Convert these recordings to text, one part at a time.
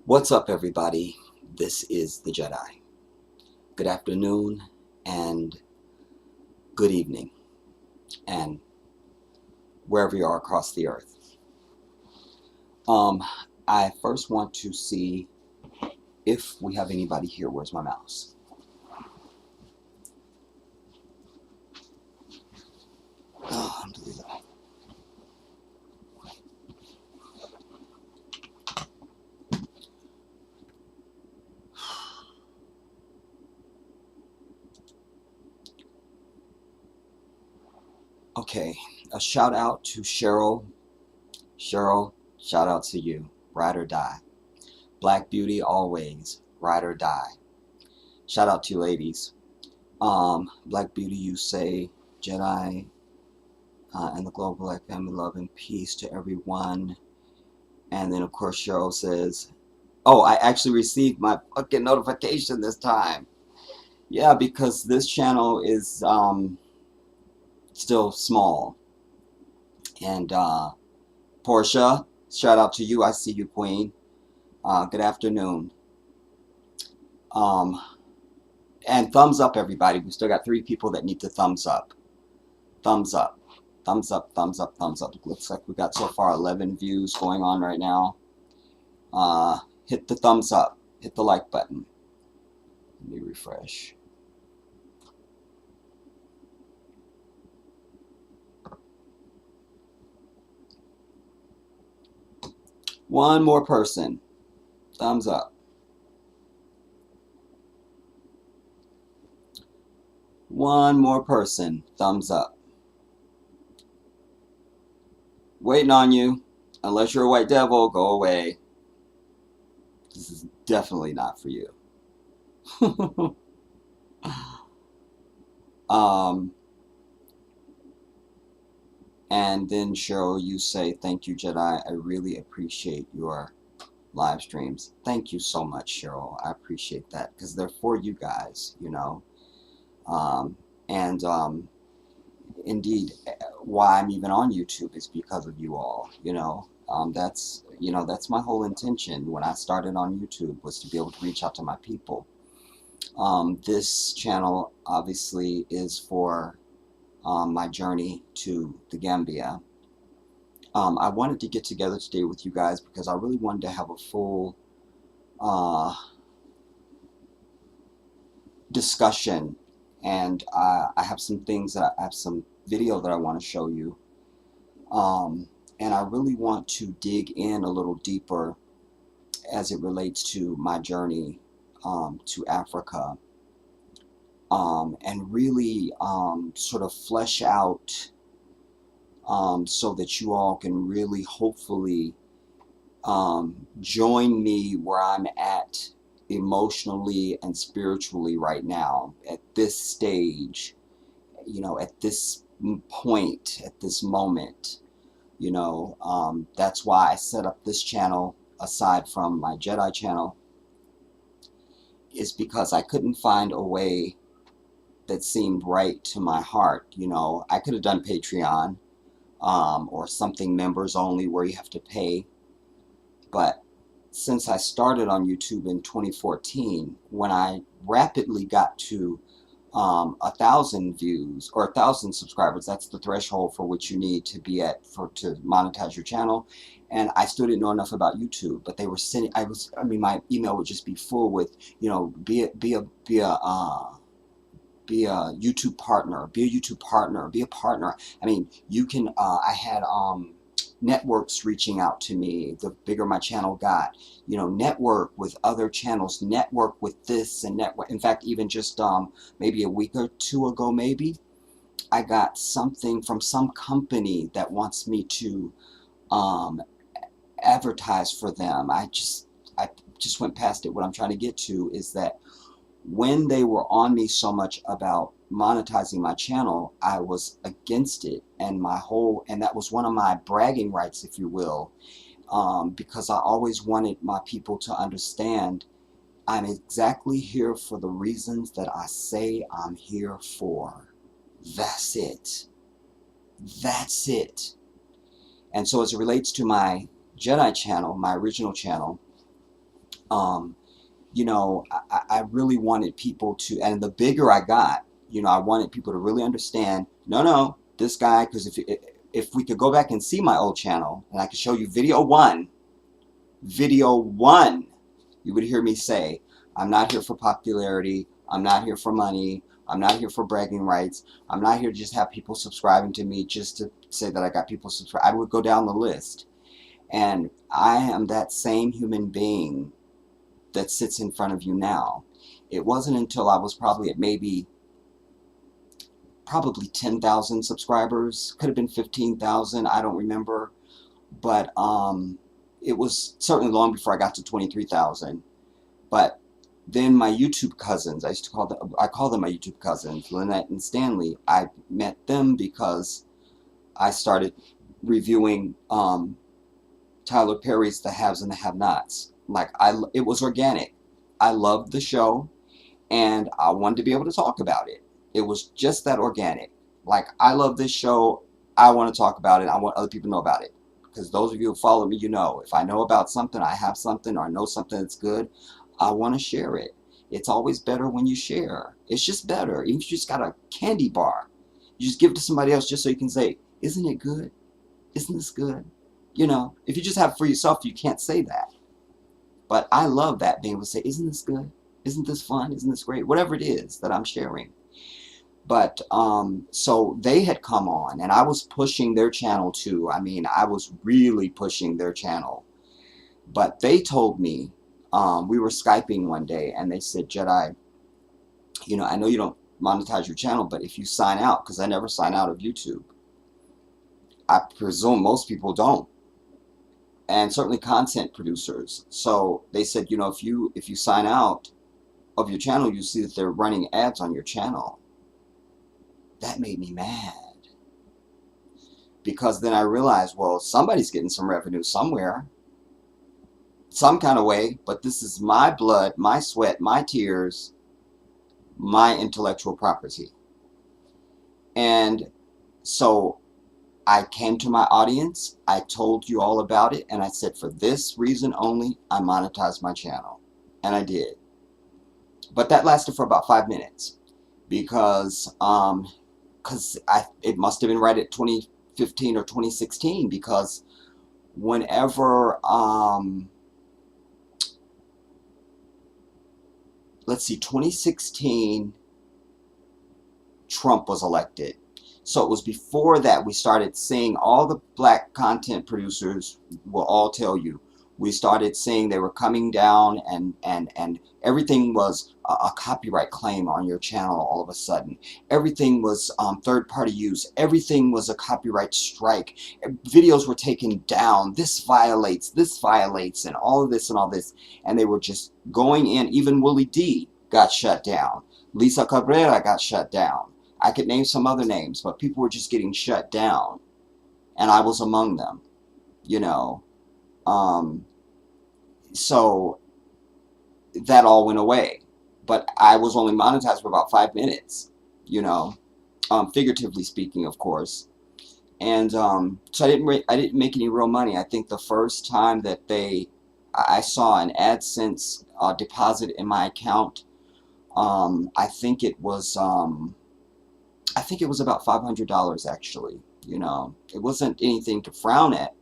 What's up, everybody? This is the Jedi. Good afternoon and good evening, and wherever you are across the earth. Um, I first want to see if we have anybody here. Where's my mouse? Oh, unbelievable. Okay, a shout out to Cheryl. Cheryl, shout out to you. Ride or die. Black Beauty always. Ride or die. Shout out to you, ladies. Black Beauty, you say Jedi and the global black family, love and peace to everyone. And then of course Cheryl says, oh, I actually received my fucking notification this time. Yeah, because this channel is still small. And Portia, shout out to you. I see you, Queen. Good afternoon. Um, and thumbs up, everybody. We still got 3 people that need to thumbs up. Thumbs up. Thumbs up, thumbs up, thumbs up. Looks like we got so far 11 views going on right now. Hit the thumbs up. Hit the like button. Let me refresh. One more person. Thumbs up. One more person. Thumbs up. Waiting on you. Unless you're a white devil, go away. This is definitely not for you. um, and then Cheryl, you say, thank you, Jedi. I really appreciate your live streams. Thank you so much, Cheryl. I appreciate that because they're for you guys, you know. And indeed, why I'm even on YouTube is because of you all, you know. That's my whole intention when I started on YouTube, was to be able to reach out to my people. This channel obviously is for my journey to the Gambia. I wanted to get together today with you guys because I really wanted to have a full discussion, and I have some things that I have some video that I want to show you, and I really want to dig in a little deeper as it relates to my journey to Africa, and really sort of flesh out so that you all can really hopefully join me where I'm at emotionally and spiritually right now at this stage, you know, at this point, at this moment, you know. That's why I set up this channel aside from my Jedi channel, is because I couldn't find a way that seemed right to my heart. You know, I could have done Patreon or something members only where you have to pay, but since I started on YouTube in 2014, when I rapidly got to 1,000 views or 1,000 subscribers, that's the threshold for which you need to be at to monetize your channel. And I still didn't know enough about YouTube, but they were sending. My email would just be full with, you know, be a YouTube partner, be a YouTube partner, be a partner. I mean, you can. I had networks reaching out to me. The bigger my channel got, you know, network with other channels, network with this and network. In fact, even just maybe a week or 2 ago, maybe I got something from some company that wants me to advertise for them. I just went past it. What I'm trying to get to is that when they were on me so much about monetizing my channel, I was against it, and that was one of my bragging rights, if you will, because I always wanted my people to understand I'm exactly here for the reasons that I say I'm here for. That's it. That's it. And so as it relates to my Jedi channel, my original channel, Um, I really wanted people to, and the bigger I got, I wanted people to really understand, no, this guy, because if we could go back and see my old channel, and I could show you video one, you would hear me say, I'm not here for popularity, I'm not here for money, I'm not here for bragging rights, I'm not here to just have people subscribing to me just to say that I got people subscribed. I would go down the list. And I am that same human being that sits in front of you now. It wasn't until I was probably at probably 10,000 subscribers, could have been 15,000, I don't remember, but it was certainly long before I got to 23,000. But then my YouTube cousins, I call them my YouTube cousins, Lynette and Stanley. I met them because I started reviewing Tyler Perry's The Haves and the Have-Nots. Like, it was organic. I loved the show, and I wanted to be able to talk about it. It was just that organic. Like, I love this show. I want to talk about it. I want other people to know about it. Because those of you who follow me, if I know about something, I have something, or I know something that's good, I want to share it. It's always better when you share. It's just better. Even if you just got a candy bar, you just give it to somebody else just so you can say, isn't it good? Isn't this good? If you just have it for yourself, you can't say that. But I love that, being able to say, isn't this good? Isn't this fun? Isn't this great? Whatever it is that I'm sharing. But so they had come on, and I was pushing their channel too. I mean, I was really pushing their channel. But they told me, we were Skyping one day, and they said, Jedi, I know you don't monetize your channel, but if you sign out, because I never sign out of YouTube, I presume most people don't, and certainly content producers. So they said, if you sign out of your channel, you see that they're running ads on your channel. That made me mad, because then I realized, well, somebody's getting some revenue somewhere, some kind of way, but this is my blood, my sweat, my tears, my intellectual property. And so I came to my audience, I told you all about it, and I said, for this reason only, I monetized my channel. And I did. But that lasted for about 5 minutes, because it must have been right at 2015 or 2016, because whenever, let's see, 2016, Trump was elected. So it was before that we started seeing all the black content producers will all tell you. We started seeing they were coming down, and everything was a copyright claim on your channel all of a sudden. Everything was third-party use. Everything was a copyright strike. Videos were taken down. This violates, and all of this and all this. And they were just going in. Even Willie D got shut down. Lisa Cabrera got shut down. I could name some other names, but people were just getting shut down. And I was among them, So that all went away. But I was only monetized for about 5 minutes, figuratively speaking, of course. And so I didn't make any real money. I think the first time that I saw an AdSense deposit in my account, I think it was about $500 actually. It wasn't anything to frown at,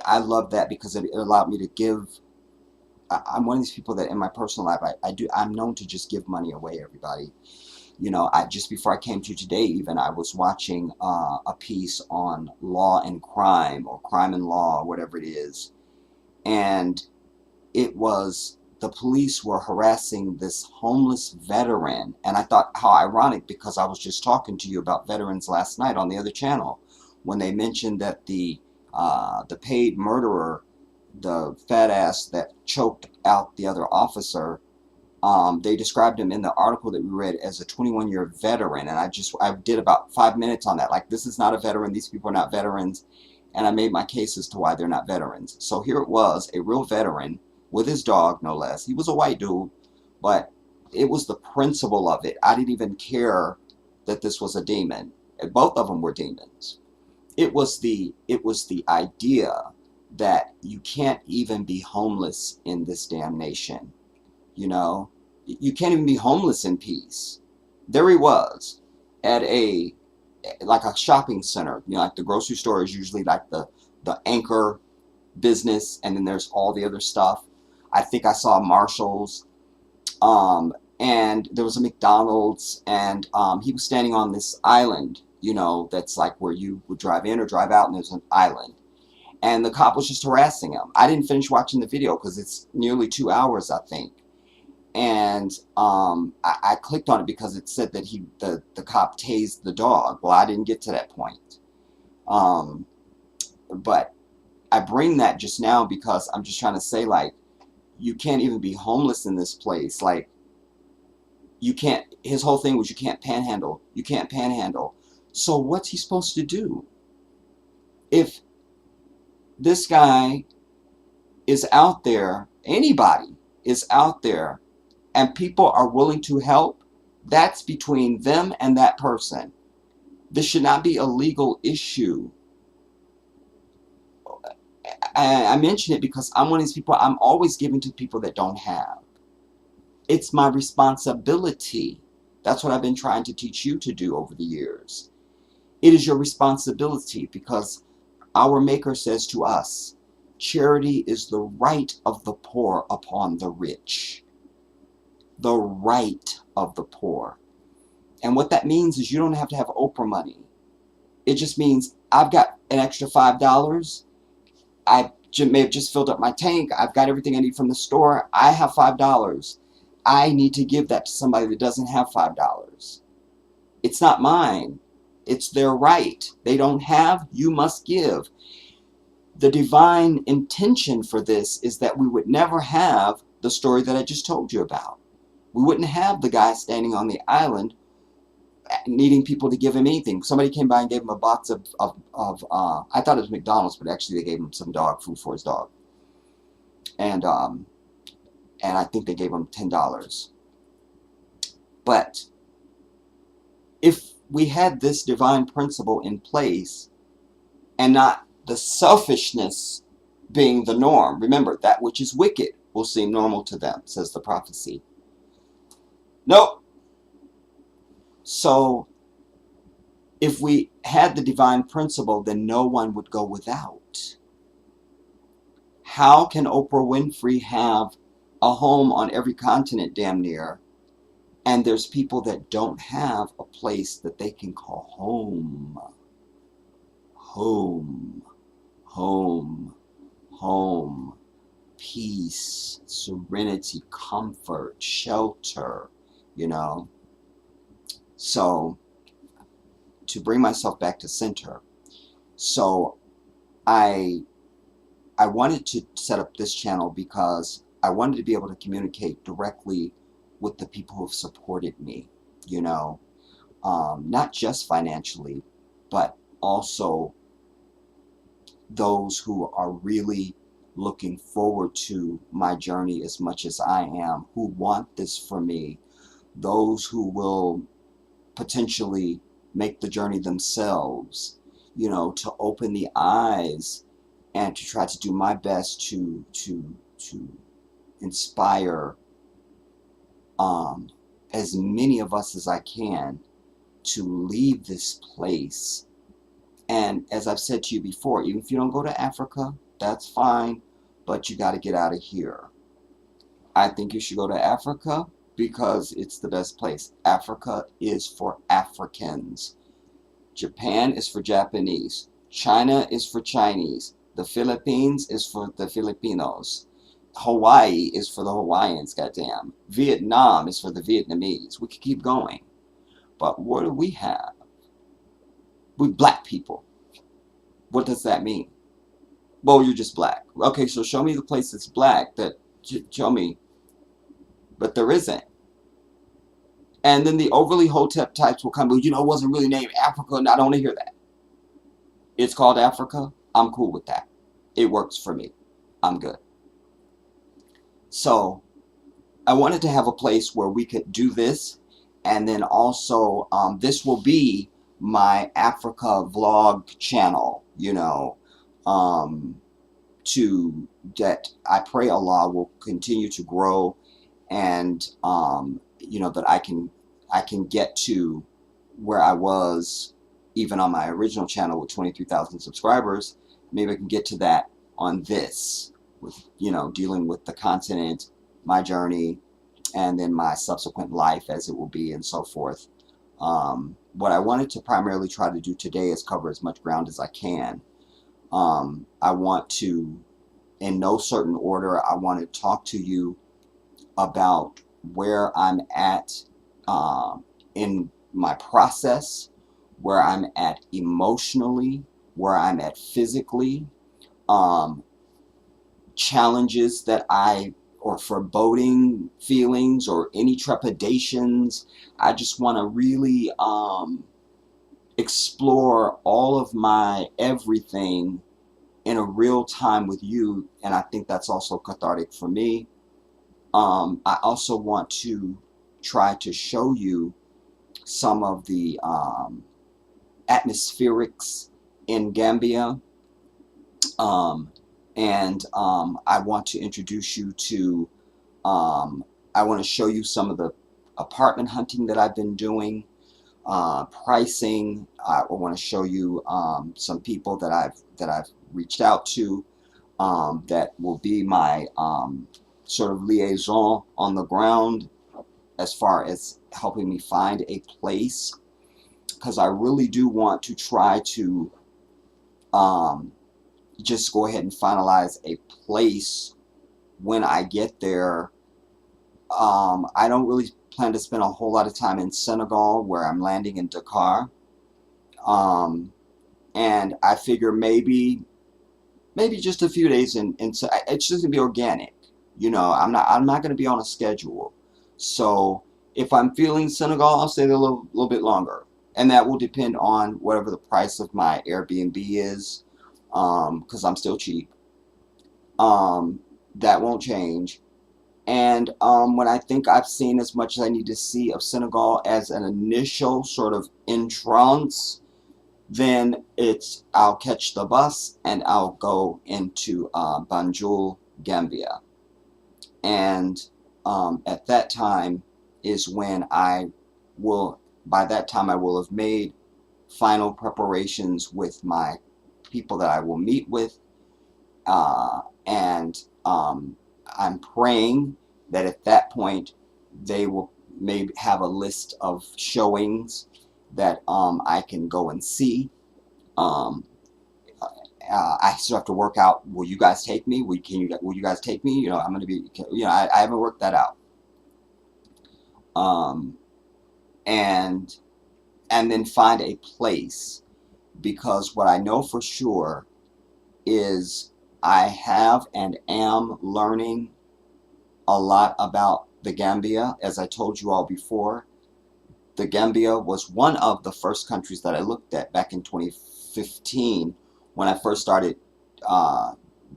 I love that, because it allowed me to give. I'm one of these people that in my personal life, I'm known to just give money away, everybody. Just before I came to today, even, I was watching a piece on law and crime, or crime and law, or whatever it is. And it was, the police were harassing this homeless veteran. And I thought, how ironic, because I was just talking to you about veterans last night on the other channel, when they mentioned that the paid murderer, the fat ass that choked out the other officer, they described him in the article that we read as a 21-year veteran. And I did about 5 minutes on that. Like, this is not a veteran. These people are not veterans. And I made my case as to why they're not veterans. So here it was, a real veteran with his dog, no less. He was a white dude, but it was the principle of it. I didn't even care that this was a demon. Both of them were demons. it was the idea that you can't even be homeless in this damn nation. You know, you can't even be homeless in peace. There he was at a like a shopping center. You know, like the grocery store is usually like the anchor business, and then there's all the other stuff. I think I saw Marshalls, and there was a McDonald's, and he was standing on this island. You know, that's like where you would drive in or drive out, and there's an island. And the cop was just harassing him. I didn't finish watching the video because it's nearly 2 hours, I think. And I clicked on it because it said that the cop tased the dog. Well, I didn't get to that point. But I bring that just now because I'm just trying to say, like, you can't even be homeless in this place. Like, you can't, his whole thing was you can't panhandle. You can't panhandle. So what's he supposed to do? If this guy is out there, anybody is out there, and people are willing to help, that's between them and that person. This should not be a legal issue. I mention it because I'm one of these people, I'm always giving to people that don't have. It's my responsibility. That's what I've been trying to teach you to do over the years. It is your responsibility because our Maker says to us, charity is the right of the poor upon the rich. The right of the poor. And what that means is you don't have to have Oprah money. It just means I've got an extra $5. I may have just filled up my tank. I've got everything I need from the store. I have $5. I need to give that to somebody that doesn't have $5. It's not mine. It's their right. They don't have, you must give. The divine intention for this is that we would never have the story that I just told you about. We wouldn't have the guy standing on the island needing people to give him anything. Somebody came by and gave him a box of I thought it was McDonald's, but actually they gave him some dog food for his dog. And I think they gave him $10. But if we had this divine principle in place and not the selfishness being the norm, remember, that which is wicked will seem normal to them, says the prophecy. Nope. So, if we had the divine principle, then no one would go without. How can Oprah Winfrey have a home on every continent, damn near, and there's people that don't have a place that they can call home? Home. Home. Home. Peace, serenity, comfort, shelter, you know. So, to bring myself back to center, so I wanted to set up this channel because I wanted to be able to communicate directly with the people who have supported me, you know, not just financially, but also those who are really looking forward to my journey as much as I am, who want this for me, those who will potentially make the journey themselves, you know, to open the eyes and to try to do my best to inspire as many of us as I can to leave this place. And as I've said to you before, even if you don't go to Africa, that's fine, but you got to get out of here. I think you should go to Africa because it's the best place. Africa is for Africans. Japan is for Japanese. China is for Chinese. The Philippines is for the Filipinos. Hawaii is for the Hawaiians, goddamn. Vietnam is for the Vietnamese. We could keep going. But what do we have? We black people. What does that mean? Well, you're just black. Okay, so show me the place that's black. Show me. But there isn't. And then the overly hotep types will come, well, you know, it wasn't really named Africa, and I don't want to hear that. It's called Africa. I'm cool with that. It works for me. I'm good. So, I wanted to have a place where we could do this, and then also, this will be my Africa vlog channel, to that I pray Allah will continue to grow, and that I can get to where I was even on my original channel with 23,000 subscribers. Maybe I can get to that on this, with dealing with the continent, my journey, and then my subsequent life as it will be, and so forth. What I wanted to primarily try to do today is cover as much ground as I can. I want to, in no certain order, I want to talk to you about where I'm at in my process, where I'm at emotionally, where I'm at physically, challenges that or foreboding feelings or any trepidations. I just want to really explore all of my everything in a real time with you, and I think that's also cathartic for me. I also want to try to show you some of the atmospherics in Gambia, and I want to introduce you to, I want to show you some of the apartment hunting that I've been doing, pricing. I want to show you some people that I've reached out to, that will be my sort of liaison on the ground as far as helping me find a place, because I really do want to try to just go ahead and finalize a place when I get there. I don't really plan to spend a whole lot of time in Senegal, where I'm landing in Dakar, and I figure maybe just a few days so it's just gonna be organic. I'm not gonna be on a schedule. So if I'm feeling Senegal, I'll stay there a little bit longer, and that will depend on whatever the price of my Airbnb is, because I'm still cheap. That won't change. And when I think I've seen as much as I need to see of Senegal as an initial sort of entrance, then I'll catch the bus and I'll go into Banjul, Gambia. And at that time is when by that time I will have made final preparations with my people that I will meet with, and I'm praying that at that point they will maybe have a list of showings that I can go and see. I still have to work out, will you guys take me? Will you guys take me? I'm going to be, I haven't worked that out. And then find a place, because what I know for sure is I have and am learning a lot about the Gambia. As I told you all before, the Gambia was one of the first countries that I looked at back in 2015 when I first started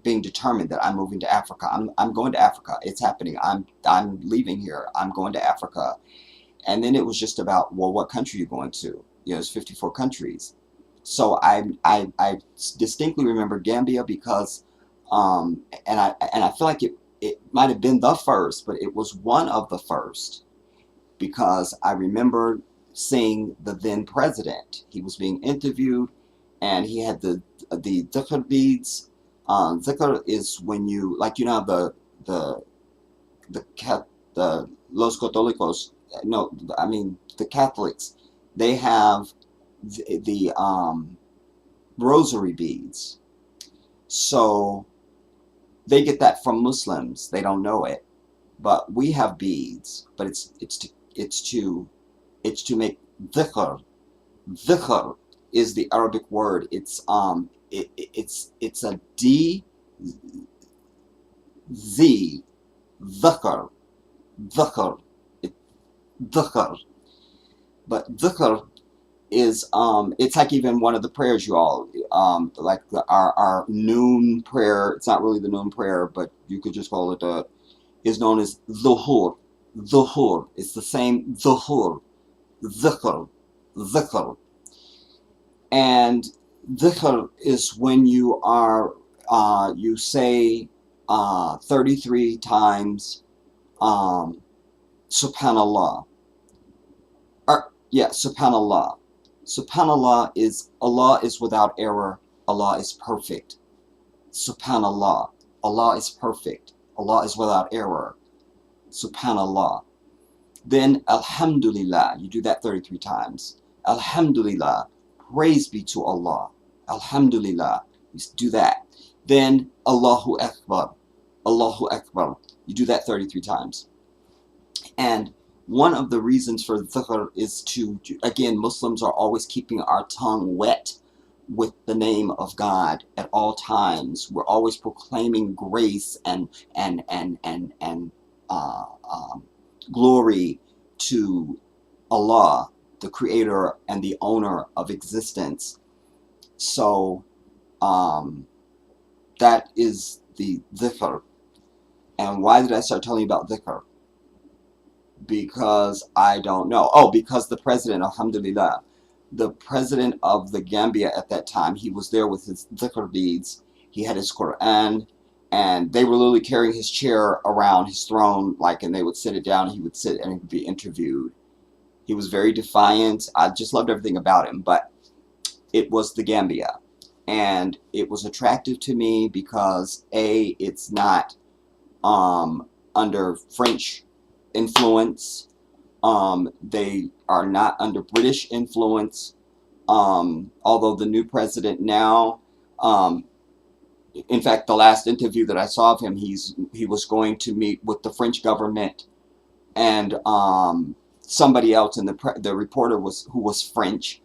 being determined that I'm moving to Africa. I'm going to Africa. It's happening. I'm leaving here. I'm going to Africa. And then it was just about, well, what country are you going to? There's 54 countries. So I distinctly remember Gambia because, and I feel like it might have been the first, but it was one of the first, because I remember seeing the then president. He was being interviewed, and he had the dhikr beads. Dhikr is when you, like, the Los Católicos, no, I mean the Catholics, they have the rosary beads. So they get that from Muslims. They don't know it, but we have beads. But it's to make dhikr. Dhikr is the Arabic word. It's a D Z dhikr. Dhikr. Dhikr. But dhikr is it's like even one of the prayers you all like our noon prayer. It's not really the noon prayer, but you could just call it is known as dhuhur. Dhuhur. It's the same dhuhur. Dhikr. Dhikr. And dhikr is when you are, you say 33 times Subhanallah. Yeah, Subhanallah. Subhanallah is, Allah is without error, Allah is perfect. Subhanallah. Allah is perfect. Allah is without error. Subhanallah. Then Alhamdulillah. You do that 33 times. Alhamdulillah. Praise be to Allah. Alhamdulillah. You do that. Then Allahu Akbar. Allahu Akbar. You do that 33 times. And one of the reasons for dhikr is to, again, Muslims are always keeping our tongue wet with the name of God at all times. We're always proclaiming grace and glory to Allah, the creator and the owner of existence. So that is the dhikr. And why did I start telling you about dhikr? Because I don't know. Oh, because the president, alhamdulillah, the president of the Gambia at that time, he was there with his dhikr beads. He had his Quran, and they were literally carrying his chair around his throne, like, and they would sit it down, and he would sit and he would be interviewed. He was very defiant. I just loved everything about him, but it was the Gambia. And it was attractive to me because, A, it's not under French influence. They are not under British influence. Although the new president now, in fact, the last interview that I saw of him, he was going to meet with the French government and somebody else, and the reporter who was French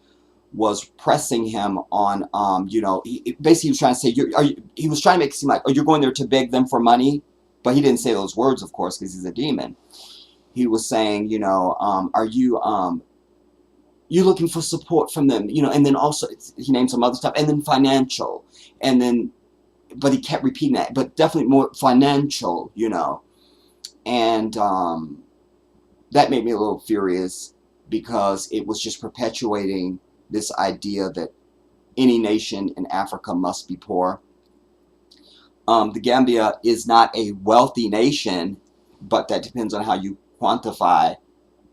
was pressing him on, you know, basically he was trying to say, he was trying to make it seem like, oh, you're going there to beg them for money, but he didn't say those words, of course, because he's a demon. He was saying, you know, are you looking for support from them, you know, and then also he named some other stuff, and then financial, and then, but he kept repeating that, but definitely more financial, you know, and that made me a little furious because it was just perpetuating this idea that any nation in Africa must be poor. The Gambia is not a wealthy nation, but that depends on how you quantify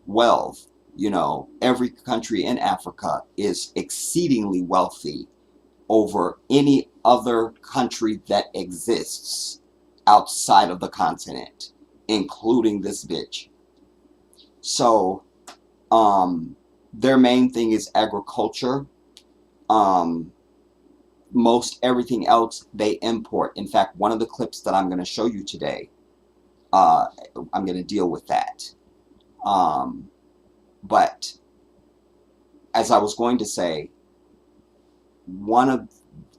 wealth. You know, every country in Africa is exceedingly wealthy over any other country that exists outside of the continent, including this bitch. So, their main thing is agriculture. Most everything else they import. In fact, one of the clips that I'm going to show you today, I'm going to deal with that. But as I was going to say, one of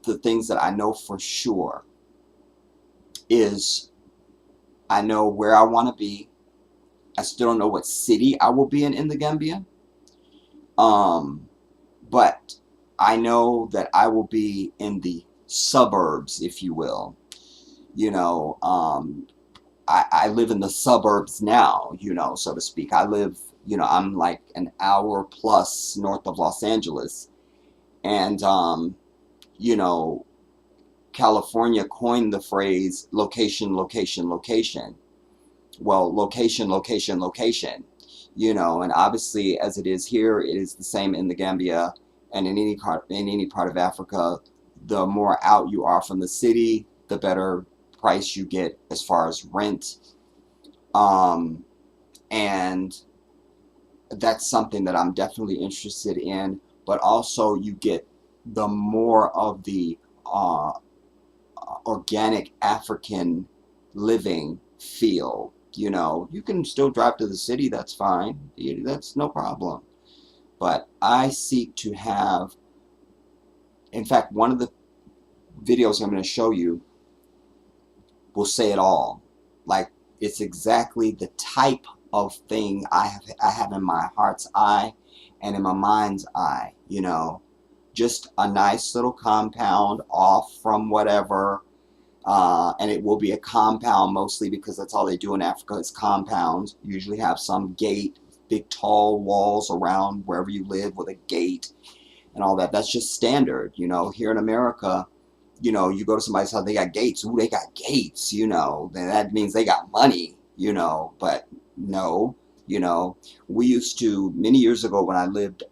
the things that I know for sure is I know where I want to be. I still don't know what city I will be in the Gambia. But I know that I will be in the suburbs, if you will. You know, I live in the suburbs now, you know, so to speak. I live, you know, I'm like an hour plus north of Los Angeles. And, you know, California coined the phrase location, location, location. Well, location, location, location. You know, and obviously, as it is here, it is the same in the Gambia and in any part of Africa. The more out you are from the city, the better price you get as far as rent. And that's something that I'm definitely interested in. But also, you get the more of the organic African living feel. You know, you can still drive to the city, that's fine. That's no problem. But I seek to have, in fact, one of the videos I'm going to show you will say it all. Like, it's exactly the type of thing I have in my heart's eye and in my mind's eye, you know. Just a nice little compound off from whatever. And it will be a compound mostly because that's all they do in Africa is compounds. You usually have some gate, big tall walls around wherever you live with a gate and all that. That's just standard, you know. Here in America, you know, you go to somebody's house, they got gates. Ooh, they got gates, you know. Then that means they got money, you know. But no, you know, we used to, many years ago when I lived,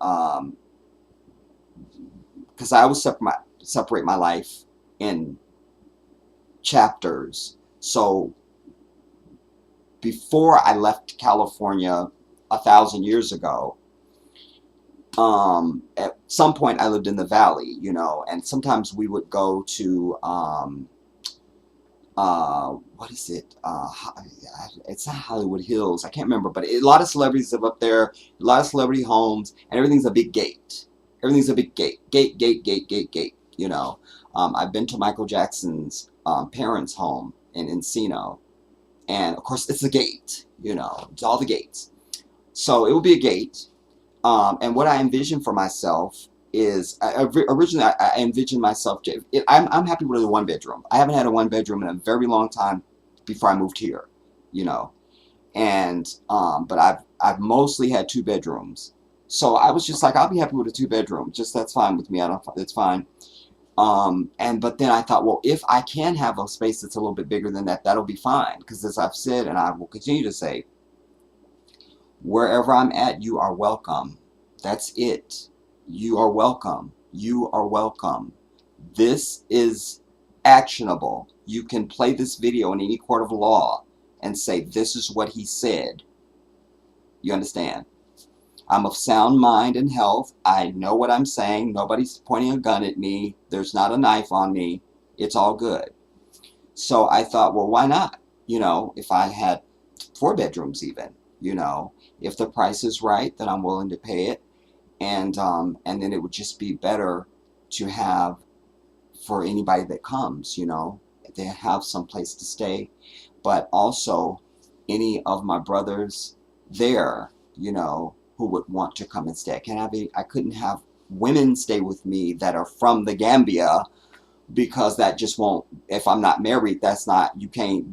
because I always separate my life in chapters. So before I left California 1,000 years ago, at some point I lived in the valley, you know, and sometimes we would go to what is it? It's not Hollywood Hills. I can't remember, but a lot of celebrities live up there, a lot of celebrity homes, and everything's a big gate. Everything's a big gate. Gate, gate, gate, gate, gate, you know. I've been to Michael Jackson's parents' home in Encino, and of course it's a gate, you know, it's all the gates. So it will be a gate. And what I envision for myself is, originally I envisioned myself, I'm happy with a 1-bedroom. I haven't had a 1-bedroom in a very long time before I moved here, you know. And, but I've mostly had 2 bedrooms. So I was just like, I'll be happy with a 2-bedroom. Just, that's fine with me. It's fine. But then I thought, well, if I can have a space that's a little bit bigger than that, that'll be fine. Because as I've said, and I will continue to say, wherever I'm at, you are welcome. That's it. You are welcome. You are welcome. This is actionable. You can play this video in any court of law and say, this is what he said. You understand? I'm of sound mind and health. I know what I'm saying. Nobody's pointing a gun at me. There's not a knife on me. It's all good. So I thought, well, why not? You know, if I had 4 bedrooms even, you know, if the price is right, then I'm willing to pay it. And then it would just be better to have, for anybody that comes, you know, they have some place to stay. But also any of my brothers there, you know, who would want to come and stay. I couldn't have women stay with me that are from the Gambia, because that just won't, if I'm not married, you can't.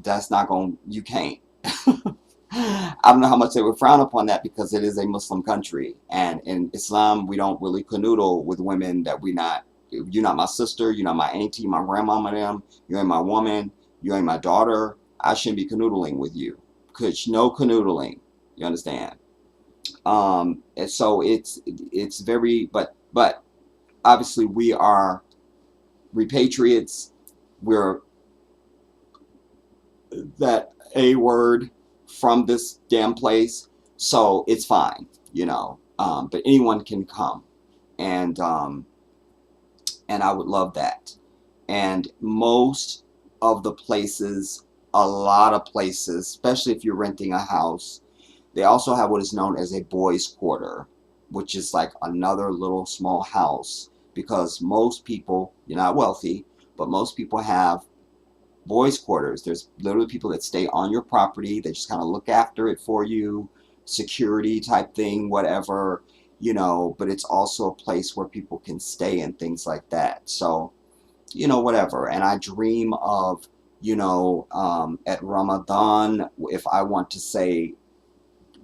I don't know how much they would frown upon that, because it is a Muslim country, and in Islam we don't really canoodle with women that you're not my sister, you're not my auntie, my grandmama, you ain't my woman, you ain't my daughter. I shouldn't be canoodling with you, because no canoodling, you understand? And so it's very, but obviously we are repatriates. We're that A word from this damn place, so it's fine, you know. But anyone can come, and I would love that. And most of the places, a lot of places, especially if you're renting a house, they also have what is known as a boys' quarter, which is like another little small house, because most people, you're not wealthy, but most people have boys' quarters. There's literally people that stay on your property. They just kind of look after it for you, security type thing, whatever, you know. But it's also a place where people can stay and things like that. So, you know, whatever. And I dream of, you know, at Ramadan, if I want to say,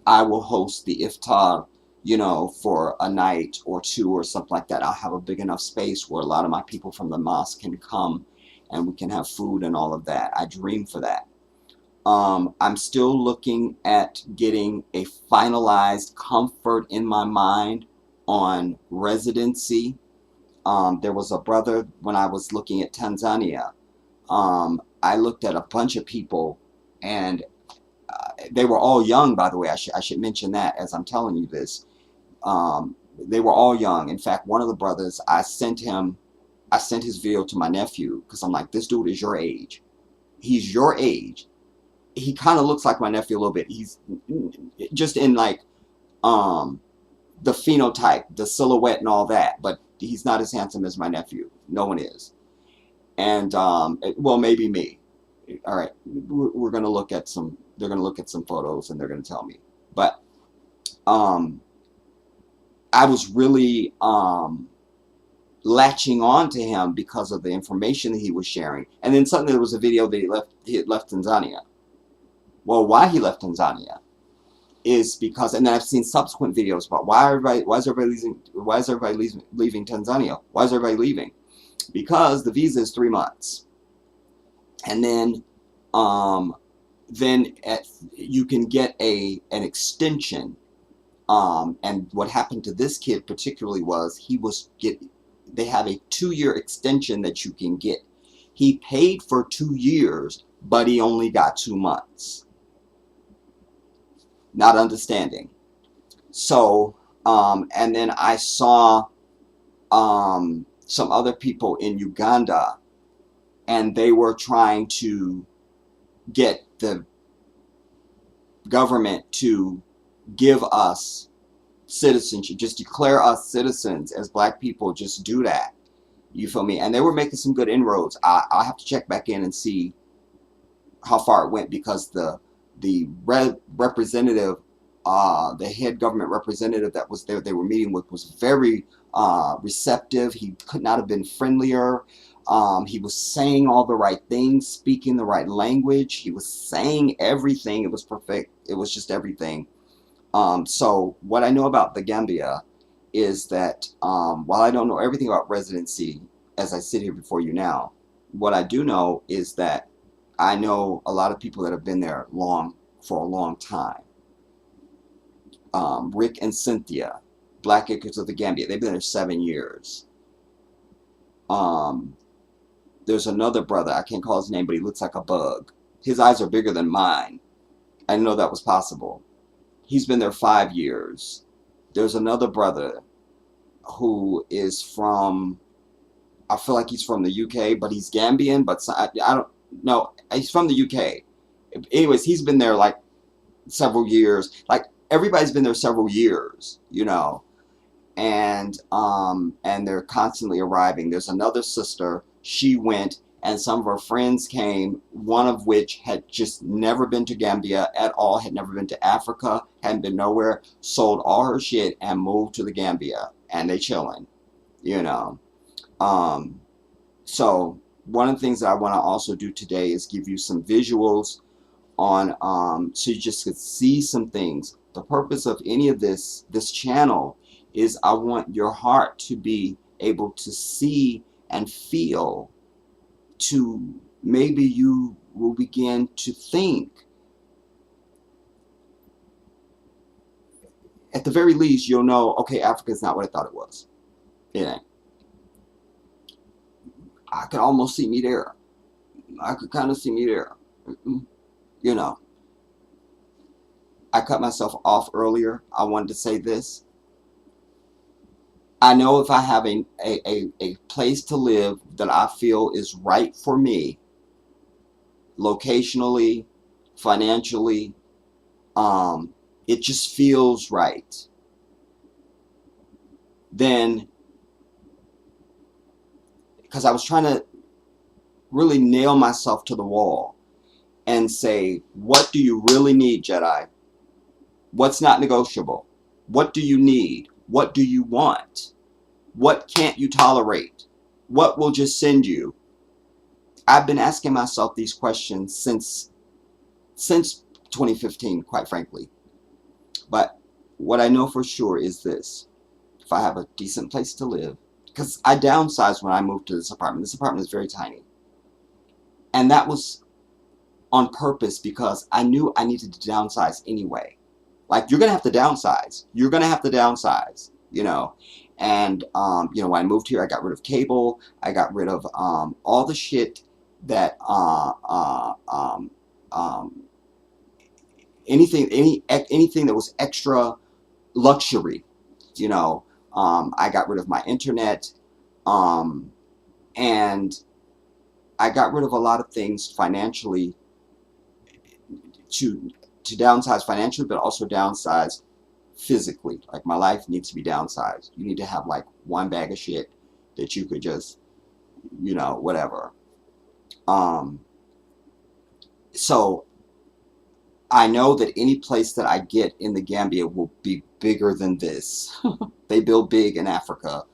I will host the iftar, you know, for a night or 2 or something like that. I'll have a big enough space where a lot of my people from the mosque can come, and we can have food and all of that. I dream for that. I'm still looking at getting a finalized comfort in my mind on residency. There was a brother, when I was looking at Tanzania, I looked at a bunch of people, and they were all young, by the way. I should mention that as I'm telling you this. They were all young. In fact, one of the brothers, I sent his video to my nephew, because I'm like, this dude is your age. He's your age. He kind of looks like my nephew a little bit. He's just in like the phenotype, the silhouette and all that, but he's not as handsome as my nephew. No one is. And well, maybe me. All right, we're going to look at some, they're going to look at some photos, and they're going to tell me. But I was really latching on to him because of the information that he was sharing. And then suddenly there was a video that he had left Tanzania. Well, why he left Tanzania? is because, and then I've seen subsequent videos about why is everybody leaving Tanzania? Why is everybody leaving? Because the visa is 3 months, and then you can get an extension. And what happened to this kid particularly was they have a 2-year extension that you can get. He paid for 2 years, but he only got 2 months. Not understanding. So, and then I saw some other people in Uganda, and they were trying to get the government to give us citizenship, just declare us citizens as black people, just do that. You feel me? And they were making some good inroads. I'll have to check back in and see how far it went, because the representative, the head government representative that was there, they were meeting with, was very receptive. He could not have been friendlier. He was saying all the right things, speaking the right language. He was saying everything. It was perfect. It was just everything. So what I know about the Gambia is that while I don't know everything about residency as I sit here before you now, what I do know is that I know a lot of people that have been there for a long time. Rick and Cynthia, Black Acres of the Gambia, they've been there 7 years. There's another brother, I can't call his name, but he looks like a bug. His eyes are bigger than mine. I didn't know that was possible. He's been there 5 years. There's another brother who is from, I feel like he's from the UK, but he's Gambian, but I don't know. He's from the UK. Anyways, he's been there like several years. Like, everybody's been there several years, you know. And they're constantly arriving. There's another sister, she went, and some of her friends came, one of which had just never been to Gambia at all, had never been to Africa, hadn't been nowhere, sold all her shit and moved to the Gambia, and they chilling, you know. So one of the things that I want to also do today is give you some visuals on, so you just could see some things. The purpose of any of this channel is I want your heart to be able to see and feel, to maybe you will begin to think. At the very least, you'll know, okay, Africa is not what I thought it was. It ain't. I could almost see me there. I could kind of see me there. You know. I cut myself off earlier. I wanted to say this. I know if I have a place to live that I feel is right for me, locationally, financially, it just feels right, then, because I was trying to really nail myself to the wall and say, what do you really need, Jedi? What's not negotiable? What do you need? What do you want? What can't you tolerate? What will just send you? I've been asking myself these questions since 2015, quite frankly. But what I know for sure is this. If I have a decent place to live, because I downsized when I moved to this apartment. This apartment is very tiny. And that was on purpose because I knew I needed to downsize anyway. Like, you're going to have to downsize. You're going to have to downsize, you know. And, you know, when I moved here, I got rid of cable. I got rid of all the shit that, anything that was extra luxury, you know. I got rid of my internet, and I got rid of a lot of things financially to downsize financially, but also downsize physically. Like, my life needs to be downsized. You need to have like one bag of shit that you could just, you know, whatever. So I know that any place that I get in the Gambia will be bigger than this. They build big in Africa,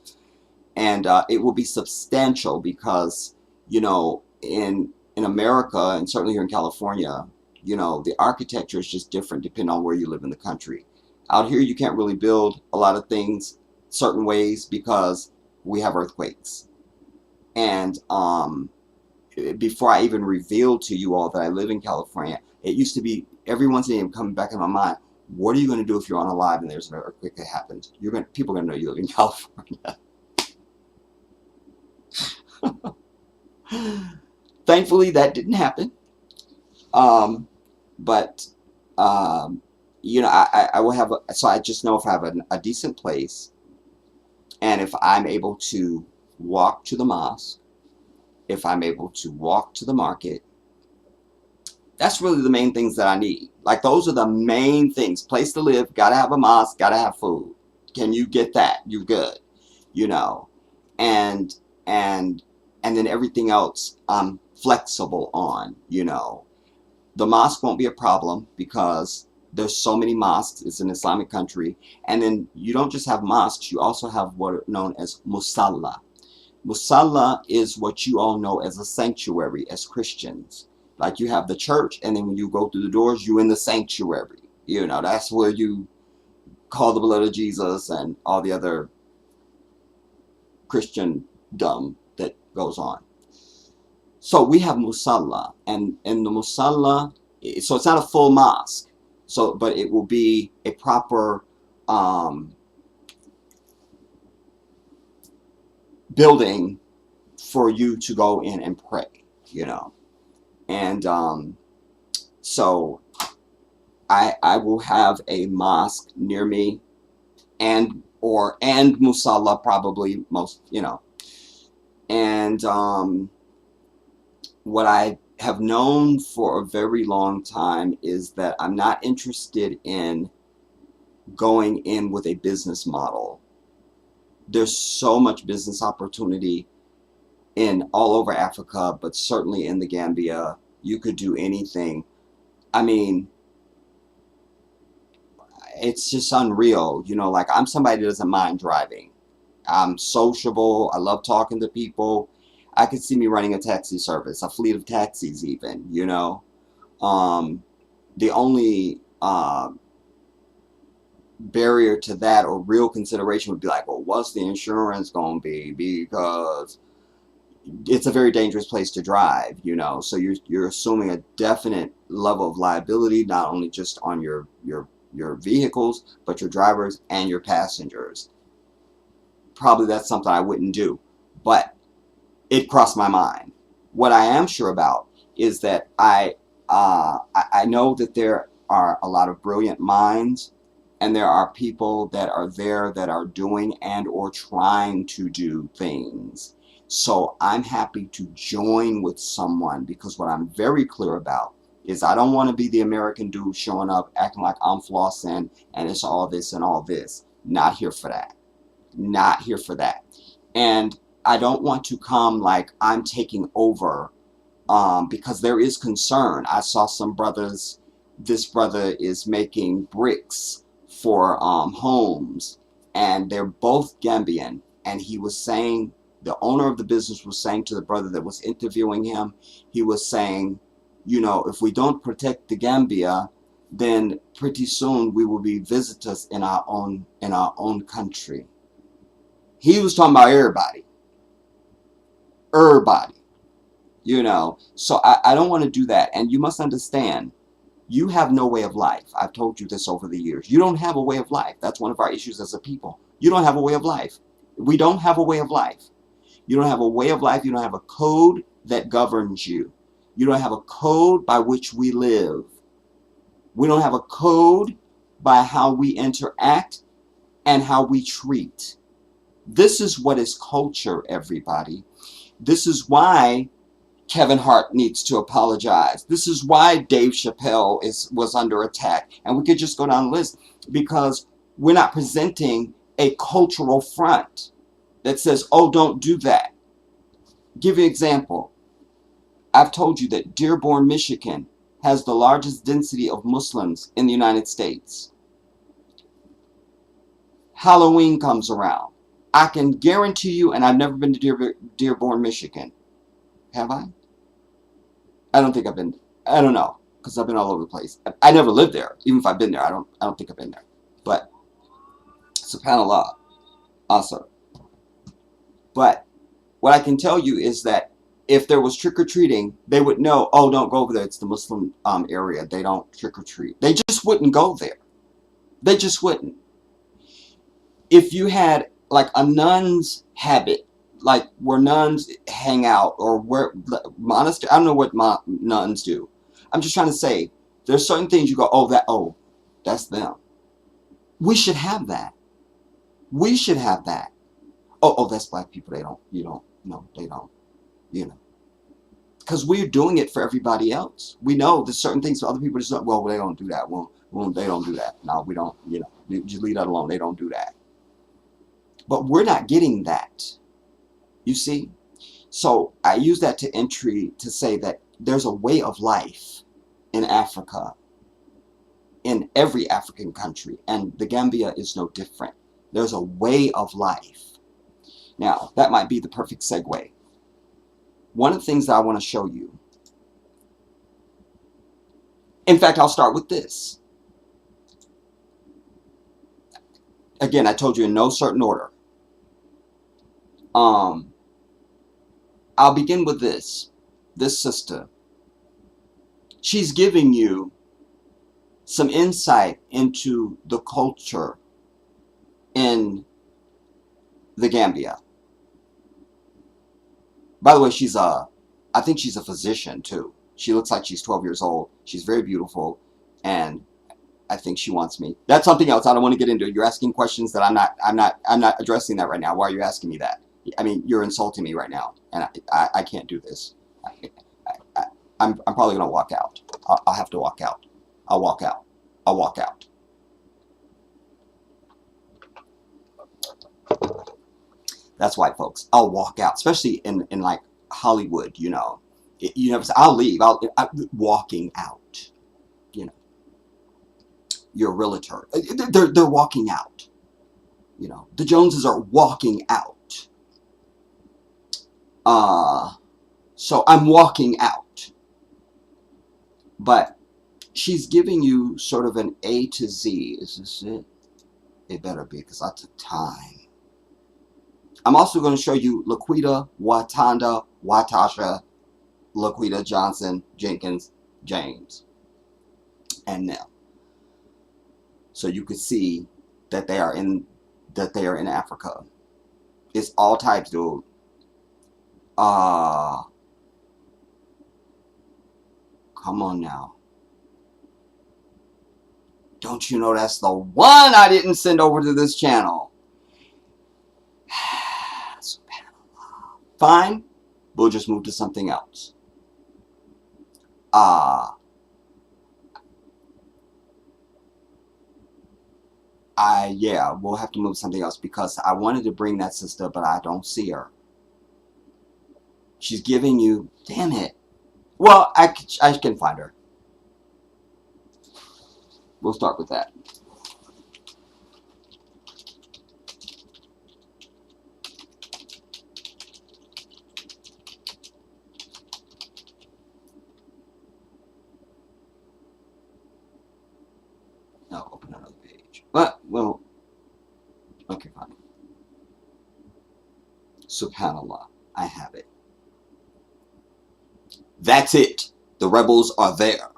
and it will be substantial because, you know, in America, and certainly here in California, You know, the architecture is just different depending on where you live in the country. Out here, you can't really build a lot of things certain ways because we have earthquakes. And before I even revealed to you all that I live in California, it used to be every once in a while coming back in my mind, what are you going to do if you're unalive and there's an earthquake that happens? People are going to know you live in California. Thankfully, that didn't happen. But you know, I will have so I just know if I have a decent place, and if I'm able to walk to the mosque, if I'm able to walk to the market, that's really the main things that I need. Like, those are the main things. Place to live, gotta have a mosque, gotta have food. Can you get that? You're good. You know, and and and then everything else I'm flexible on. You know, the mosque won't be a problem because there's so many mosques. It's an Islamic country. And then you don't just have mosques, you also have what are known as musalla. Musalla is what you all know as a sanctuary as Christians. Like, you have the church, and then when you go through the doors, you're in the sanctuary. You know, that's where you call the blood of Jesus and all the other Christian dumb that goes on. So we have musalla, and in the musalla, so it's not a full mosque, so but it will be a proper building for you to go in and pray, you know. And so I will have a mosque near me, and musalla, probably, most, you know. And what I have known for a very long time is that I'm not interested in going in with a business model. There's so much business opportunity in all over Africa, but certainly in the Gambia. You could do anything. I mean, it's just unreal. You know, like, I'm somebody that doesn't mind driving. I'm sociable. I love talking to people. I could see me running a taxi service, a fleet of taxis even, you know. The only barrier to that, or real consideration, would be like, well, what's the insurance going to be? Because it's a very dangerous place to drive, you know. So you're assuming a definite level of liability, not only just on your vehicles, but your drivers and your passengers. Probably that's something I wouldn't do, but it crossed my mind. What I am sure about is that I know that there are a lot of brilliant minds, and there are people that are there that are doing and or trying to do things. So I'm happy to join with someone, because what I'm very clear about is I don't want to be the American dude showing up acting like I'm flossing and it's all this and all this. Not here for that. Not here for that. And I don't want to come like I'm taking over, because there is concern. I saw some brothers, this brother is making bricks for homes, and they're both Gambian, and he was saying, the owner of the business was saying to the brother that was interviewing him, he was saying, you know, if we don't protect the Gambia, then pretty soon we will be visitors in our own country. He was talking about everybody, you know. So I don't want to do that. And you must understand, you have no way of life. I've told you this over the years. You don't have a way of life. That's one of our issues as a people. You don't have a way of life. We don't have a way of life. You don't have a way of life. You don't have a code that governs you. You don't have a code by which we live. We don't have a code by how we interact and how we treat. This is what is culture, everybody. This is why Kevin Hart needs to apologize. This is why Dave Chappelle was under attack. And we could just go down the list, because we're not presenting a cultural front that says, oh, don't do that. Give you an example. I've told you that Dearborn, Michigan has the largest density of Muslims in the United States. Halloween comes around. I can guarantee you, and I've never been to Dearborn, Michigan. Have I? I don't think I've been. I don't know. because I've been all over the place. I never lived there. Even if I've been there, I don't think I've been there. But subhanallah, awesome. But what I can tell you is that if there was trick-or-treating, they would know, oh, don't go over there. It's the Muslim area. They don't trick-or-treat. They just wouldn't go there. They just wouldn't. If you had like a nun's habit, like where nuns hang out, or where monastery, I don't know what nuns do. I'm just trying to say, there's certain things you go, oh, that's them. We should have that. We should have that. Oh, that's black people. They don't, they don't, because we're doing it for everybody else. We know there's certain things for other people just well, they don't do that. Well, they don't do that. No, we don't, just leave that alone. They don't do that. But we're not getting that. You see? So I use that to entry to say that there's a way of life in Africa, in every African country, and the Gambia is no different. There's a way of life. Now, that might be the perfect segue. One of the things that I want to show you, in fact, I'll start with this. Again, I told you in no certain order. I'll begin with this sister. She's giving you some insight into the culture in the Gambia. By the way, I think she's a physician too. She looks like she's 12 years old. She's very beautiful, and I think she wants me. That's something else I don't want to get into. You're asking questions that I'm not addressing that right now. Why are you asking me that? I mean, you're insulting me right now, and I can't do this. I'm probably gonna walk out. I'll have to walk out. I'll walk out. I'll walk out. That's white folks. I'll walk out, especially in like Hollywood. You know, I'll leave. I'm walking out. You're a realtor. They're walking out. The Joneses are walking out. So I'm walking out. But she's giving you sort of an A to Z. Is this it? It better be, because I took time. I'm also going to show you Laquita, Watanda, Watasha, Laquita, Johnson, Jenkins, James, and them. So you could see that they are in Africa. It's all types, dude. Come on now. Don't you know that's the one I didn't send over to this channel? Fine. We'll just move to something else. Yeah, we'll have to move to something else, because I wanted to bring that sister, but I don't see her. She's giving you, damn it. Well, I can find her. We'll start with that. No, open another page. But, well, okay, fine. Subhanallah, I have it. That's it. The rebels are there.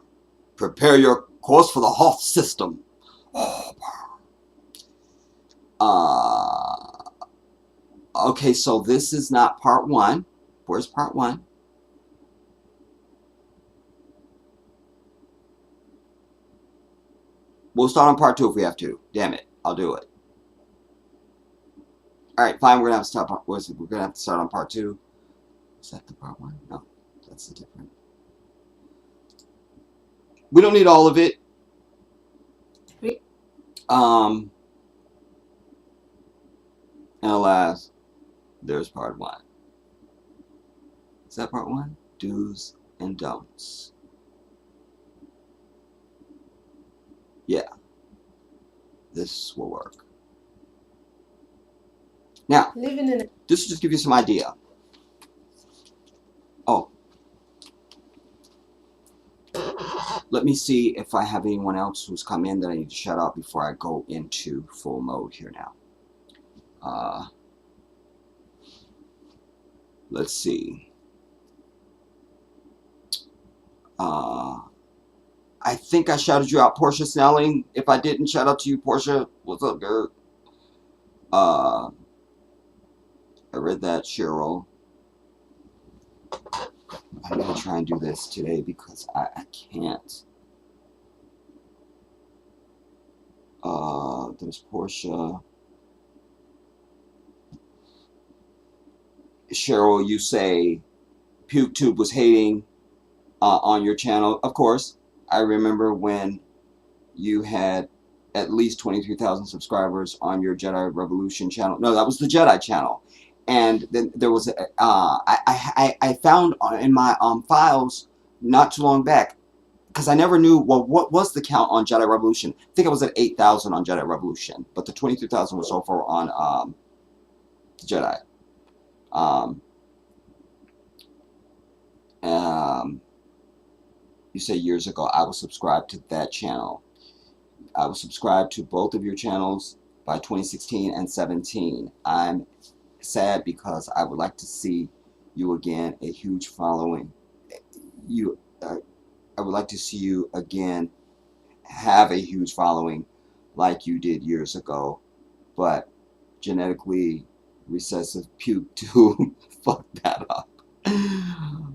Prepare your course for the Hoth system. Okay, so this is not part one. Where's part one? We'll start on part two if we have to. Damn it, I'll do it. All right, fine. We're gonna have to start. We're gonna have to start on part two. Is that the part one? No, that's the different. We don't need all of it. And alas, there's part one. Is that part one? Do's and don'ts. Yeah, this will work. Now, this will just give you some idea. Oh. Let me see if I have anyone else who's come in that I need to shout out before I go into full mode here now. Let's see. I think I shouted you out, Portia Snelling. If I didn't, shout out to you, Portia. What's up, girl? I read that, Cheryl. I'm going to try and do this today because I can't. There's Portia. Cheryl, you say PukeTube was hating on your channel. Of course, I remember when you had at least 23,000 subscribers on your Jedi Revolution channel. No, that was the Jedi channel. And then there was I found in my files not too long back, because I never knew, well, what was the count on Jedi Revolution? I think I was at 8,000 on Jedi Revolution, but the 23,000 was so far on Jedi. You say years ago, I was subscribed to that channel. I was subscribed to both of your channels by 2016 and 17. I'm sad because I would like to see you again, a huge following. I would like to see you again have a huge following like you did years ago, but genetically recessive PukeTube fucked that up.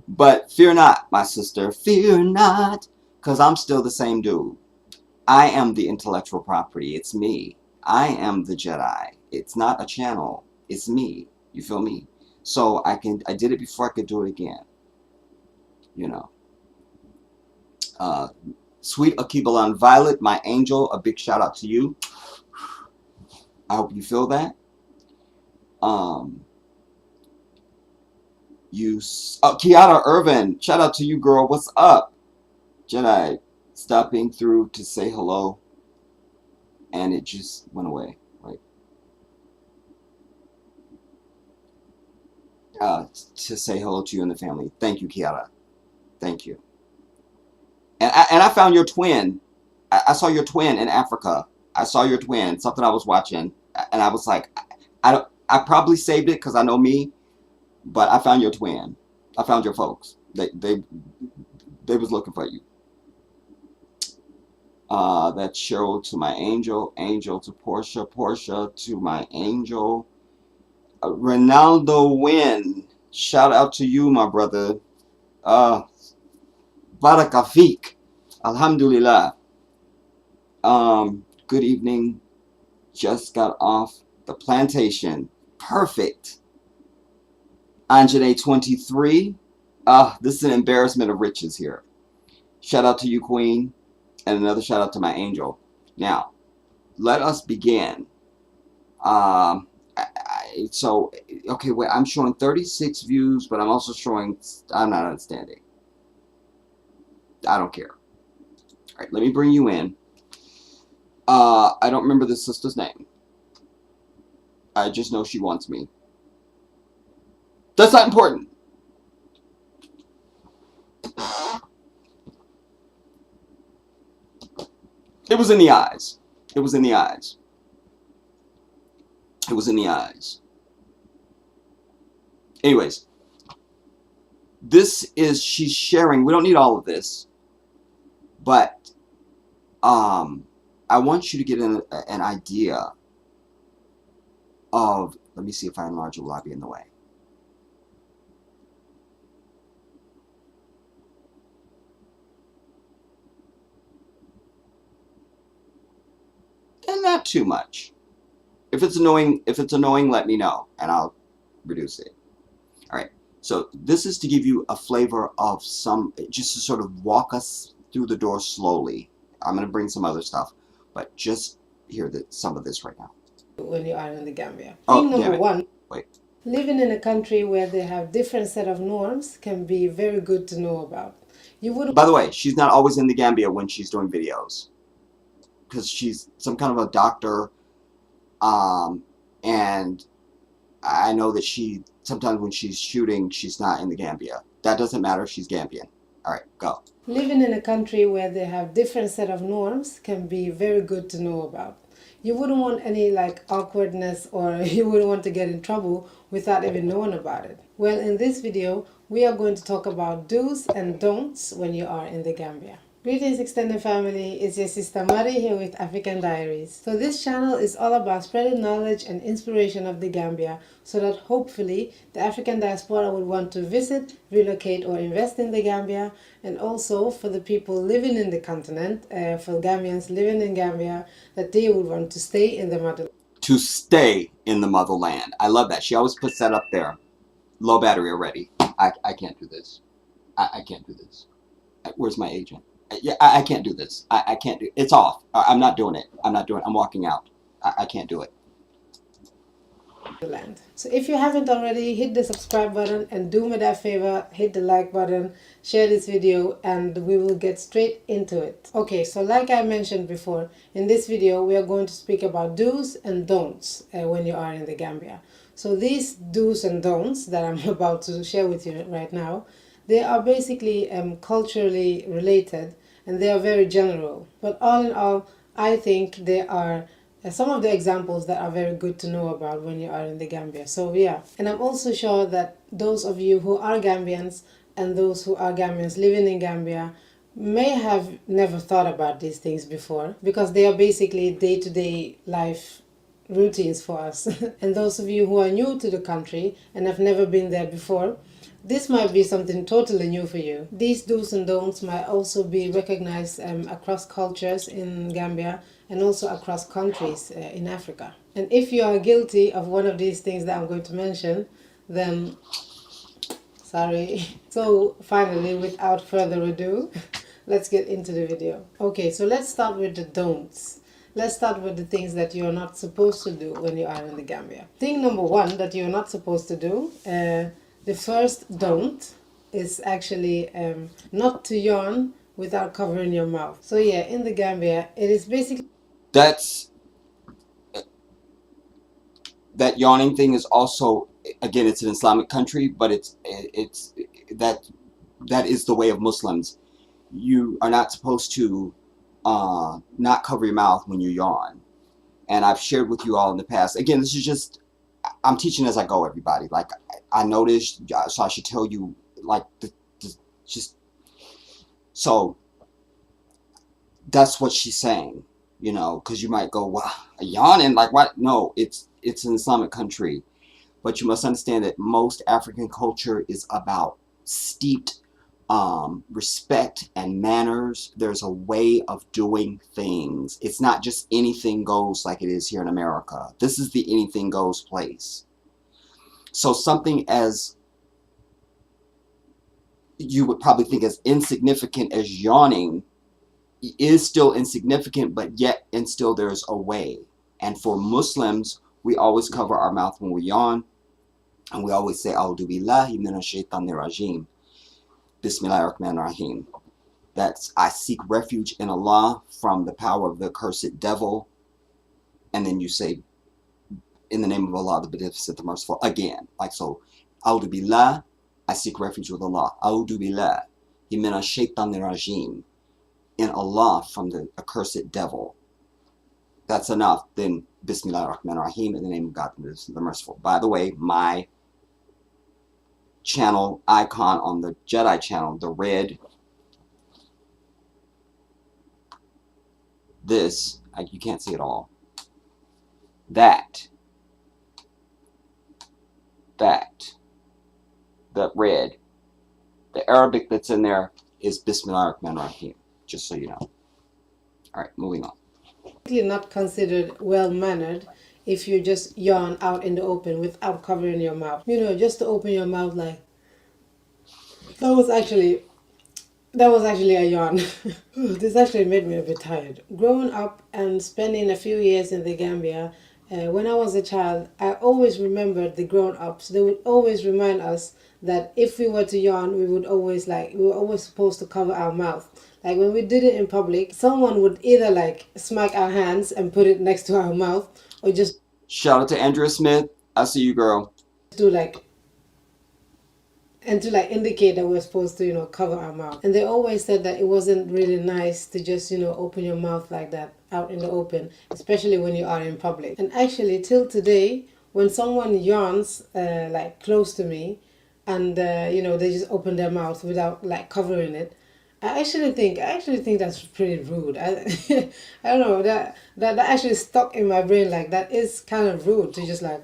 But fear not, my sister, fear not, because I'm still the same dude. I am the intellectual property. It's me. I am the Jedi. It's not a channel. It's me. You feel me? So I did it before I could do it again. You know. Sweet Akibalan Violet, my angel, a big shout out to you. I hope you feel that. Kiara Irvin, shout out to you, girl. What's up? Jedi, stopping through to say hello, and it just went away, right? To say hello to you and the family. Thank you, Kiara. Thank you. And I found your twin. I saw your twin in Africa. I saw your twin. Something I was watching, and I was like, I probably saved it because I know me, but I found your twin. I found your folks. They was looking for you. That's Cheryl to my angel, angel to Portia, Portia to my angel. Ronaldo Win, shout out to you, my brother. Barakafik, Alhamdulillah. Good evening. Just got off the plantation. Perfect. Anjane 23. This is an embarrassment of riches here. Shout out to you, Queen. And another shout out to my angel. Now, let us begin. Okay, wait, I'm showing 36 views, but I'm also showing, I'm not understanding. I don't care. All right, let me bring you in. I don't remember this sister's name. I just know she wants me. That's not important. It was in the eyes. It was in the eyes. It was in the eyes. Anyways, this is, she's sharing. We don't need all of this, but I want you to get an idea of, let me see if I enlarge it, will I be in the way? And not too much. If it's annoying, let me know and I'll reduce it. All right. So this is to give you a flavor of just to sort of walk us through the door slowly. I'm going to bring some other stuff, but just hear some of this right now. When you are in the Gambia. Oh, Thing number one. Wait. Living in a country where they have different set of norms can be very good to know about. By the way, she's not always in the Gambia when she's doing videos, because she's some kind of a doctor, and I know that sometimes when she's shooting, she's not in the Gambia. That doesn't matter. She's Gambian. All right, go. Living in a country where they have different set of norms can be very good to know about. You wouldn't want any like awkwardness or you wouldn't want to get in trouble without even knowing about it. Well, in this video, we are going to talk about do's and don'ts when you are in the Gambia. Greetings extended family, it's your sister Mari here with African Diaries. So this channel is all about spreading knowledge and inspiration of the Gambia so that hopefully the African diaspora will want to visit, relocate or invest in the Gambia, and also for the people living in the continent, for Gambians living in Gambia, that they will want to stay in the motherland. To stay in the motherland. I love that. She always puts that up there. Low battery already. I can't do this. I can't do this. Where's my agent? Yeah, I can't do this. I can't do it. It's off. I'm not doing it. I'm not doing it. I'm walking out. I can't do it. So if you haven't already, hit the subscribe button and do me that favor, hit the like button, share this video, and we will get straight into it. Okay, so like I mentioned before, in this video we are going to speak about do's and don'ts when you are in the Gambia. So these do's and don'ts that I'm about to share with you right now, they are basically culturally related and they are very general. But all in all, I think they are some of the examples that are very good to know about when you are in the Gambia. So yeah, and I'm also sure that those of you who are Gambians and those who are Gambians living in Gambia may have never thought about these things before because they are basically day-to-day life routines for us. And those of you who are new to the country and have never been there before, this might be something totally new for you. These do's and don'ts might also be recognized across cultures in Gambia and also across countries in Africa. And if you are guilty of one of these things that I'm going to mention, then sorry. So finally, without further ado, let's get into the video. Okay, so let's start with the don'ts. Let's start with the things that you're not supposed to do when you are in the Gambia. Thing number one that you're not supposed to do, the first don't is actually not to yawn without covering your mouth. So yeah, in the Gambia, it is basically... That's... That yawning thing is also, again, it's an Islamic country, but that is the way of Muslims. You are not supposed to not cover your mouth when you yawn. And I've shared with you all in the past. Again, this is just, I'm teaching as I go, everybody. Like, I noticed, so I should tell you, like, just, so, that's what she's saying, you know, because you might go, wow, yawning, like, what? No, it's an Islamic country. But you must understand that most African culture is about steeped respect and manners. There's a way of doing things. It's not just anything goes like it is here in America. This is the anything goes place. So something as you would probably think as insignificant as yawning is still insignificant, but yet and still there's a way. And for Muslims, we always cover our mouth when we yawn, and we always say, A'udhu billahi minash shaitanir rajim. Bismillahirrahmanirrahim. That's, I seek refuge in Allah from the power of the accursed devil. And then you say, in the name of Allah, the Beneficent, the Merciful, again. Like so, A'udhu billah, I seek refuge with Allah. A'udhu billah, minash shaitanir rajim. In Allah from the accursed devil. That's enough. Then, Bismillahirrahmanirrahim, in the name of God, the Merciful. By the way, my channel icon on the Jedi channel, the red, this, you can't see it all, that red, the Arabic that's in there is Bismillah ar-Rahman ar-Rahim, just so you know. Alright, moving on. Not considered well-mannered if you just yawn out in the open without covering your mouth. You know, just to open your mouth like... That was actually a yawn. This actually made me a bit tired. Growing up and spending a few years in the Gambia, when I was a child, I always remembered the grown-ups. They would always remind us that if we were to yawn, we were always supposed to cover our mouth. Like when we did it in public, someone would either like smack our hands and put it next to our mouth, or just... Shout out to Andrea Smith. I see you, girl. Do like and to like indicate that we're supposed to, cover our mouth. And they always said that it wasn't really nice to just, open your mouth like that out in the open, especially when you are in public. And actually, till today, when someone yawns like close to me, and they just open their mouth without like covering it, I actually think that's pretty rude. I don't know, that actually stuck in my brain, like that is kind of rude to just like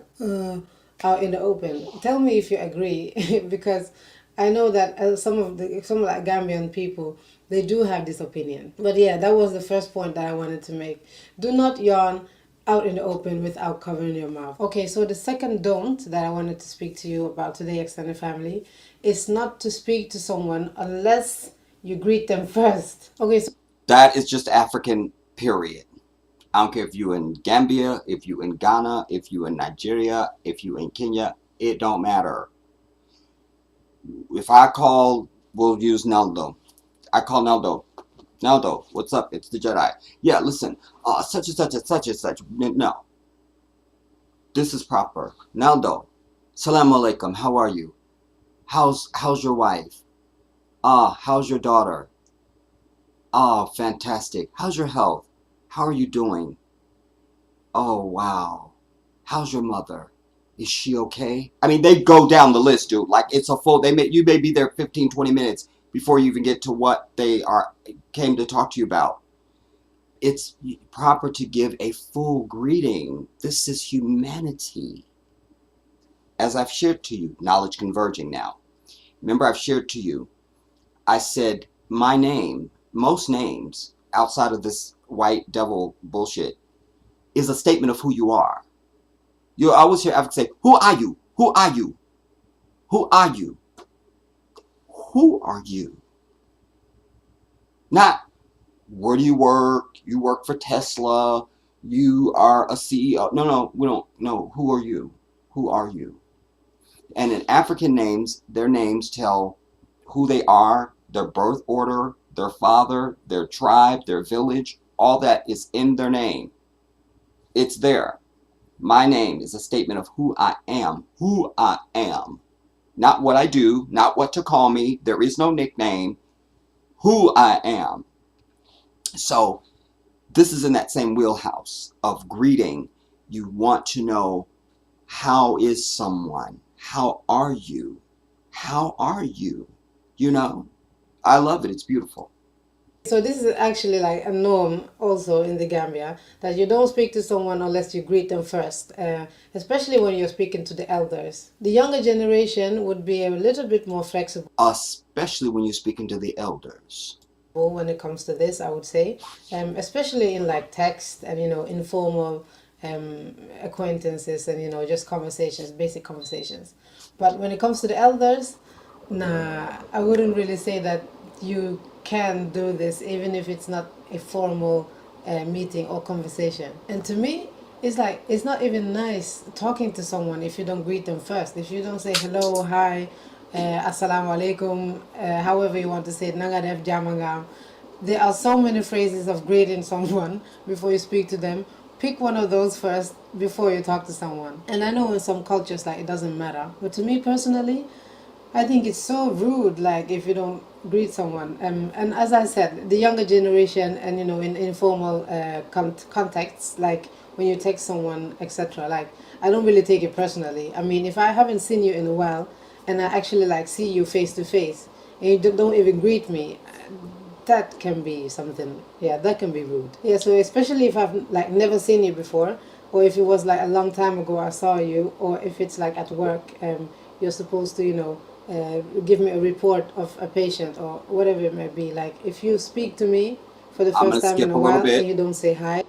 out in the open. Tell me if you agree, because I know that some like Gambian people, they do have this opinion. But yeah, that was the first point that I wanted to make. Do not yawn out in the open without covering your mouth. Okay, so the second don't that I wanted to speak to you about today, extended family, is not to speak to someone unless you greet them first. Okay, so That is just African, period. I don't care if you in Gambia, if you in Ghana, if you in Nigeria, if you in Kenya, it don't matter. If I call, we'll use Neldo. I call Neldo. Neldo, what's up? It's the Jedi. Yeah, listen, such and such and such and such. No, this is proper. Neldo, salam alaikum. How are you? How's your wife? How's your daughter? Fantastic. How's your health? How are you doing? Oh, wow. How's your mother? Is she okay? I mean, they go down the list, dude. Like, it's a full, you may be there 15, 20 minutes before you even get to what they came to talk to you about. It's proper to give a full greeting. This is humanity. As I've shared to you, knowledge converging now. Remember, I've shared to you, I said my name, most names outside of this white devil bullshit, is a statement of who you are. You always hear Africans say, who are you? Who are you? Who are you? Who are you? Not, where do you work? You work for Tesla. You are a CEO. No, we don't know. Who are you? Who are you? And in African names, their names tell who they are, their birth order, their father, their tribe, their village. All that is in their name. It's there. My name is a statement of who I am. Who I am. Not what I do, not what to call me. There is no nickname. Who I am. So this is in that same wheelhouse of greeting. You want to know, how is someone? How are you? How are you? You know, I love it. It's beautiful. so this is actually like a norm also in the Gambia, that you don't speak to someone unless you greet them first, especially when you're speaking to the elders. The younger generation would be a little bit more flexible, Especially when you're speaking to the elders. when it comes to this, I would say, especially in like text and informal acquaintances and just conversations, basic conversations. But when it comes to the elders, nah, I wouldn't really say that you can do this, even if it's not a formal meeting or conversation. And to me, it's like it's not even nice talking to someone if you don't greet them first. If you don't say hello, hi, assalamu alaikum, however you want to say it, nangadef jamangam. There are so many phrases of greeting someone before you speak to them. Pick one of those first before you talk to someone. And I know in some cultures like it doesn't matter, but to me personally, I think it's so rude, like if you don't greet someone. And as I said, the younger generation, and in informal contexts, like when you text someone, etc. Like I don't really take it personally. I mean, if I haven't seen you in a while, and I actually like see you face to face, and you don't even greet me, that can be something. Yeah, that can be rude. Yeah, so especially if I've like never seen you before, or if it was like a long time ago I saw you, or if it's like at work, you're supposed to give me a report of a patient or whatever it may be. Like if you speak to me for the I'm first going to time in skip a a little while and bit. you don't say hi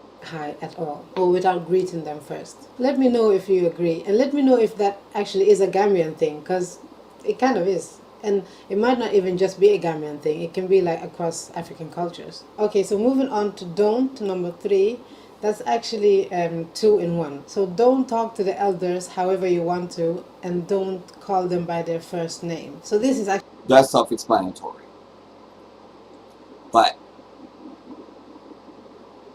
at all, or without greeting them first, let me know if you agree, and let me know if that actually is a Gambian thing, because it kind of is. And it might not even just be a Gambian thing, it can be like across African cultures. Okay, so moving on to don't number 3. That's actually 2 in 1. So don't talk to the elders however you want to, and don't call them by their first name. So this is actually, That's self-explanatory. But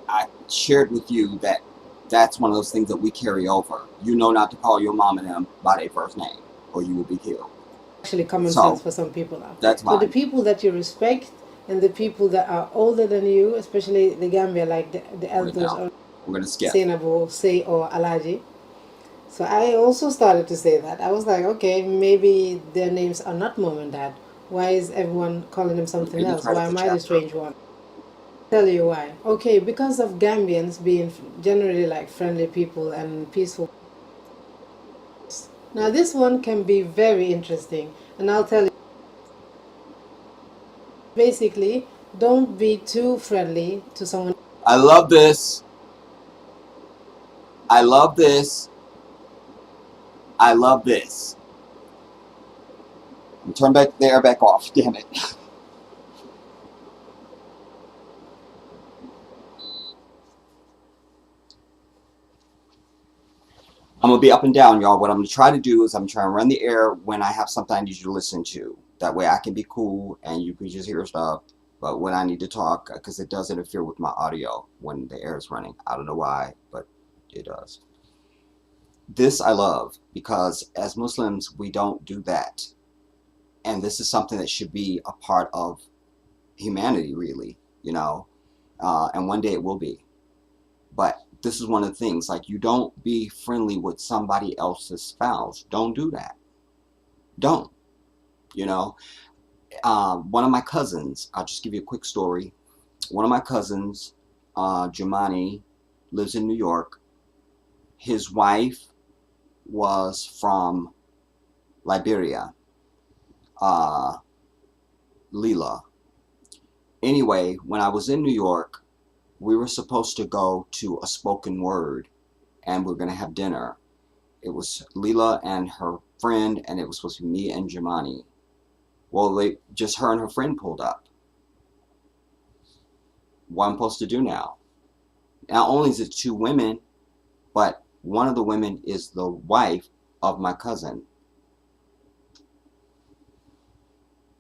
I shared with you that that's one of those things that we carry over. You know not to call your mom and them by their first name, or you will be killed. actually common sense So for some people out there. that's So the mine. people that you respect and the people that are older than you, especially the Gambia, like the Right elders, now, or we're gonna skip. Sainabo, say, or Alaji. So I also started to say that. I was like, okay, maybe their names are not mom and dad. Why is everyone calling them something Maybe it's else? right Why at the am I the chapter. strange one? Tell you why. Okay, because of Gambians being generally like friendly people and peaceful. Now this one can be very interesting, and I'll tell you. Basically, don't be too friendly to someone. I love this. I love this. I love this. Turn back the air back off. Damn it. I'm gonna be up and down, y'all. What I'm gonna try to do is I'm trying to run the air when I have something I need you to listen to. That way I can be cool and you can just hear stuff. But when I need to talk, because it does interfere with my audio when the air is running. I don't know why, but it does. This I love because as Muslims we don't do that, and this is something that should be a part of humanity, really. And one day it will be. But this is one of the things, like, you don't be friendly with somebody else's spouse. Don't do that. Don't. You know, one of my cousins, I'll just give you a quick story. One of my cousins, Jumani, lives in New York. His wife was from Liberia, uh, Lila. Anyway, when I was in New York, we were supposed to go to a spoken word and we are going to have dinner. It was Leela and her friend, and it was supposed to be me and Jemani. Well, just her and her friend pulled up. What I'm supposed to do now? Not only is it two women, but one of the women is the wife of my cousin.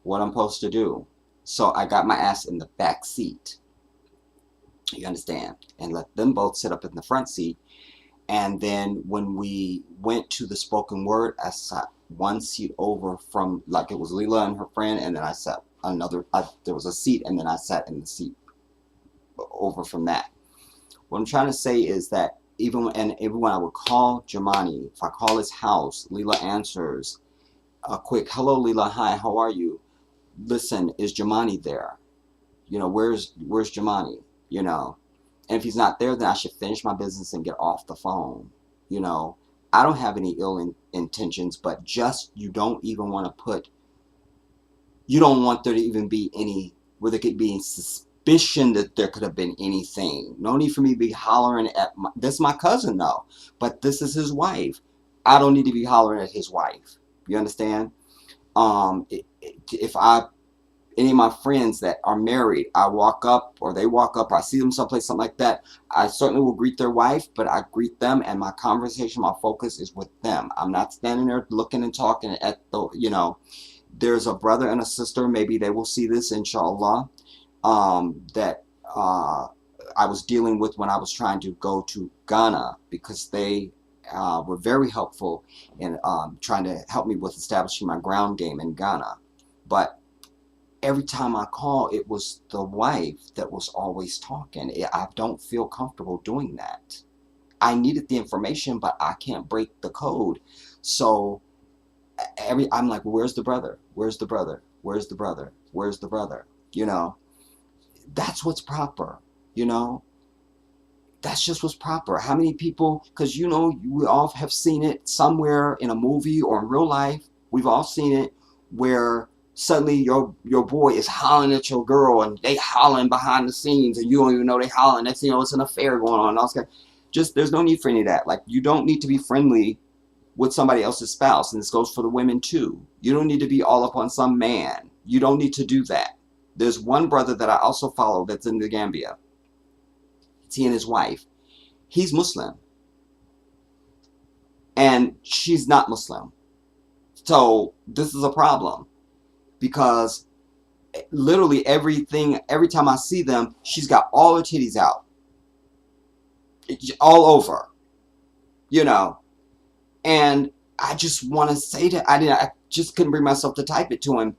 What I'm supposed to do? So I got my ass in the back seat. You understand? And let them both sit up in the front seat. And then when we went to the spoken word, I sat one seat over from, like, it was Leela and her friend, and then I sat there was a seat, and then I sat in the seat over from that. What I'm trying to say is that even when I would call Jamani, if I call his house, Leela answers a quick, "Hello, Leela, hi, how are you? Listen, is Jamani there? Where's Jamani? You know, And if he's not there, then I should finish my business and get off the phone. You know, I don't have any intentions, but just you don't even want to you don't want there to even be where there could be suspicion that there could have been anything. No need for me to be hollering at this is my cousin though, but this is his wife. I don't need to be hollering at his wife. You understand? If any of my friends that are married, I walk up or they walk up, or I see them someplace, something like that, I certainly will greet their wife, but I greet them and my conversation, my focus is with them. I'm not standing there looking and talking at there's a brother and a sister, maybe they will see this, inshallah, that I was dealing with when I was trying to go to Ghana, because they were very helpful in trying to help me with establishing my ground game in Ghana. But every time I call, it was the wife that was always talking. I don't feel comfortable doing that. I needed the information, but I can't break the code. So I'm like, where's the brother? Where's the brother? Where's the brother? Where's the brother? That's what's proper. You know, that's just what's proper. How many people? Because we all have seen it somewhere in a movie or in real life. We've all seen it where suddenly your boy is hollering at your girl and they hollering behind the scenes and you don't even know they hollering. Next thing you know, it's an affair going on. There's no need for any of that. Like, you don't need to be friendly with somebody else's spouse, and this goes for the women too. You don't need to be all up on some man. You don't need to do that. There's one brother that I also follow that's in the Gambia. It's he and his wife. He's Muslim and she's not Muslim. So this is a problem, because literally every time I see them, she's got all her titties out, all over, and I just want to say that just couldn't bring myself to type it to him.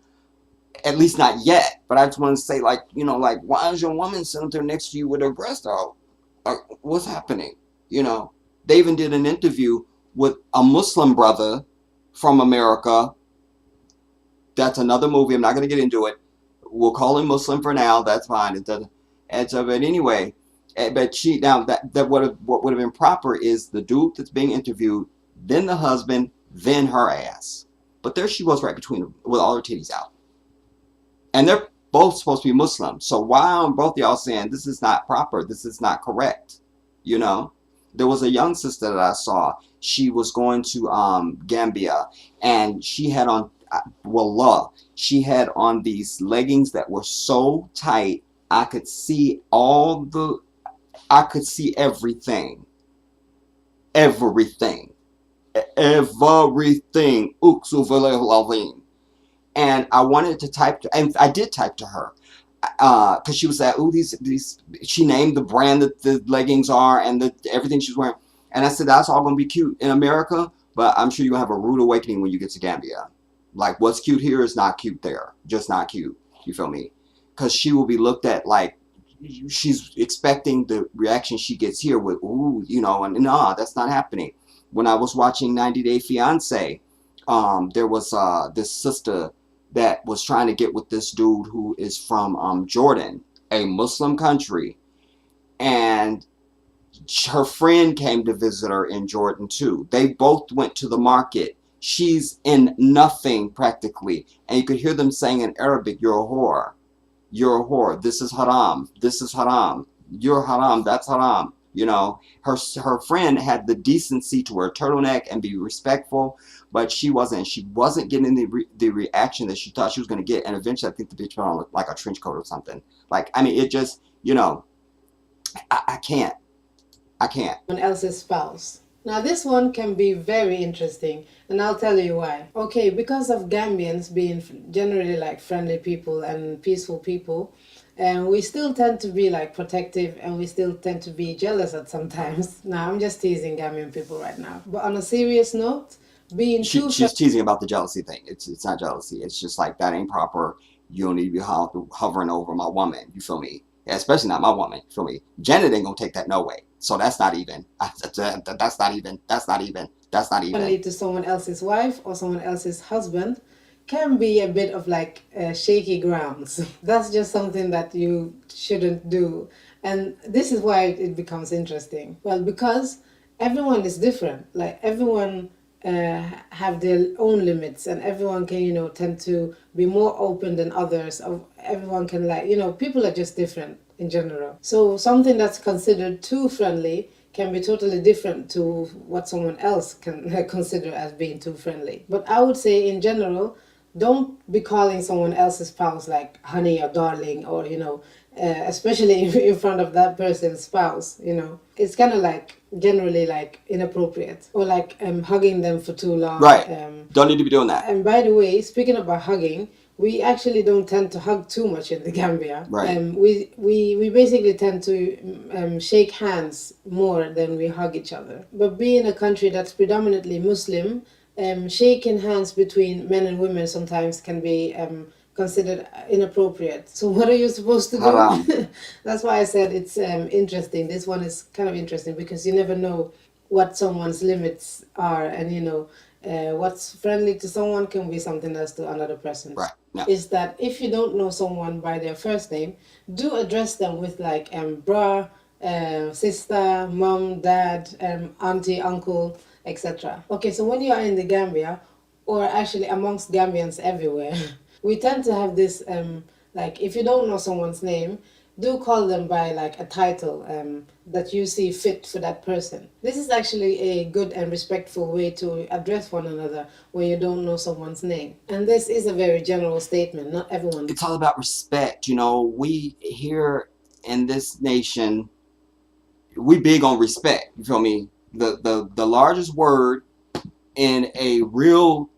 At least not yet. But I just want to say, like, you know, like, why is your woman sitting there next to you with her breast out? Like, what's happening? You know, they even did an interview with a Muslim brother from America. That's another movie. I'm not going to get into it. We'll call him Muslim for now. That's fine. It doesn't. And so, but anyway, but she now that what would have been proper is the dude that's being interviewed, then the husband, then her ass. But there she was right between them with all her titties out. And they're both supposed to be Muslim. So why are both y'all saying this is not proper? This is not correct? You know? There was a young sister that I saw. She was going to Gambia, and she had on, wallah, she had on these leggings that were so tight, I could see everything. Everything. Everything. And I wanted to type to, and I did type to her, because she was like, "Ooh, these." She named the brand that the leggings are and everything she's wearing, and I said, "That's all gonna be cute in America, but I'm sure you're gonna have a rude awakening when you get to Gambia. Like, what's cute here is not cute there, just not cute. You feel me? Because she will be looked at like she's expecting the reaction she gets here with, ooh, you know, and nah, that's not happening." When I was watching 90 Day Fiance, there was this sister that was trying to get with this dude who is from Jordan, a Muslim country, and her friend came to visit her in Jordan too. They both went to the market. She's in nothing practically, and you could hear them saying in Arabic, "You're a whore. You're a whore. This is haram. This is haram. You're haram. That's haram." You know, her friend had the decency to wear a turtleneck and be respectful, but she wasn't. She wasn't getting the reaction that she thought she was going to get. And eventually, I think the bitch put on like a trench coat or something. Like, I mean, it just, you know, I can't. I can't. Someone else's spouse. Now this one can be very interesting, and I'll tell you why. Okay, because of Gambians being generally like friendly people and peaceful people, and we still tend to be like protective, and we still tend to be jealous at sometimes. Now I'm just teasing Gambian people right now. But on a serious note, being she's teasing about the jealousy thing. It's not jealousy. It's just like, that ain't proper. You don't need to be hovering over my woman. You feel me? Yeah, especially not my woman. You feel me? Janet ain't gonna take that no way. So that's not even. That's not even. That's not even. That's not even. To someone else's wife or someone else's husband can be a bit of like shaky grounds. That's just something that you shouldn't do. And this is why it becomes interesting. Well, because everyone is different. Like everyone have their own limits, and everyone can, you know, tend to be more open than others. Everyone can, like, you know, people are just different in general. So something that's considered too friendly can be totally different to what someone else can consider as being too friendly. But I would say in general, don't be calling someone else's spouse like honey or darling, or, you know, especially in front of that person's spouse, you know. It's kind of like generally like inappropriate, or like hugging them for too long. Right. Don't need to be doing that. And by the way, speaking about hugging, we actually don't tend to hug too much in the Gambia. Right. We basically tend to shake hands more than we hug each other. But being a country that's predominantly Muslim, shaking hands between men and women sometimes can be considered inappropriate. So what are you supposed to do? That's why I said it's interesting. This one is kind of interesting because you never know what someone's limits are, and, you know, what's friendly to someone can be something else to another person. Right. No. Is that if you don't know someone by their first name, do address them with like bra, sister, mom, dad, auntie, uncle, etc. Okay, so when you are in the Gambia, or actually amongst Gambians everywhere, we tend to have this like, if you don't know someone's name, do call them by like a title that you see fit for that person. This is actually a good and respectful way to address one another when you don't know someone's name. And this is a very general statement, not everyone. It's all about respect. You know, we here in this nation, we big on respect. You feel me? The largest word in a real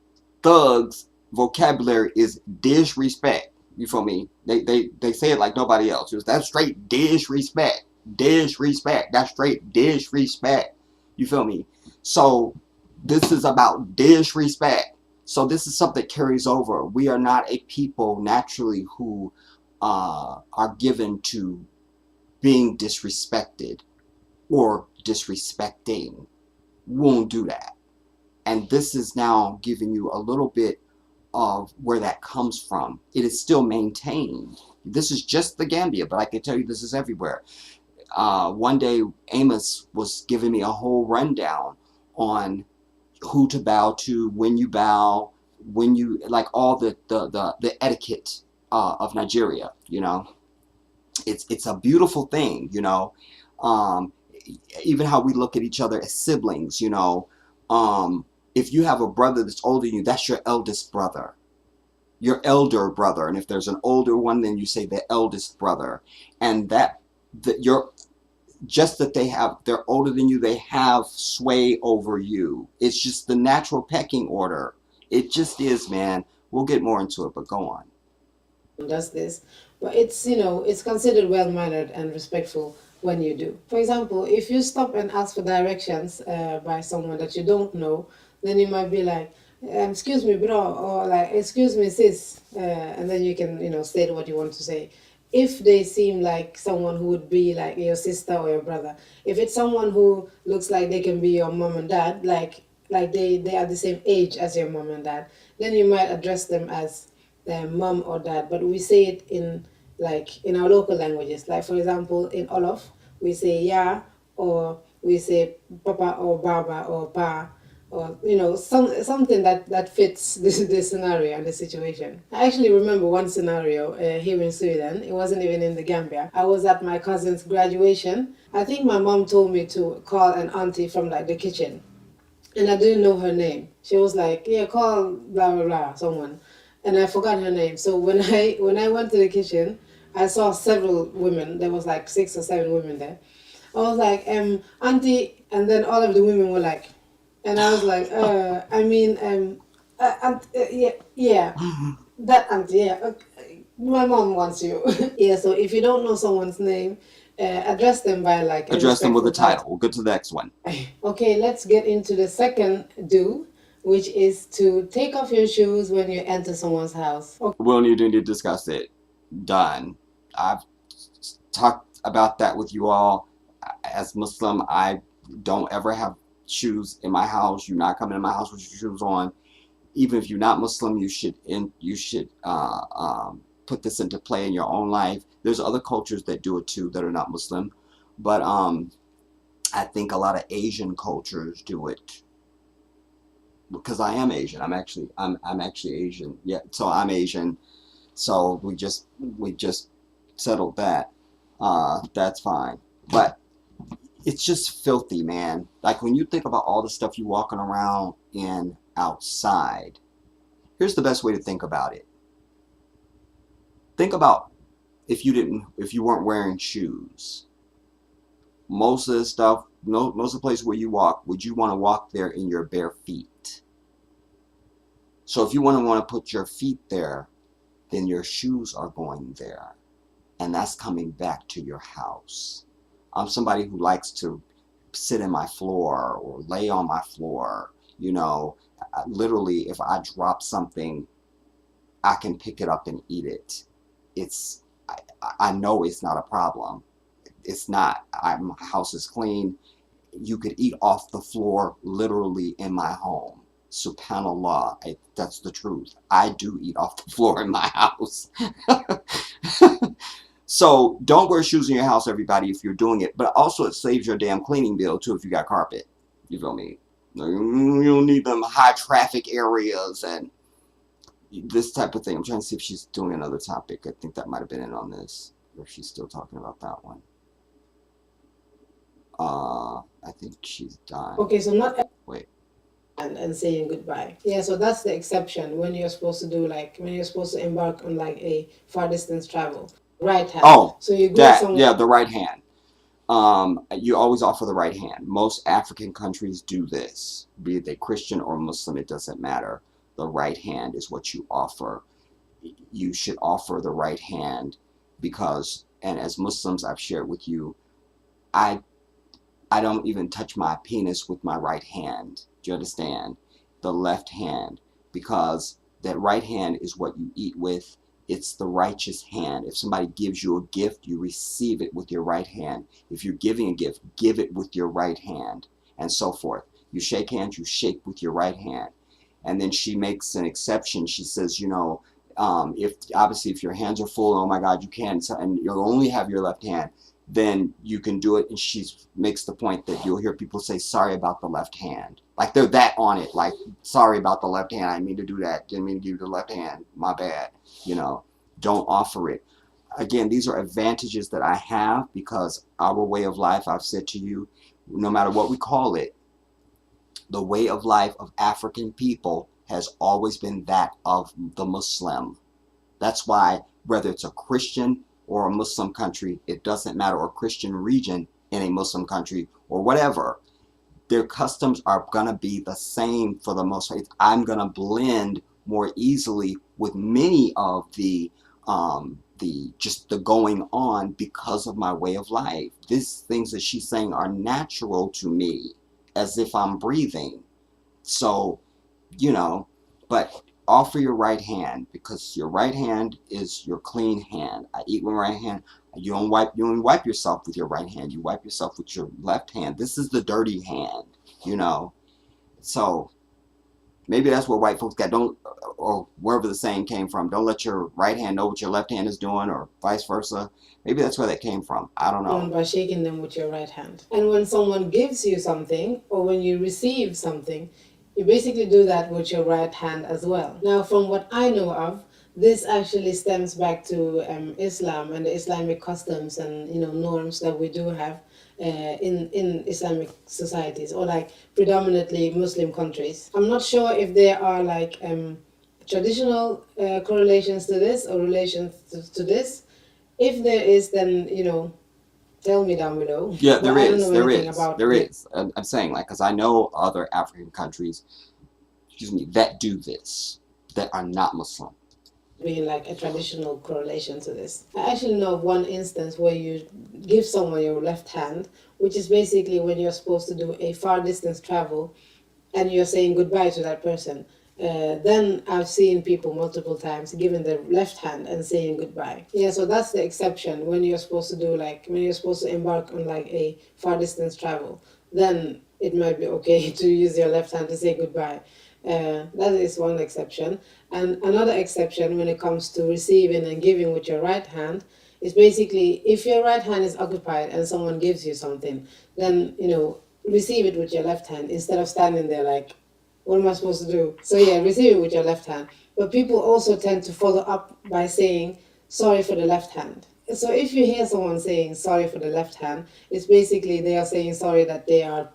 thug's vocabulary is disrespect. You feel me? They say it like nobody else. That's straight disrespect. Disrespect. That's straight disrespect. You feel me? So this is about disrespect. So this is something that carries over. We are not a people naturally who are given to being disrespected or disrespecting. We won't do that. And this is now giving you a little bit of where that comes from. It is still maintained. This is just the Gambia, but I can tell you this is everywhere. One day Amos was giving me a whole rundown on who to bow to, when you bow, when you, like, all the etiquette of Nigeria. You know, it's a beautiful thing. You know, um, even how we look at each other as siblings. You know, if you have a brother that's older than you, that's your eldest brother, your elder brother. And if there's an older one, then you say the eldest brother. And that you're just that they're older than you, they have sway over you. It's just the natural pecking order. It just is, man. We'll get more into it, but go on. Does this, but it's, it's considered well mannered and respectful when you do. For example, if you stop and ask for directions by someone that you don't know, then you might be like, excuse me bro, or like, excuse me sis, and then you can, state what you want to say. If they seem like someone who would be like your sister or your brother, if it's someone who looks like they can be your mom and dad, like they are the same age as your mom and dad, then you might address them as their mom or dad. But we say it in, like, in our local languages. Like, for example, in Olof, we say yeah, or we say papa or baba or pa, or something that fits this scenario and the situation. I actually remember one scenario here in Sweden. It wasn't even in the Gambia. I was at my cousin's graduation. I think my mom told me to call an auntie from like the kitchen, and I didn't know her name. She was like, yeah, call blah blah blah someone, and I forgot her name. So when I went to the kitchen, I saw several women. There was like 6 or 7 women there. I was like, auntie, and then all of the women were like, and I was like, yeah, yeah, that auntie, yeah, okay. My mom wants you. Yeah, so if you don't know someone's name, address them by like a Address them with a respectful title. title. We'll get to the next one. Okay, let's get into the second do, which is to take off your shoes when you enter someone's house. Okay. We don't need to discuss it. Done. I've talked about that with you all. As Muslim, I don't ever have shoes in my house. You're not coming in my house with your shoes on. Even if you're not Muslim, you should put this into play in your own life. There's other cultures that do it too that are not Muslim, but I think a lot of Asian cultures do it because I am Asian. I'm actually Asian. Yeah, so I'm Asian. So we just settled that. That's fine. But it's just filthy, man. Like, when you think about all the stuff you walking around in outside, here's the best way to think about it. Think about if you weren't wearing shoes. Most of the stuff, most of the places where you walk, would you want to walk there in your bare feet? So if you want to put your feet there, then your shoes are going there, and that's coming back to your house. I'm somebody who likes to sit in my floor or lay on my floor. Literally, if I drop something, I can pick it up and eat it. I know it's not a problem. It's not. My house is clean. You could eat off the floor literally in my home. Subhanallah, that's the truth. I do eat off the floor in my house. So don't wear shoes in your house, everybody, if you're doing it. But also, it saves your damn cleaning bill too if you got carpet. You feel me? You don't need them high traffic areas and this type of thing. I'm trying to see if she's doing another topic. I think that might have been in on this, or if she's still talking about that one. I think she's done. Okay, so not Wait. and saying goodbye. Yeah, so that's the exception when you're supposed to when you're supposed to embark on like a far distance travel. Right hand. Oh, so you go that, somewhere. yeah, the right hand. You always offer the right hand. Most African countries do this. Be they Christian or Muslim, it doesn't matter. The right hand is what you offer. You should offer the right hand because, and as Muslims, I've shared with you, I don't even touch my penis with my right hand. Do you understand? The left hand. because that right hand is what you eat with. It's the righteous hand. If somebody gives you a gift, you receive it with your right hand. If you're giving a gift, give it with your right hand, and so forth. You shake hands, you shake with your right hand. And then she makes an exception. She says, if obviously if your hands are full, oh my God, you can, and you'll only have your left hand, then you can do it. And she makes the point that you'll hear people say, sorry about the left hand. Like they're that on it. Like, sorry about the left hand. I didn't mean to do that. Didn't mean to give you the left hand. My bad. Don't offer it. Again, these are advantages that I have because our way of life, I've said to you, no matter what we call it, the way of life of African people has always been that of the Muslim. That's why whether it's a Christian or a Muslim country, it doesn't matter, or a Christian region in a Muslim country or whatever, their customs are going to be the same for the most part. I'm going to blend more easily with many of the going on because of my way of life. These things that she's saying are natural to me, as if I'm breathing. So, but offer your right hand, because your right hand is your clean hand. I eat with my right hand. You don't wipe yourself with your right hand. You wipe yourself with your left hand. This is the dirty hand, So maybe that's where white folks got, or wherever the saying came from, don't let your right hand know what your left hand is doing, or vice versa. Maybe that's where that came from. I don't know. By shaking them with your right hand. And when someone gives you something, or when you receive something, you basically do that with your right hand as well. Now, from what I know of, this actually stems back to Islam and the Islamic customs and norms that we do have in Islamic societies, or like predominantly Muslim countries. I'm not sure if there are like traditional correlations to this or relations to this. If there is, then tell me down below. Yeah, there is. There is. I'm saying, like, because I know other African countries, that do this, that are not Muslim. Being like a traditional correlation to this. I actually know of one instance where you give someone your left hand, which is basically when you're supposed to do a far distance travel and you're saying goodbye to that person. Then I've seen people multiple times giving their left hand and saying goodbye. Yeah, so that's the exception when you're supposed to when you're supposed to embark on like a far distance travel. Then it might be okay to use your left hand to say goodbye. That is one exception. And another exception when it comes to receiving and giving with your right hand is basically if your right hand is occupied and someone gives you something, then, receive it with your left hand instead of standing there like, what am I supposed to do? So yeah, receive it with your left hand. But people also tend to follow up by saying, sorry for the left hand. So if you hear someone saying sorry for the left hand, it's basically they are saying sorry that they are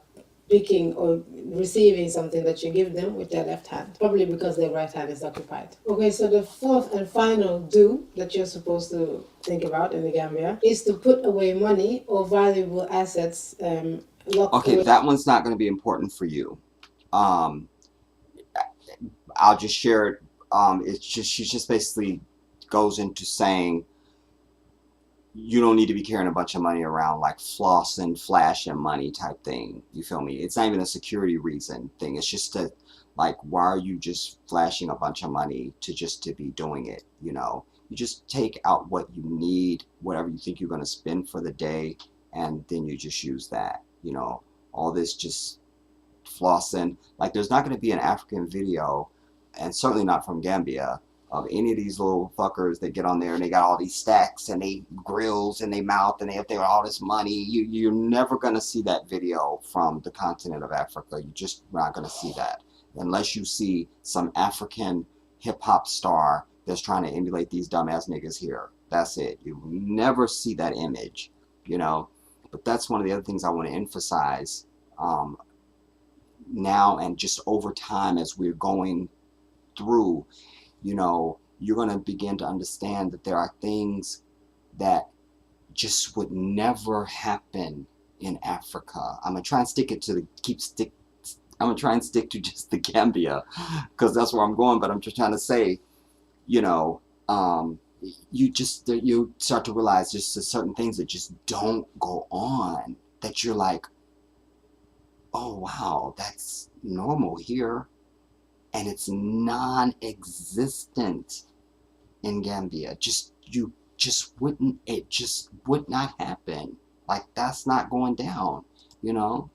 picking or receiving something that you give them with their left hand, probably because their right hand is occupied. Okay, so the fourth and final do that you're supposed to think about in the Gambia is to put away money or valuable assets. Okay, that one's not going to be important for you. I'll just share it. She just basically goes into saying you don't need to be carrying a bunch of money around, like flossing, flashing money type thing. You feel me? It's not even a security reason thing. It's just like, why are you just flashing a bunch of money to be doing it? You just take out what you need, whatever you think you're going to spend for the day, and then you just use that. All this just flossing. Like, there's not going to be an African video, and certainly not from Gambia, of any of these little fuckers that get on there and they got all these stacks and they grills in their mouth and they have all this money. You're never going to see that video from the continent of Africa. You're just not going to see that unless you see some African hip-hop star that's trying to emulate these dumbass niggas here. That's it. You never see that image, But that's one of the other things I want to emphasize now, and just over time as we're going through, you're going to begin to understand that there are things that just would never happen in Africa. I'm going to try and stick to just the Gambia, because that's where I'm going, but I'm just trying to say, you start to realize just certain things that just don't go on, that you're like, oh wow, that's normal here. and it's non-existent in Gambia. It just would not happen. Like, that's not going down, you know.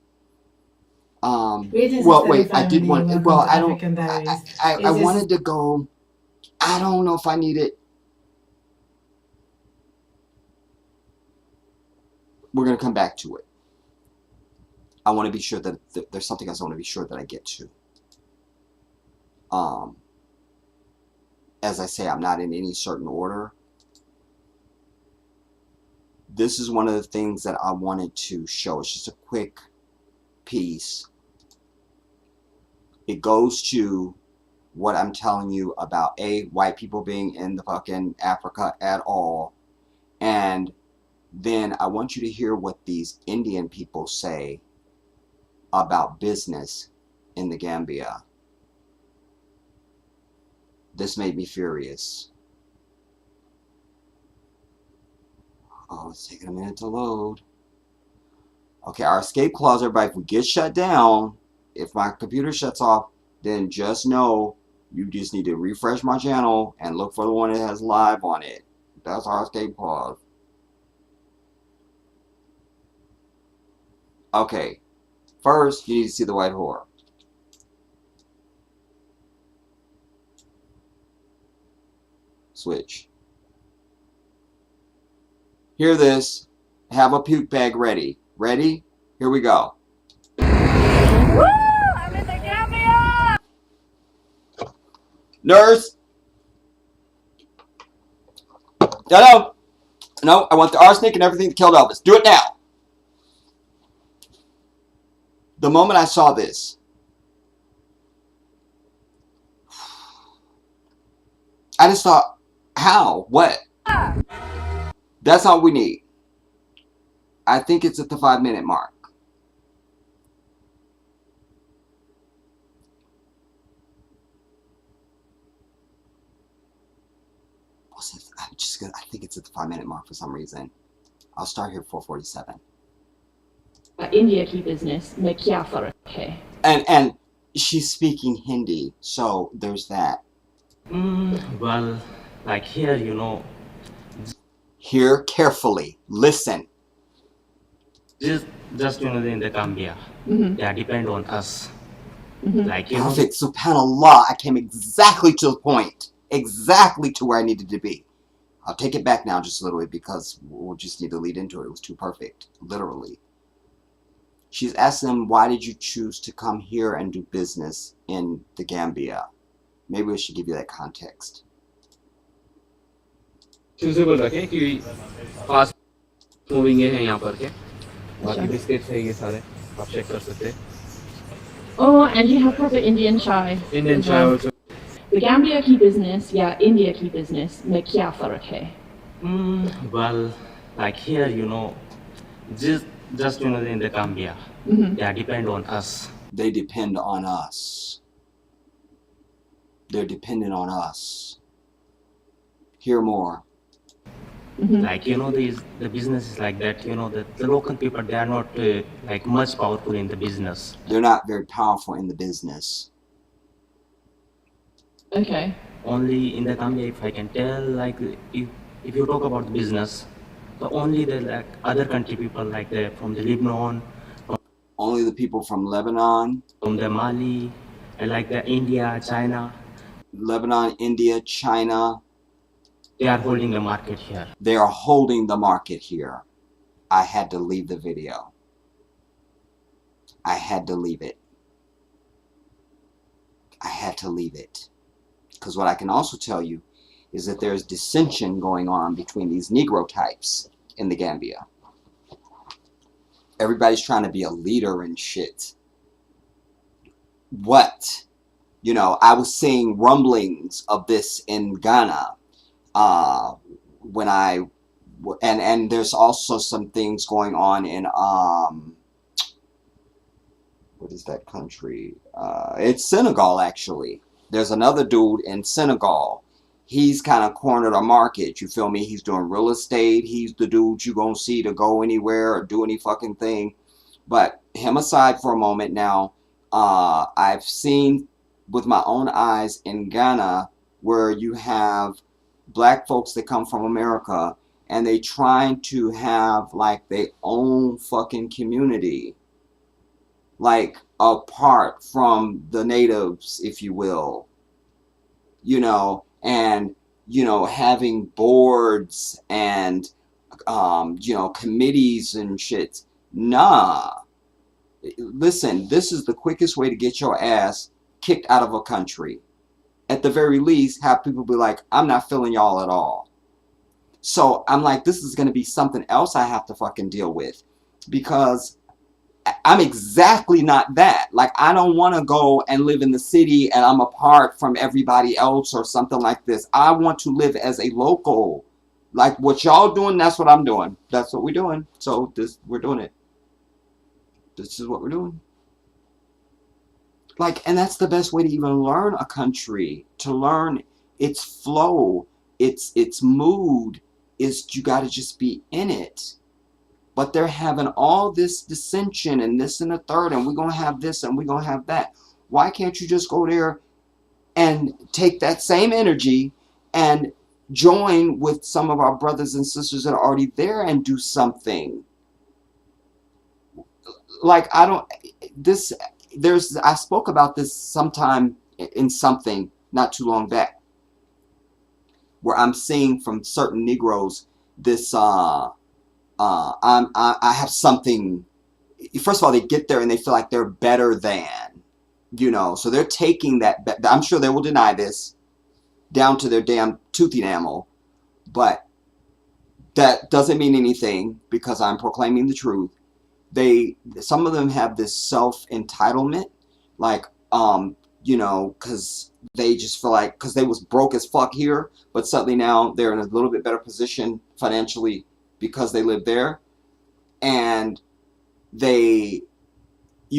Greetings, Well, extended wait, I did family, and want, welcome well, to I don't, African Diaries. I wanted to go, I don't know if I need it. We're going to come back to it. I want to be sure that there's something else I want to be sure that I get to. As I say, I'm not in any certain order. This is one of the things that I wanted to show. It's just a quick piece. It goes to what I'm telling you about white people being in the fucking Africa at all, and then I want you to hear what these Indian people say about business in the Gambia. This made me furious. Oh, it's taking a minute to load. Okay, our escape clause, everybody, if we get shut down, if my computer shuts off, then just know you just need to refresh my channel and look for the one that has live on it. That's our escape clause. Okay, first you need to see the white whore. Switch. Hear this. Have a puke bag ready. Ready? Here we go. Woo! I'm in the Gambia! Nurse! No, I want the arsenic and everything that killed Elvis. Do it now! The moment I saw this, I just thought, how? What? That's all we need. I think it's at the 5-minute mark. I think it's at the 5-minute mark for some reason. I'll start here 4:47. India की business में क्या फर्क है? And she's speaking Hindi, so there's that. Well, like here, you know. Hear carefully. Listen. Just you know, in the Gambia, they depend on us. Like, you Perfect. Subhanallah. I came exactly to the point. Exactly to where I needed to be. I'll take it back now just a little bit because we'll just need to lead into it. It was too perfect. Literally. She's asking them, why did you choose to come here and do business in the Gambia? Maybe we should give you that context. चूजेबल रखें कि fast moving है यहाँ पर के बाकी biscuits है ये सारे आप चेक कर सकते हैं. Oh, and you have proper Indian chai. Indian chai also. The Gambia की business या India की business में क्या फर्क है? Well, like here, you know, just you know, in the Gambia, they depend on us. They depend on us. They're dependent on us. Hear more. Like, you know, the business is like that. You know, the local people, they are not like much powerful in the business. They're not very powerful in the business. Okay. Only in the Gambia, if I can tell, like if you talk about the business, so only the like other country people, like from the Lebanon, Only the people from Lebanon, from the Mali, and like the India, China, Lebanon, India, China, they are holding the market here. they are holding the market here. I had to leave the video. I had to leave it. I had to leave it. Because what I can also tell you is that there's dissension going on between these Negro types in the Gambia. Everybody's trying to be a leader and shit. What? You know, I was seeing rumblings of this in Ghana. When and there's also some things going on in what is that country? It's Senegal, actually. There's another dude in Senegal. He's kind of cornered a market, you feel me? He's doing real estate. He's the dude you gonna see to go anywhere or do any fucking thing. But him aside for a moment now, I've seen with my own eyes in Ghana, where you have black folks that come from America and they trying to have like their own fucking community, like apart from the natives, if you will, you know, and you know, having boards and you know, committees and shit. Nah. Listen, this is the quickest way to get your ass kicked out of a country. At the very least, have people be like, I'm not feeling y'all at all. So I'm like, this is going to be something else I have to fucking deal with, because I'm exactly not that. Like, I don't want to go and live in the city and I'm apart from everybody else or something like this. I want to live as a local. Like, what y'all doing, that's what I'm doing. That's what we're doing. So we're doing it. This is what we're doing. Like, and that's the best way to even learn a country, to learn its flow, its mood, is you got to just be in it. But they're having all this dissension and this and the third, and we're going to have this and we're going to have that. Why can't you just go there and take that same energy and join with some of our brothers and sisters that are already there and do something? Like, I spoke about this sometime in something not too long back, where I'm seeing from certain Negroes this, I have something. First of all, they get there and they feel like they're better than, you know, so they're taking that, I'm sure they will deny this down to their damn tooth enamel, but that doesn't mean anything because I'm proclaiming the truth. Some of them have this self-entitlement, like, you know, because they just feel like, because they was broke as fuck here, but suddenly now they're in a little bit better position financially because they live there. And you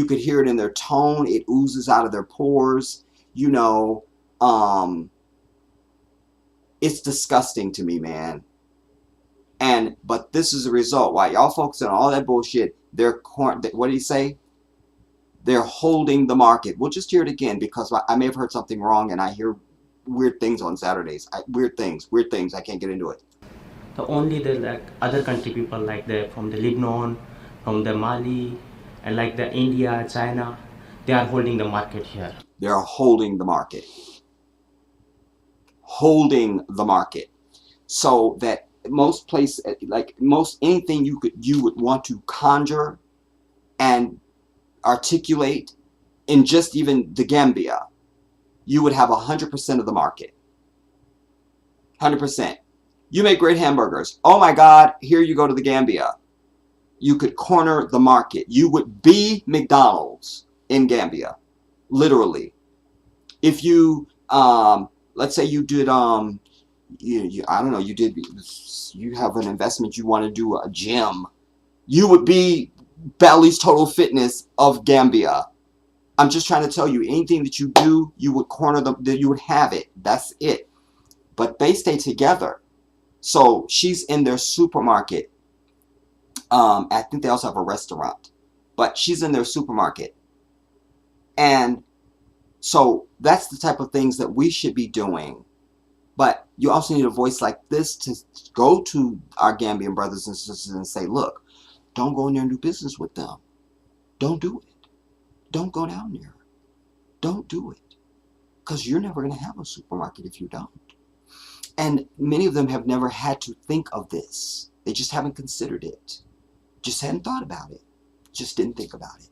could hear it in their tone, it oozes out of their pores, you know. It's disgusting to me, man. But this is the result. Why y'all focusing on all that bullshit? What did he say? They're holding the market. We'll just hear it again, because I may have heard something wrong, and I hear weird things on Saturdays. Weird things. I can't get into it. The only the like other country people like the from the Lebanon, from the Mali, and like the India, China, they are holding the market here. They're holding the market. Holding the market. So that most places, like most anything you would want to conjure and articulate in just even the Gambia, you would have 100% of the market. 100%. You make great hamburgers. Oh my God, here you go to the Gambia. You could corner the market. You would be McDonald's in Gambia, literally. If you, let's say you did, I don't know, you have an investment, you want to do a gym, you would be Bally's Total Fitness of Gambia. I'm just trying to tell you, anything that you do, you would corner them, that you would have it. That's it. But they stay together. So she's in their supermarket. I think they also have a restaurant, but she's in their supermarket. And so that's the type of things that we should be doing. But you also need a voice like this to go to our Gambian brothers and sisters and say, look, don't go in there and do business with them. Don't do it. Don't go down there. Don't do it. Because you're never going to have a supermarket if you don't. And many of them have never had to think of this. They just haven't considered it. Just hadn't thought about it. Just didn't think about it.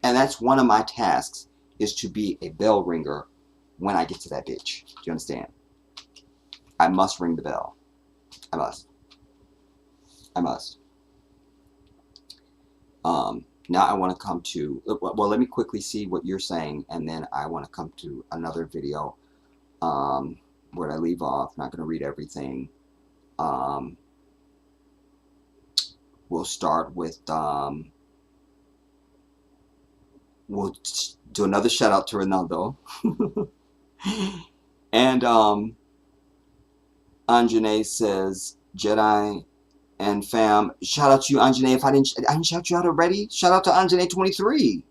And that's one of my tasks, is to be a bell ringer when I get to that bitch. Do you understand? I must ring the bell. I must. Now I want to come to, well, let me quickly see what you're saying, and then I want to come to another video where I leave off. I'm not going to read everything. We'll start with, we'll do another shout out to Ronaldo. And Anjane says, Jedi and fam, shout out to you, Anjane. If I didn't shout you out already, shout out to Anjane 23.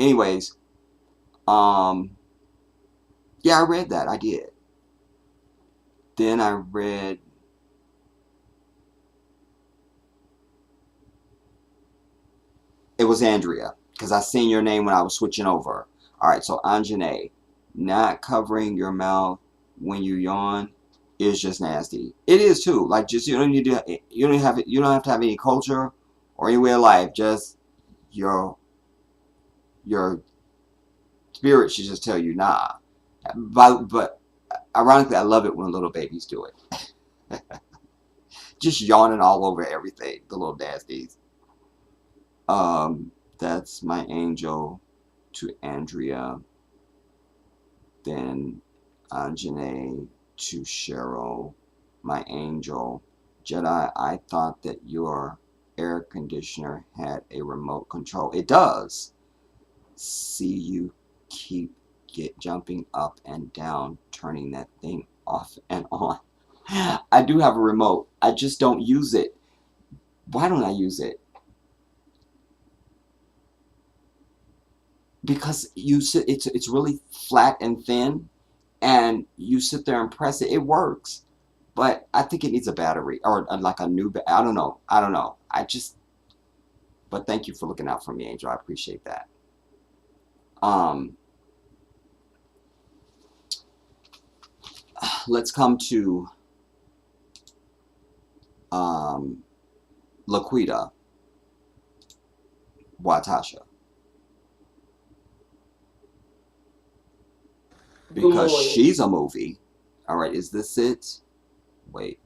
Anyways, yeah, I read that. I did. Then I read, it was Andrea, because I seen your name when I was switching over. All right, so Anjane, not covering your mouth when you yawn is just nasty. It is too. Like, just you don't have to have any culture or any way of life. Just your your spirit should just tell you nah. But ironically, I love it when little babies do it. Just yawning all over everything. The little nasties. That's my angel to Andrea. Then Anjane to Cheryl, my angel. Jedi, I thought that your air conditioner had a remote control. It does. See you keep jumping up and down, turning that thing off and on. I do have a remote. I just don't use it. Why don't I use it? Because it's really flat and thin, and you sit there and press it. It works, but I think it needs a battery or like a new. I don't know. But thank you for looking out for me, Angel. I appreciate that. Let's come to Laquita Watasha. Because she's a movie. All right, is this it? Wait.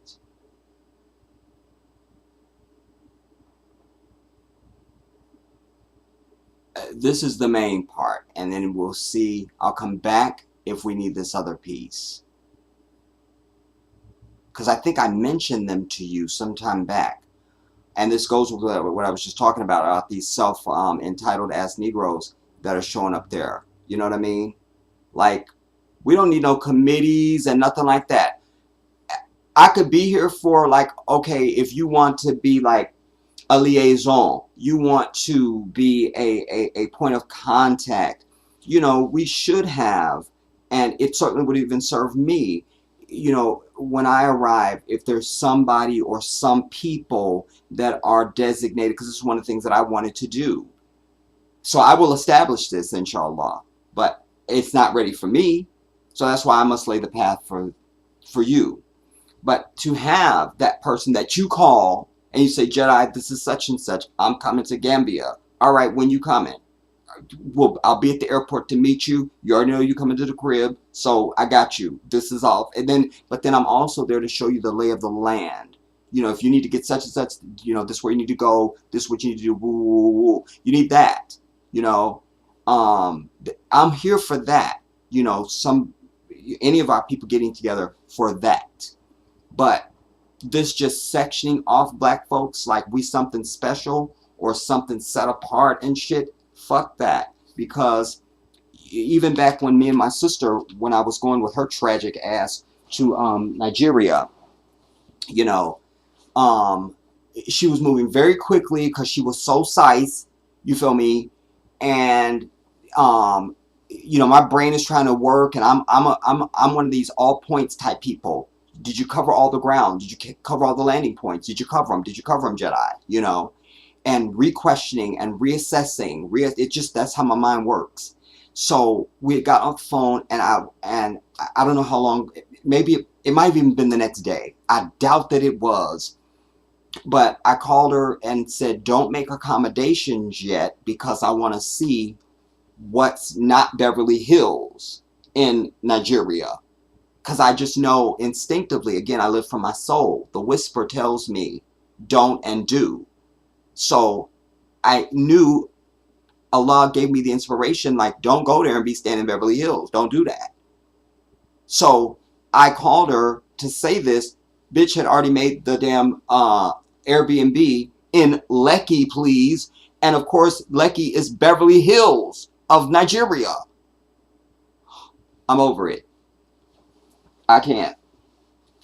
This is the main part, and then we'll see. I'll come back if we need this other piece. Because I think I mentioned them to you sometime back. And this goes with what I was just talking about these self-entitled ass Negroes that are showing up there. You know what I mean? Like, we don't need no committees and nothing like that. I could be here for, like, okay, if you want to be like a liaison, you want to be a point of contact, you know, we should have, and it certainly would even serve me, you know, when I arrive, if there's somebody or some people that are designated, because this is one of the things that I wanted to do. So I will establish this, inshallah, but it's not ready for me. So that's why I must lay the path for you. But to have that person that you call and you say, Jedi, this is such and such. I'm coming to Gambia. All right, when you coming? Well, I'll be at the airport to meet you. You already know you coming to the crib, so I got you. This is all. But then I'm also there to show you the lay of the land. You know, if you need to get such and such, you know, this is where you need to go. This is what you need to do. Woo, woo, woo. You need that. You know, I'm here for that. You know, any of our people getting together for that. But this just sectioning off black folks like we something special or something set apart and shit, fuck that. Because even back when me and my sister, when I was going with her tragic ass to Nigeria, you know, she was moving very quickly because she was so size, you feel me? And you know, my brain is trying to work, and I'm one of these all points type people. Did you cover all the ground? Did you cover all the landing points? Did you cover them? Did you cover them, Jedi? You know, and re-questioning and reassessing. That's how my mind works. So we got off the phone, and I don't know how long. Maybe it might have even been the next day. I doubt that it was. But I called her and said, don't make accommodations yet because I want to see what's not Beverly Hills in Nigeria. Because I just know instinctively, again, I live from my soul. The whisper tells me, don't and do. So I knew Allah gave me the inspiration, like, don't go there and be standing in Beverly Hills. Don't do that. So I called her to say this. Bitch had already made the damn Airbnb in Lekki, please. And of course, Lekki is Beverly Hills of Nigeria. I'm over it. I can't.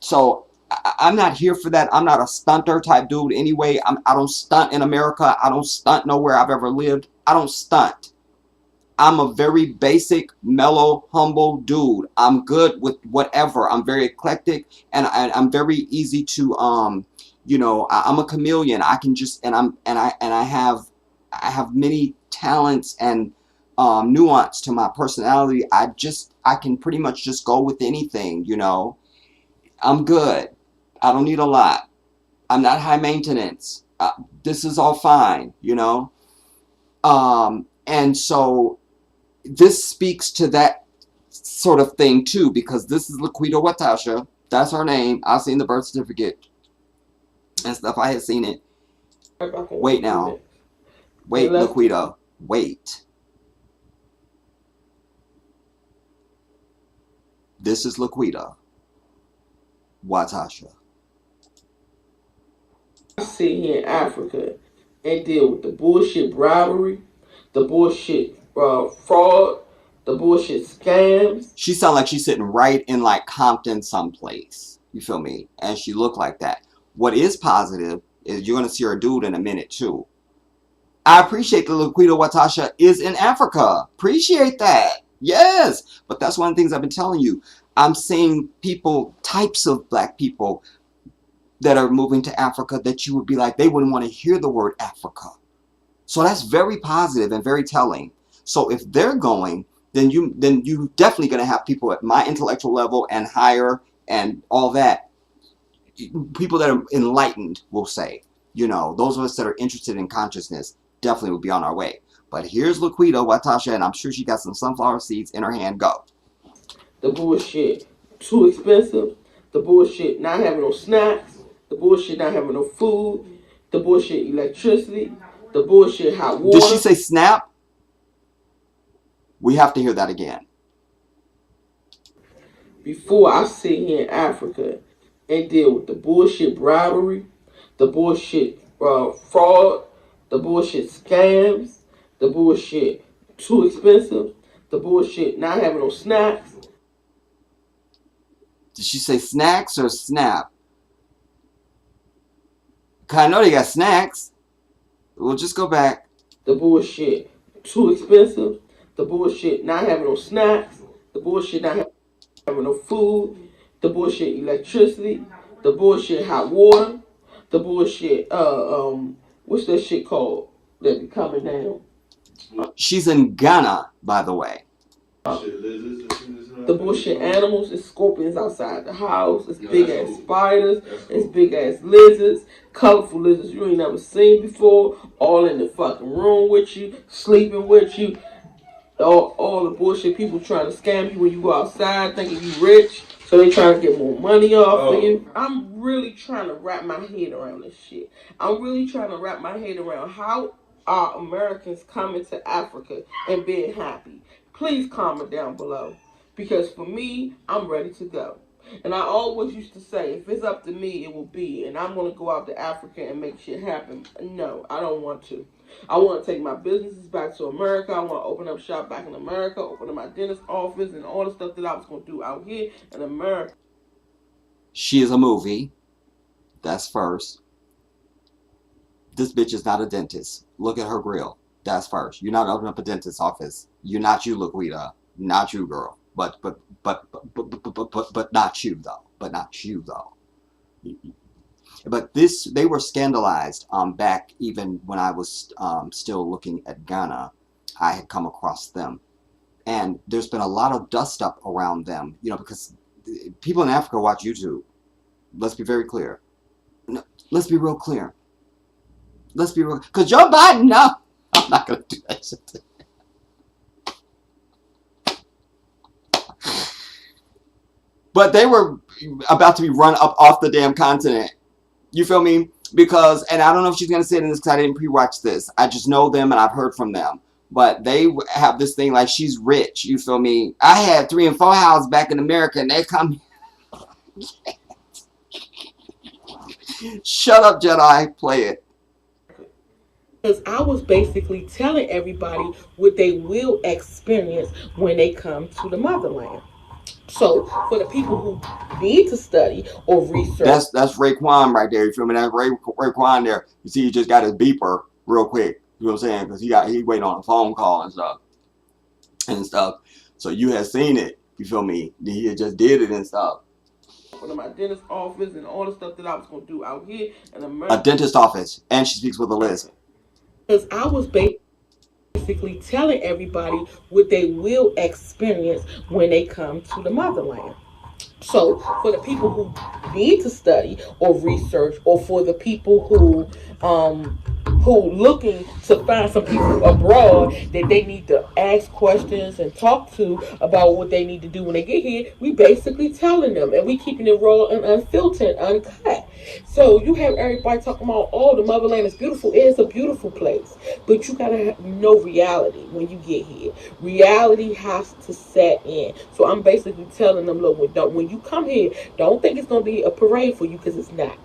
So I'm not here for that. I'm not a stunter type dude anyway. I don't stunt in America. I don't stunt nowhere I've ever lived. I don't stunt. I'm a very basic, mellow, humble dude. I'm good with whatever. I'm very eclectic, and I'm very easy to you know, I'm a chameleon. I can just I have many talents and nuance to my personality. I can pretty much just go with anything, you know. I'm good. I don't need a lot. I'm not high maintenance. This is all fine, you know. And so this speaks to that sort of thing too, because this is Laquita Watasha. That's her name. I've seen the birth certificate and stuff. I had seen it. Wait now. Wait, Laquita. Wait. This is Laquita Watasha. I sit here in Africa and deal with the bullshit bribery, the bullshit fraud, the bullshit scams. She sound like she's sitting right in like Compton someplace. You feel me? And she looked like that. What is positive is you're going to see her dude in a minute too. I appreciate that Laquita Watasha is in Africa. Appreciate that. Yes. But that's one of the things I've been telling you. I'm seeing people, types of black people that are moving to Africa that you would be like, they wouldn't want to hear the word Africa. So that's very positive and very telling. So if they're going, then you definitely going to have people at my intellectual level and higher and all that. People that are enlightened will say, you know, those of us that are interested in consciousness definitely will be on our way. But here's Laquita Watasha, and I'm sure she got some sunflower seeds in her hand. Go. The bullshit too expensive. The bullshit not having no snacks. The bullshit not having no food. The bullshit electricity. The bullshit hot water. Did she say snap? We have to hear that again. Before I sit here in Africa and deal with the bullshit bribery, the bullshit fraud, the bullshit scams, the bullshit too expensive, the bullshit not having no snacks. Did she say snacks or snap? Cause I know they got snacks. We'll just go back. The bullshit too expensive, the bullshit not having no snacks, the bullshit not having no food, the bullshit electricity, the bullshit hot water, the bullshit what's that shit called that be coming down? She's in Ghana, by the way. The bullshit animals and scorpions outside the house. It's big ass spiders. It's big ass lizards. Colorful lizards you ain't never seen before. All in the fucking room with you. Sleeping with you. All the bullshit people trying to scam you when you go outside thinking you rich. So they trying to get more money off of you. I'm really trying to wrap my head around this shit. I'm really trying to wrap my head around how are Americans coming to Africa and being happy. Please comment down below. Because for me, I'm ready to go. And I always used to say, if it's up to me, it will be. And I'm going to go out to Africa and make shit happen. No, I don't want to. I want to take my businesses back to America. I want to open up shop back in America, open up my dentist office, and all the stuff that I was going to do out here in America. She is a movie. That's first. This bitch is not a dentist. Look at her grill. That's first. You're not opening up a dentist's office. You're not you, Laquita. Not you, girl. But not you though. But not you though. But this, they were scandalized back even when I was still looking at Ghana. I had come across them, and there's been a lot of dust up around them. You know, because people in Africa watch YouTube. Let's be very clear. No, let's be real clear. Let's be real. Because Joe Biden, no, I'm not gonna do that shit. But they were about to be run up off the damn continent. You feel me? Because, and I don't know if she's going to say it in this because I didn't pre-watch this. I just know them and I've heard from them. But they have this thing like she's rich. You feel me? I had 3 and 4 houses back in America and they come. Shut up, Jedi. Play it. Because I was basically telling everybody what they will experience when they come to the motherland. So for the people who need to study or research, that's Raekwon right there. You feel me? That's Raekwon there. You see, he just got his beeper real quick. You know what I'm saying? Because he waiting on a phone call and stuff. and stuff. So you had seen it, you feel me? He had just did it and stuff. One of my dentist office and all the stuff that I was gonna do out here in America. A dentist office, and she speaks with a lisp. Because I was basically telling everybody what they will experience when they come to the motherland. So for the people who need to study or research, or for the people who looking to find some people abroad that they need to ask questions and talk to about what they need to do when they get here, we basically telling them, and we keeping it raw and unfiltered, uncut. So you have everybody talking about, oh, the motherland is beautiful. It is a beautiful place, but you gotta know reality when you get here. Reality has to set in. So I'm basically telling them, look, when you come here, don't think it's gonna be a parade for you, because it's not.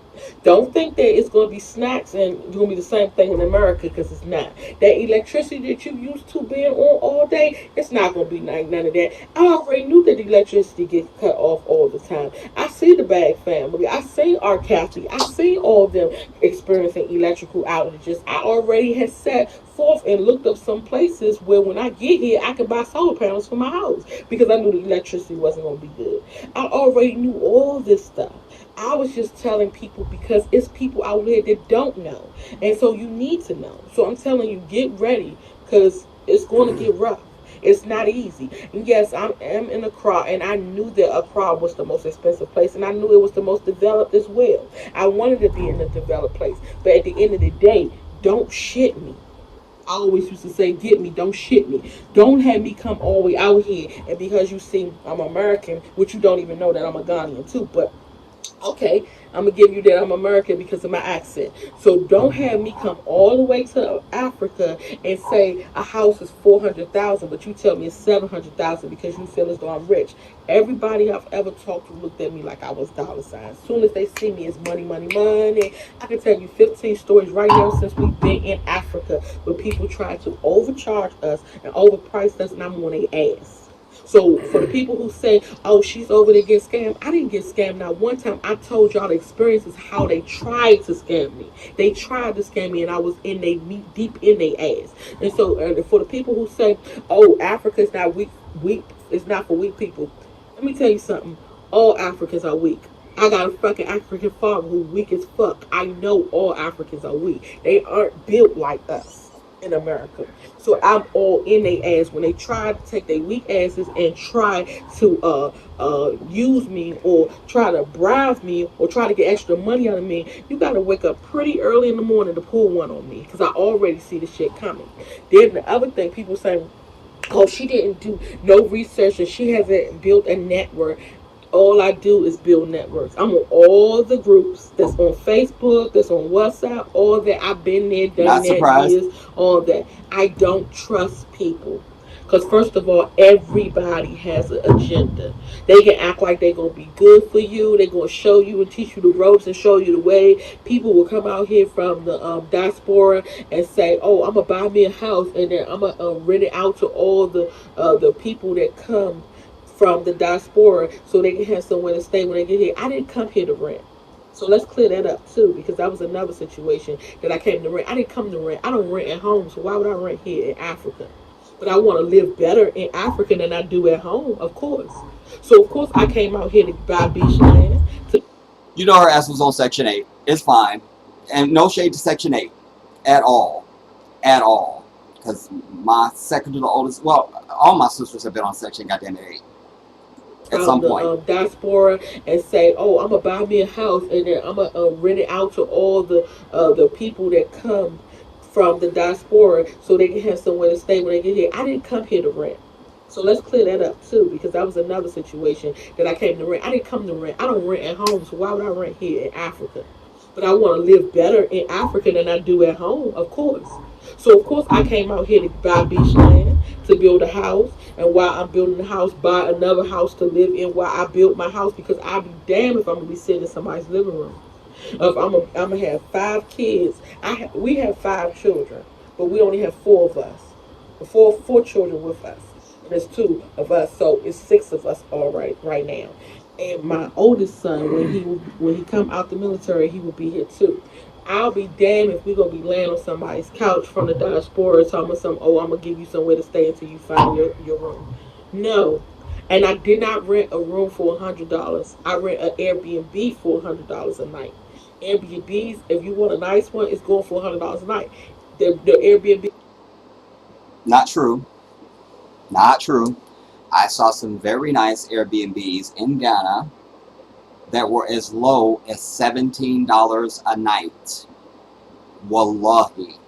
Don't think that it's going to be snacks and it's going to be the same thing in America, because it's not. That electricity that you used to being on all day, it's not going to be none of that. I already knew that the electricity gets cut off all the time. I see the Bag family. I see our Kathy. I see all of them experiencing electrical outages. I already had set forth and looked up some places where when I get here, I can buy solar panels for my house, because I knew the electricity wasn't going to be good. I already knew all this stuff. I was just telling people because it's people out there that don't know. And so you need to know. So I'm telling you, get ready, because it's going to get rough. It's not easy. And yes, I am in Accra, and I knew that Accra was the most expensive place, and I knew it was the most developed as well. I wanted to be in a developed place. But at the end of the day, don't shit me. I always used to say, get me, don't shit me. Don't have me come all the way out here, and because you see I'm American, which you don't even know that I'm a Ghanaian too, but okay, I'm gonna give you that I'm American because of my accent. So don't have me come all the way to Africa and say a house is 400,000, but you tell me it's 700,000 because you feel as though I'm rich. Everybody I've ever talked to looked at me like I was dollar signs. As soon as they see me, it's money, money, money. I can tell you 15 stories right now since we've been in Africa where people try to overcharge us and overprice us, and I'm on their ass. So for the people who say, oh, she's over there getting scammed, I didn't get scammed not one time. I told y'all the experiences how they tried to scam me. They tried to scam me, and I was in they deep in their ass. And so for the people who say, oh, Africa is not weak, it's not for weak people. Let me tell you something. All Africans are weak. I got a fucking African father who's weak as fuck. I know all Africans are weak. They aren't built like us in America. So I'm all in their ass when they try to take their weak asses and try to use me or try to bribe me or try to get extra money out of me. You gotta wake up pretty early in the morning to pull one on me, because I already see the shit coming. Then the other thing, people say, oh, she didn't do no research and she hasn't built a network. All I do is build networks. I'm on all the groups that's on Facebook, that's on WhatsApp, all that. I've been there, done that, years, all that. I don't trust people. Because first of all, everybody has an agenda. They can act like they're going to be good for you. They're going to show you and teach you the ropes and show you the way. People will come out here from the diaspora and say, oh, I'm going to buy me a house, and then I'm going to rent it out to all the people that come from the diaspora so they can have somewhere to stay when they get here. I didn't come here to rent. So let's clear that up too, because that was another situation that I came to rent. I didn't come to rent. I don't rent at home, so why would I rent here in Africa? But I want to live better in Africa than I do at home, of course. So of course I came out here to buy beach land. You know her ass was on Section 8. It's fine. And no shade to Section 8. At all. At all. Because my second to the oldest, well, all my sisters have been on Section goddamn 8. At some point. Diaspora and say, oh, I'm gonna buy me a house, and then I'm gonna rent it out to all the people that come from the diaspora so they can have somewhere to stay when they get here. I didn't come here to rent. So let's clear that up too, because that was another situation that I came to rent. I didn't come to rent. I don't rent at home, so why would I rent here in Africa? But I want to live better in Africa than I do at home, of course. So of course I came out here to buy beach land, to build a house, and while I'm building the house, buy another house to live in while I build my house, because I'll be damned if I'm gonna be sitting in somebody's living room. If I'm gonna have 5 kids, we have 5 children, but we only have 4 of us, four children with us. There's 2 of us, so it's 6 of us all right now. And my oldest son, when he come out the military, he will be here too. I'll be damned if we're gonna be laying on somebody's couch from the diaspora talking about some, oh, I'm gonna give you somewhere to stay until you find your room. No. And I did not rent a room for $100. I rent an Airbnb for $100 a night. Airbnbs, if you want a nice one, it's going for $100 a night. The Airbnb. Not true. Not true. I saw some very nice Airbnbs in Ghana that were as low as $17 a night. Wallahi.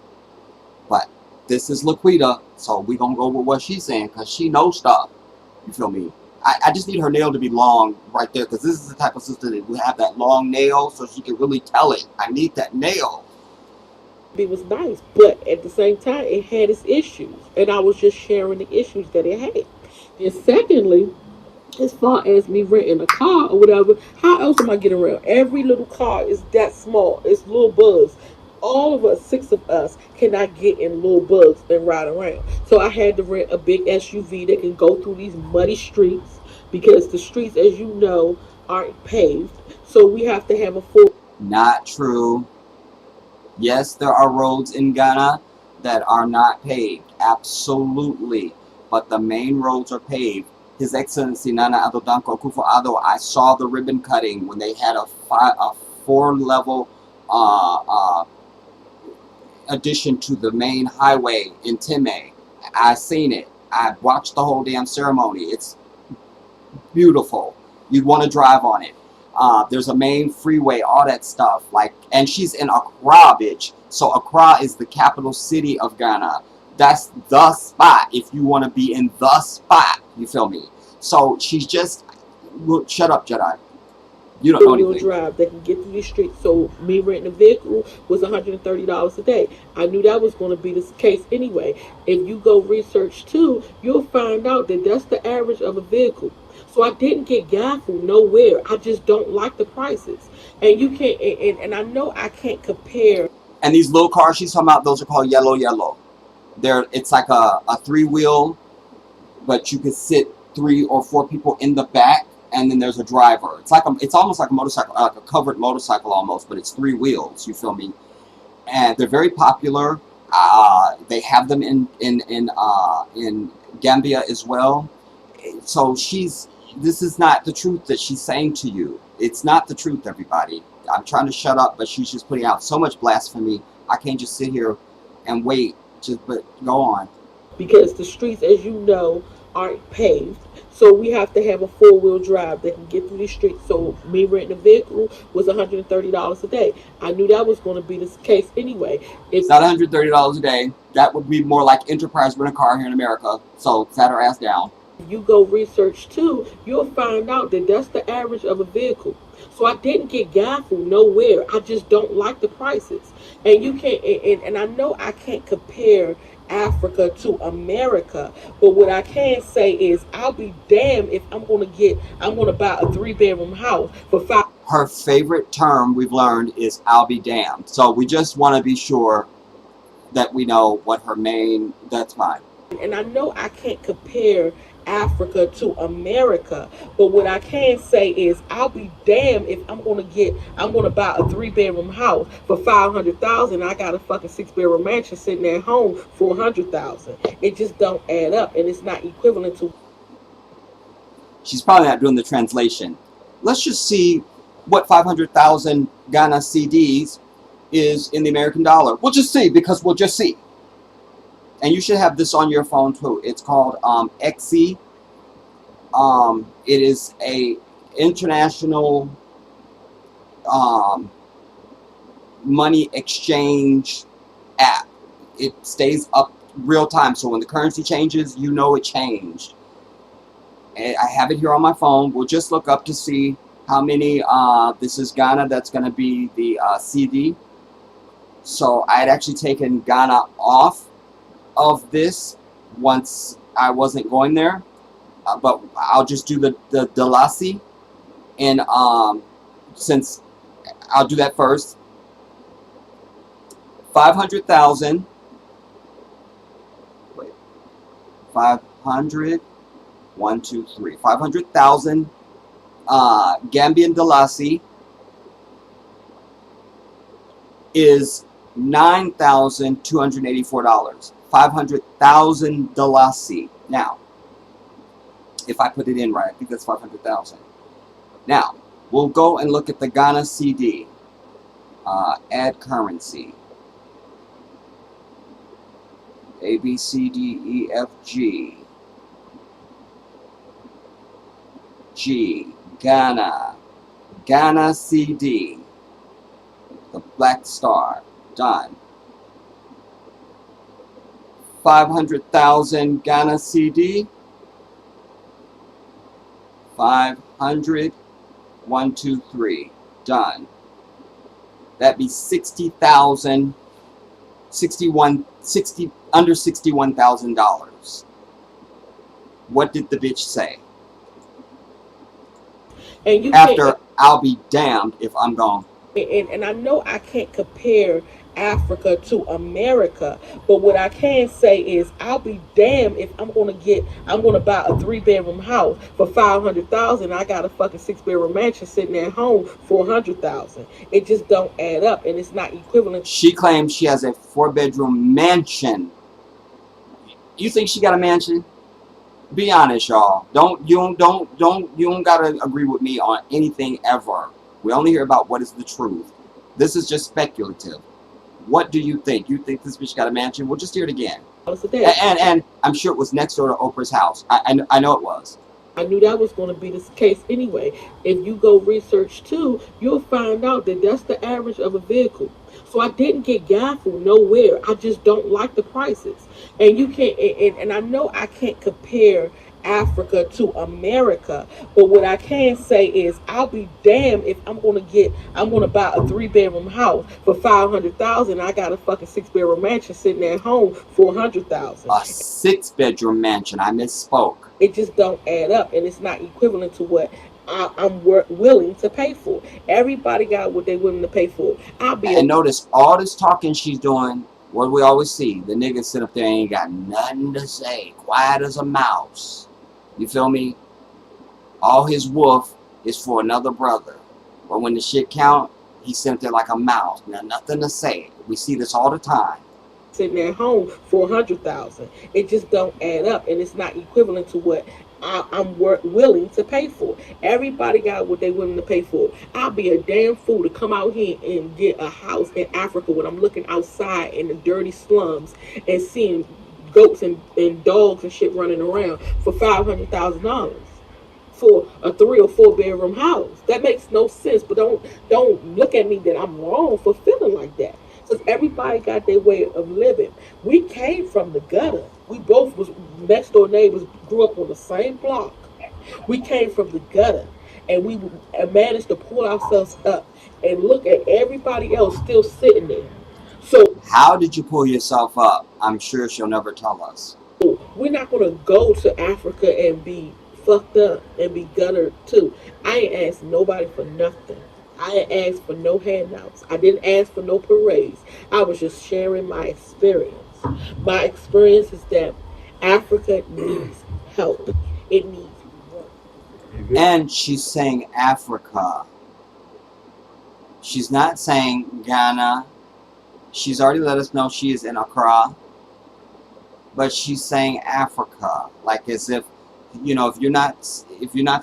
But this is Laquita, so we gonna go with what she's saying because she knows stuff. You feel me? I just need her nail to be long right there because this is the type of sister that would have that long nail so she can really tell it. I need that nail. It was nice, but at the same time, it had its issues, and I was just sharing the issues that it had. And secondly, as far as me renting a car or whatever, how else am I getting around? Every little car is that small. It's little bugs. All of us, 6 of us, cannot get in little bugs and ride around. So I had to rent a big SUV that can go through these muddy streets because the streets, as you know, aren't paved. So we have to have a full. Not true. Yes, there are roads in Ghana that are not paved. Absolutely. But the main roads are paved. His Excellency Nana Addo Dankwa Akufo-Addo, I saw the ribbon cutting when they had a 4-level addition to the main highway in Time. I seen it. I watched the whole damn ceremony. It's beautiful. You'd want to drive on it. There's a main freeway, all that stuff. And she's in Accra, bitch. So Accra is the capital city of Ghana. That's the spot if you want to be in the spot. You feel me? So she's just... Look, shut up, Jedi. You don't know anything. Drive that can get through these streets. So me renting a vehicle was $130 a day. I knew that was going to be the case anyway. If you go research too, you'll find out that that's the average of a vehicle. So I didn't get gaffled nowhere. I just don't like the prices. And you can't, and I know I can't compare. And these little cars she's talking about, those are called yellow. It's like a 3-wheel, but you could sit 3 or 4 people in the back, and then there's a driver. It's almost like a motorcycle, like a covered motorcycle almost, but it's 3 wheels. You feel me? And they're very popular. They have them in Gambia as well. So this is not the truth that she's saying to you. It's not the truth, everybody. I'm trying to shut up, but she's just putting out so much blasphemy. I can't just sit here and wait. But go on. Because the streets, as you know, aren't paved. So we have to have a 4-wheel drive that can get through these streets. So me renting a vehicle was $130 a day. I knew that was going to be the case anyway. It's not $130 a day. That would be more like Enterprise rent a car here in America. So sat her ass down. If you go research too, you'll find out that that's the average of a vehicle. So I didn't get gaffled nowhere. I just don't like the prices. And you can't, and I know I can't compare Africa to America, but what I can say is I'll be damned if I'm going to buy a 3-bedroom house for $5. Her favorite term we've learned is I'll be damned. So we just want to be sure that we know what her main, that's fine. And I know I can't compare Africa to America, but what I can say is I'll be damned if I'm gonna buy a 3-bedroom house for $500,000. I got a fucking 6-bedroom mansion sitting at home for $100,000. It just don't add up, and it's not equivalent to. She's probably not doing the translation. Let's just see what 500,000 Ghana CDs is in the American dollar. We'll just see, because we'll just see. And you should have this on your phone too. It's called XE. It is a international money exchange app. It stays up real time. So when the currency changes, you know it changed. And I have it here on my phone. We'll just look up to see how many. This is Ghana. That's going to be the CD. So I had actually taken Ghana off of this once I wasn't going there, but I'll just do the Dalasi, and since I'll do that first. 500,000. Wait, 500. 1, 2, 3. 500,000 Gambian Dalasi is $9,284. $500,000. Now, if I put it in right, I think that's 500,000. Now, we'll go and look at the Ghana CD. Add currency. A, B, C, D, E, F, G. G. Ghana. Ghana CD. The black star. Done. 500,000 Ghana CD. 500. 1, 2, 3. Done. That'd be 60,000. 60 under $61,000. What did the bitch say? And you After I'll be damned if I'm gone. and I know I can't compare Africa to America, but what I can say is I'll be damned if I'm gonna buy a 3-bedroom house for 500,000. I got a fucking 6-bedroom mansion sitting at home for 100,000. It just don't add up, and it's not equivalent. She claims she has a 4-bedroom mansion. You think she got a mansion? Be honest, y'all. You don't gotta agree with me on anything ever. We only hear about what is the truth. This is just speculative. What do you think? You think this bitch got a mansion? We'll just hear it again. And I'm sure it was next door to Oprah's house. I know it was. I knew that was going to be the case anyway. If you go research too, you'll find out that that's the average of a vehicle. So I didn't get gaffled nowhere. I just don't like the prices. And you can't, and I know I can't compare Africa to America, but what I can say is I'll be damned if I'm gonna buy a 3-bedroom house for 500,000. I got a fucking 6-bedroom mansion sitting at home for 100,000. A 6-bedroom mansion. I misspoke. It just don't add up, and it's not equivalent to what I'm willing to pay for. Everybody got what they're willing to pay for. And notice all this talking she's doing. What do we always see? The niggas sit up there and ain't got nothing to say. Quiet as a mouse. You feel me? All his wolf is for another brother. But when the shit count, he sit up there like a mouse. Now, nothing to say. We see this all the time. Sitting at home for 100,000. It just don't add up, and it's not equivalent to what I'm willing to pay for. Everybody got what they willing to pay for. I'll be a damn fool to come out here and get a house in Africa when I'm looking outside in the dirty slums and seeing goats and dogs and shit running around for $500,000 for a 3 or 4-bedroom house. That makes no sense. But don't look at me that I'm wrong for feeling like that. Because everybody got their way of living. We came from the gutter. We both was next door neighbors, grew up on the same block. We came from the gutter, and we managed to pull ourselves up and look at everybody else still sitting there. So how did you pull yourself up? I'm sure she'll never tell us. We're not going to go to Africa and be fucked up and be guttered too. I ain't asked nobody for nothing. I ain't asked for no handouts. I didn't ask for no parades. I was just sharing my experience. My experience is that Africa needs help. It needs work. And she's saying Africa. She's not saying Ghana. She's already let us know she is in Accra. But she's saying Africa. Like as if, you know, if you're not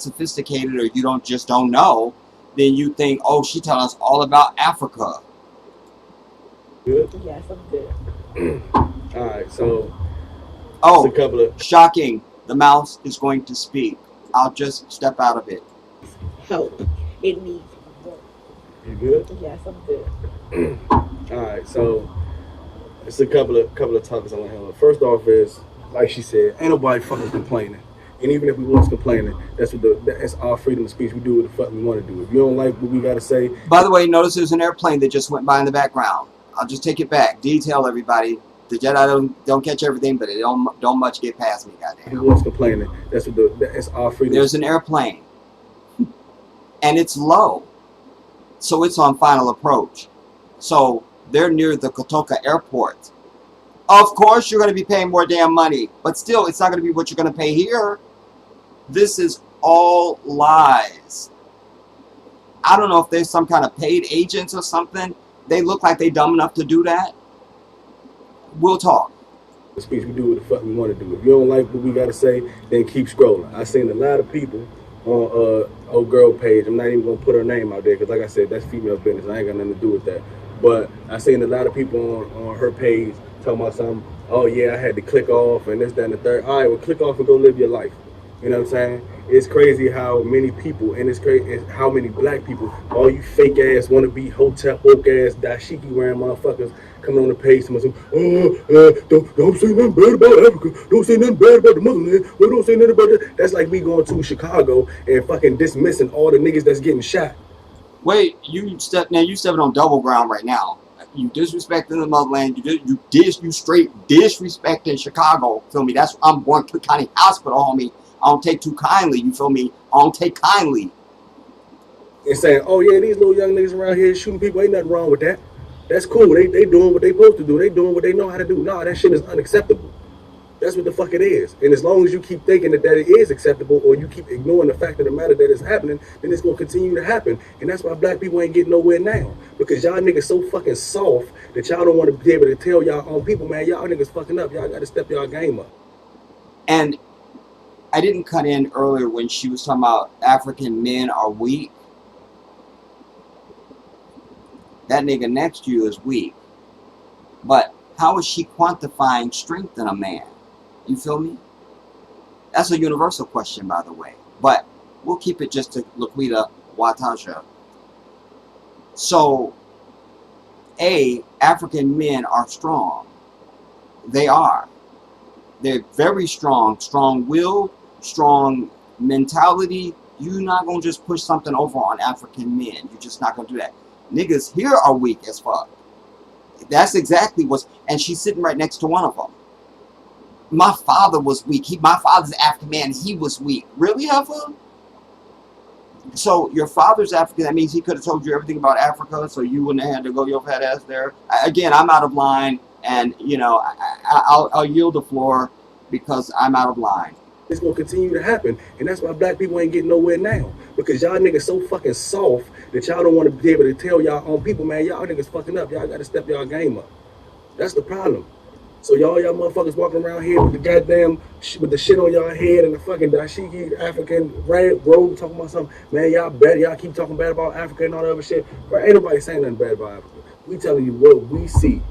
sophisticated or you don't know, then you think, oh, she telling us all about Africa. Good? Yes, I'm good. Alright, so oh, a couple of shocking. The mouse is going to speak. I'll just step out of it. Help. It needs work. You good? Yes, I'm good. Alright, so it's a couple of topics I want to handle. First off is, like she said, ain't nobody fucking complaining. And even if we was complaining, that's our freedom of speech. We do what the fuck we want to do. If you don't like what we gotta say. By the way, notice there's an airplane that just went by in the background. I'll just take it back. Detail everybody. The Jedi don't catch everything, but it don't much get past me, goddamn. If we was complaining, that's our freedom. There's an airplane. And it's low. So it's on final approach. So they're near the Kotoka airport. Of course you're going to be paying more damn money. But still, it's not going to be what you're going to pay here. This is all lies. I don't know if there's some kind of paid agents or something they look like they dumb enough to do that, we'll talk. The speech, we do what the fuck we want to do. If you don't like what we got to say, then keep scrolling. I seen a lot of people on old girl page. I'm not even gonna put her name out there because, like I said, that's female business. I ain't got nothing to do with that. But I seen a lot of people on her page talking about something. Oh yeah, I had to click off and this, that, and the third. All right, well, click off and go live your life. You know what I'm saying? It's crazy how many people, and it's crazy how many black people, all you fake ass, wanna be hotel woke ass dashiki wearing motherfuckers coming on the page and don't say nothing bad about Africa. Don't say nothing bad about the motherland. Well, don't say nothing about that. That's like me going to Chicago and fucking dismissing all the niggas that's getting shot. Wait, you stepping on double ground right now. You disrespecting the motherland. You straight disrespecting Chicago. Feel me? That's I'm going to County Hospital, homie. I don't take too kindly. You feel me? I don't take kindly. And saying, oh yeah, these little young niggas around here shooting people, ain't nothing wrong with that. That's cool. They doing what they supposed to do. They doing what they know how to do. No, that shit is unacceptable. That's what the fuck it is. And as long as you keep thinking that it is acceptable, or you keep ignoring the fact of the matter that it's happening, then it's gonna continue to happen. And that's why black people ain't getting nowhere now. Because y'all niggas so fucking soft that y'all don't want to be able to tell y'all own people, man, y'all niggas fucking up. Y'all gotta step y'all game up. And I didn't cut in earlier when she was talking about African men are weak. That nigga next to you is weak. But how is she quantifying strength in a man? You feel me? That's a universal question, by the way. But we'll keep it just to Laquita Wataja. So, African men are strong. They are. They're very strong. Strong-willed, strong mentality. You're not going to just push something over on African men. You're just not going to do that. Niggas here are weak as fuck. That's exactly what's... And she's sitting right next to one of them. My father was weak. My father's an African man. He was weak. Really, Heffa? So your father's African. That means he could have told you everything about Africa, so you wouldn't have had to go your fat ass there. Again, I'm out of line, and you know I'll yield the floor because I'm out of line. It's gonna continue to happen, and that's why black people ain't getting nowhere now. Because y'all niggas so fucking soft that y'all don't want to be able to tell y'all own people, man, y'all niggas fucking up. Y'all gotta step y'all game up. That's the problem. So y'all motherfuckers walking around here with the goddamn with the shit on y'all head and the fucking dashiki African red robe talking about something, man, y'all keep talking bad about Africa and all that other shit. But ain't nobody saying nothing bad about Africa. We telling you what we see.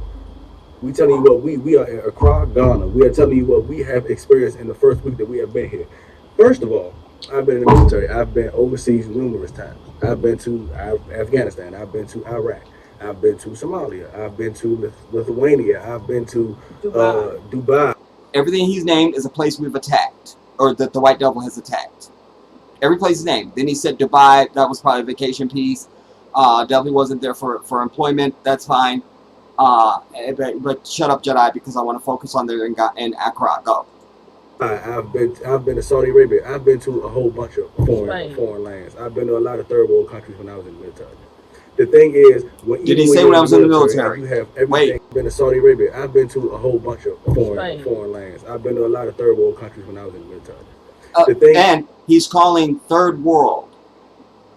We telling you what we are in Accra, Ghana. We are telling you what we have experienced in the first week that we have been here. First of all, I've been in the military. I've been overseas numerous times. I've been to Afghanistan. I've been to Iraq. I've been to Somalia. I've been to Lithuania. I've been to Dubai. Everything he's named is a place we've attacked, or that the White Devil has attacked. Every place is named. Then he said Dubai. That was probably a vacation piece. Definitely wasn't there for employment. That's fine. But shut up, Jedi, because I want to focus on there in Accra. Go. I've been to Saudi Arabia. I've been to a whole bunch of foreign lands. I've been to a lot of third world countries when I was in the military. The thing is, did he say when I was in the military? You have everything. I've been to Saudi Arabia. I've been to a whole bunch of foreign lands. I've been to a lot of third world countries when I was in the military. And he's calling third world.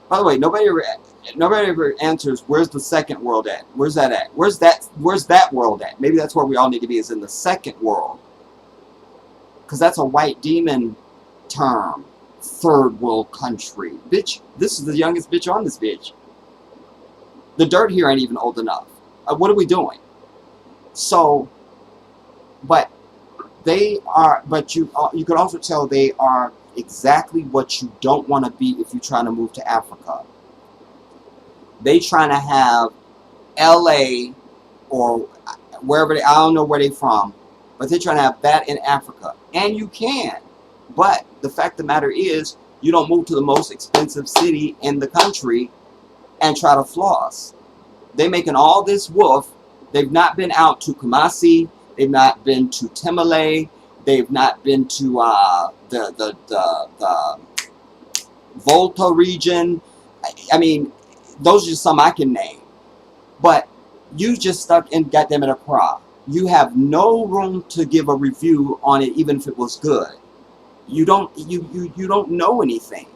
By the way, nobody ever answers where's the second world at? Where's that at? Where's that world at? Maybe that's where we all need to be, is in the second world. Because that's a white demon term. Third world country. Bitch, this is the youngest bitch on this bitch. The dirt here ain't even old enough. What are we doing? So, but they are, but you could also tell they are exactly what you don't want to be if you're trying to move to Africa. They trying to have LA or wherever I don't know where they from, but they're trying to have that in Africa. And you can. But the fact of the matter is, you don't move to the most expensive city in the country and try to floss. They're making all this woof. They've not been out to Kumasi. They've not been to Timale. They've not been to the Volta region. I mean, those are just some I can name. But you just stuck in goddamn it Accra. You have no room to give a review on it, even if it was good. You don't know anything.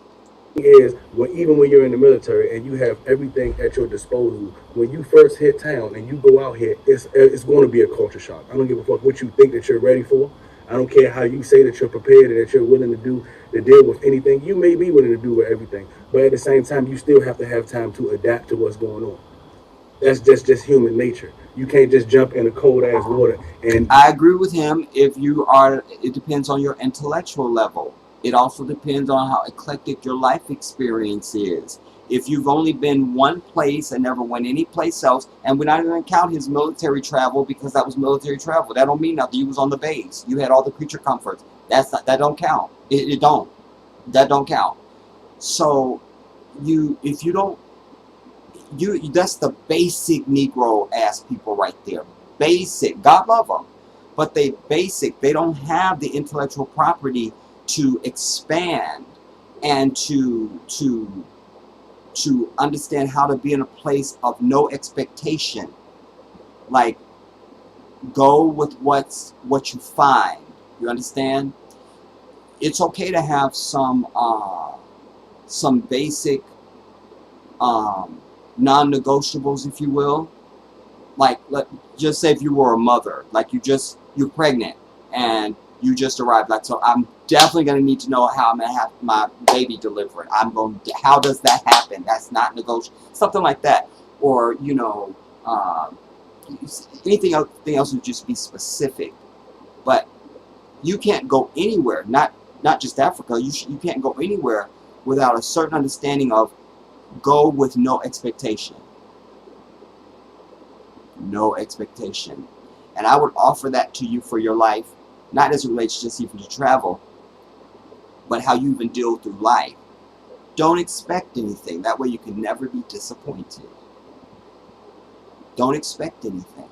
Is even when you're in the military and you have everything at your disposal, when you first hit town and you go out here, it's going to be a culture shock. I don't give a fuck what you think that you're ready for. I don't care how you say that you're prepared and that you're willing to deal with anything. You may be willing to do with everything, but at the same time, you still have to have time to adapt to what's going on. That's just human nature. You can't just jump in a cold ass water. And I agree with him. If you are, it depends on your intellectual level. It also depends on how eclectic your life experience is. If you've only been one place and never went any place else, and we're not even going to count his military travel because that was military travel. That don't mean nothing. You was on the base. You had all the creature comforts. That don't count. It don't. That don't count. So if you don't, that's the basic Negro ass people right there. Basic. God love them, but they basic. They don't have the intellectual property to expand and to understand how to be in a place of no expectation. Like, go with what you find. You understand? It's okay to have some basic non-negotiables, if you will. Like, just say if you were a mother, like you're pregnant and you just arrived, like, so I'm definitely going to need to know how I'm going to have my baby delivered. How does that happen? That's not negotiable. Something like that. Or, anything else would just be specific. But you can't go anywhere, not just Africa, you can't go anywhere without a certain understanding of go with no expectation. No expectation. And I would offer that to you for your life, not as it relates just even to travel, but how you even deal through life. Don't expect anything. That way you can never be disappointed. Don't expect anything.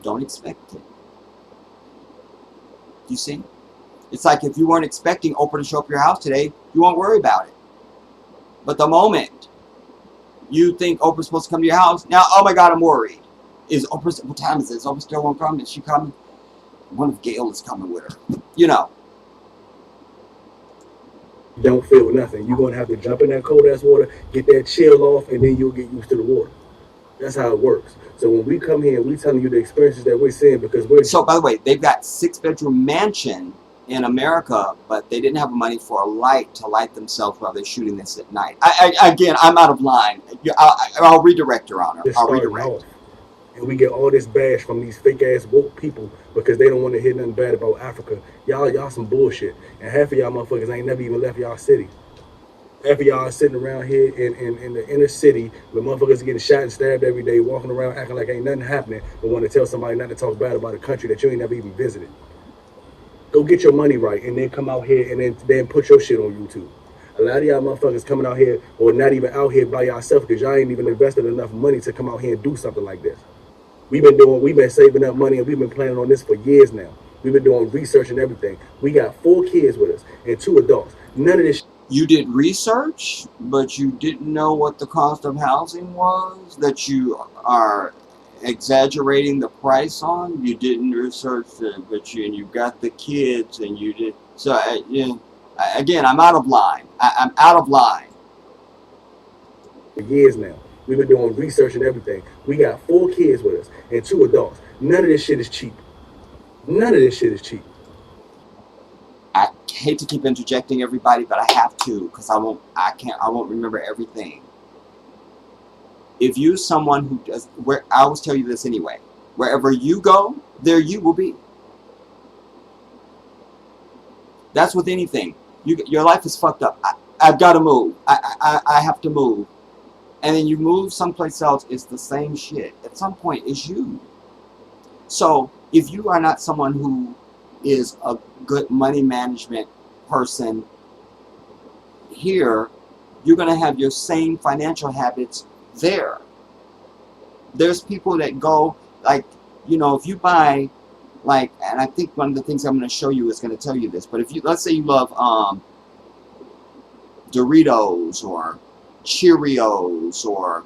Don't expect it. You see? It's like if you weren't expecting Oprah to show up at your house today, you won't worry about it. But the moment you think Oprah's supposed to come to your house, now, oh my God, I'm worried. What time is it? Is Oprah still won't come? Is she coming? What if Gail is coming with her? Don't feel nothing. You're going to have to jump in that cold ass water, get that chill off, and then you'll get used to the water. That's how it works. So when we come here, we're telling you the experiences that we're seeing because we're... So, by the way, they've got 6-bedroom mansion in America, but they didn't have money for a light to light themselves while they're shooting this at night. Again, I'm out of line. I'll redirect, Your Honor. I'll redirect. And we get all this bash from these fake ass woke people because they don't want to hear nothing bad about Africa. Y'all some bullshit. And half of y'all motherfuckers ain't never even left y'all city. Half of y'all are sitting around here in the inner city where motherfuckers are getting shot and stabbed every day, walking around acting like ain't nothing happening, but want to tell somebody not to talk bad about a country that you ain't never even visited. Go get your money right and then come out here and then put your shit on YouTube. A lot of y'all motherfuckers coming out here or not even out here by yourself because y'all ain't even invested enough money to come out here and do something like this. We've been saving up money and we've been planning on this for years now. We've been doing research and everything. We got 4 kids with us and 2 adults. None of this. You did research, but you didn't know what the cost of housing was, that you are exaggerating the price on. You didn't research it, but you got the kids and you did. So, again, I'm out of line. I'm out of line. For years now. We've been doing research and everything. We got 4 kids with us and 2 adults. None of this shit is cheap. None of this shit is cheap. I hate to keep interjecting everybody, but I have to because I won't remember everything. If you're someone who does, I always tell you this anyway, wherever you go, there you will be. That's with anything. Your life is fucked up. I've got to move. I have to move. And then you move someplace else, it's the same shit. At some point, it's you. So if you are not someone who is a good money management person here, you're going to have your same financial habits there. There's people that go, like, if you buy, like, and I think one of the things I'm going to show you is going to tell you this, but if you, let's say you love Doritos or Cheerios or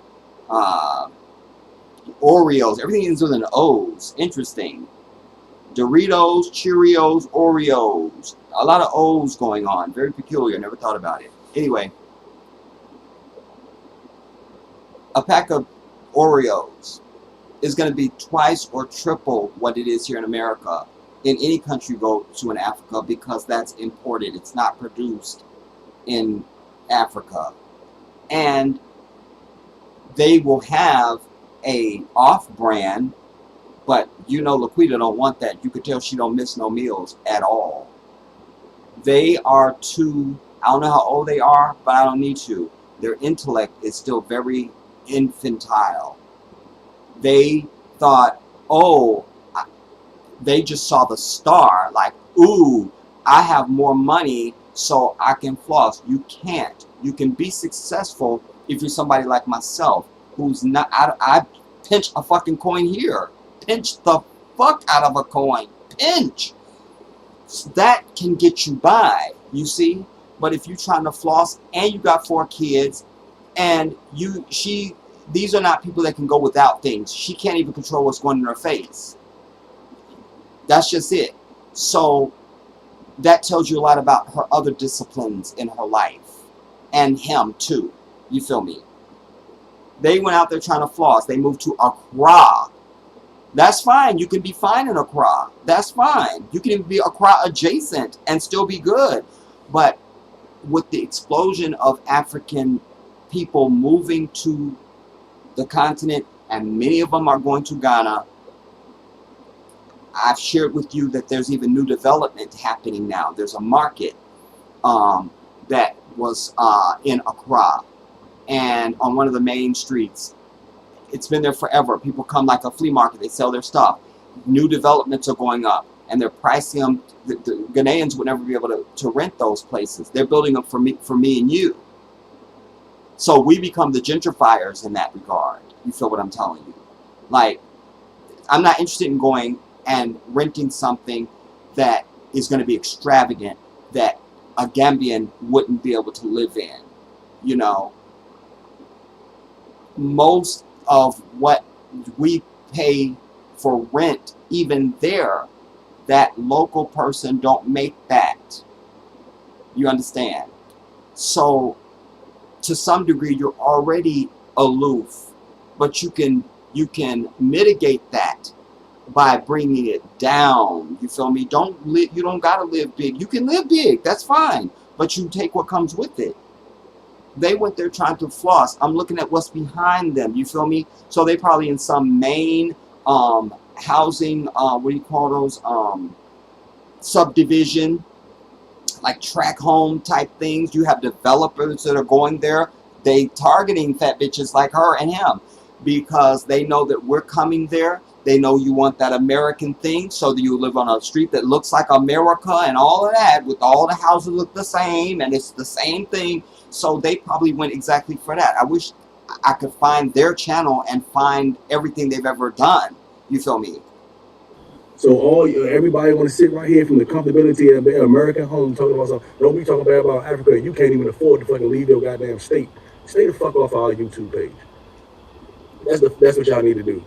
Oreos, everything ends with an O's. Interesting. Doritos, Cheerios, Oreos. A lot of O's going on. Very peculiar. Never thought about it. Anyway, A pack of Oreos is going to be twice or triple what it is here in America in any country you go to in Africa, because that's imported. It's not produced in Africa. And they will have a off-brand, but you know Laquita don't want that. You could tell she don't miss no meals at all. They are too, I don't know how old they are, but I don't need to. Their intellect is still very infantile. They thought, oh, they just saw the star, like, ooh, I have more money so I can floss. You can't. You can be successful if you're somebody like myself, who's not, I pinch a fucking coin here. Pinch the fuck out of a coin. Pinch. That can get you by, you see? But if you're trying to floss and you got 4 kids and these are not people that can go without things. She can't even control what's going in her face. That's just it. So that tells you a lot about her other disciplines in her life. And him too. You feel me? They went out there trying to floss. They moved to Accra. That's fine. You can be fine in Accra. That's fine. You can even be Accra adjacent and still be good. But with the explosion of African people moving to the continent, and many of them are going to Ghana, I've shared with you that there's even new development happening now. There's a market that was in Accra, and on one of the main streets. It's been there forever. People come like a flea market. They sell their stuff. New developments are going up, and they're pricing them. The Ghanaians would never be able to rent those places. They're building them for me and you. So we become the gentrifiers in that regard. You feel what I'm telling you? Like, I'm not interested in going and renting something that is going to be extravagant, that a Gambian wouldn't be able to live in. You know, most of what we pay for rent, even there, that local person don't make that. You understand? So to some degree you're already aloof, but you can mitigate that by bringing it down. You feel me? You don't gotta live big. You can live big, that's fine, but you take what comes with it. They went there trying to floss. I'm looking at what's behind them. You feel me? So they probably in some main housing, what do you call those, subdivision, like track home type things. You have developers that are going there. They targeting fat bitches like her and him, because they know that we're coming there. They know you want that American thing, so that you live on a street that looks like America and all of that, with all the houses look the same and it's the same thing. So they probably went exactly for that. I wish I could find their channel and find everything they've ever done. You feel me? So everybody want to sit right here from the comfortability of their American home talking about something. Don't be talking bad about Africa. You can't even afford to fucking leave your goddamn state. Stay the fuck off our YouTube page. That's what y'all need to do.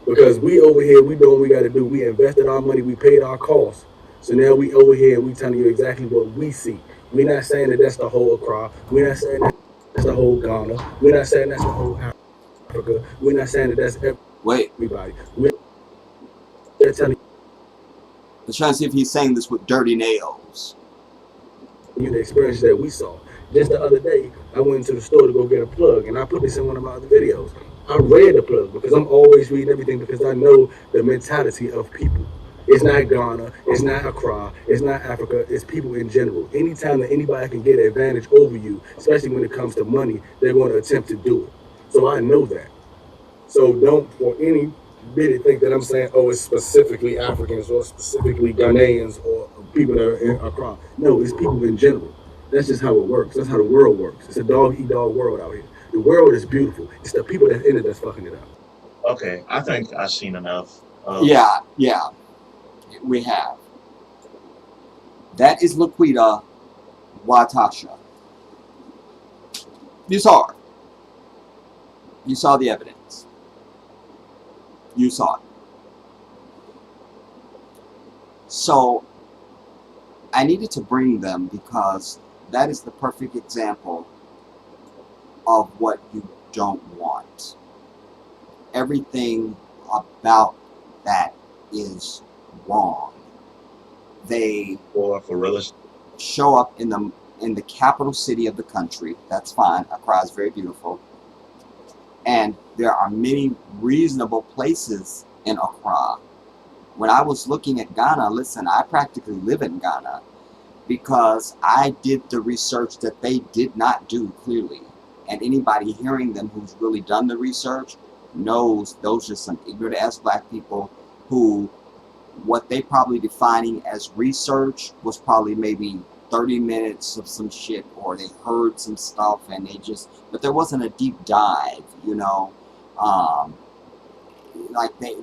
Because we over here, we know what we got to do. We invested our money, we paid our costs. So now we over here, we telling you exactly what we see. We're not saying that that's the whole Accra. We're not saying that's the whole Ghana. We're not saying that's the whole Africa. We're not saying that that's everybody. They're telling I'm trying to see if he's saying this with dirty nails. you the experience that we saw. Just the other day, I went into the store to go get a plug, and I put this in one of my other videos. I read the plug because I'm always reading everything, because I know the mentality of people. It's not Ghana, it's not Accra, it's not Africa, it's people in general. Anytime that anybody can get an advantage over you, especially when it comes to money, they're going to attempt to do it. So I know that. So don't for any bit think that I'm saying, oh, it's specifically Africans or specifically Ghanaians or people that are in Accra. No, it's people in general. That's just how it works. That's how the world works. It's a dog-eat-dog world out here. The world is beautiful. It's the people that's in it that's fucking it up. Okay, I think I've seen enough. Yeah, we have. That is Laquita Watasha. You saw her. You saw the evidence. You saw it. So I needed to bring them because that is the perfect example of what you don't want. Everything about that is wrong. They Or for real. show up in the capital city of the country. That's fine. Accra is very beautiful. And there are many reasonable places in Accra. When I was looking at Ghana, listen, I practically live in Ghana because I did the research that they did not do clearly. And anybody hearing them who's really done the research knows those are some ignorant ass black people who what they probably defining as research was probably maybe 30 minutes of some shit, or they heard some stuff and they just, but there wasn't a deep dive, you know. Like they,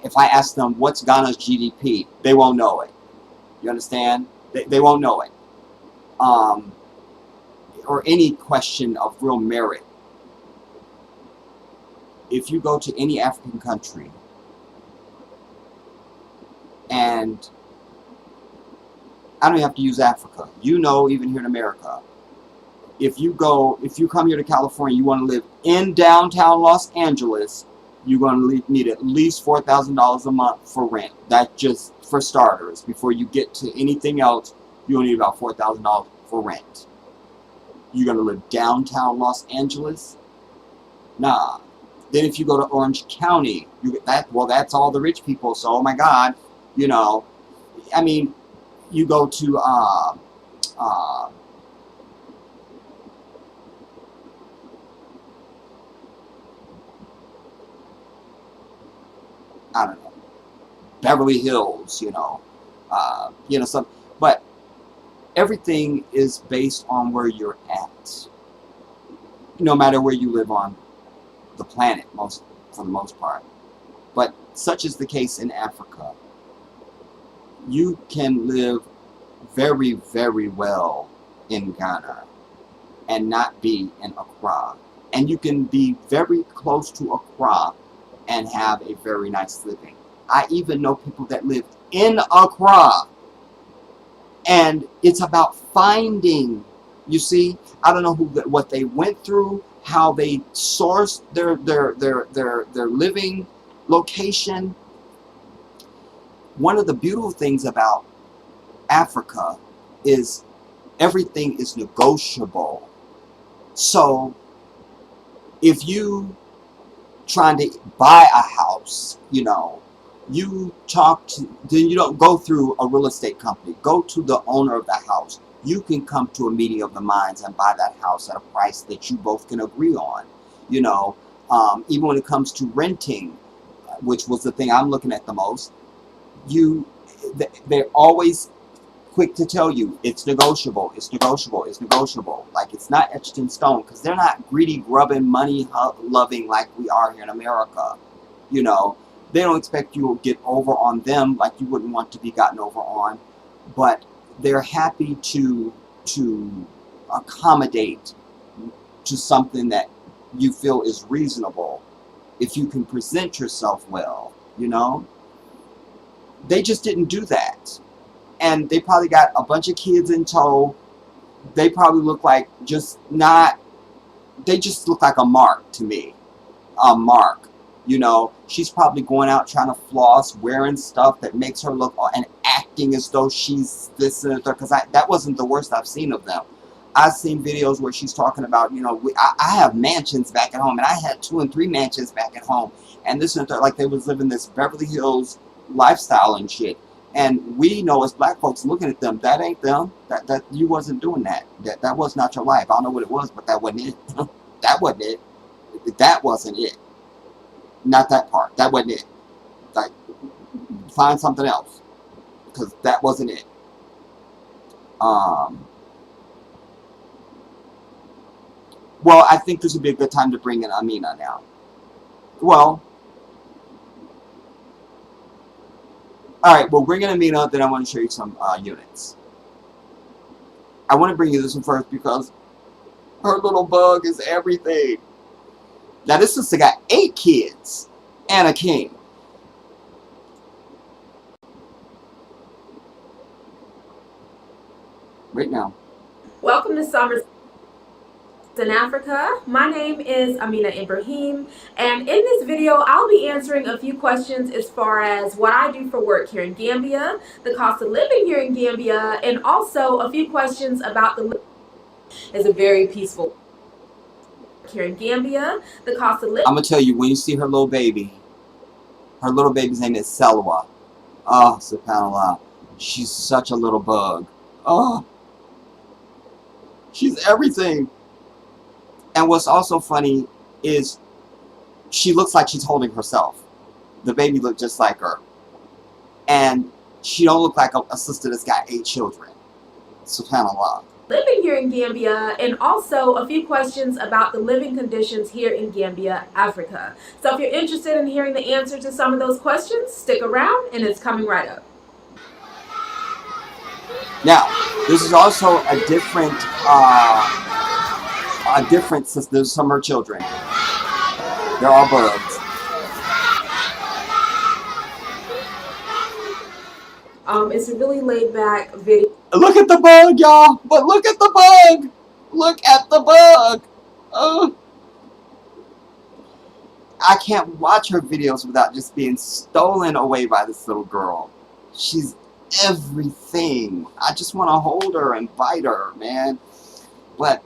if I ask them what's Ghana's GDP, they won't know it. You understand? They won't know it. Or any question of real merit. If you go to any African country, and I don't even have to use Africa. You know, even here in America, if you come here to California, you want to live in downtown Los Angeles, you're going to need at least $4,000 a month for rent. That's just for starters. Before you get to anything else, you'll need about $4,000 for rent. You're going to live downtown Los Angeles? Nah. Then if you go to Orange County, you get that. Well, that's all the rich people. So, oh my God, you know, I mean, you go to I don't know, Beverly Hills, you know, some, but everything is based on where you're at. No matter where you live on the planet, for the most part. But such is the case in Africa. You can live very, very well in Ghana and not be in Accra. And you can be very close to Accra and have a very nice living. I even know people that live in Accra. And it's about finding, you see, I don't know what they went through, how they sourced their living location. One of the beautiful things about Africa is everything is negotiable. So if you trying to buy a house, you know, you then you don't go through a real estate company. Go to the owner of the house. You can come to a meeting of the minds and buy that house at a price that you both can agree on. You know, even when it comes to renting, which was the thing I'm looking at the most, they're always quick to tell you it's negotiable, it's negotiable, it's negotiable. Like it's not etched in stone, because they're not greedy, grubbing, money loving like we are here in America. You know, they don't expect you to get over on them like you wouldn't want to be gotten over on, but they're happy to accommodate to something that you feel is reasonable if you can present yourself well, you know. They just didn't do that. And they probably got a bunch of kids in tow. They probably look like they just look like a mark to me. A mark. You know, she's probably going out trying to floss, wearing stuff that makes her look, and acting as though she's this and that. Because that wasn't the worst I've seen of them. I've seen videos where she's talking about, you know, I have mansions back at home, and I had 2 and 3 mansions back at home. And this and that, like they was living this Beverly Hills lifestyle and shit. And we know as black folks looking at them, that ain't them. That you wasn't doing that. That was not your life. I don't know what it was, but that wasn't it. That wasn't it. That wasn't it. Not that part. That wasn't it. Like, find something else, because that wasn't it. Well, I think this would be a good time to bring in Amina now. Well, all right, we'll bring in Amina, then I want to show you some units. I want to bring you this one first because her little bug is everything. Now, this sister got 8 kids and a king. Right now. Welcome to summer. in Africa. My name is Amina Ibrahim, and in this video I'll be answering a few questions as far as what I do for work here in Gambia, the cost of living here in Gambia, and also a few questions about the is a very peaceful here in Gambia, the cost of living. I'm gonna tell you, when you see her little baby's name is Selwa. Oh, subhanAllah. She's such a little bug. Oh, she's everything. And what's also funny is she looks like she's holding herself. The baby looked just like her. And she don't look like a sister that's got 8 children. SubhanAllah. Living here in Gambia, and also a few questions about the living conditions here in Gambia, Africa. So if you're interested in hearing the answer to some of those questions, stick around and it's coming right up. Now, this is also a different sister. There's some of her children. They're all bugs. It's a really laid back video. Look at the bug, y'all. But look at the bug. Look at the bug. I can't watch her videos without just being stolen away by this little girl. She's everything. I just want to hold her and bite her, man. But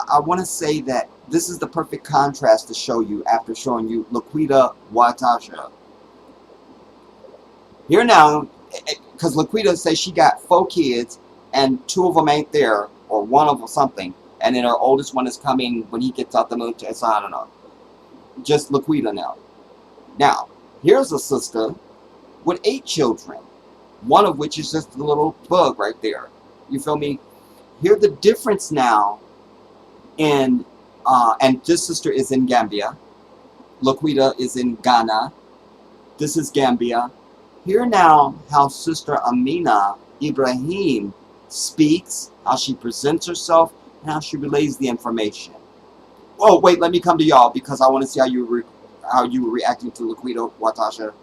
I want to say that this is the perfect contrast to show you after showing you Laquita Watasha. Here now, because Laquita says she got 4 kids and 2 of them ain't there, or 1 of them something, and then her oldest one is coming when he gets out the moon. So I don't know. Just Laquita now. Now, here's a sister with 8 children, 1 of which is just a little bug right there. You feel me? Here's the difference now in, and this sister is in Gambia. Laquita is in Ghana. This is Gambia. Hear now how Sister Amina Ibrahim speaks, how she presents herself, and how she relays the information. Oh, wait, let me come to y'all because I want to see how you were reacting to Laquita Watasha.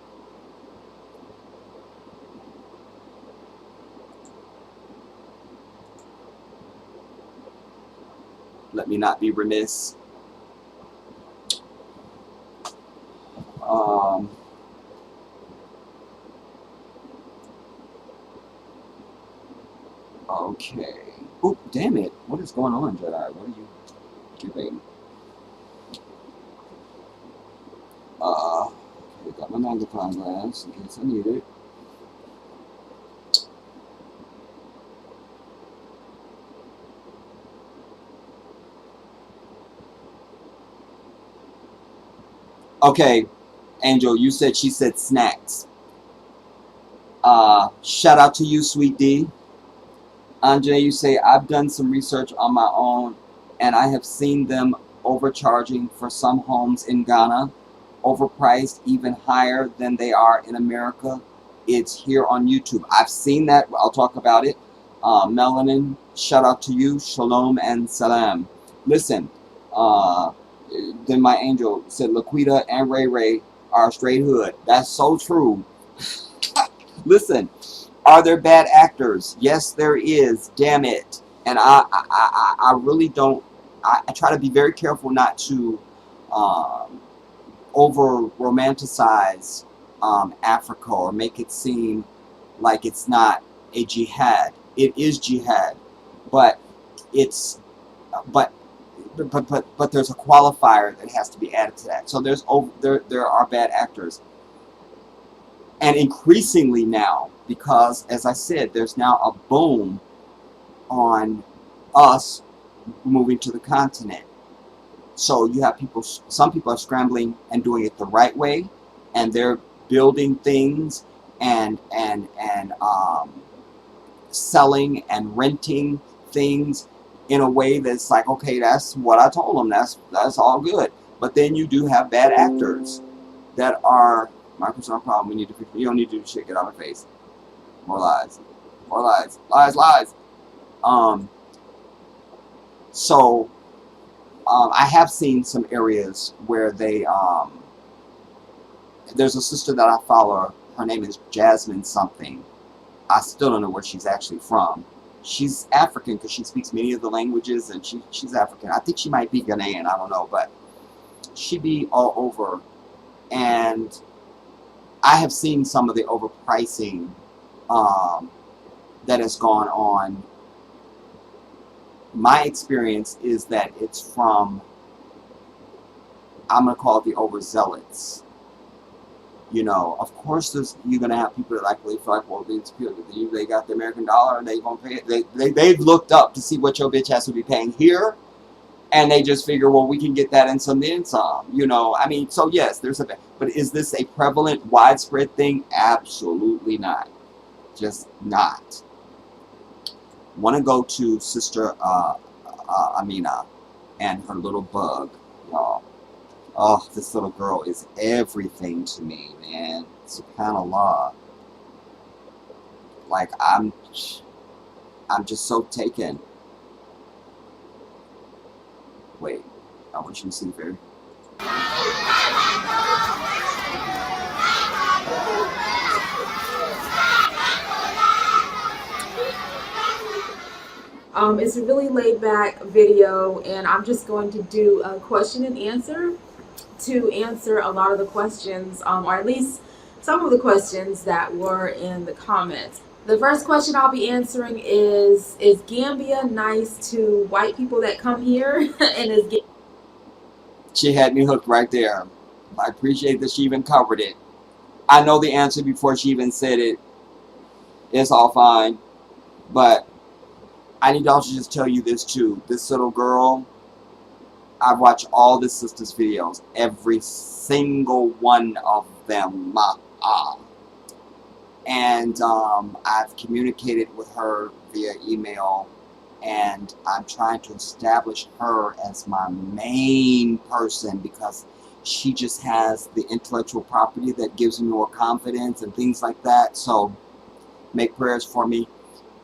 Let me not be remiss. Okay. Oh, damn it. What is going on, Jedi? What are you doing? Okay, got my magnifying glass in case I need it. Okay, Angel, you said she said snacks. Shout out to you, Sweet D. Anjay, you say, I've done some research on my own, and I have seen them overcharging for some homes in Ghana, overpriced even higher than they are in America. It's here on YouTube. I've seen that. I'll talk about it. Melanin, shout out to you. Shalom and salam. Listen, then my angel said Laquita and Ray Ray are straight hood. That's so true. Listen, are there bad actors? Yes, there is. Damn it. And I really don't. I try to be very careful not to over romanticize Africa or make it seem like it's not a jihad. It is jihad, but it's but there's a qualifier that has to be added to that. So there are bad actors. And increasingly now, because, as I said, there's now a boom on us moving to the continent. So you have people, some people are scrambling and doing it the right way, and they're building things and selling and renting things in a way that's like, okay, that's what I told them. That's all good. But then you do have bad actors that are Microsoft problem. We need to fix. You don't need to do shit. Get out of my face. More lies. More lies. Lies. Lies. So I have seen some areas where they there's a sister that I follow. Her name is Jasmine something. I still don't know where she's actually from. she's African because she speaks many of the languages, and she's African. I think she might be Ghanaian, I don't know, but she be all over. And I have seen some of the overpricing that has gone on. My experience is that it's from, I'm going to call it the overzealots. You know, of course, you're going to have people that feel like, well, they got the American dollar and they going to pay it. They've looked up to see what your bitch has to be paying here. And they just figure, well, we can get that and some then some. You know, I mean, so yes, but is this a prevalent, widespread thing? Absolutely not. Just not. Want to go to Sister Amina and her little bug, y'all. Oh, this little girl is everything to me, man. SubhanAllah. Like, I'm just so taken. Wait, I want you to see very. It's a really laid back video, and I'm just going to do a question and answer to answer a lot of the questions, or at least some of the questions that were in the comments. The first question I'll be answering is Gambia nice to white people that come here? And She had me hooked right there. I appreciate that she even covered it. I know the answer before she even said it. It's all fine. But I need to also just tell you this too. This little girl, I've watched all this sister's videos. Every single one of them. And I've communicated with her via email. And I'm trying to establish her as my main person because she just has the intellectual property that gives me more confidence and things like that. So make prayers for me.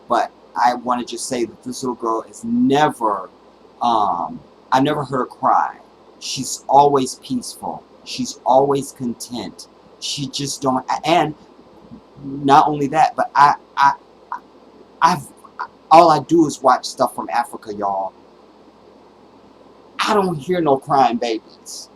But I want to just say that this little girl is never, I never heard her cry. She's always peaceful. She's always content. She just don't, and not only that, but all I do is watch stuff from Africa, y'all. I don't hear no crying babies.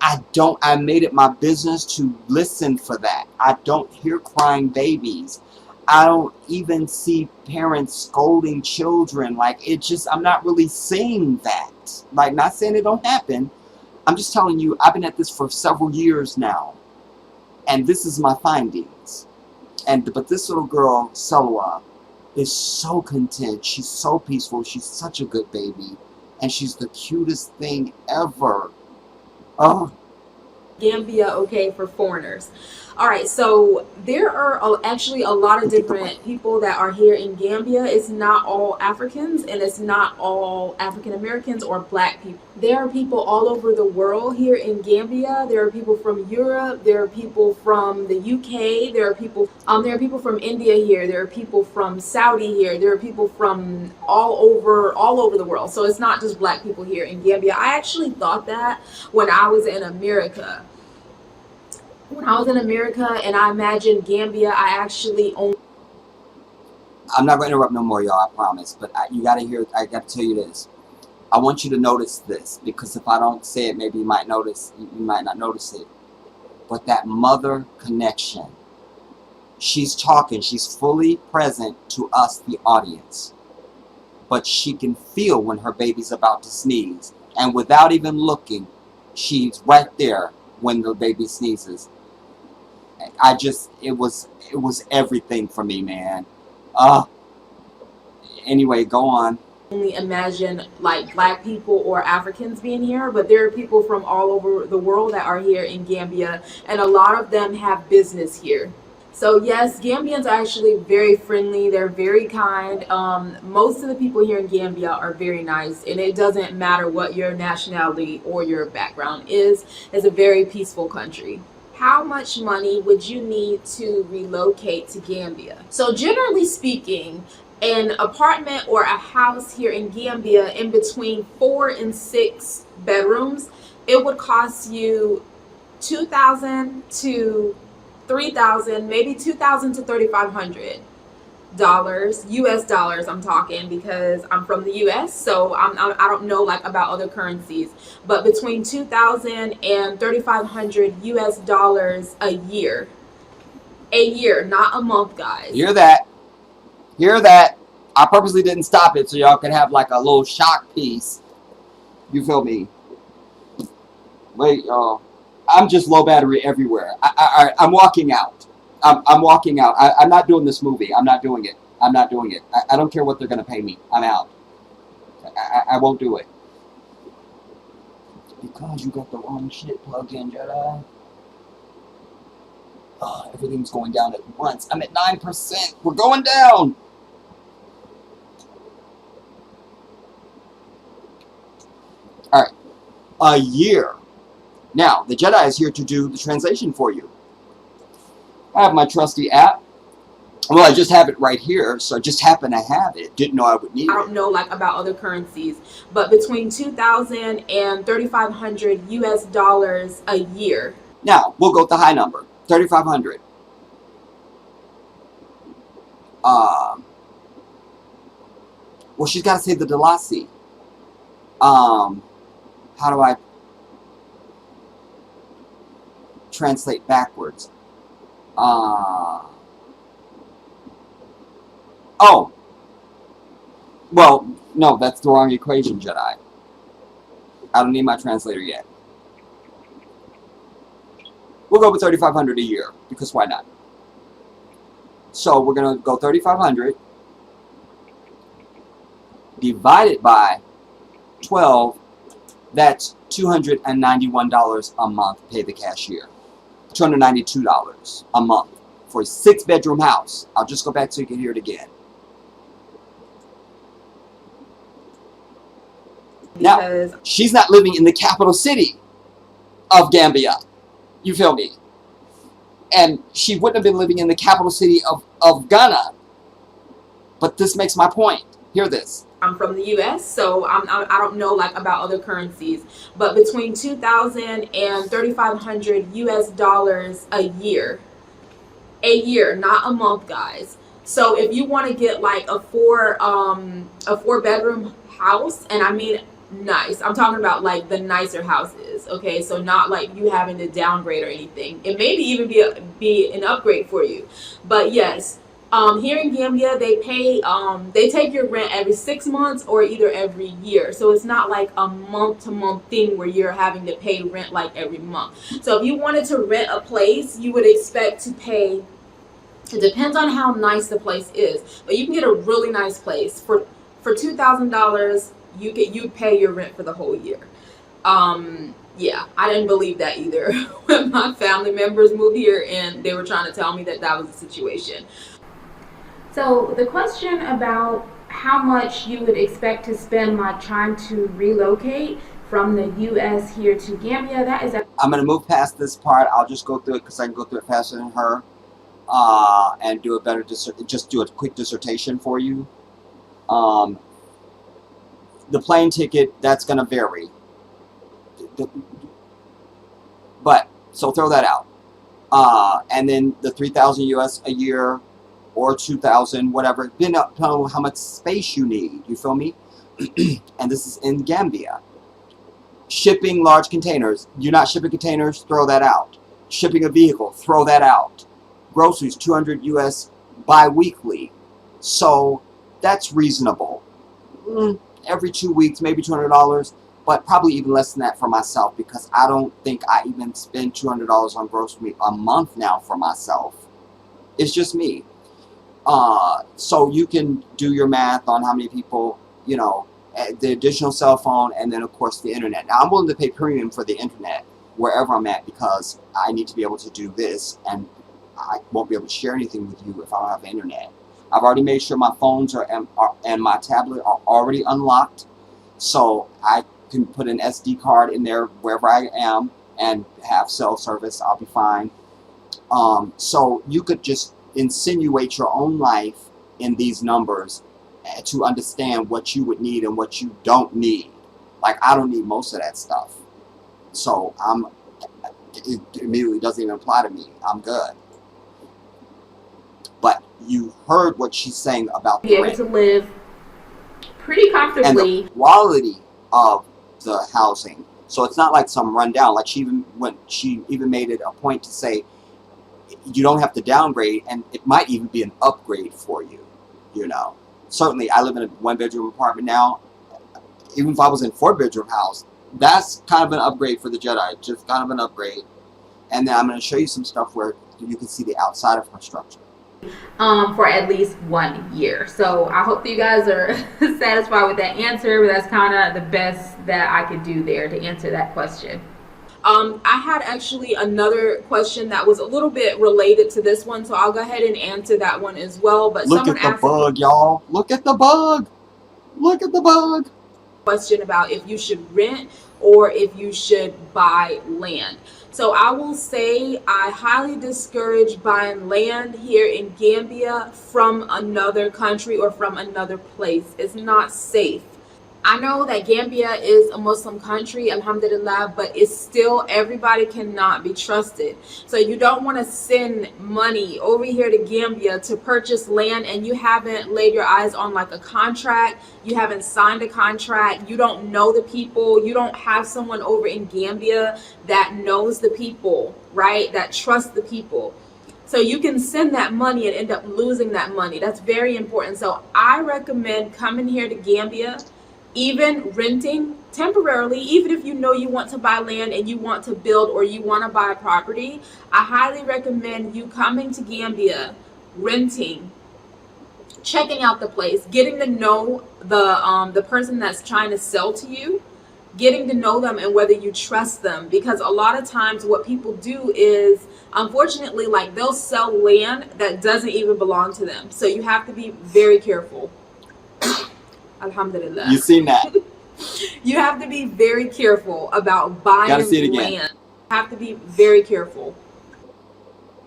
I made it my business to listen for that. I don't hear crying babies. I don't even see parents scolding children. Like, it just, I'm not really seeing that. Like, not saying it don't happen. I'm just telling you, I've been at this for several years now. And this is my findings. But this little girl, Salwa, is so content. She's so peaceful. She's such a good baby. And she's the cutest thing ever. Oh. Gambia okay for foreigners? All right, so there are actually a lot of different people that are here in Gambia. It's not all Africans, and it's not all African Americans or black people. There are people all over the world here in Gambia. There are people from Europe. There are people from the UK. There are people from India here. There are people from Saudi here. There are people from all over the world. So it's not just black people here in Gambia. I actually thought that when I was in America. When I was in America and I imagined Gambia, I actually only... I'm not going to interrupt no more, y'all, I promise. But I got to tell you this. I want you to notice this, because if I don't say it, maybe you might not notice it. But that mother connection. She's talking. She's fully present to us, the audience. But she can feel when her baby's about to sneeze. And without even looking, she's right there when the baby sneezes. It was everything for me, man. Anyway, go on. Only imagine like black people or Africans being here, but there are people from all over the world that are here in Gambia, and a lot of them have business here. So yes, Gambians are actually very friendly. They're very kind. Most of the people here in Gambia are very nice, and it doesn't matter what your nationality or your background is. It's a very peaceful country. How much money would you need to relocate to Gambia? So generally speaking, an apartment or a house here in Gambia in between 4 and 6 bedrooms, it would cost you $2,000 to $3,000, maybe $2,000 to $3,500. dollars, US dollars I'm talking, because I'm from the US, so I don't know like about other currencies, but between 2,000 and 3,500 US dollars a year. A year, not a month, guys. Hear that? Hear that? I purposely didn't stop it so y'all could have like a little shock piece. You feel me? Wait, y'all. I'm just low battery everywhere. I'm walking out. I'm walking out. I'm not doing this movie. I'm not doing it. I'm not doing it. I don't care what they're going to pay me. I'm out. I won't do it. Because you got the wrong shit plugged in, Jedi. Oh, everything's going down at once. I'm at 9%. We're going down. All right. A year. Now, the Jedi is here to do the translation for you. I have my trusty app. Well, I just have it right here, so I just happen to have it. Didn't know I would need it. I don't know like about other currencies, but between 2,000 and 3,500 US dollars a year. Now, we'll go with the high number, 3,500. Well, she's got to say the Delasi. How do I translate backwards? Oh. Well, no, that's the wrong equation, Jedi. I don't need my translator yet. We'll go with 3,500 a year, because why not? So we're going to go 3,500 divided by 12. That's $291 a month, pay the cashier. $292 a month for a 6-bedroom house. I'll just go back so you can hear it again. Now, she's not living in the capital city of Gambia. You feel me? And she wouldn't have been living in the capital city of Ghana. But this makes my point. Hear this. I'm from the US, so I don't know like about other currencies, but between 2,000 and 3,500 US dollars a year. A year, not a month, guys. So if you want to get like a 4-bedroom house, and I mean nice, I'm talking about like the nicer houses, okay? So not like you having to downgrade or anything. It may even be an upgrade for you, but yes. Here in Gambia, they take your rent every 6 months or either every year. So it's not like a month-to-month thing where you're having to pay rent like every month. So if you wanted to rent a place, you would expect to pay, it depends on how nice the place is, but you can get a really nice place. For $2,000, you'd pay your rent for the whole year. Yeah, I didn't believe that either when my family members moved here and they were trying to tell me that was the situation. So the question about how much you would expect to spend like trying to relocate from the US here to Gambia, that is I'm going to move past this part. I'll just go through it because I can go through it faster than her and do a better, just do a quick dissertation for you. The plane ticket, that's going to vary. But, so throw that out. And then the 3,000 US a year, or 2,000, whatever, depending on how much space you need, you feel me? And this is in Gambia. Shipping large containers, you're not shipping containers, throw that out. Shipping a vehicle, throw that out. Groceries, 200 US bi-weekly. So that's reasonable. Every 2 weeks, maybe $200, but probably even less than that for myself, because I don't think I even spend $200 on grocery a month now for myself. It's just me. So you can do your math on how many people, you know, the additional cell phone, and then of course the internet. Now I'm willing to pay premium for the internet wherever I'm at, because I need to be able to do this, and I won't be able to share anything with you if I don't have the internet. I've already made sure my phones and my tablet are already unlocked, so I can put an SD card in there wherever I am and have cell service. I'll be fine. So you could just insinuate your own life in these numbers to understand what you would need and what you don't need. Like, I don't need most of that stuff, so it immediately doesn't even apply to me. I'm good. But you heard what she's saying about be the able rent to live pretty and comfortably. the quality of the housing. So it's not like some rundown. Like she even made it a point to say you don't have to downgrade, and it might even be an upgrade for you. You know, certainly I live in a 1-bedroom apartment now. Even if I was in a 4-bedroom house, that's kind of an upgrade for the Jedi. Just kind of an upgrade. And then I'm going to show you some stuff where you can see the outside of her structure. For at least 1 year. So I hope that you guys are satisfied with that answer, but that's kind of the best that I could do there to answer that question. I had actually another question that was a little bit related to this one, so I'll go ahead and answer that one as well. But look at the bug, y'all. Look at the bug. Look at the bug. Question about if you should rent or if you should buy land. So I will say I highly discourage buying land here in Gambia from another country or from another place. It's not safe. I know that Gambia is a Muslim country, alhamdulillah, but it's still, everybody cannot be trusted. So you don't want to send money over here to Gambia to purchase land and you haven't laid your eyes on like a contract, you haven't signed a contract, you don't know the people, you don't have someone over in Gambia that knows the people, right? That trusts the people. So you can send that money and end up losing that money. That's very important. So I recommend coming here to Gambia, even renting temporarily, even if you know you want to buy land and you want to build or you want to buy a property. I highly recommend you coming to Gambia, renting, checking out the place, getting to know the person that's trying to sell to you, getting to know them and whether you trust them. Because a lot of times what people do is, unfortunately, like they'll sell land that doesn't even belong to them. So you have to be very careful. Alhamdulillah. You seen that? You have to be very careful about buying Gotta see it again. land. You have to be very careful.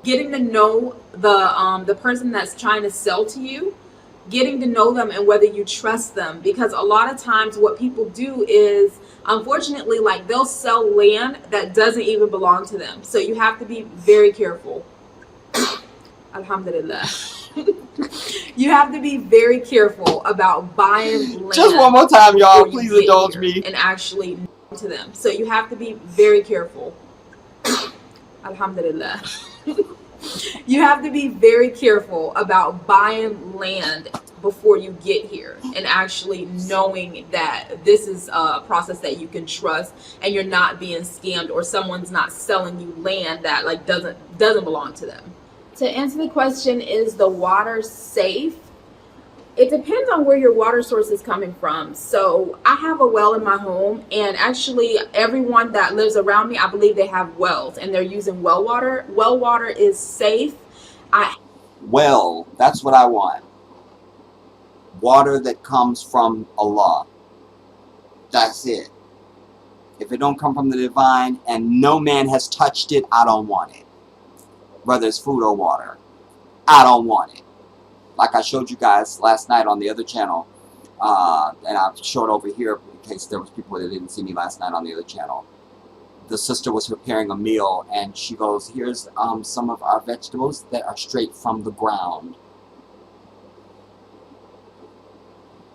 Getting to know the person that's trying to sell to you, getting to know them and whether you trust them. Because a lot of times what people do is, unfortunately, like they'll sell land that doesn't even belong to them. So you have to be very careful. Alhamdulillah. You have to be very careful about buying land. Just one more time, y'all. Please indulge me. And actually know to them. So you have to be very careful. Alhamdulillah. You have to be very careful about buying land before you get here and actually knowing that this is a process that you can trust and you're not being scammed or someone's not selling you land that like doesn't belong to them. To answer the question, is the water safe? It depends on where your water source is coming from. So I have a well in my home, and actually everyone that lives around me, I believe they have wells and they're using well water. Well water is safe. Well, that's what I want. Water that comes from Allah. That's it. If it don't come from the divine and no man has touched it, I don't want it. Whether it's food or water, I don't want it. Like I showed you guys last night on the other channel, and I've showed over here in case there was people that didn't see me last night on the other channel. The sister was preparing a meal, and she goes, here's some of our vegetables that are straight from the ground.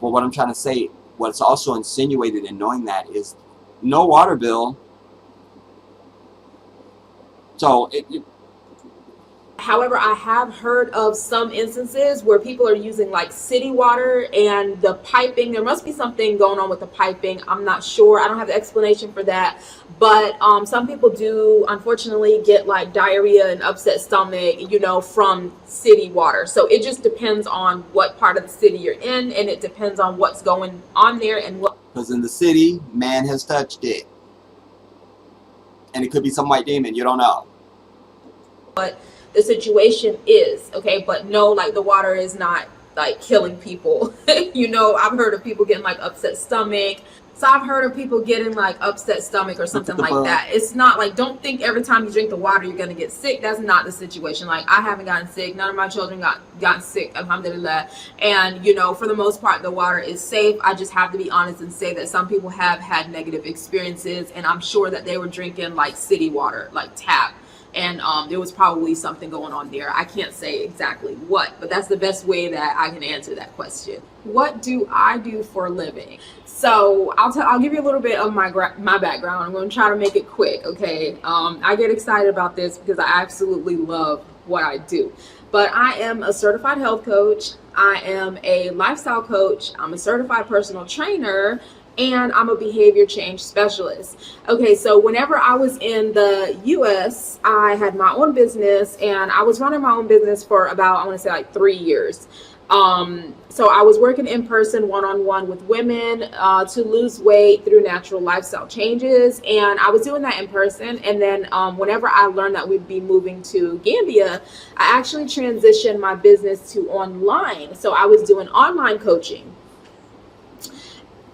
Well, what I'm trying to say, what's also insinuated in knowing that is no water bill. So However, I have heard of some instances where people are using like city water and the piping. There must be something going on with the piping. I'm not sure. I don't have the explanation for that. But some people do, unfortunately, get like diarrhea and upset stomach, you know, from city water. So it just depends on what part of the city you're in, and it depends on what's going on there and what. Because in the city, man has touched it. And it could be some white demon, you don't know. But the situation is, okay, but no, like the water is not like killing people. You know, I've heard of people getting like upset stomach. So I've heard of people getting like upset stomach or something like that. It's not like, don't think every time you drink the water you're gonna get sick. That's not the situation. Like I haven't gotten sick. None of my children gotten sick, alhamdulillah. And you know, for the most part, the water is safe. I just have to be honest and say that some people have had negative experiences, and I'm sure that they were drinking like city water, like tap. and there was probably something going on there. I can't say exactly what, but that's the best way that I can answer that question. What do I do for a living? So I'll give you a little bit of my background. I'm going to try to make it quick, okay? I get excited about this because I absolutely love what I do. But I am a certified health coach. I am a lifestyle coach. I'm a certified personal trainer, and I'm a behavior change specialist. Okay, so whenever I was in the US, I had my own business, and I was running my own business for about, I want to say like 3 years. So I was working in person one-on-one with women to lose weight through natural lifestyle changes, and I was doing that in person. And then whenever I learned that we'd be moving to Gambia, I actually transitioned my business to online. So I was doing online coaching.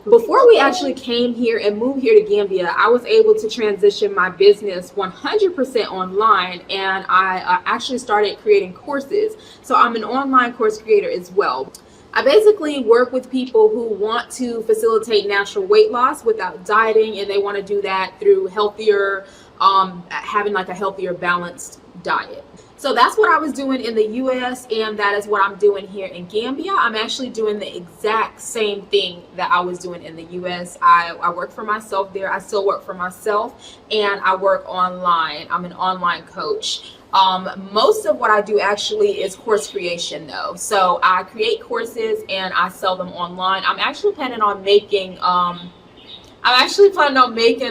Before we actually came here and moved here to Gambia, I was able to transition my business 100% online, and I actually started creating courses. So I'm an online course creator as well. I basically work with people who want to facilitate natural weight loss without dieting, and they want to do that through healthier, having like a healthier, balanced diet. So that's what I was doing in the US, and that is what I'm doing here in Gambia. I'm actually doing the exact same thing that I was doing in the US. I work for myself there. I still work for myself, and I work online. I'm an online coach. Most of what I do actually is course creation though. So I create courses and I sell them online. I'm actually planning on making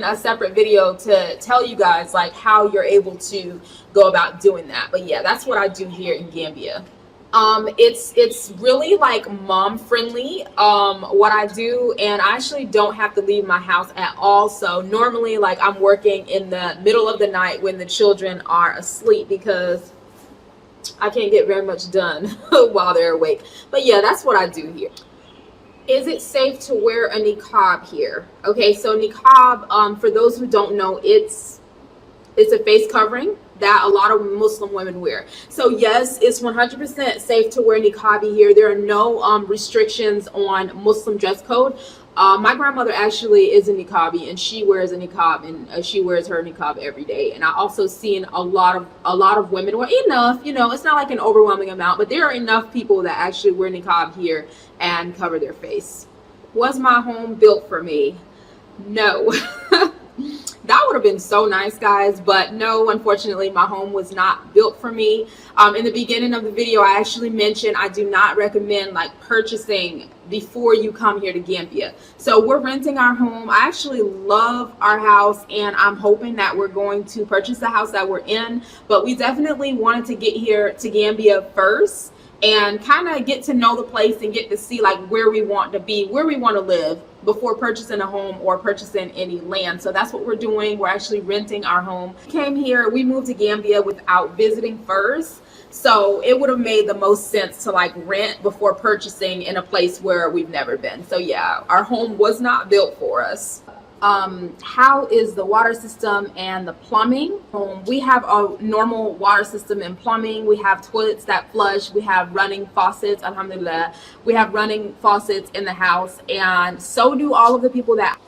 a separate video to tell you guys like how you're able to go about doing that. But yeah, that's what I do here in Gambia. It's really like mom friendly, what I do, and I actually don't have to leave my house at all. So normally like I'm working in the middle of the night when the children are asleep because I can't get very much done while they're awake. But yeah, that's what I do here. Is it safe to wear a niqab here? Okay, so niqab, for those who don't know, it's a face covering that a lot of Muslim women wear. So yes, it's 100% safe to wear niqabi here. There are no restrictions on Muslim dress code. My grandmother actually is a niqabi, and she wears a niqab, and she wears her niqab every day. And I also seen a lot of women, or enough, you know, it's not like an overwhelming amount, but there are enough people that actually wear niqab here and cover their face. Was my home built for me? No. That would have been so nice, guys, but no, unfortunately my home was not built for me. In the beginning of the video, I actually mentioned I do not recommend like purchasing before you come here to Gambia. So we're renting our home. I actually love our house, and I'm hoping that we're going to purchase the house that we're in, but we definitely wanted to get here to Gambia first and kind of get to know the place and get to see like where we want to be, where we want to live before purchasing a home or purchasing any land. So that's what we're doing. We're actually renting our home. Came here, we moved to Gambia without visiting first. So it would have made the most sense to like rent before purchasing in a place where we've never been. So yeah, our home was not built for us. How is the water system and the plumbing? We have a normal water system and plumbing. We have toilets that flush. We have running faucets, alhamdulillah. We have running faucets in the house, and so do all of the people that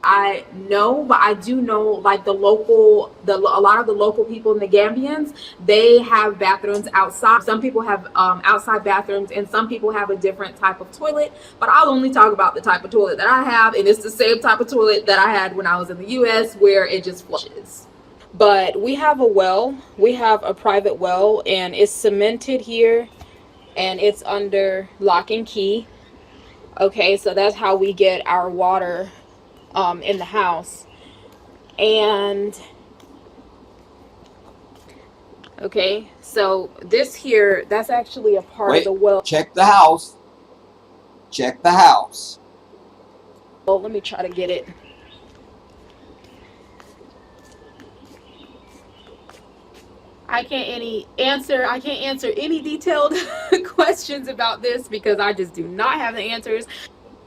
I know, but I do know like a lot of the local people in the Gambians, they have bathrooms outside. Some people have outside bathrooms, and some people have a different type of toilet, but I'll only talk about the type of toilet that I have, and it's the same type of toilet that I had when I was in the US, where it just flushes. But we have a well, we have a private well, and it's cemented here, and it's under lock and key. Okay, so that's how we get our water in the house. And okay, so this here, that's actually a part of the well. Check the house. Check the house. Well, let me try to get it. I can't answer any detailed questions about this because I just do not have the answers.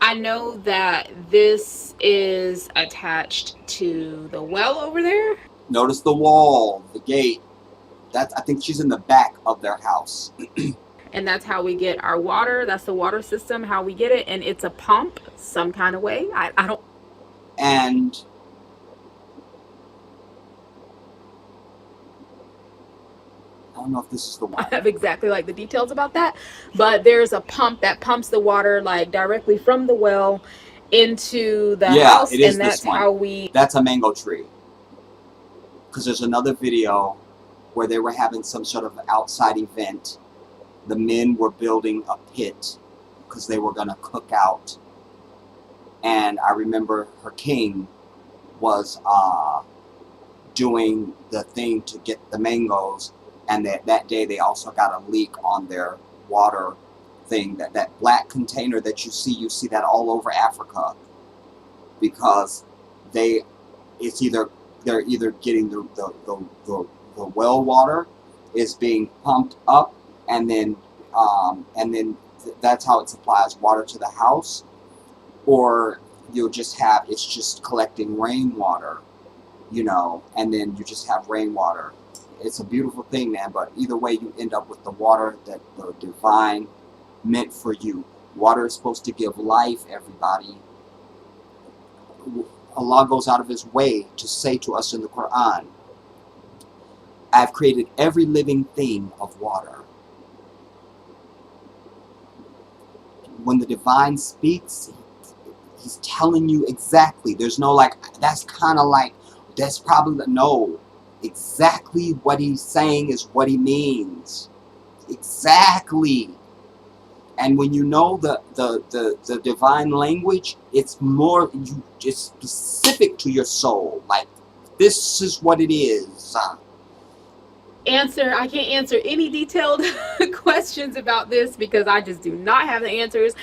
I know that this is attached to the well over there. Notice the wall, the gate. I think she's in the back of their house. And that's how we get our water. That's the water system, how we get it. And it's a pump some kind of way. I don't. And don't know if this is the one. I have exactly like the details about that, but there's a pump that pumps the water like directly from the well into the house, it is and this that's one. how we. That's a mango tree. Because there's another video where they were having some sort of outside event. The men were building a pit because they were going to cook out. And I remember her king was doing the thing to get the mangoes. And that day they also got a leak on their water thing. That black container that you see that all over Africa. Because they're either getting the well water is being pumped up, and then that's how it supplies water to the house, or you'll just have it's just collecting rainwater, you know, and then you just have rainwater. It's a beautiful thing, man. But either way, you end up with the water that the divine meant for you. Water is supposed to give life, everybody. Allah goes out of his way to say to us in the Quran, I've created every living thing of water. When the divine speaks, he's telling you exactly. There's no like, that's kind of like, that's probably, no. Exactly what he's saying is what he means. Exactly. And when you know the divine language, it's more, it's specific to your soul. Like, this is what it is. I can't answer any detailed questions about this because I just do not have the answers.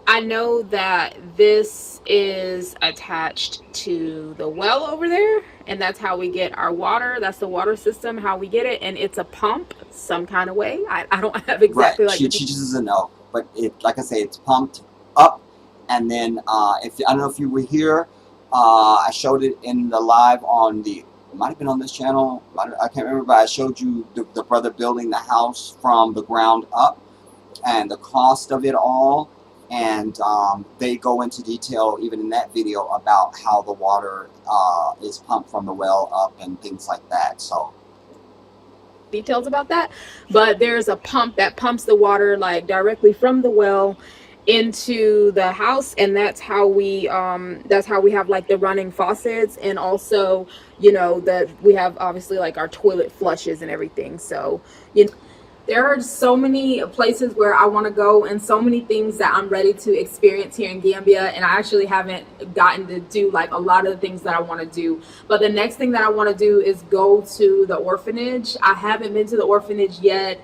I know that this is attached to the well over there, and that's how we get our water. That's the water system, how we get it, and it's a pump some kind of way. I don't have exactly right. like She just doesn't know, but it, like I say, it's pumped up, and then if I don't know if you were here, I showed it in the live on the. It might have been on this channel. I can't remember, but I showed you the brother building the house from the ground up, and the cost of it all. And they go into detail, even in that video, about how the water is pumped from the well up and things like that. So details about that, but there's a pump that pumps the water like directly from the well into the house, and that's how we have like the running faucets, and also, you know, that we have obviously like our toilet flushes and everything. So, you know, there are so many places where I want to go and so many things that I'm ready to experience here in Gambia, and I actually haven't gotten to do like a lot of the things that I want to do. But the next thing that I want to do is go to the orphanage. I haven't been to the orphanage yet.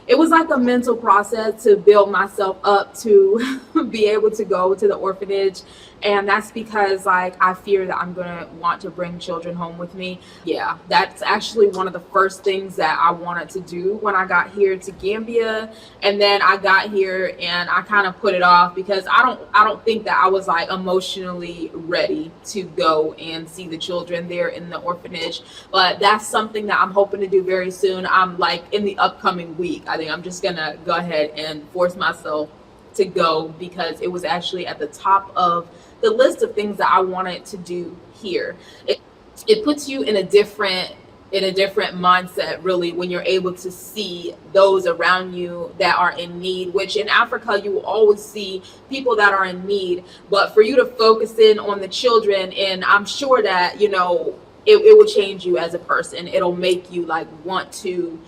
It was like a mental process to build myself up to be able to go to the orphanage. And that's because like I fear that I'm gonna want to bring children home with me. Yeah, that's actually one of the first things that I wanted to do when I got here to Gambia. And then I got here and I kind of put it off because I don't think that I was like emotionally ready to go and see the children there in the orphanage. But that's something that I'm hoping to do very soon. I'm like in the upcoming week. I think I'm just gonna go ahead and force myself to go because it was actually at the top of the list of things that I wanted to do here. It puts you in a different mindset, really, when you're able to see those around you that are in need, which in Africa you will always see people that are in need, but for you to focus in on the children, and I'm sure that, you know, it will change you as a person. It'll make you like want to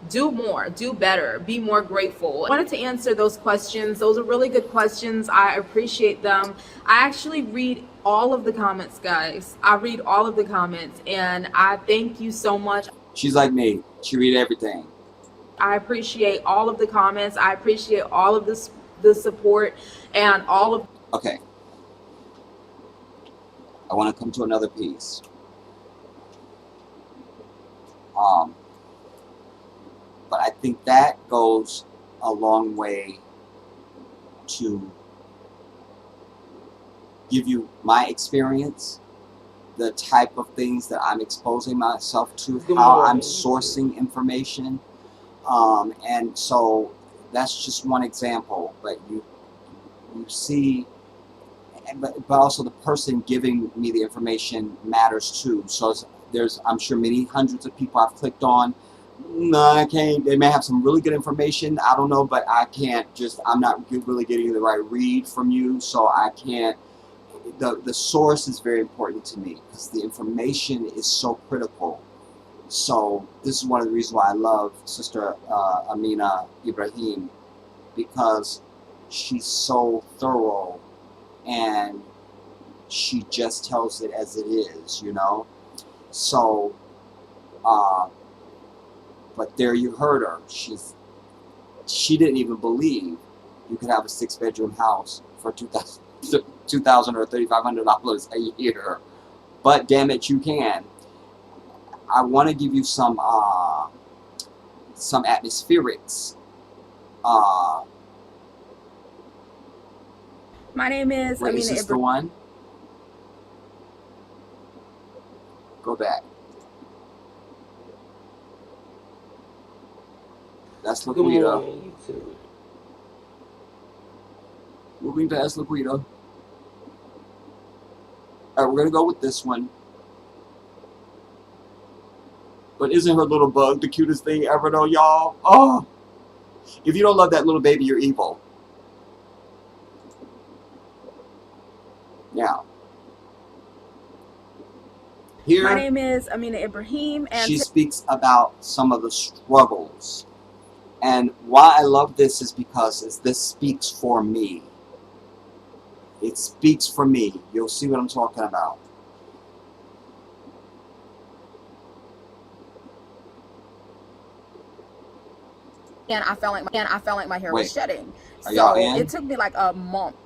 do more, do better, be more grateful. I wanted to answer those questions. Those are really good questions. I appreciate them. I actually read all of the comments, guys. I read all of the comments, and I thank you so much. she's like me. She read everything. I appreciate all of the comments. I appreciate all of the support and all of. Okay. I want to come to another piece. But I think that goes a long way to give you my experience, the type of things that I'm exposing myself to, how I'm sourcing information. And so that's just one example, but you see, but also the person giving me the information matters too. So there's, I'm sure, many hundreds of people I've clicked on, No, I can't. They may have some really good information. I don't know, but I can't just. I'm not really getting the right read from you, so I can't. The source is very important to me because the information is so critical. So this is one of the reasons why I love Sister Amina Ibrahim, because she's so thorough and she just tells it as it is, you know. So, but there you heard her. She didn't even believe you could have a 6-bedroom house for $2,000 or $3,500 a year. But damn it, you can. I want to give you some atmospherics. My name is Wait, is Amina this the one? Go back. That's Good Laquita. morning, YouTube. Moving past Laquita. Alright, we're gonna go with this one. But isn't her little bug the cutest thing ever though, y'all? Oh! If you don't love that little baby, you're evil. Now. Here, My name is Amina Ibrahim, and she speaks about some of the struggles. And why I love this is because this speaks for me. It speaks for me. You'll see what I'm talking about. I felt like my hair was shedding. Are y'all So in? it took me like a month.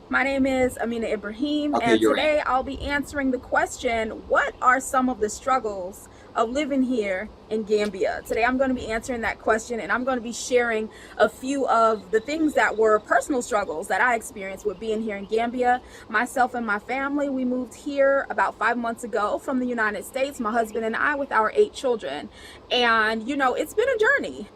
My name is Amina Ibrahim, Okay, and you're today I'll be answering the question, what are some of the struggles of living here in Gambia? Today I'm going to be answering that question, and I'm going to be sharing a few of the things that were personal struggles that I experienced with being here in Gambia. Myself and my family, we moved here about 5 months ago from the United States, my husband and I, with our 8 children. And, you know, it's been a journey.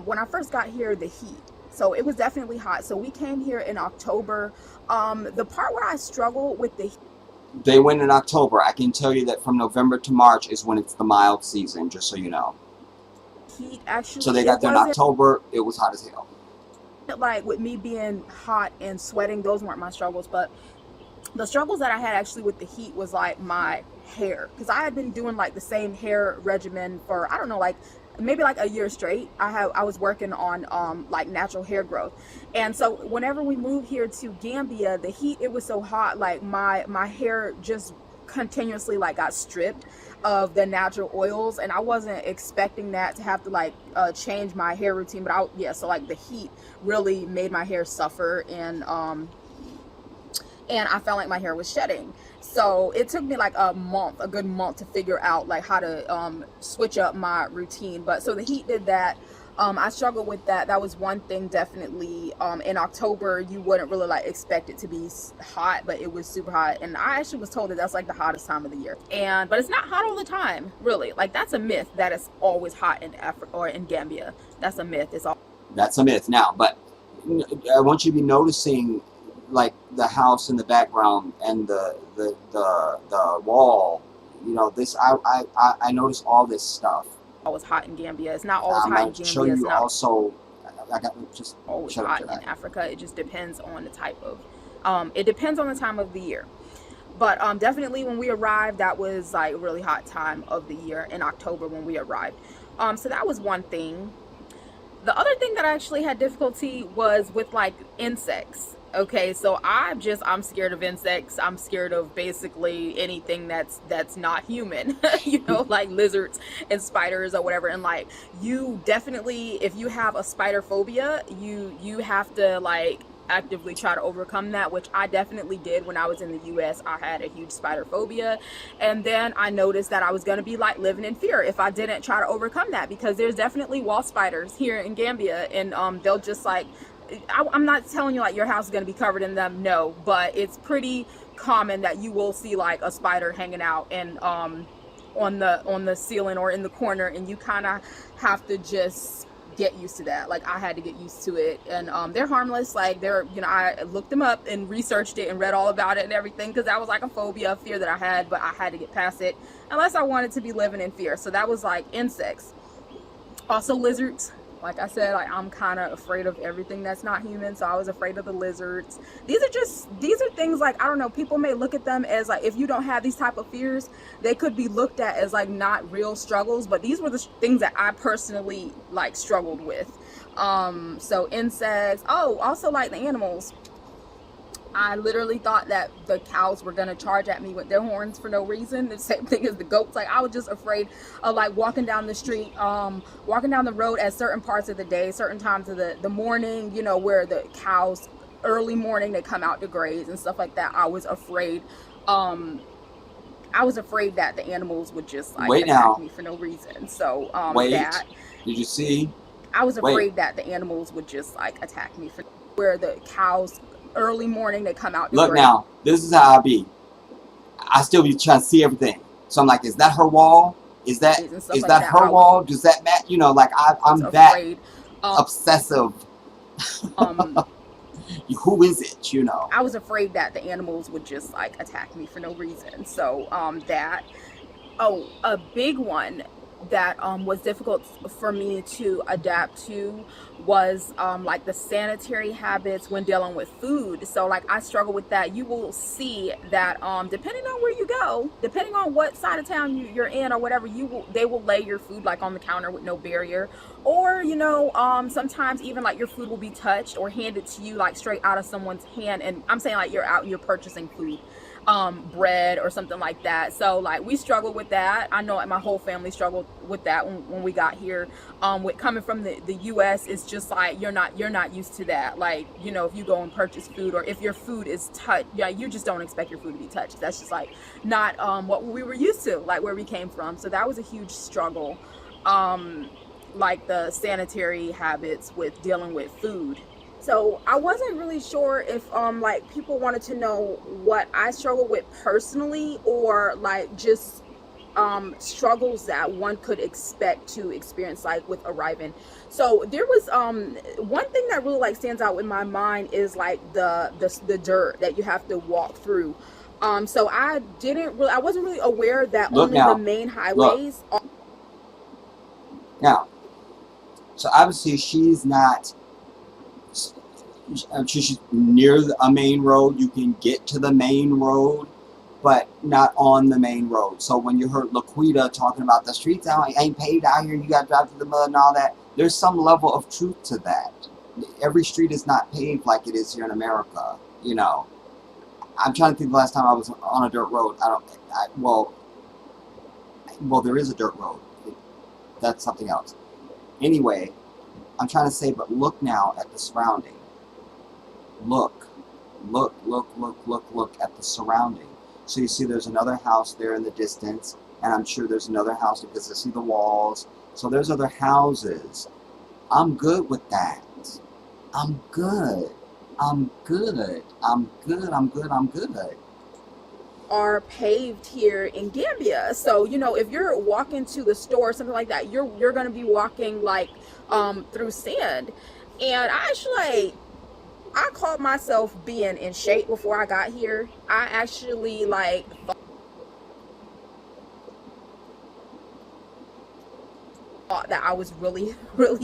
When I first got here, the heat. So it was definitely hot. So we came here in October. The part where I struggle with the heat, They went in October. I can tell you that from November to March is when it's the mild season, just so you know. heat actually, So they got there in October. It was hot as hell. like with me being hot and sweating, those weren't my struggles, but the struggles that I had actually with the heat was like my hair, because I had been doing like the same hair regimen for, I don't know, like maybe like a year straight. I was working on like natural hair growth. And so whenever we moved here to Gambia, the heat, it was so hot, like my hair just continuously like got stripped of the natural oils, and I wasn't expecting that to have to like change my hair routine. But so like the heat really made my hair suffer, and I felt like my hair was shedding. So it took me like a good month to figure out like how to switch up my routine. But so the heat did that. I struggled with that. That was one thing, definitely. In October, you wouldn't really like expect it to be hot, but it was super hot. And I actually was told that that's like the hottest time of the year. But it's not hot all the time, really. Like that's a myth that it's always hot in Africa or in Gambia. That's a myth. That's a myth now. But I want you to be noticing like the house in the background and the wall. You know, this I noticed all this stuff. Always hot in Gambia. It's not always hot in Gambia. Show you also. I got just always hot in Africa. It just depends on the type of. It depends on the time of the year. But definitely when we arrived, that was like a really hot time of the year in October when we arrived. So that was one thing. The other thing that I actually had difficulty was with like insects. Okay, so I'm scared of insects. I'm scared of basically anything that's not human, you know, like lizards and spiders or whatever. And like, you definitely, if you have a spider phobia, you have to like actively try to overcome that, which I definitely did when I was in the US. I had a huge spider phobia, and then I noticed that I was going to be like living in fear if I didn't try to overcome that, because there's definitely wall spiders here in Gambia, and they'll just like, I'm not telling you like your house is going to be covered in them, no, but it's pretty common that you will see like a spider hanging out and on the ceiling or in the corner, and you kind of have to just get used to that. Like I had to get used to it, and they're harmless. Like they're, you know, I looked them up and researched it and read all about it and everything, because that was like a phobia, a fear that I had, but I had to get past it unless I wanted to be living in fear. So that was like insects. Also lizards. Like I said, like I'm kind of afraid of everything that's not human, so I was afraid of the lizards. These are things like, I don't know, people may look at them as like, if you don't have these type of fears, they could be looked at as like not real struggles, but these were the things that I personally like struggled with. So insects. Oh, also like the animals. I literally thought that the cows were gonna charge at me with their horns for no reason. The same thing as the goats. Like I was just afraid of like walking down the street, walking down the road at certain parts of the day, certain times of the morning, you know, where the cows early morning they come out to graze and stuff like that. I was afraid that the animals would just like attack me for no reason. So that did you see? I was afraid that the animals would just like attack me for where the cows early morning they come out to Look graze. now, this is how I be. I still be trying to see everything. So I'm like, is that her wall? Is that her wall? Does that match? You know, like I'm that obsessive. Who is it? You know. I was afraid that the animals would just like attack me for no reason. So that. Oh, a big one that was difficult for me to adapt to was like the sanitary habits when dealing with food. So like I struggle with that. You will see that depending on where you go, depending on what side of town you're in or whatever, they will lay your food like on the counter with no barrier, or you know, sometimes even like your food will be touched or handed to you like straight out of someone's hand. And I'm saying like you're out and you're purchasing food, bread or something like that. So like we struggled with that. I know my whole family struggled with that when we got here. With coming from the US, it's just like you're not used to that. Like, you know, if you go and purchase food, or if your food is touched, yeah, you just don't expect your food to be touched. That's just like not what we were used to, like where we came from. So that was a huge struggle. Like the sanitary habits with dealing with food. So I wasn't really sure if like people wanted to know what I struggle with personally, or like just struggles that one could expect to experience like with arriving. So there was one thing that really like stands out in my mind is like the dirt that you have to walk through. So I wasn't really aware that the main highways now. So obviously she's not. She's near a main road. You can get to the main road, but not on the main road. So when you heard Laquita talking about the streets ain't paved out here, you got to drive through the mud and all that, there's some level of truth to that. Every street is not paved like it is here in America. You know, I'm trying to think the last time I was on a dirt road. Well, there is a dirt road. That's something else. Anyway, I'm trying to say, but look now at the surrounding. Look at the surrounding. So you see there's another house there in the distance, and I'm sure there's another house because I see the walls. So there's other houses. I'm good with that. I'm good. Are paved here in Gambia. So, you know, if you're walking to the store or something like that, you're going to be walking like through sand. And I called myself being in shape before I got here. I actually like thought that I was really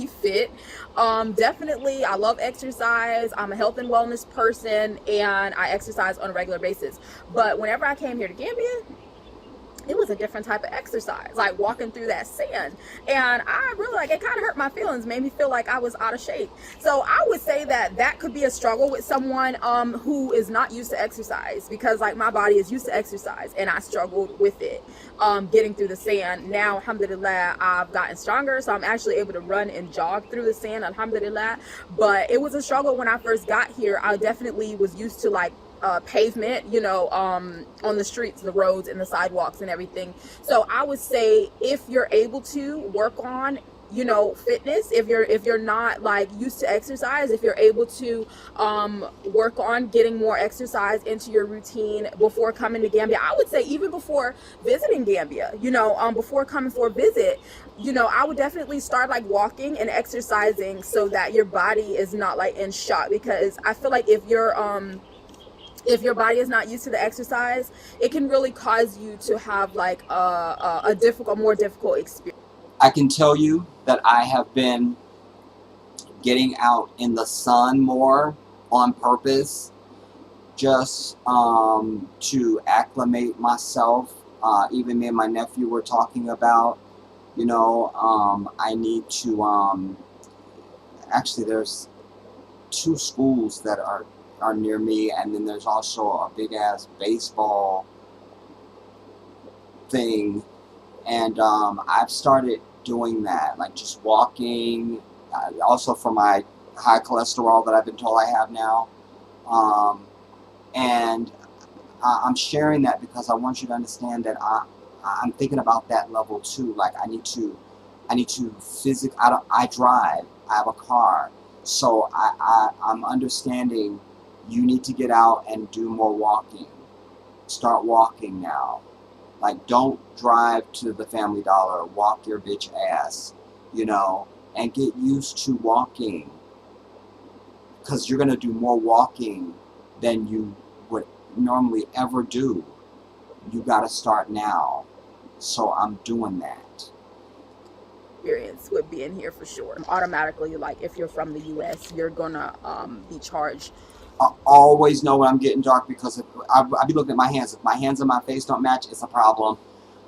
fit. Definitely I love exercise. I'm a health and wellness person, and I exercise on a regular basis. But whenever I came here to Gambia, it was a different type of exercise, like walking through that sand. And I really it kind of hurt my feelings, made me feel like I was out of shape. So I would say that could be a struggle with someone who is not used to exercise, because like my body is used to exercise and I struggled with it, getting through the sand. Now, alhamdulillah, I've gotten stronger, so I'm actually able to run and jog through the sand, alhamdulillah. But it was a struggle when I first got here. I definitely was used to like pavement, you know, on the streets, the roads and the sidewalks and everything. So I would say if you're able to work on you know, fitness, if you're not like used to exercise, if you're able to work on getting more exercise into your routine before coming to Gambia. I would say even before visiting Gambia, you know, before coming for a visit, you know, I would definitely start like walking and exercising so that your body is not like in shock, because I feel like if your body is not used to the exercise, it can really cause you to have like a more difficult experience. I can tell you that I have been getting out in the sun more on purpose, just to acclimate myself. Even me and my nephew were talking about, you know, I need to, actually there's 2 schools that are near me, and then there's also a big ass baseball thing, and I've started doing that, like just walking, also for my high cholesterol that I've been told I have now, and I'm sharing that because I want you to understand that I'm thinking about that level too. Like I need to physically, I drive, I have a car, so I'm understanding you need to get out and do more walking. Start walking now. Like, don't drive to the Family Dollar. Walk your bitch ass, you know, and get used to walking. Because you're going to do more walking than you would normally ever do. You got to start now. So I'm doing that. Experience with being here for sure. Automatically, like if you're from the US, you're gonna be charged. I always know when I'm getting dark, because I be looking at my hands. If my hands and my face don't match, it's a problem.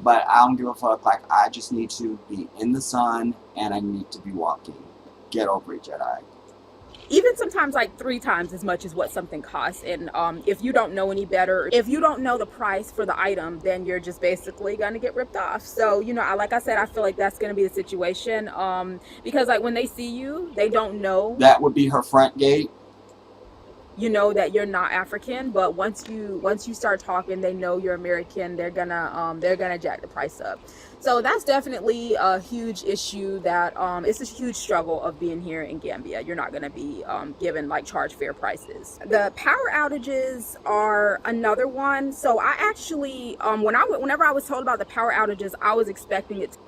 But I don't give a fuck. Like, I just need to be in the sun and I need to be walking. Get over it, Jedi. Even sometimes like 3 times as much as what something costs. And if you don't know any better, if you don't know the price for the item, then you're just basically gonna get ripped off. So, you know, like I said, I feel like that's gonna be the situation, because like when they see you, they don't know. That would be her front gate. You know that you're not African, but once you start talking, they know you're American. They're gonna jack the price up. So that's definitely a huge issue. That it's a huge struggle of being here in Gambia. You're not gonna be given like charge fair prices. The power outages are another one. So I actually whenever I was told about the power outages, I was expecting it.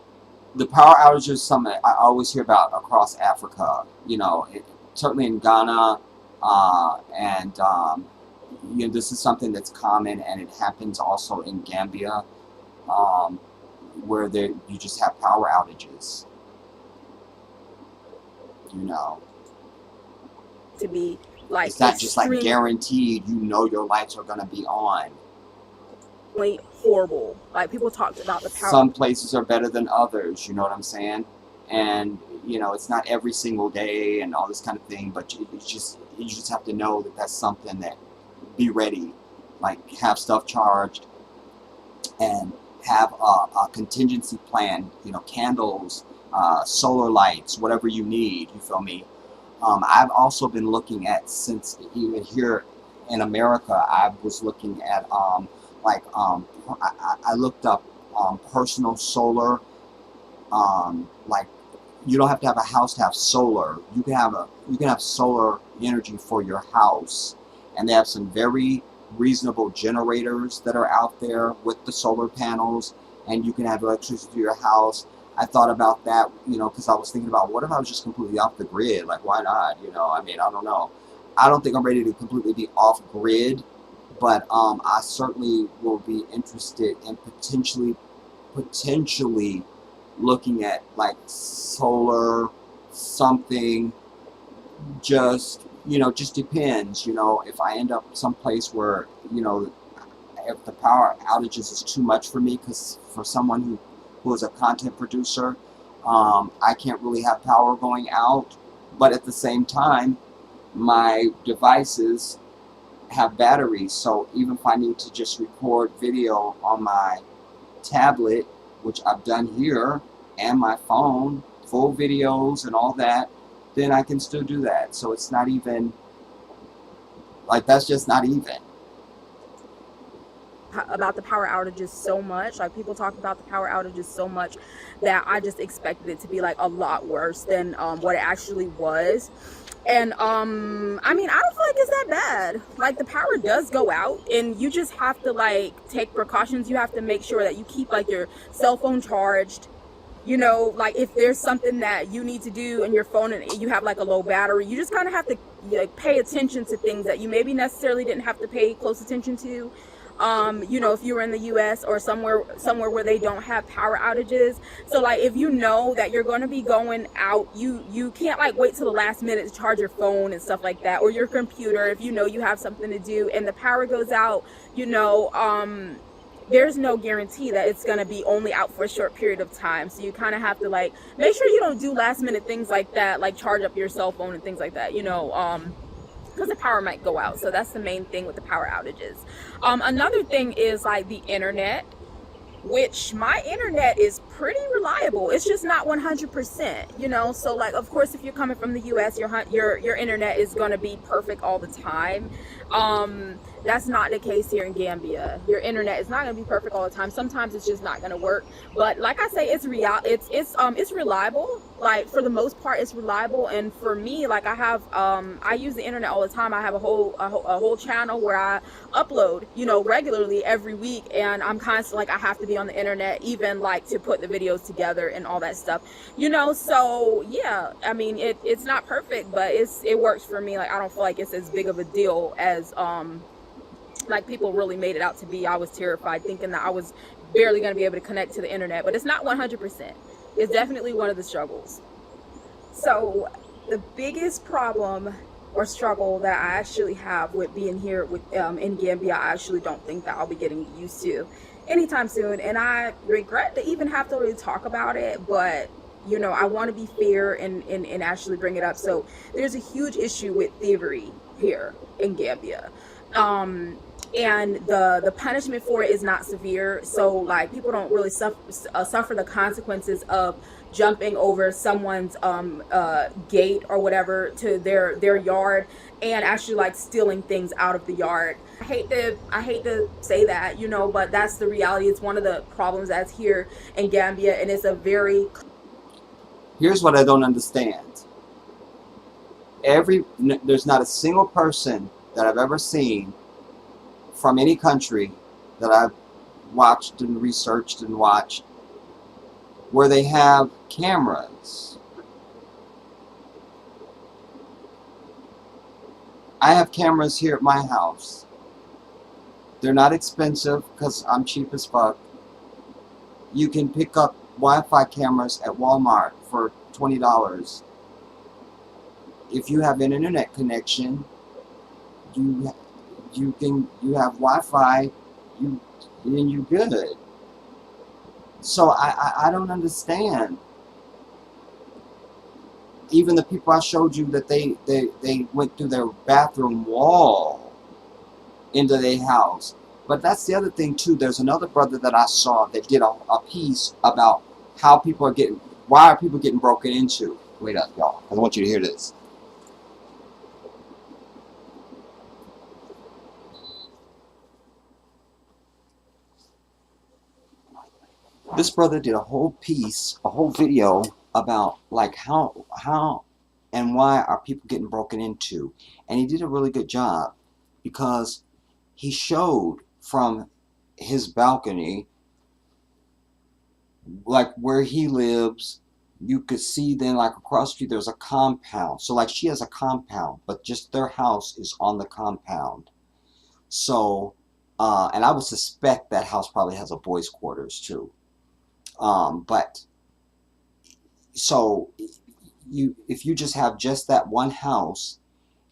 The power outages is something I always hear about across Africa. You know, certainly in Ghana. And you know, this is something that's common, and it happens also in Gambia, where you just have power outages. You know, To be like, it's not just like guaranteed. You know, your lights are gonna be on. Horrible. Like, people talked about the power. Some places are better than others. You know what I'm saying? And you know, it's not every single day and all this kind of thing, but you just have to know that that's something that, be ready, like have stuff charged and have a contingency plan, you know, candles, solar lights, whatever you need, you feel me? I've also been looking at, since even here in America, I was looking at, I looked up personal solar, like, you don't have to have a house to have solar. You can have solar energy for your house, and they have some very reasonable generators that are out there with the solar panels, and you can have electricity to your house. I thought about that, you know, because I was thinking about, what if I was just completely off the grid? Like, why not? You know, I mean, I don't know. I don't think I'm ready to completely be off grid, but I certainly will be interested in potentially looking at like solar something. Just, you know, just depends, you know, if I end up someplace where, you know, if the power outages is too much for me, because for someone who is a content producer, I can't really have power going out, but at the same time my devices have batteries, so even if I need to just record video on my tablet, which I've done here, and my phone, full videos and all that, then I can still do that. So it's not even, like, that's just not even. about the power outages so much. Like, people talk about the power outages so much that I just expected it to be like a lot worse than what it actually was. And I mean, I don't feel like it's that bad. Like, the power does go out, and you just have to like take precautions. You have to make sure that you keep like your cell phone charged. You know, like, if there's something that you need to do in your phone and you have like a low battery, you just kind of have to like pay attention to things that you maybe necessarily didn't have to pay close attention to. You know, if you were in the US or somewhere where they don't have power outages. So like, if you know that you're going to be going out, you can't like wait till the last minute to charge your phone and stuff like that, or your computer. If you know you have something to do and the power goes out, you know, there's no guarantee that it's going to be only out for a short period of time. So you kind of have to like make sure you don't do last minute things like that, like charge up your cell phone and things like that, you know, because the power might go out. So that's the main thing with the power outages. Another thing is like the internet, which my internet is pretty reliable. It's just not 100%, you know. So like, of course, if you're coming from the US, your internet is going to be perfect all the time. That's not the case here in Gambia. Your internet is not going to be perfect all the time. Sometimes it's just not going to work. But like I say, it's reliable. Like, for the most part, it's reliable. And for me, like, I use the internet all the time. I have a whole channel where I upload, you know, regularly every week, and I'm constantly like, I have to be on the internet, even like to put the videos together and all that stuff, you know. So yeah, I mean, it's not perfect, but it works for me. Like, I don't feel like it's as big of a deal as like people really made it out to be. I was terrified thinking that I was barely going to be able to connect to the internet, but it's not 100%. It's definitely one of the struggles. So the biggest problem or struggle that I actually have with being here with in Gambia, I actually don't think that I'll be getting used to anytime soon, and I regret to even have to really talk about it, but you know, I want to be fair and actually bring it up. So there's a huge issue with thievery here in Gambia. And the punishment for it is not severe. So like, people don't really suffer the consequences of jumping over someone's gate or whatever to their yard and actually like stealing things out of the yard. I hate to say that, you know, but that's the reality. It's one of the problems that's here in Gambia, and it's a very... Here's what I don't understand. There's not a single person that I've ever seen from any country that I've watched and researched and watched where they have cameras. I have cameras here at my house. They're not expensive because I'm cheap as fuck. You can pick up Wi-Fi cameras at Walmart for $20. If you have an internet connection, you have Wi-Fi, then you good. So I don't understand. Even the people I showed you that they went through their bathroom wall into their house. But that's the other thing too. There's another brother that I saw that did a piece about how why are people getting broken into. Wait up, y'all. I want you to hear this. This brother did a whole piece, a whole video about like how and why are people getting broken into. And he did a really good job because he showed from his balcony, like where he lives, you could see then like across the street there's a compound. So like she has a compound, but just their house is on the compound. So, and I would suspect that house probably has a boys' quarters too. But so if you just have just that one house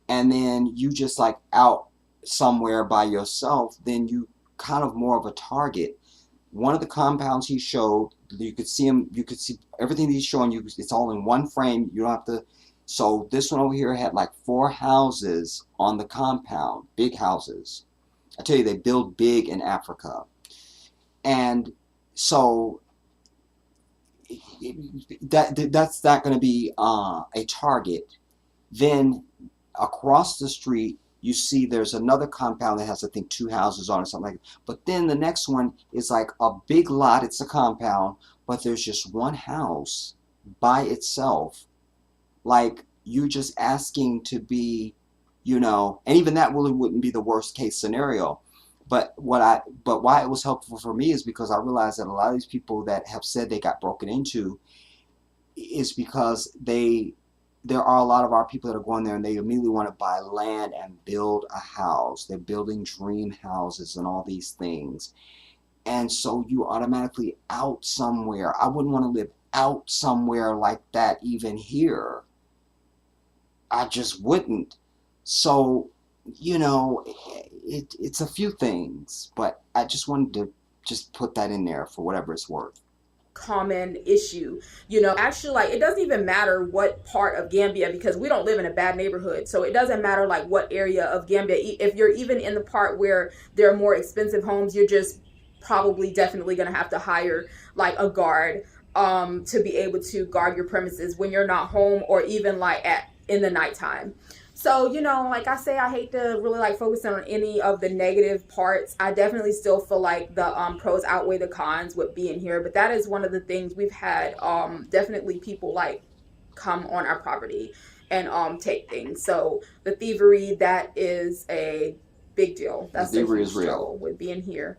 and then you just like out somewhere by yourself, then you kind of more of a target. One of the compounds he showed, you could see everything he's showing you, it's all in one frame. You don't have to. So this one over here had like 4 houses on the compound, big houses. I tell you, they build big in Africa. And so that's not going to be a target. Then across the street you see there's another compound that has, I think, 2 houses on it, something like that. But then the next one is like a big lot. It's a compound, but there's just one house by itself. Like, you just asking to be, and even that really wouldn't be the worst case scenario. But why it was helpful for me is because I realized that a lot of these people that have said they got broken into is because there are a lot of our people that are going there and they immediately want to buy land and build a house. They're building dream houses and all these things. And so you automatically out somewhere. I wouldn't want to live out somewhere like that even here. I just wouldn't. So, it's a few things, but I just wanted to just put that in there for whatever it's worth. Common issue, actually, like, it doesn't even matter what part of Gambia, because we don't live in a bad neighborhood, so it doesn't matter like what area of Gambia. If you're even in the part where there are more expensive homes, you're just probably definitely going to have to hire like a guard to be able to guard your premises when you're not home, or even like in the nighttime. So, like I say, I hate to really like focus on any of the negative parts. I definitely still feel like the pros outweigh the cons with being here. But that is one of the things we've had definitely people like come on our property and take things. So the thievery, that is a big deal. That's the thievery a huge is real struggle with being here.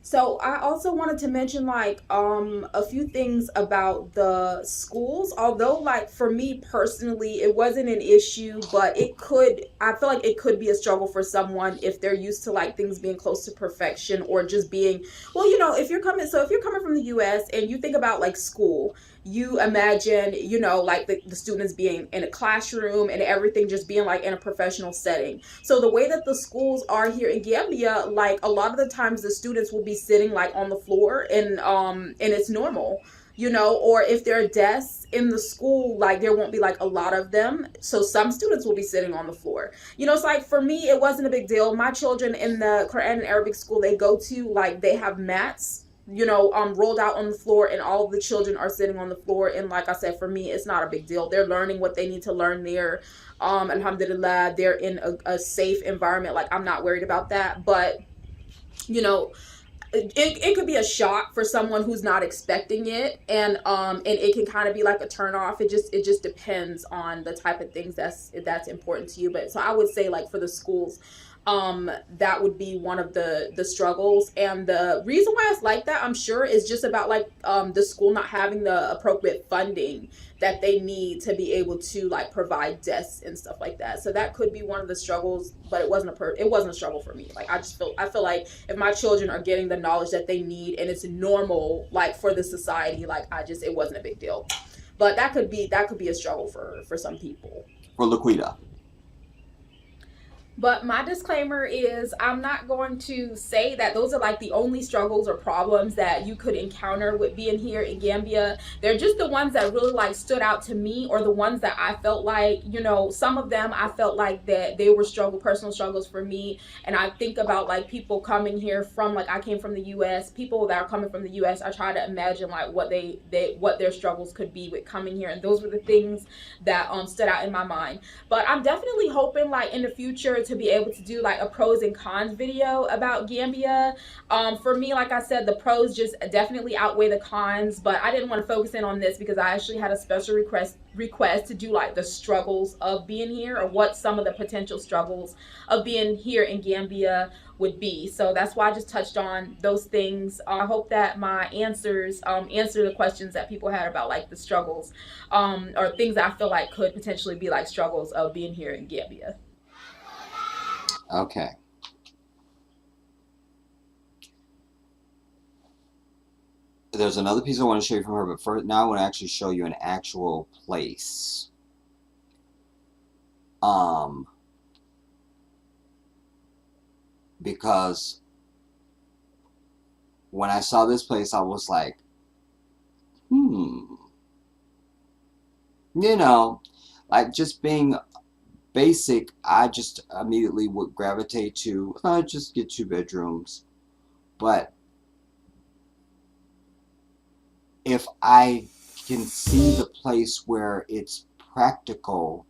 So I also wanted to mention like a few things about the schools. Although like for me personally, it wasn't an issue, but I feel like it could be a struggle for someone if they're used to like things being close to perfection, or just being, well, if you're coming from the US and you think about like school, you imagine, like the students being in a classroom and everything just being like in a professional setting. So the way that the schools are here in Gambia, like a lot of the times the students will be sitting like on the floor, and it's normal, or if there are desks in the school, like there won't be like a lot of them, so some students will be sitting on the floor. It's like, for me, it wasn't a big deal. My children in the Quran and Arabic school they go to, like they have mats rolled out on the floor, and all of the children are sitting on the floor. And like I said, for me, it's not a big deal. They're learning what they need to learn there. Alhamdulillah, they're in a safe environment. Like, I'm not worried about that. But it could be a shock for someone who's not expecting it, and it can kind of be like a turn off. It just depends on the type of things that's important to you. But so I would say, like, for the schools, that would be one of the struggles. And the reason why it's like that, I'm sure, is just about like the school not having the appropriate funding that they need to be able to like provide desks and stuff like that. So that could be one of the struggles, but it wasn't a struggle for me. Like, I feel like if my children are getting the knowledge that they need, and it's normal like for the society, like it wasn't a big deal. But that could be a struggle for some people. For Laquita. But my disclaimer is, I'm not going to say that those are like the only struggles or problems that you could encounter with being here in Gambia. They're just the ones that really like stood out to me, or the ones that I felt like, some of them I felt like that they were personal struggles for me. And I think about like people coming here from, like, I came from the US, people that are coming from the US, I try to imagine like what their struggles could be with coming here. And those were the things that stood out in my mind. But I'm definitely hoping like in the future to be able to do like a pros and cons video about Gambia. For me, like I said, the pros just definitely outweigh the cons, but I didn't want to focus in on this because I actually had a special request to do like the struggles of being here, or what some of the potential struggles of being here in Gambia would be. So that's why I just touched on those things. I hope that my answers answer the questions that people had about like the struggles, or things that I feel like could potentially be like struggles of being here in Gambia. Okay. There's another piece I want to show you from her, but first, now I want to actually show you an actual place. Because when I saw this place, I was like, like, just being basic, I just immediately would gravitate to just get 2 bedrooms. But if I can see the place where it's practical,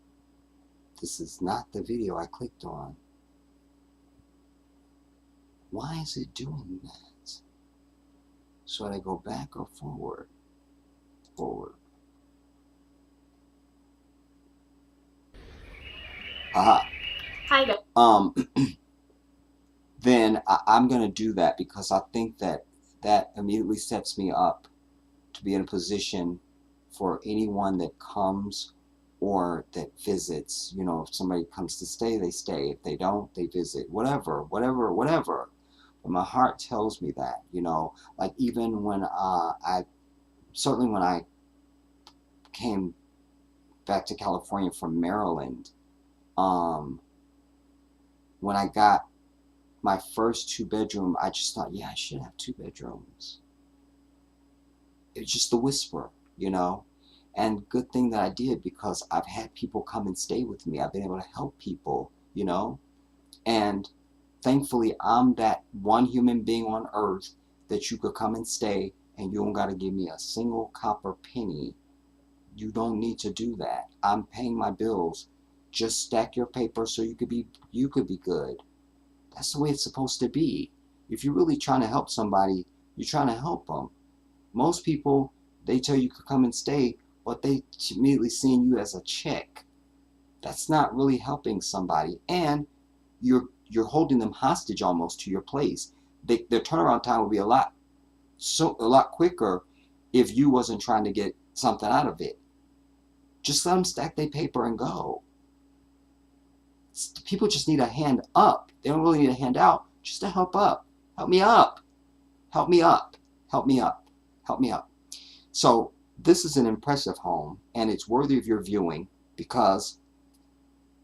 This is not the video I clicked on. Why is it doing that? Should I go back or forward? Forward. Aha. Hi guys. Then I'm going to do that because I think that that immediately sets me up to be in a position for anyone that comes or that visits. You know, if somebody comes to stay, they stay. If they don't, they visit. Whatever. But my heart tells me that, you know, like even when certainly when I came back to California from Maryland, when I got my first 2-bedroom, I just thought, yeah, I should have 2 bedrooms. It's just the whisper, you know. And good thing that I did, because I've had people come and stay with me. I've been able to help people, you know. And thankfully, I'm that one human being on earth that you could come and stay and you don't got to give me a single copper penny. You don't need to do that. I'm paying my bills. Just stack your paper so you could be good. That's the way it's supposed to be. If you're really trying to help somebody, you're trying to help them. Most people, they tell you to come and stay, but they immediately seeing you as a check. That's not really helping somebody, and you're holding them hostage almost to your place. Their turnaround time would be a lot quicker if you wasn't trying to get something out of it. Just let them stack their paper and go. People just need a hand up. They don't really need a hand out. Just a help up. Help me up. Help me up. Help me up. Help me up. So this is an impressive home, and it's worthy of your viewing because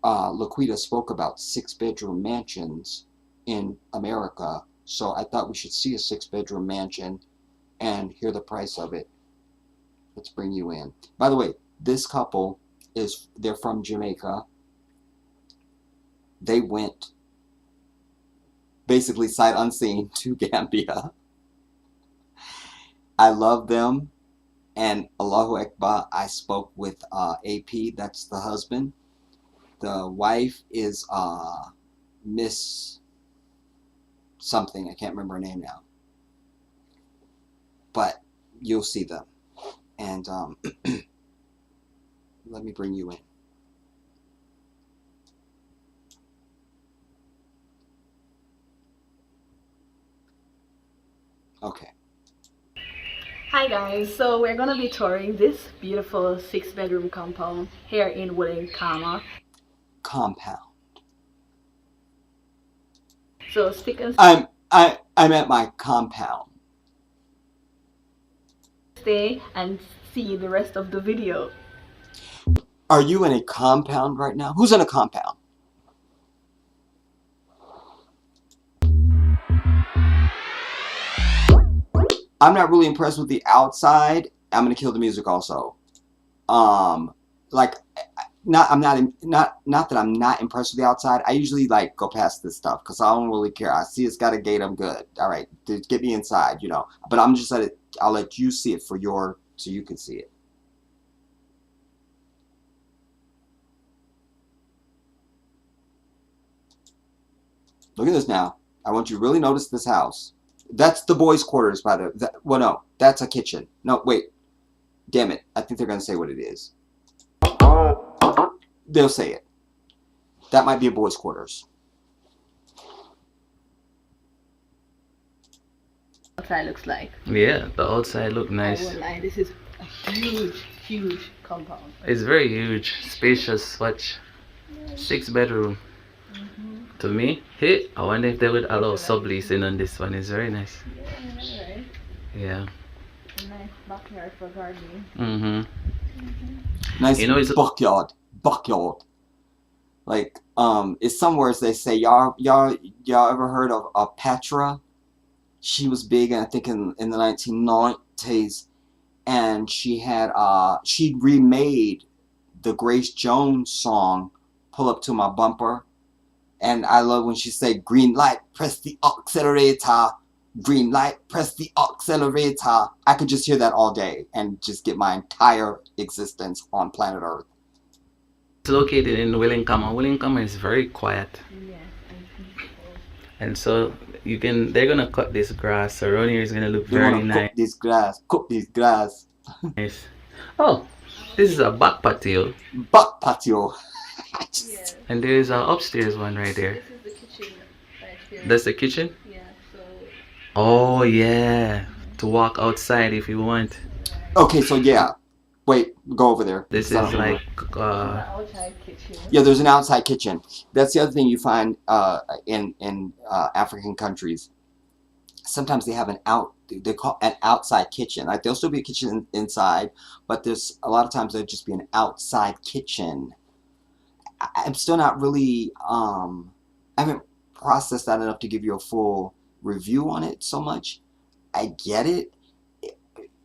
Laquita spoke about 6-bedroom mansions in America. So I thought we should see a 6-bedroom mansion and hear the price of it. Let's bring you in. By the way, this couple they're from Jamaica. They went basically sight unseen to Gambia. I love them, and Allahu Akbar. I spoke with AP, that's the husband. The wife is Miss something, I can't remember her name now. But you'll see them. And let me bring you in. Okay. Hi guys, so we're gonna be touring this beautiful 6-bedroom compound here in Woodland Karma. Compound. So stick and I'm at my compound. stay and see the rest of the video. Are you in a compound right now? Who's in a compound? I'm not really impressed with the outside. I'm gonna kill the music also. Like, not that I'm not impressed with the outside. I usually like go past this stuff because I don't really care. I see it's got a gate. I'm good. All right, get me inside, you know. But I'm just I'll let you see it so you can see it. Look at this now. I want you to really notice this house. That's the boys' quarters, by the way. Well, no, that's a kitchen. No, wait. Damn it. I think they're going to say what it is. They'll say it. That might be a boys' quarters. Outside looks like. Yeah, the outside look nice. I won't lie, this is a huge compound. It's very huge, spacious. Watch, 6-bedroom. To me, hey, I wonder if they would allow subleasing on this one. It's very nice. Yeah, right. Yeah. A nice backyard for gardening. Nice, you know, it's backyard. Like, it's somewhere they say, y'all ever heard of Petra? She was big, I think, in the 1990s, and she remade the Grace Jones song, Pull Up to My Bumper. And I love when she said, green light, press the accelerator. Green light, press the accelerator. I could just hear that all day and just get my entire existence on planet Earth. It's located in Willinkama. Willinkama is very quiet. And so they're gonna cut this grass around here. Is gonna look They very want to nice. cook this grass. Oh, this is a back patio. Back patio. And there's an upstairs one right there. This is the kitchen right here. That's the kitchen? Yeah, so. Oh yeah. To walk outside if you want. Okay, so yeah. Wait, go over there. This is like Outside kitchen. yeah, there's an outside kitchen. That's the other thing you find in African countries. Sometimes they have they call an outside kitchen. Like there'll still be a kitchen inside, but there's a lot of times there'll just be an outside kitchen. I'm still not really I haven't processed that enough to give you a full review on it so much. I get it,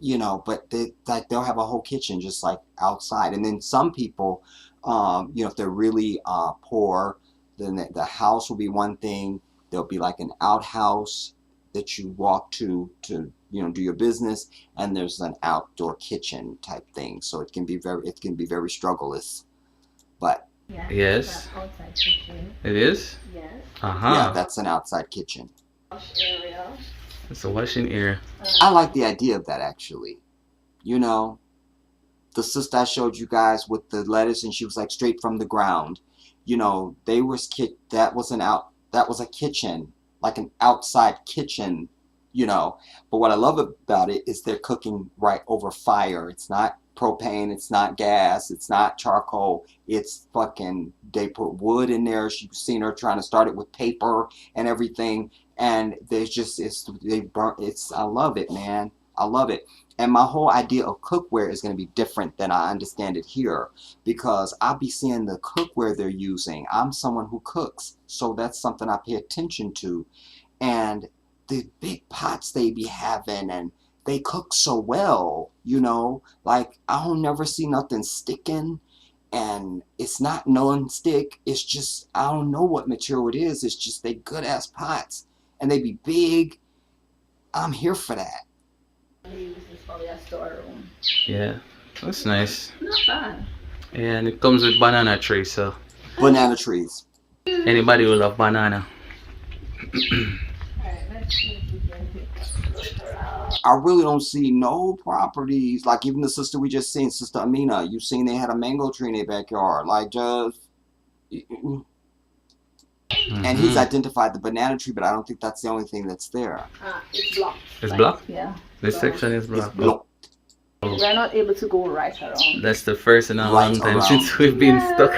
you know, but they'll have a whole kitchen just like outside. And then some people, you know, if they're really poor, then the house will be one thing. There'll be like an outhouse that you walk to you know, do your business, and there's an outdoor kitchen type thing. So it can be very struggleless, but Yeah, yes, outside kitchen. it is. Yes. yeah, that's an outside kitchen. Wash area. It's a washing area. I like the idea of that actually. You know, the sister I showed you guys with the lettuce, and she was like straight from the ground. You know, that was a kitchen, like an outside kitchen, you know. But what I love about it is they're cooking right over fire. It's not propane, it's not gas, it's not charcoal. It's fucking, they put wood in there. You've seen her trying to start it with paper and everything. And there's just, I love it, man. I love it. And my whole idea of cookware is going to be different than I understand it here, because I'll be seeing the cookware they're using. I'm someone who cooks, so that's something I pay attention to. And the big pots they be having, and they cook so well, you know, like I don't never see nothing sticking, and it's not non-stick. It's just, I don't know what material it is. It's just they good ass pots, and they be big. I'm here for that. This is probably a storeroom. Yeah, that's nice. Not bad. Yeah, and it comes with banana tree, so Banana trees. anybody will love banana. Alright, let's see if we can look around. I really don't see no properties, like even the sister we just seen, Sister Amina, you seen they had a mango tree in their backyard, like just, and he's identified the banana tree, but I don't think that's the only thing that's there. It's blocked. It's blocked? Yeah. This section is It's blocked. blocked. We're not able to go right around. That's the first in a Right long time around. since we've been stuck.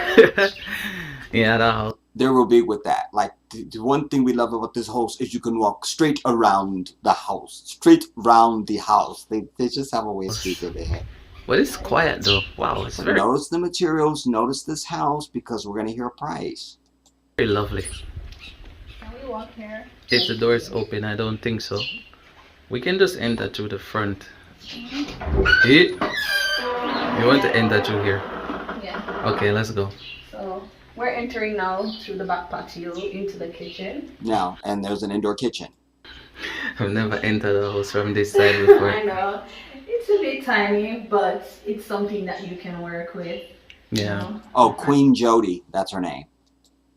Yeah, that house. They're real big with that. Like the one thing we love about this house is you can walk straight around the house, straight round the house. They just have a way of speaking their head. But it's quiet though. Wow, it's very, Notice the materials, notice this house, because we're gonna hear a price. very lovely. Can we walk here? If the door is open, I don't think so. We can just enter through the front. You want to enter through here? Yeah. Okay, let's go. So we're entering now through the back patio into the kitchen. Now, and there's an indoor kitchen. I've never entered a house from this side before. I know. It's a bit tiny, but it's something that you can work with. you Yeah. know. Oh, Queen Jody, that's her name.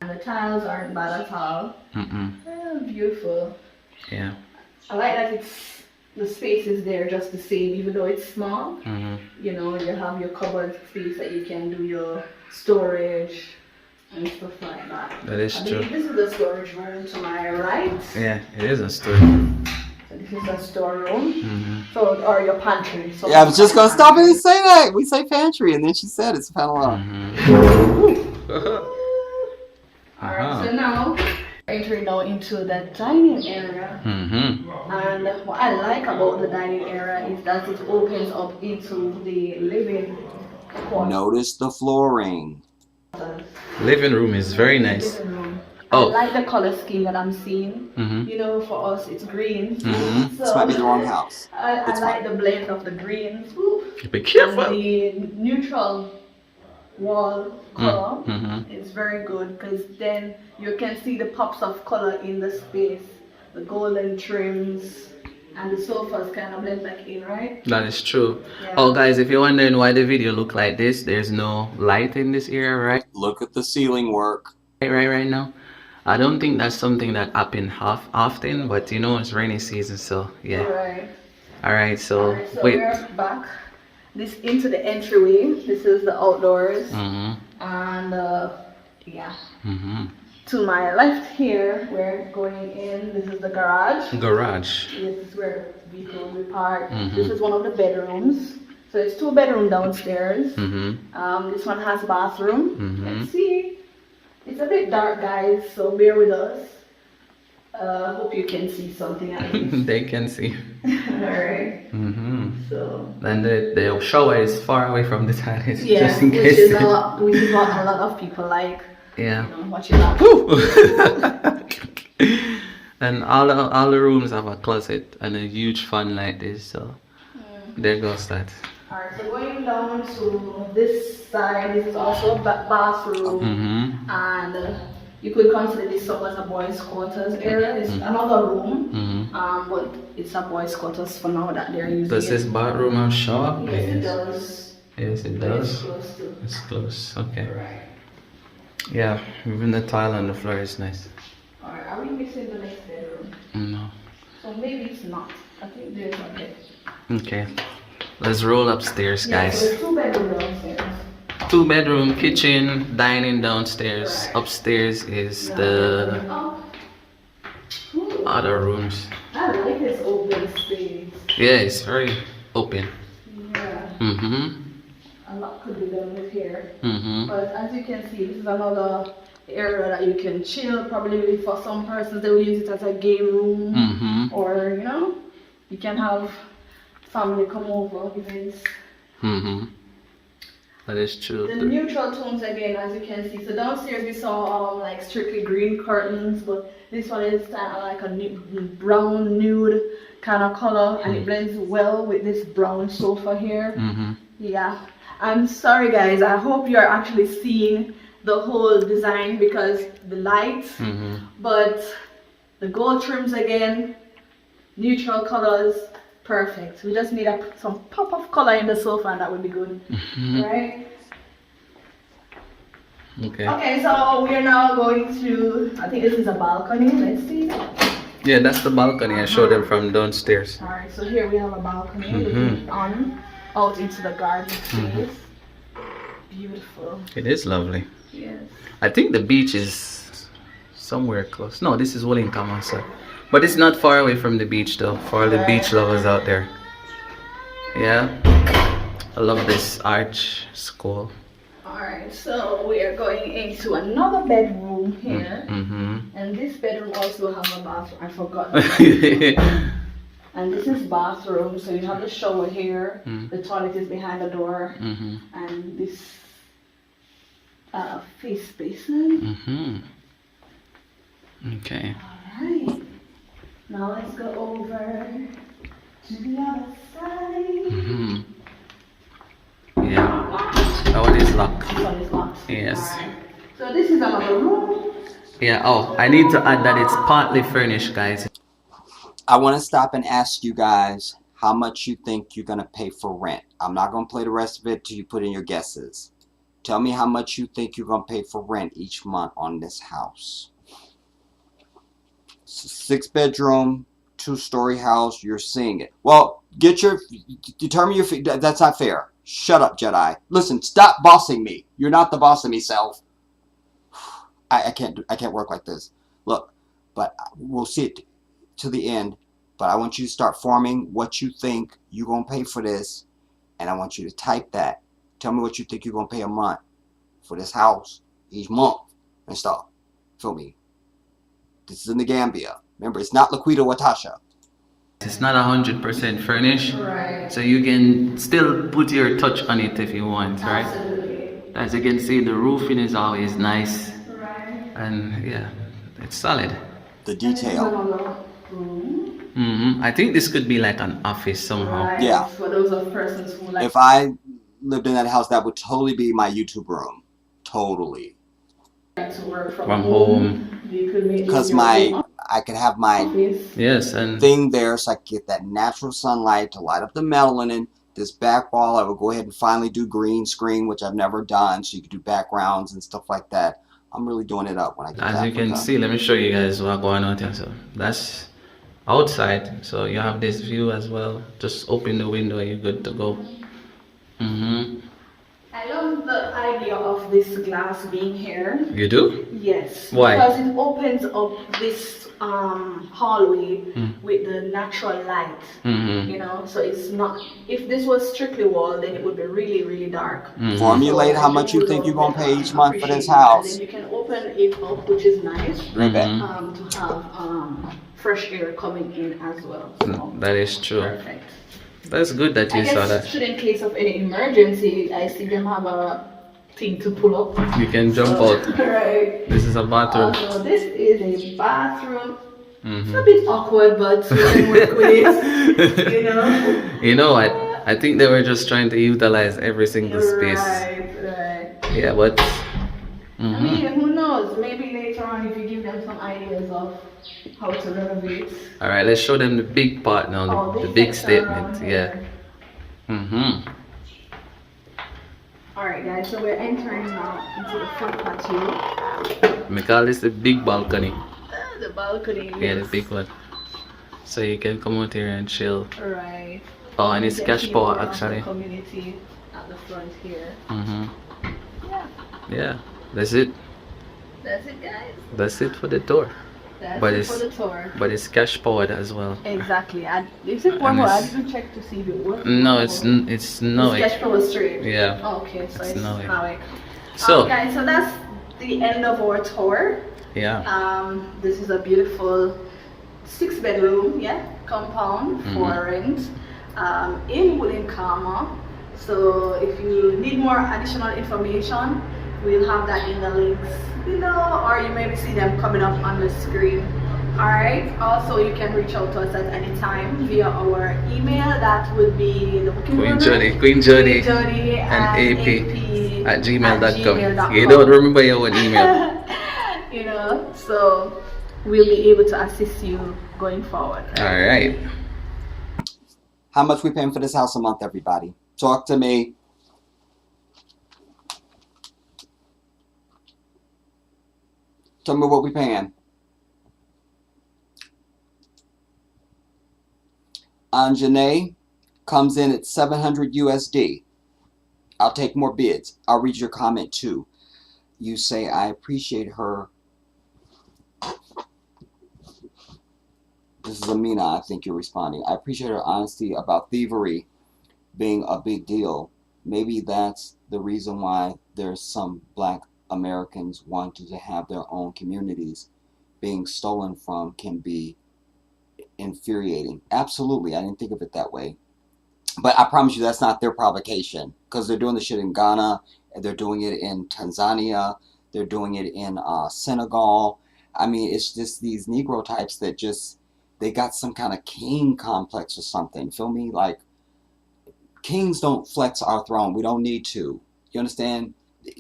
And the tiles aren't bad at all. Beautiful. Yeah. I like that the space is there just the same, even though it's small. You know, you have your cupboard space that you can do your storage and stuff like that. That is I true. believe this is the storage room to my right. Yeah, it is a story. So this is the storeroom. So, or your pantry. So Yeah, I was just gonna stop and say that. We say pantry, and then she said it's panel. Alright, so now entering now into the dining area. And what I like about the dining area is that it opens up into the living quarters. Notice the flooring. Living room is very nice. Living room. Oh. I like the color scheme that I'm seeing. You know, for us it's green. So This might be the wrong house. I It's like fine. the blend of the greens. Be careful. And the neutral wall color is very good, because then you can see the pops of color in the space, the golden trims and the sofas kind of blend back in, right? That is true. Yeah. Oh, guys, if you're wondering why the video look like this, there's no light in this area, right? Look at the ceiling work. Right now. I don't think that's something that happen often, but you know it's rainy season, so yeah. Right. All right, so Alright, so wait. we're back. This into the entryway. This is the outdoors, and yeah. To my left here, we're going in. This is the garage. Garage. This is where vehicles we park. This is one of the bedrooms. So it's 2 bedroom downstairs. This one has a bathroom. Let's see. It's a bit dark, guys, so bear with us. Hope you can see something at least. They can see. Alright. So. And the shower is far away from the toilet, Yeah, just in which case. is what a lot of people like. Yeah. You know, watching that. And all the rooms have a closet and a huge fan like this, so there goes that. Alright, so going down to this side, this is also a bathroom, and you could consider this up as a boys' quarters area. It's another room, but it's a boys' quarters for now that they're using. Does this bathroom have shower? Yes, it does. Yes, it does. It's close to. It's close. Okay. Right. Yeah, even the tile on the floor is nice. Alright, are we missing the next bedroom? No. So maybe it's not. I think there's a bed. Okay. Let's roll upstairs, Yeah, guys. so there's 2 bedrooms downstairs. 2 bedroom, kitchen, dining downstairs. Upstairs is the other rooms. I like this open space. Yeah, it's very open. Yeah. A lot could be done with here. But as you can see, this is another area that you can chill. Probably for some persons, they will use it as a game room. Or, you know, you can have family come over, events. That is true. The neutral tones again, as you can see. So downstairs we saw like strictly green curtains, but this one is kind of like a brown nude kind of color, and it blends well with this brown sofa here. Yeah, I'm sorry guys, I hope you're actually seeing the whole design because the lights, but the gold trims again, neutral colors. Perfect. We just need some pop of color in the sofa and that would be good. Right? Okay. Okay, so we are now going to, I think this is a balcony. Let's see. Yeah, that's the balcony. I showed them from downstairs. Alright, so here we have a balcony looking out into the garden space. Beautiful. It is lovely. Yes. I think the beach is somewhere close. No, this is Wellington, sir. But it's not far away from the beach though, for all the beach lovers out there. Yeah, I love this arch school. Alright, so we are going into another bedroom here. And this bedroom also has a bathroom. I forgot. And this is bathroom, so you have the shower here. The toilet is behind the door. And this face basin. Okay. Alright. Now let's go over to the other side. Yeah. That one is locked. This one is locked. Yes. Alright. So this is another room. Yeah. Oh, I need to add that it's partly furnished, guys. I want to stop and ask you guys how much you think you're going to pay for rent. I'm not going to play the rest of it till you put in your guesses. Tell me how much you think you're going to pay for rent each month on this house. 6-bedroom, 2-story house. You're seeing it. Well, determine your fee. That's not fair. Shut up, Jedi. Listen, stop bossing me. You're not the boss of me, self. I can't work like this. Look, but we'll see it to the end. But I want you to start forming what you think you're gonna pay for this, and I want you to type that. Tell me what you think you're gonna pay a month for this house each month and stuff. Feel me? This is in the Gambia. Remember, it's not Laquita Watasha. It's not 100% furnished, Right. so you can still put your touch on it if you want, right? Absolutely. As you can see, the roofing is always nice, Right. and yeah, it's solid. The detail. Another room. I think this could be like an office somehow. Right. Yeah. For those of persons who like If I lived in that house, that would totally be my YouTube room. Totally. to work From home. you could make Because your my own I can have my Yes, and thing there so I can get that natural sunlight to light up the melanin. This back wall, I will go ahead and finally do green screen, which I've never done. So you can do backgrounds and stuff like that. I'm really doing it up when I get to as you can Africa. see, let me show you guys what going on here. So that's outside. So you have this view as well. Just open the window and you're good to go. I love the idea of this glass being here. You do? Yes. Why? Because it opens up this hallway with the natural light. You know, so it's not. If this was strictly wall, then it would be really, really dark. Formulate So how I much you would think you're gonna pay each appreciate month for this it. house. And then you can open it up, which is nice. Right back. To have fresh air coming in as well. So That is true. perfect. That's good that you I saw guess that. should in case of any emergency, I see them have a thing to pull up. You can jump out. Right. This is a bathroom. Also, this is a bathroom. It's a bit awkward, but we can work with it. You know. You know what? I think they were just trying to utilize every single space. Right. Yeah, but. I mean, who knows? Maybe later on, if you give them some ideas of how to renovate. All right, let's show them the big part now, the this big section around statement. Yeah. here. Alright guys, so we're entering now into the front patio. We call this the big balcony. The balcony. Yeah, the yes. big one. So you can come out here and chill. Right. Oh, and it's You can cash see power more of the actually. community at the front here. Yeah. Yeah, that's it. That's it, guys. That's it for the tour. That's But it it's for the tour. but it's cash powered as well. Exactly. Is it And one I it's- didn't check to see if it works. No, it's no. It's cash power straight. Yeah. Okay, so it's no way. Mavic. So guys, so that's the end of our tour. yeah. This is a beautiful 6-bedroom, compound for rent in Woolinkama. So if you need more additional information, we'll have that in the links below, or you maybe see them coming up on the screen. Alright, also you can reach out to us at any time via our email. That would be the booking Queen number, Jody and AP at gmail.com. gmail.com. You don't remember your own email. You know, so we'll be able to assist you going forward. All right. How much we paying for this house a month, everybody? Talk to me. Tell me what we paying. Anjanae comes in at 700 USD. I'll take more bids. I'll read your comment too. You say, I appreciate her. This is Amina, I think you're responding. I appreciate her honesty about thievery being a big deal. Maybe that's the reason why there's some black Americans wanting to have their own communities. Being stolen from can be infuriating. Absolutely, I didn't think of it that way. But I promise you that's not their provocation, because they're doing the shit in Ghana, and they're doing it in Tanzania, they're doing it in Senegal. I mean, it's just these Negro types that just, they got some kind of king complex or something. Feel me? Like, kings don't flex our throne. We don't need to. You understand?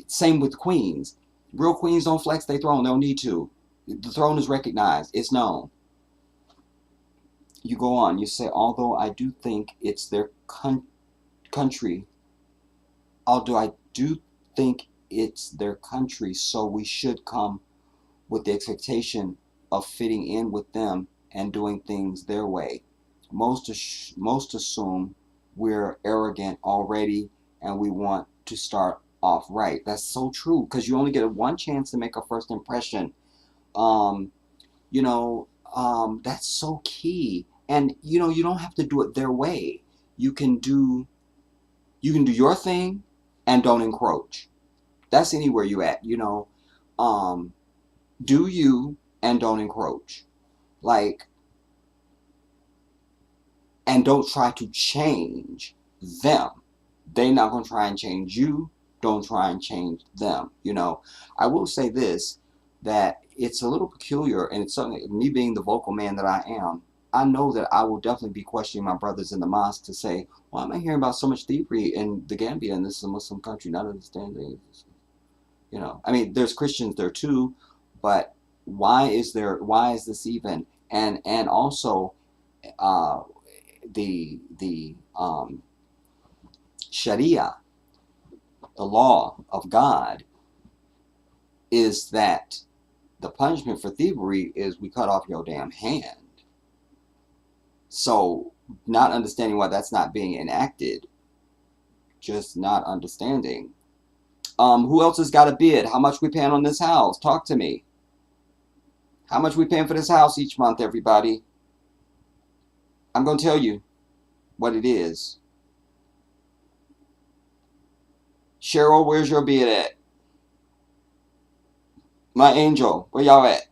Same with queens. Real queens don't flex their throne. They don't need to. The throne is recognized. It's known. You go on. You say, although I do think it's their country. Although I do think it's their country, so we should come with the expectation of fitting in with them and doing things their way. Most assume we're arrogant already and we want to start off right. That's so true, because you only get one chance to make a first impression. That's so key. And you don't have to do it their way. You can do your thing and don't encroach. That's anywhere you at, do you and don't encroach. Like, and don't try to change them. They're not going to try and change you. Don't try and change them. I will say this, that it's a little peculiar, and it's something, me being the vocal man that I am, I know that I will definitely be questioning my brothers in the mosque to say, why am I hearing about so much thievery in the Gambia, and this is a Muslim country, not understanding. I mean, there's Christians there too, but Why is this even? And also the Sharia, the law of God, is that the punishment for thievery is we cut off your damn hand. So not understanding why that's not being enacted, just not understanding. Who else has got a bid? How much we paying on this house? Talk to me. How much we paying for this house each month, everybody? I'm going to tell you what it is. Cheryl, where's your bid at? My angel, where y'all at?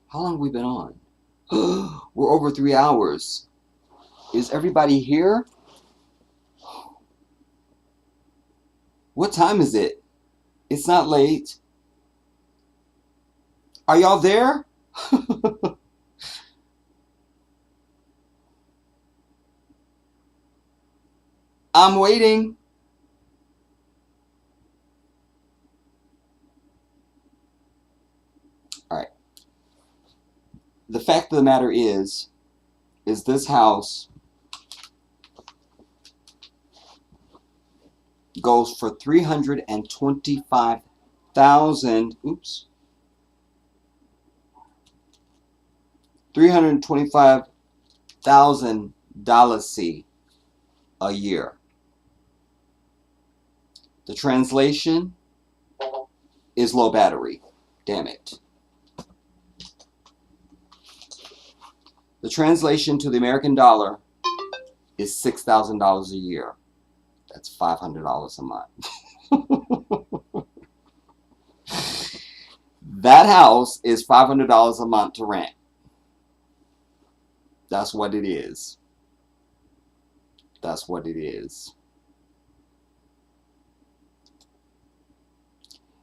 How long have we been on? We're over 3 hours. Is everybody here? What time is it? It's not late. Are y'all there? I'm waiting. All right. The fact of the matter is this house goes for $325,000. Oops. $325,000 a year. The translation is low battery. Damn it. The translation to the American dollar is $6,000 a year. That's $500 a month. That house is $500 a month to rent. That's what it is. That's what it is.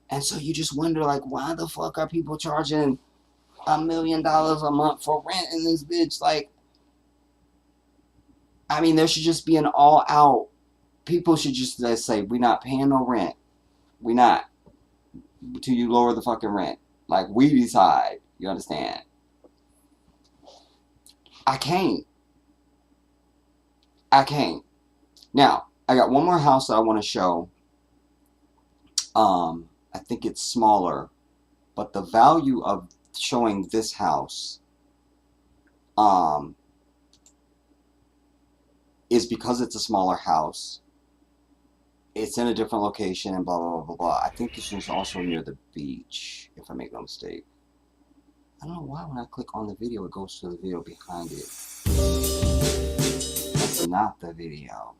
And so you just wonder, like, why the fuck are people charging $1 million a month for rent in this bitch? Like, I mean, there should just be an all-out. People should just say, we're not paying no rent. We not. Till you lower the fucking rent. Like, we decide. You understand? I can't. Now, I got one more house that I want to show. I think it's smaller. But the value of showing this house is because it's a smaller house. It's in a different location and blah, blah, blah, blah, blah. I think this one's also near the beach, if I make no mistake. I don't know why when I click on the video, it goes to the video behind it. That's not the video.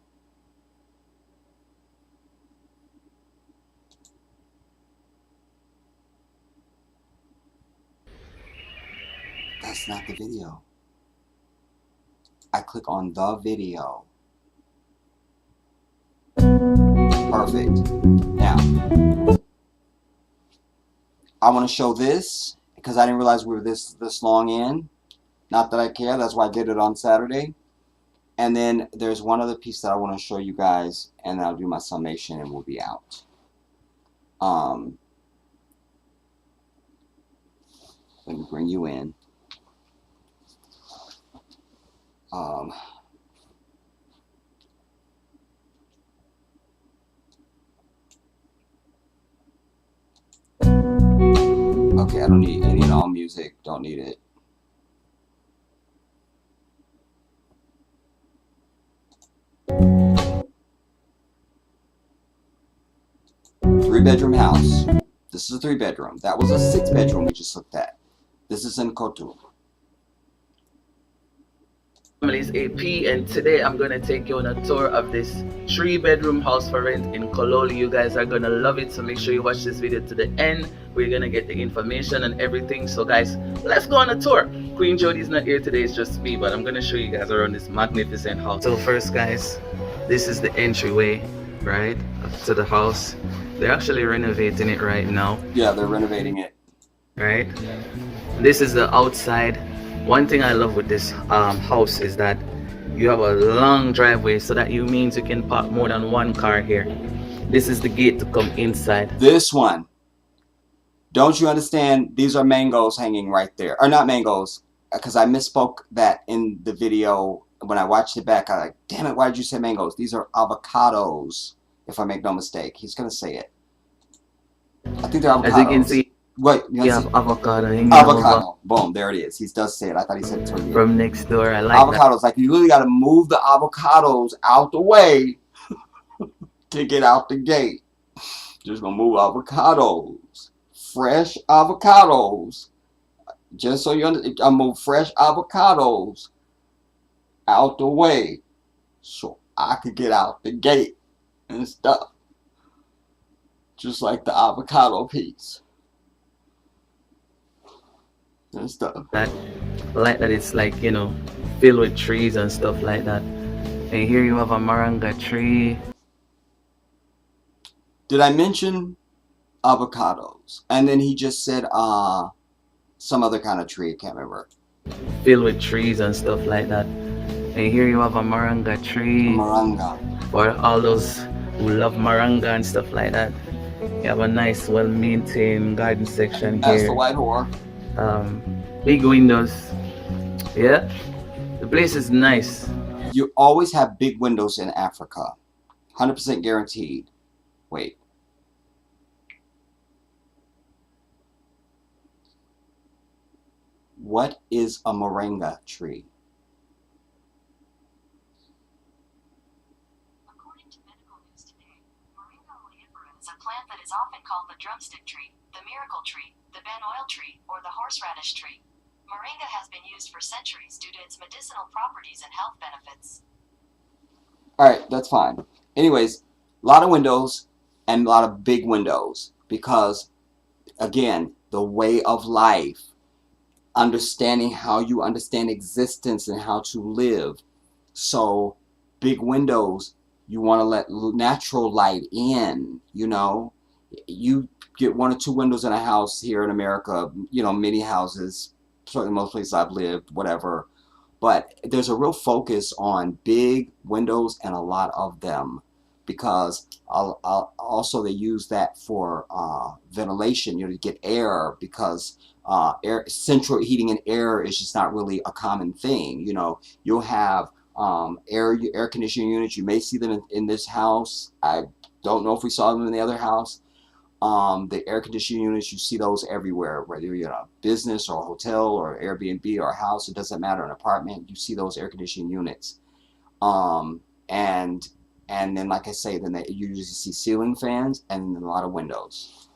That's not the video. I click on the video. Perfect. Now, I want to show this because I didn't realize we were this long in. Not that I care. That's why I did it on Saturday. And then there's one other piece that I want to show you guys, and I'll do my summation and we'll be out. Let me bring you in. Okay, I don't need any and all music. Don't need it. Three-bedroom house. This is a 3-bedroom. That was a 6-bedroom we just looked at. This is in Kotu. Family's AP, and today I'm gonna take you on a tour of this 3-bedroom house for rent in Kololi. You guys are gonna love it, so make sure you watch this video to the end. We're gonna get the information and everything. So guys, let's go on a tour. Queen Jody's not here today, it's just me, but I'm gonna show you guys around this magnificent house. So first guys, this is the entryway, right, to the house. They're actually renovating it right now. Yeah, they're renovating it. Right? This is the outside. One thing I love with this house is that You have a long driveway, so that means you can park more than one car here. This is the gate to come inside. This one. Don't you understand? These are mangoes hanging right there. Or not mangoes, because I misspoke that in the video. When I watched it back, I was like, damn it, why did you say mangoes? These are avocados, if I make no mistake. He's going to say it. I think they're avocados. As you can see, what? you have avocado. Avocado. Boom, there it is. He does say it. I thought he said it toward the from next door. I like avocados. Like, you really got to move the avocados out the way to get out the gate. Just going to move avocados. Fresh avocados. Just so you understand, I move fresh avocados out the way so I could get out the gate and stuff. Just like the avocado piece and stuff. I like that it's like, you know, filled with trees and stuff like that. And here you have a moringa tree. Did I mention avocados? And then he just said some other kind of tree, I can't remember. Filled with trees and stuff like that. And here you have a moringa tree. Moringa. For all those who love moringa and stuff like that. You have a nice, well-maintained garden section here. That's the white whore. Big windows. Yeah, the place is nice. You always have big windows in Africa. 100% guaranteed. Wait. What is a moringa tree? According to medical news today, Moringa oleifera is a plant that is often called the drumstick tree, the miracle tree, the ban oil tree, or the horseradish tree. Moringa has been used for centuries due to its medicinal properties and health benefits. Alright, that's fine. Anyways, a lot of windows and a lot of big windows because, again, the way of life, understanding how you understand existence and how to live. So, big windows, you want to let natural light in, you know. You get 1 or 2 windows in a house here in America, you know, many houses, certainly most places I've lived, whatever. But there's a real focus on big windows and a lot of them because also they use that for ventilation, you know, to get air because central heating and air is just not really a common thing. You know, you'll have air conditioning units. You may see them in this house. I don't know if we saw them in the other house. The air conditioning units, you see those everywhere, whether you're in a business or a hotel or Airbnb or a house, it doesn't matter, an apartment, you see those air conditioning units. And then, like I say, then you usually see ceiling fans and a lot of windows.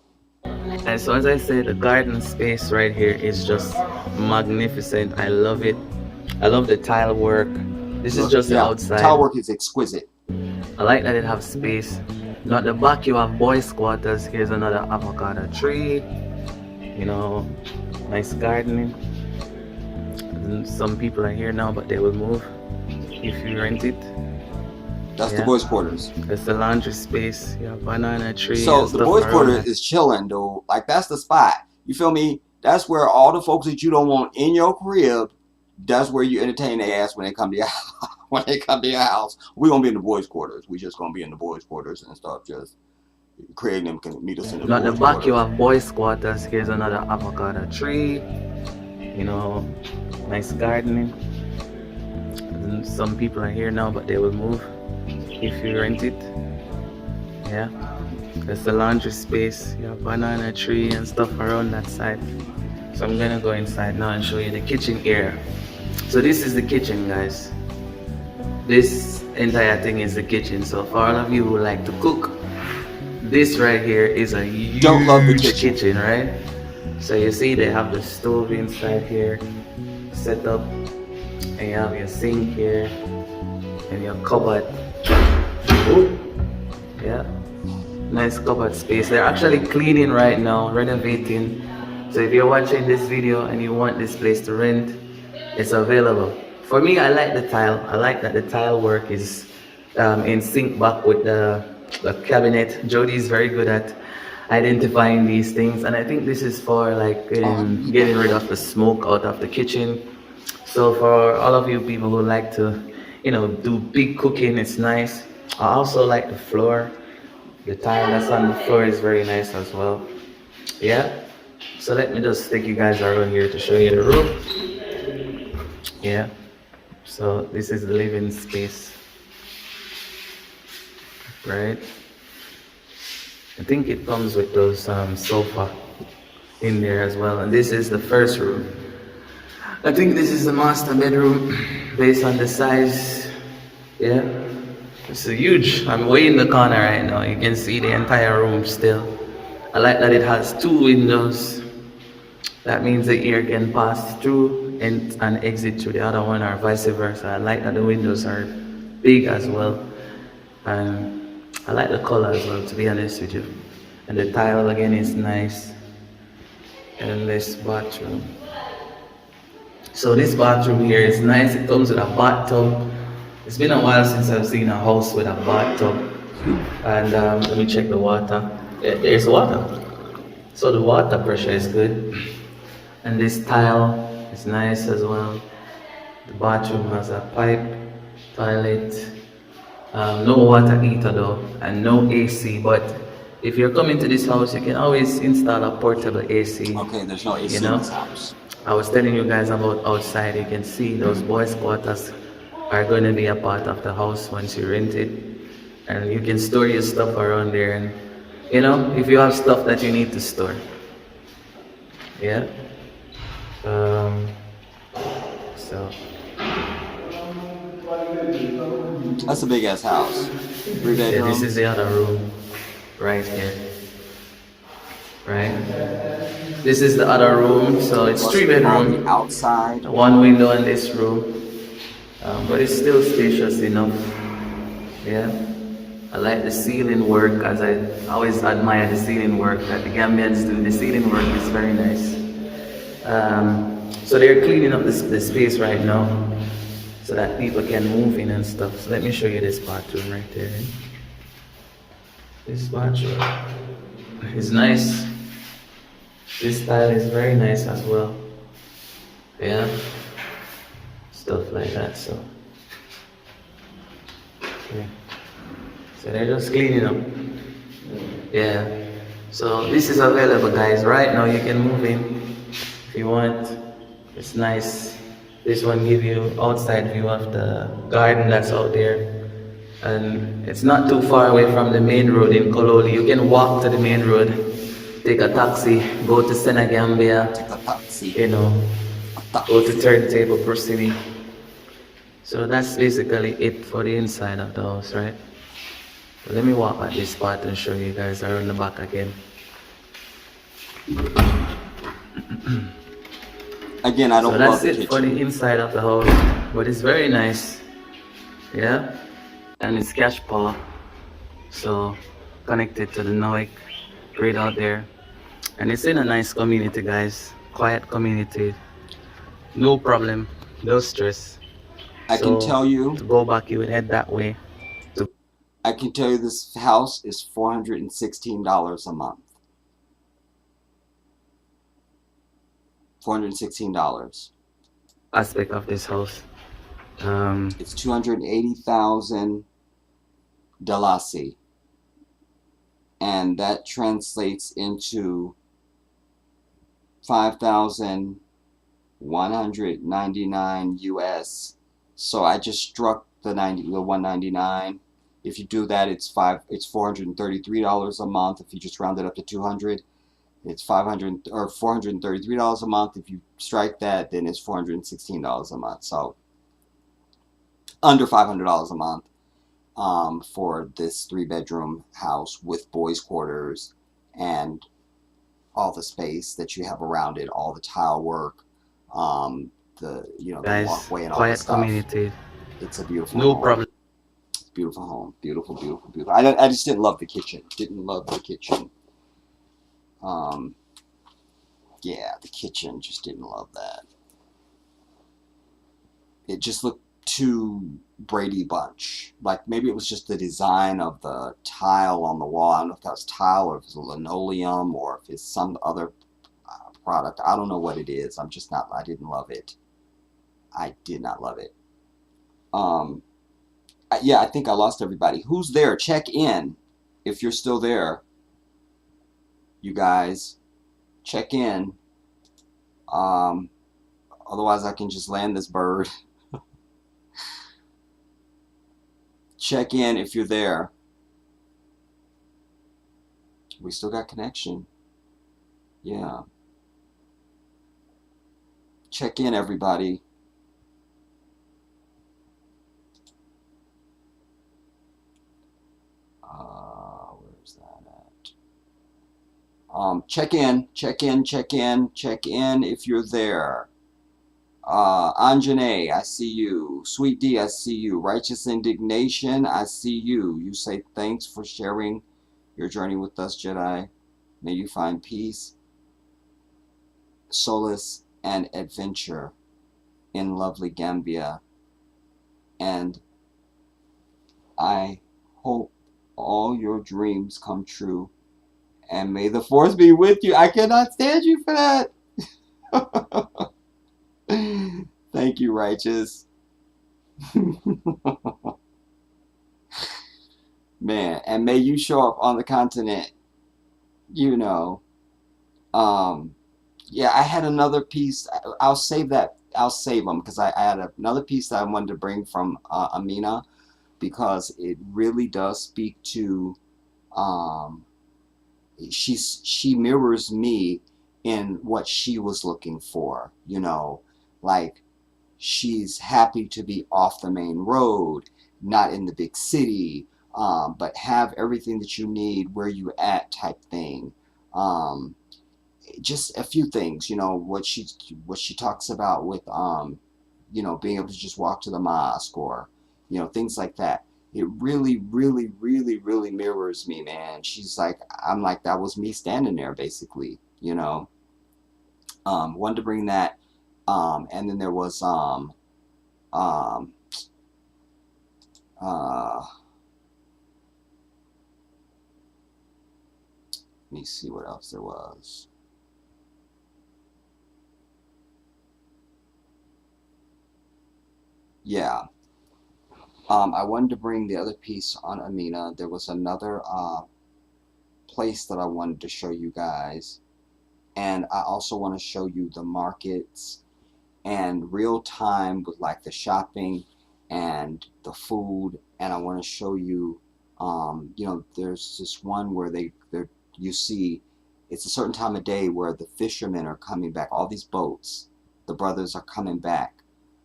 And so as I said, the garden space right here is just magnificent. I love it. I love the tile work. This is just the outside. Tile work is exquisite. I like that it has space. Now at the back you have boys' quarters. Here's another avocado tree. You know, nice gardening. And some people are here now, but they will move if you rent it. That's the boys' quarters. It's the laundry space. You have banana tree. So the boys' quarters is chilling, though. Like, that's the spot. You feel me? That's where all the folks that you don't want in your crib, that's where you entertain their ass when they come to your house. When they come to your house. We're going to be in the boys' quarters. We just going to be in the boys' quarters and stuff. Just Craig them can meet us in the Not the boys' back quarters. you have boys' quarters. Here's another avocado tree. You know, nice gardening. And some people are here now, but they will move if you rent it. Yeah, there's the laundry space. You have banana tree and stuff around that side. So I'm gonna go inside now and show you the kitchen area. So this is the kitchen, guys. This entire thing is the kitchen. So for all of you who like to cook, this right here is a huge kitchen, right? So you see they have the stove inside here set up, and you have your sink here and your cupboard. Ooh. Yeah, nice cupboard space. They're actually cleaning right now, renovating. So if you're watching this video and you want this place to rent, it's available. For me, I like the tile. I like that the tile work is in sync back with the cabinet. Jody is very good at identifying these things, and I think this is for like getting rid of the smoke out of the kitchen. So for all of you people who like to do big cooking. It's nice. I also like the floor. The tile that's on the floor is very nice as well. Yeah. So let me just take you guys around here to show you the room. Yeah. So this is the living space, right? I think it comes with those sofa in there as well. And this is the first room. I think this is the master bedroom based on the size. Yeah. It's a huge. I'm way in the corner right now. You can see the entire room still. I like that it has 2 windows. That means the air can pass through and exit through the other one, or vice versa. I like that the windows are big as well. I like the color as well, to be honest with you. And the tile again is nice. And this bathroom. So this bathroom here is nice. It comes with a bathtub. It's been a while since I've seen a house with a bathtub. And let me check the water. Yeah, there's water. So the water pressure is good. And this tile is nice as well. The bathroom has a pipe, toilet, no water heater though, and no AC. But if you're coming to this house, you can always install a portable AC. Okay, there's no AC in this house. I was telling you guys about outside. You can see those boys' quarters are going to be a part of the house once you rent it, and you can store your stuff around there. And if you have stuff that you need to store, yeah. So that's a big ass house. 3 bedrooms. Yeah, this is the other room, right here. Right. This is the other room, so it's 3 bedroom. Outside. 1 window in this room, but it's still spacious enough. Yeah. I like the ceiling work, as I always admire the ceiling work that the Gambians do. The ceiling work is very nice. So they're cleaning up the space right now so that people can move in and stuff. So let me show you this bathroom right there. This bathroom is nice. This style is very nice as well. Yeah. Stuff like that. So okay. So they're just cleaning up. Yeah. So this is available, guys. Right now you can move in if you want. It's nice. This one gives you outside view of the garden that's out there. And it's not too far away from the main road in Kololi. You can walk to the main road, take a taxi, go to Senegambia, Take a taxi. Go to Turntable Proceeding. So that's basically it for the inside of the house, right? So let me walk at this part and show you guys around the back again. Again, I don't love the kitchen. So that's it for the inside of the house, but it's very nice. Yeah, and it's cash power, so connected to the NOIC grid out there, and it's in a nice community, guys. Quiet community, no problem, no stress. I can tell you to go back, you would head that way. I can tell you this house is $416 a month. $416. Aspect of this house. It's 280,000 Dalasi, and that translates into 5,199 US. So I just struck the 199. If you do that, it's $433 a month. If you just round it up to 200, it's $433 a month. If you strike that, then it's $416 a month. So under $500 a month for this 3-bedroom house with boys' quarters and all the space that you have around it, all the tile work, the Guys, walkway and all quiet that stuff. community. It's a beautiful no home. problem. It's a beautiful home. Beautiful, beautiful, beautiful. I just didn't love the kitchen. Didn't love the kitchen. Yeah, the kitchen, just didn't love that. It just looked too Brady Bunch. Like maybe it was just the design of the tile on the wall. I don't know if that was tile or if it's linoleum or if it's some other product. I don't know what it is. I didn't love it. I did not love it. Yeah, I think I lost everybody. Who's there? Check in if you're still there. You guys, check in. Otherwise, I can just land this bird. Check in if you're there. We still got connection. Yeah. Check in, everybody. Where's that at? Check in if you're there. Anjane, I see you. Sweet D, I see you. Righteous Indignation, I see you. You say thanks for sharing your journey with us, Jedi. May you find peace, solace, and adventure in lovely Gambia. And I hope all your dreams come true. And may the force be with you. I cannot stand you for that. Thank you, Righteous. Man, and may you show up on the continent. You know. Yeah, I had another piece. I'll save that. I'll save them because I had another piece that I wanted to bring from Amina, because it really does speak to she mirrors me in what she was looking for, you know, like she's happy to be off the main road, not in the big city, but have everything that you need where you at type thing. Just a few things, you know, what she talks about with you know, being able to just walk to the mosque, or you know, things like that. It really, really, really, really mirrors me, man. She's like, I'm like, that was me standing there, basically, you know. Wanted to bring that, and then there was let me see what else there was. Yeah. I wanted to bring the other piece on Amina. There was another place that I wanted to show you guys. And I also want to show you the markets and real time with like the shopping and the food. And I want to show you, you know, there's this one where you see it's a certain time of day where the fishermen are coming back. All these boats, the brothers are coming back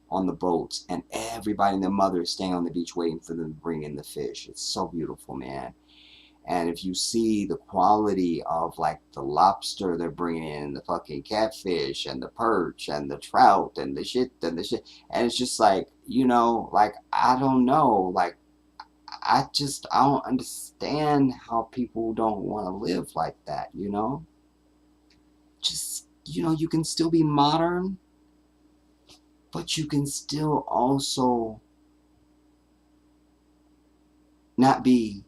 on the boats, and everybody and their mother is staying on the beach waiting for them to bring in the fish. It's so beautiful, man. And if you see the quality of like the lobster they're bringing in, the fucking catfish and the perch and the trout and the shit, and it's just like, you know, like, I don't know, like, I don't understand how people don't want to live like that, you know? Just, you know, you can still be modern, but you can still also not be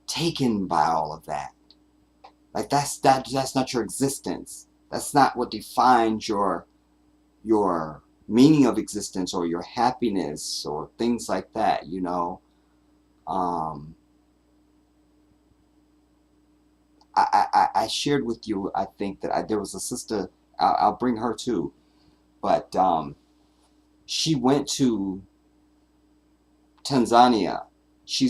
taken by all of that. Like, that's not your existence. That's not what defines your meaning of existence or your happiness or things like that, you know. I shared with you, I think, that there was a sister, I'll bring her too, but she went to Tanzania. She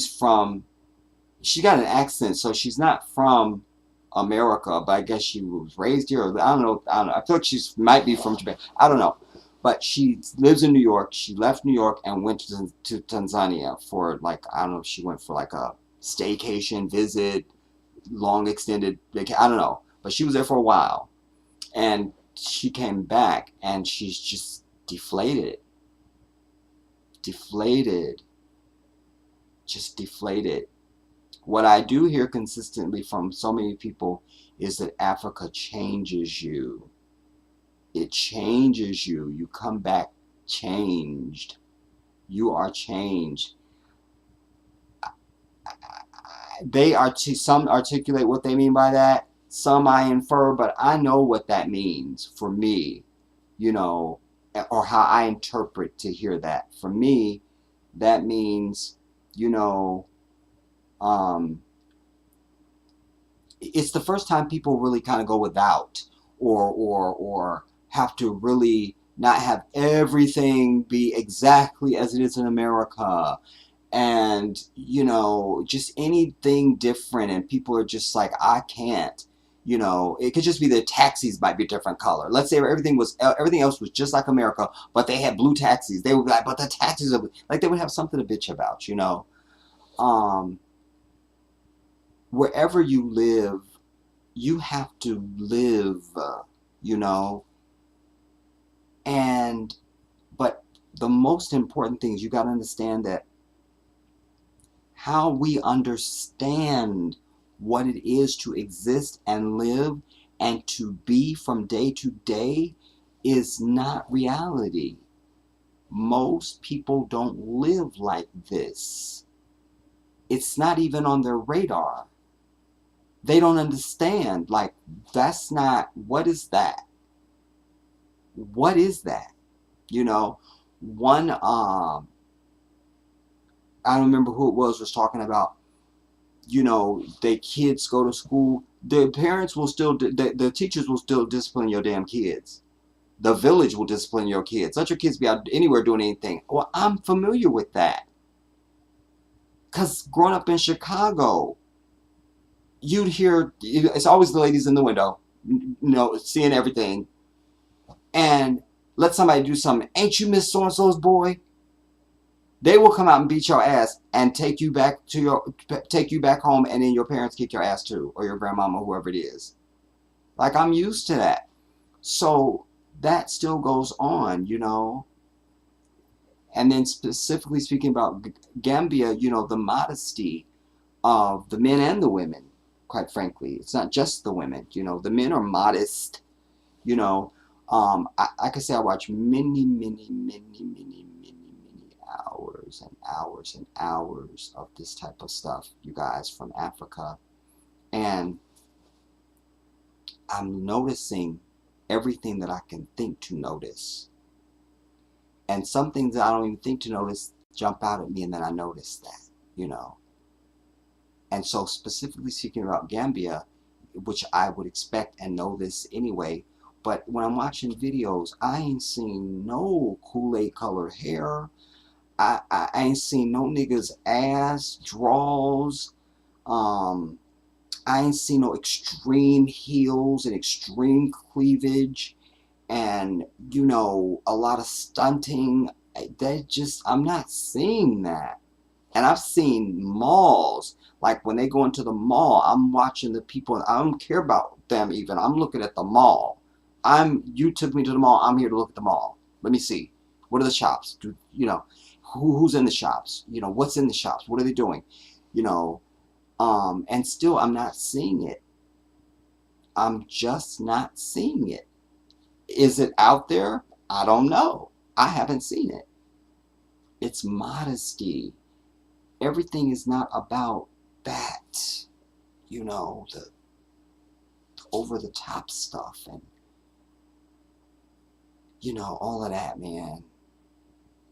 got an accent, so she's not from America, but I guess she was raised here. I don't know. I feel like she might be from Japan. I don't know. But she lives in New York. She left New York and went to Tanzania for, like, I don't know if she went for like a staycation visit, long extended vacation. I don't know. But she was there for a while. And she came back and she's just deflated. Just deflated. What I do hear consistently from so many people is that Africa changes you. It changes you. You come back changed. You are changed. Some articulate what they mean by that. Some I infer, but I know what that means for me, you know, or how I interpret to hear that. For me, that means, you know, it's the first time people really kind of go without, or have to really not have everything be exactly as it is in America, and you know, just anything different, and people are just like, I can't. You know, it could just be the taxis might be a different color. Let's say everything else was just like America, but they had blue taxis. They would be like, but the taxis are like, they would have something to bitch about, you know. Wherever you live, you have to live, you know. But the most important thing is you got to understand that how we understand what it is to exist and live and to be from day to day is not reality. Most people don't live like this. It's not even on their radar. They don't understand. Like, that's not, what is that? What is that? You know, one, I don't remember who it was talking about, you know, the kids go to school, the parents will still, the teachers will still discipline your damn kids. The village will discipline your kids. Let your kids be out anywhere doing anything. Well, I'm familiar with that. Because growing up in Chicago, you'd hear, it's always the ladies in the window, you know, seeing everything. And let somebody do something. Ain't you Miss So-and-so's boy? They will come out and beat your ass and take you back home, and then your parents kick your ass too, or your grandmama, whoever it is. Like, I'm used to that. So that still goes on, you know. And then specifically speaking about Gambia, you know, the modesty of the men and the women, quite frankly. It's not just the women, you know. The men are modest, you know. I could say I watch many hours and hours and hours of this type of stuff, you guys, from Africa. And I'm noticing everything that I can think to notice. And some things that I don't even think to notice jump out at me, and then I notice that, you know. And so specifically speaking about Gambia, which I would expect and know this anyway, but when I'm watching videos, I ain't seen no Kool-Aid colored hair. I ain't seen no niggas ass, draws. I ain't seen no extreme heels and extreme cleavage, and, you know, a lot of stunting. I'm not seeing that. And I've seen malls, like when they go into the mall, I'm watching the people, I don't care about them even. I'm looking at the mall. You took me to the mall, I'm here to look at the mall. Let me see. What are the shops? You know, who's in the shops? You know, what's in the shops? What are they doing? You know, and still I'm not seeing it. I'm just not seeing it. Is it out there? I don't know. I haven't seen it. It's modesty. Everything is not about that, you know, the over-the-top stuff, and, you know, all of that, man.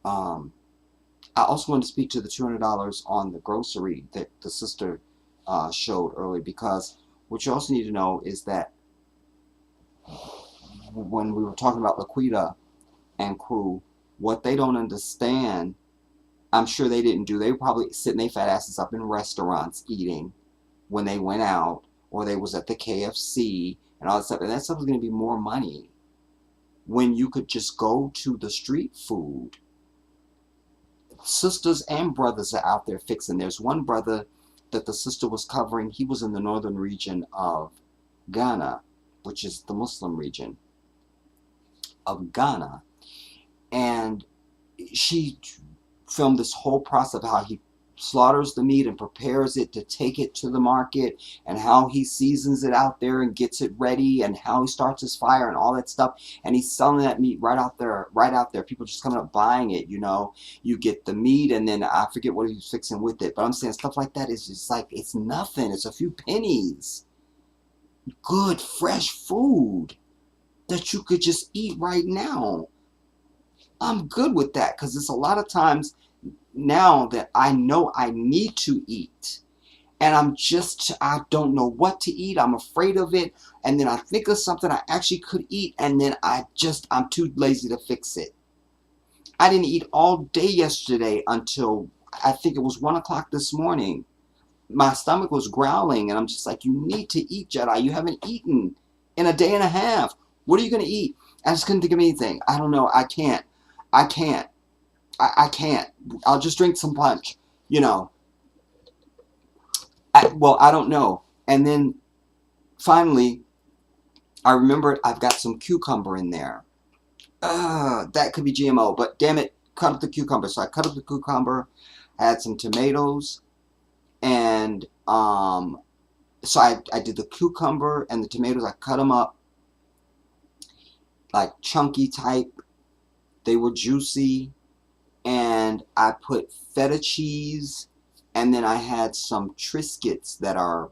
I also want to speak to the $200 on the grocery that the sister showed earlier, because what you also need to know is that when we were talking about Laquita and crew, what they don't understand, I'm sure they didn't do, they were probably sitting their fat asses up in restaurants eating when they went out, or they was at the KFC and all that stuff, and that stuff was going to be more money when you could just go to the street food. Sisters and brothers are out there fixing. There's one brother that the sister was covering. He was in the northern region of Ghana, which is the Muslim region of Ghana, and she filmed this whole process of how he slaughters the meat and prepares it to take it to the market, and how he seasons it out there and gets it ready, and how he starts his fire and all that stuff, and he's selling that meat right out there. People just coming up buying it, you know. You get the meat, and then I forget what he's fixing with it, but I'm saying stuff like that is just like, it's nothing. It's a few pennies. Good fresh food that you could just eat right now. I'm good with that, because it's a lot of times now that I know I need to eat, and I don't know what to eat. I'm afraid of it. And then I think of something I actually could eat, and then I'm too lazy to fix it. I didn't eat all day yesterday until I think it was 1 o'clock this morning. My stomach was growling, and I'm just like, you need to eat, Jedi. You haven't eaten in a day and a half. What are you going to eat? I just couldn't think of anything. I don't know. I can't. I can't. I can't. I'll just drink some punch, you know. I don't know. And then finally, I remembered I've got some cucumber in there. That could be GMO, but damn it, cut up the cucumber. So I cut up the cucumber, I had some tomatoes, and so I did the cucumber and the tomatoes. I cut them up like chunky type. They were juicy, and I put feta cheese, and then I had some Triscuits that are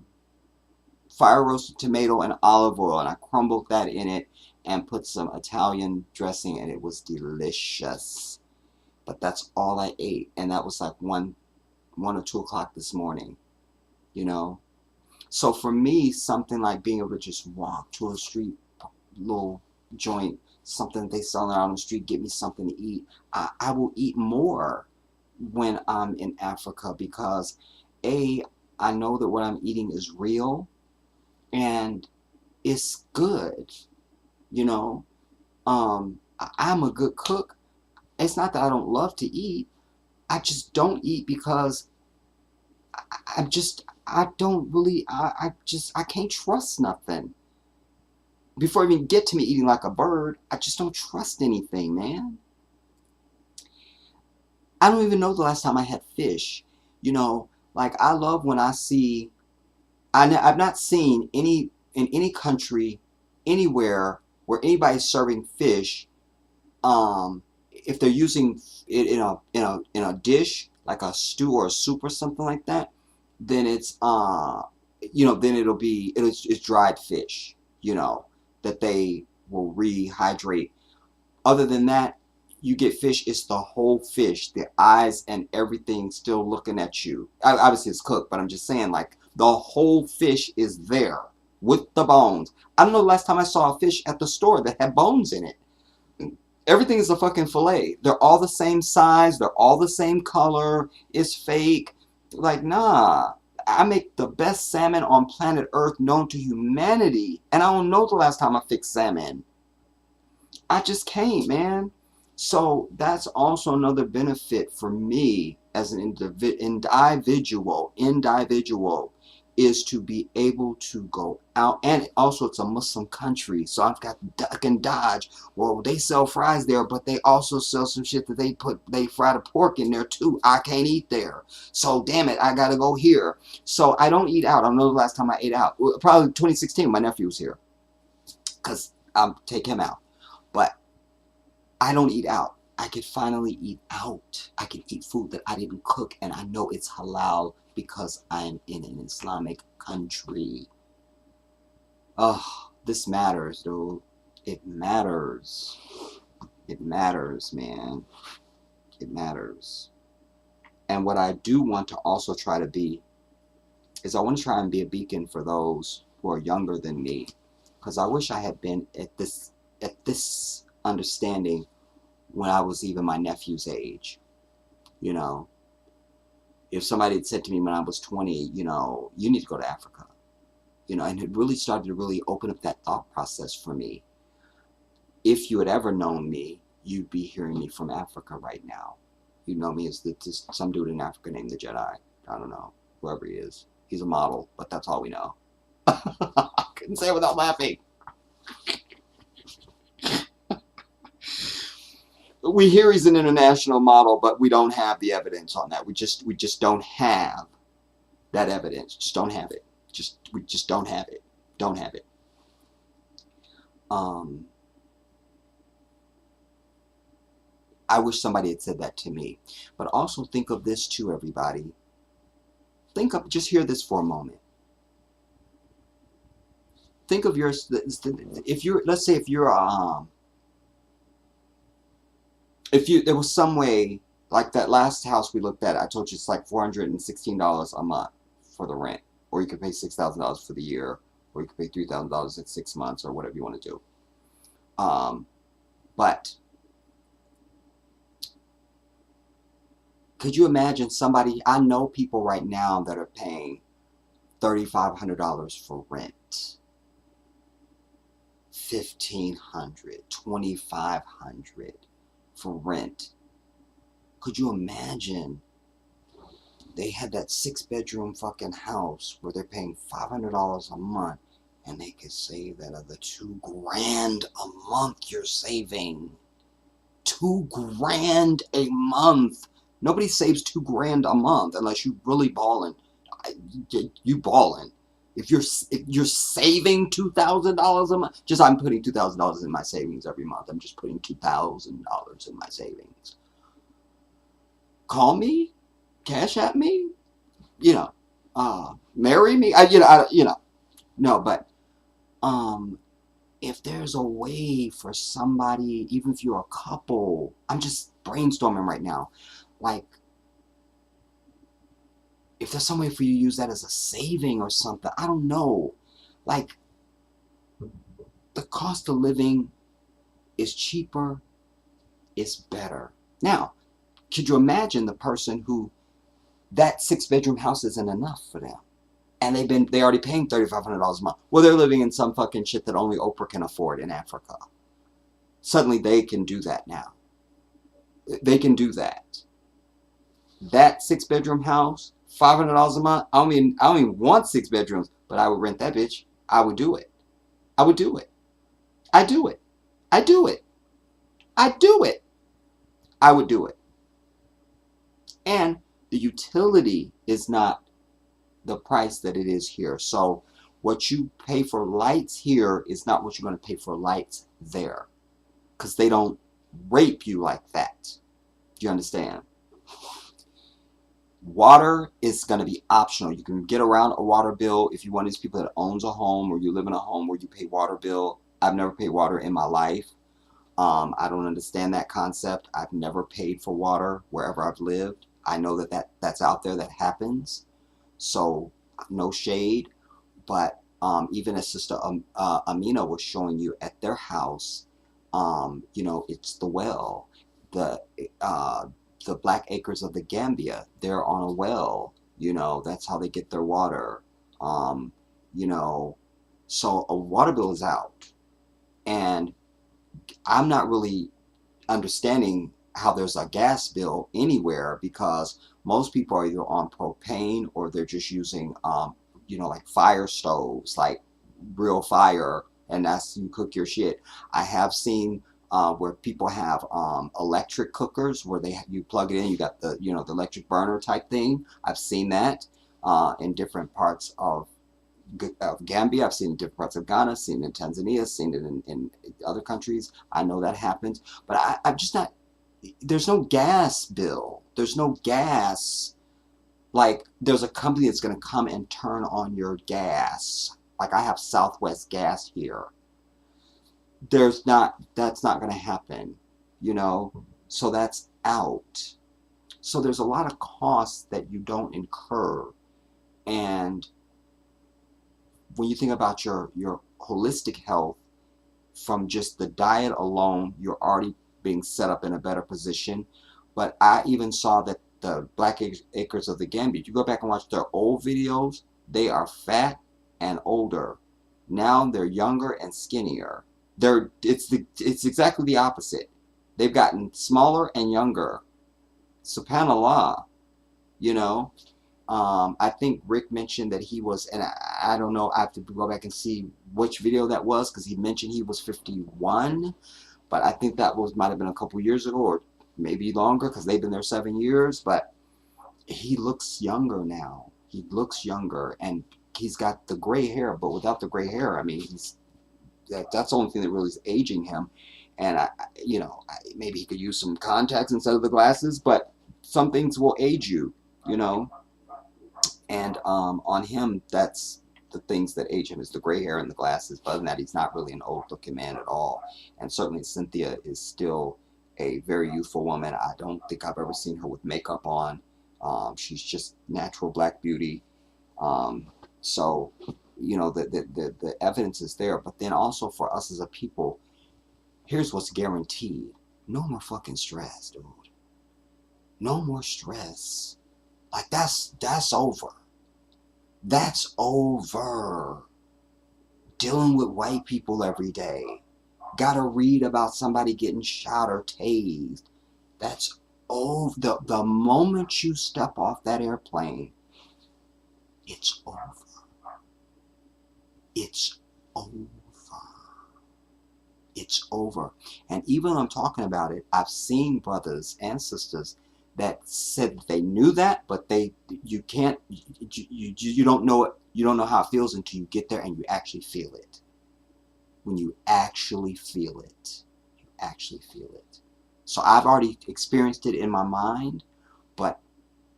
fire roasted tomato and olive oil, and I crumbled that in it and put some Italian dressing, and it was delicious. But that's all I ate, and that was like 1 or 2 o'clock this morning, you know. So for me, something like being able to just walk to a street little joint, something they sell out on the street, get me something to eat, I will eat more when I'm in Africa, because I know that what I'm eating is real and it's good, you know. I'm a good cook. It's not that I don't love to eat. I just don't eat because I don't really, I can't trust nothing. Before I even get to me eating like a bird, I just don't trust anything, man. I don't even know the last time I had fish. You know, like I love when I see, I've not seen in any country, anywhere where anybody's serving fish, if they're using it in a dish, like a stew or a soup or something like that, then it's then it's dried fish, you know, that they will rehydrate. Other than that, you get fish, it's the whole fish, the eyes and everything still looking at you. Obviously it's cooked, but I'm just saying, like, the whole fish is there with the bones. I don't know the last time I saw a fish at the store that had bones in it. Everything is a fucking fillet. They're all the same size. They're all the same color. It's fake. Like, nah. I make the best salmon on planet Earth known to humanity. And I don't know the last time I fixed salmon. I just can't, man. So that's also another benefit for me as an individual, is to be able to go out. And also it's a Muslim country, so I've got to duck and dodge. Well, they sell fries there, but they also sell some shit that they fry the pork in there too. I can't eat there, so damn it, I gotta go here. So I don't eat out. I don't know the last time I ate out. Probably 2016 when my nephew was here, because I'll take him out. But I don't eat out. I could finally eat out. I can eat food that I didn't cook, and I know it's halal because I'm in an Islamic country. Oh, this matters, dude. It matters. It matters, man. It matters. And what I do want to also try to be is I want to try and be a beacon for those who are younger than me, because I wish I had been at this understanding when I was even my nephew's age. You know, if somebody had said to me when I was 20, you know, you need to go to Africa, you know, and it really started to really open up that thought process for me. If you had ever known me, you'd be hearing me from Africa right now. You know me as some dude in Africa named the Jedi. I don't know, whoever he is. He's a model, but that's all we know. I couldn't say it without laughing. We hear he's an international model, but we don't have the evidence on that. We just don't have that evidence. Just don't have it. We just don't have it. Don't have it. I wish somebody had said that to me. But also think of this too, everybody. Just hear this for a moment. Think of let's say if there was some way Like that last house we looked at, I told you it's like $416 a month for the rent. Or you could pay $6,000 for the year, or you could pay $3,000 in 6 months, or whatever you want to do. But could you imagine somebody, I know people right now that are paying $3,500 for rent, $1,500, $2,500 for rent. Could you imagine they had that 6-bedroom fucking house where they're paying $500 a month, and they could save that other $2,000 a month you're saving. $2,000 a month. Nobody saves $2,000 a month unless you really balling. You balling. If you're saving $2,000 a month, just I'm putting $2,000 in my savings every month. I'm just putting $2,000 in my savings. Call me, cash at me, marry me. No, but if there's a way for somebody, even if you're a couple, I'm just brainstorming right now, like, if there's some way for you to use that as a saving or something, I don't know. Like, the cost of living is cheaper, it's better. Now, could you imagine the person who that 6-bedroom house isn't enough for them? And they already paying $3,500 a month. Well, they're living in some fucking shit that only Oprah can afford in Africa. Suddenly they can do that now. They can do that. That 6-bedroom house, $500 a month. I don't even want 6 bedrooms, but I would rent that bitch. I would do it. I would do it. I do it. I do it. I do it. I would do it. And the utility is not the price that it is here. So what you pay for lights here is not what you're going to pay for lights there. Because they don't rape you like that. Do you understand? Water is going to be optional. You can get around a water bill if you're one of these people that owns a home or you live in a home where you pay water bill. I've never paid water in my life. I don't understand that concept. I've never paid for water wherever I've lived. I know that's out there, that happens. So no shade. But even as Sister Amina was showing you at their house, it's the well. The Black Acres of the Gambia, they're on a well. That's how they get their water. So a water bill is out. And I'm not really understanding how there's a gas bill anywhere, because most people are either on propane or they're just using, like fire stoves, like real fire, and that's you cook your shit. I have seen where people have electric cookers where you plug it in, you got the the electric burner type thing. I've seen that in different parts of Gambia. I've seen it in different parts of Ghana, seen it in Tanzania, seen it in other countries. I know that happens, but I'm just not. There's no gas bill. There's no gas. Like, there's a company that's going to come and turn on your gas. Like, I have Southwest Gas here. That's not going to happen, so that's out. So there's a lot of costs that you don't incur. And when you think about your holistic health, from just the diet alone, you're already being set up in a better position. But I even saw that the Black Acres of the Gambia, if you go back and watch their old videos, they are fat and older. Now they're younger and skinnier. It's exactly the opposite. They've gotten smaller and younger. SubhanAllah, I think Rick mentioned that he was, and I don't know, I have to go back and see which video that was, because he mentioned he was 51, but I think that might have been a couple years ago, or maybe longer, because they've been there 7 years, but he looks younger now. He looks younger, and he's got the gray hair, but without the gray hair, I mean, that's the only thing that really is aging him. And maybe he could use some contacts instead of the glasses, but some things will age you, And on him, that's the things that age him, is the gray hair and the glasses. But other than that, he's not really an old looking man at all. And certainly Cynthia is still a very youthful woman. I don't think I've ever seen her with makeup on. She's just natural black beauty. So, you know, the evidence is there. But then also for us as a people, here's what's guaranteed. No more fucking stress, dude. No more stress. Like, that's over. That's over. Dealing with white people every day. Gotta read about somebody getting shot or tased. That's over. The moment you step off that airplane, it's over. It's over. It's over. And even when I'm talking about it, I've seen brothers and sisters that said that they knew that, but you don't know it. You don't know how it feels until you get there and you actually feel it. When you actually feel it, you actually feel it. So I've already experienced it in my mind, but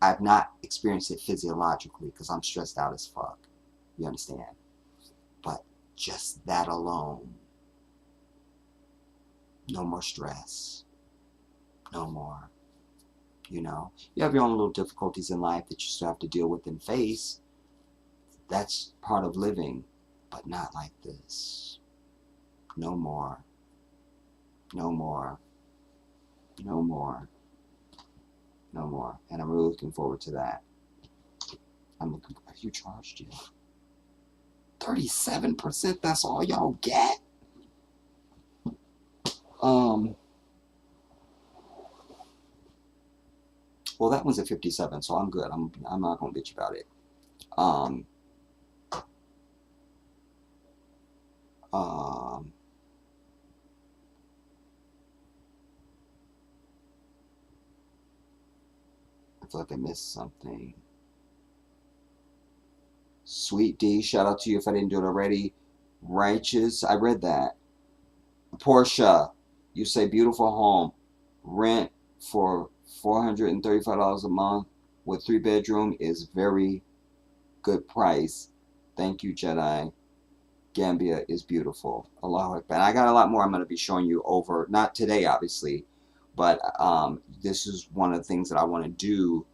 I've not experienced it physiologically because I'm stressed out as fuck. You understand? But just that alone, no more stress. No more. You know, you have your own little difficulties in life that you still have to deal with and face. That's part of living, but not like this. No more. No more. No more. No more. And I'm really looking forward to that. Are you charged yet? 37%, that's all y'all get? Well, that one's at 57, so I'm good. I'm not gonna bitch about it. I feel like I missed something. Sweet D, shout out to you if I didn't do it already. Righteous, I read that. Portia, you say beautiful home. Rent for $435 a month with 3-bedroom is very good price. Thank you, Jedi. Gambia is beautiful. Allahu Akbar. And I got a lot more I'm going to be showing you over, not today obviously, but this is one of the things that I want to do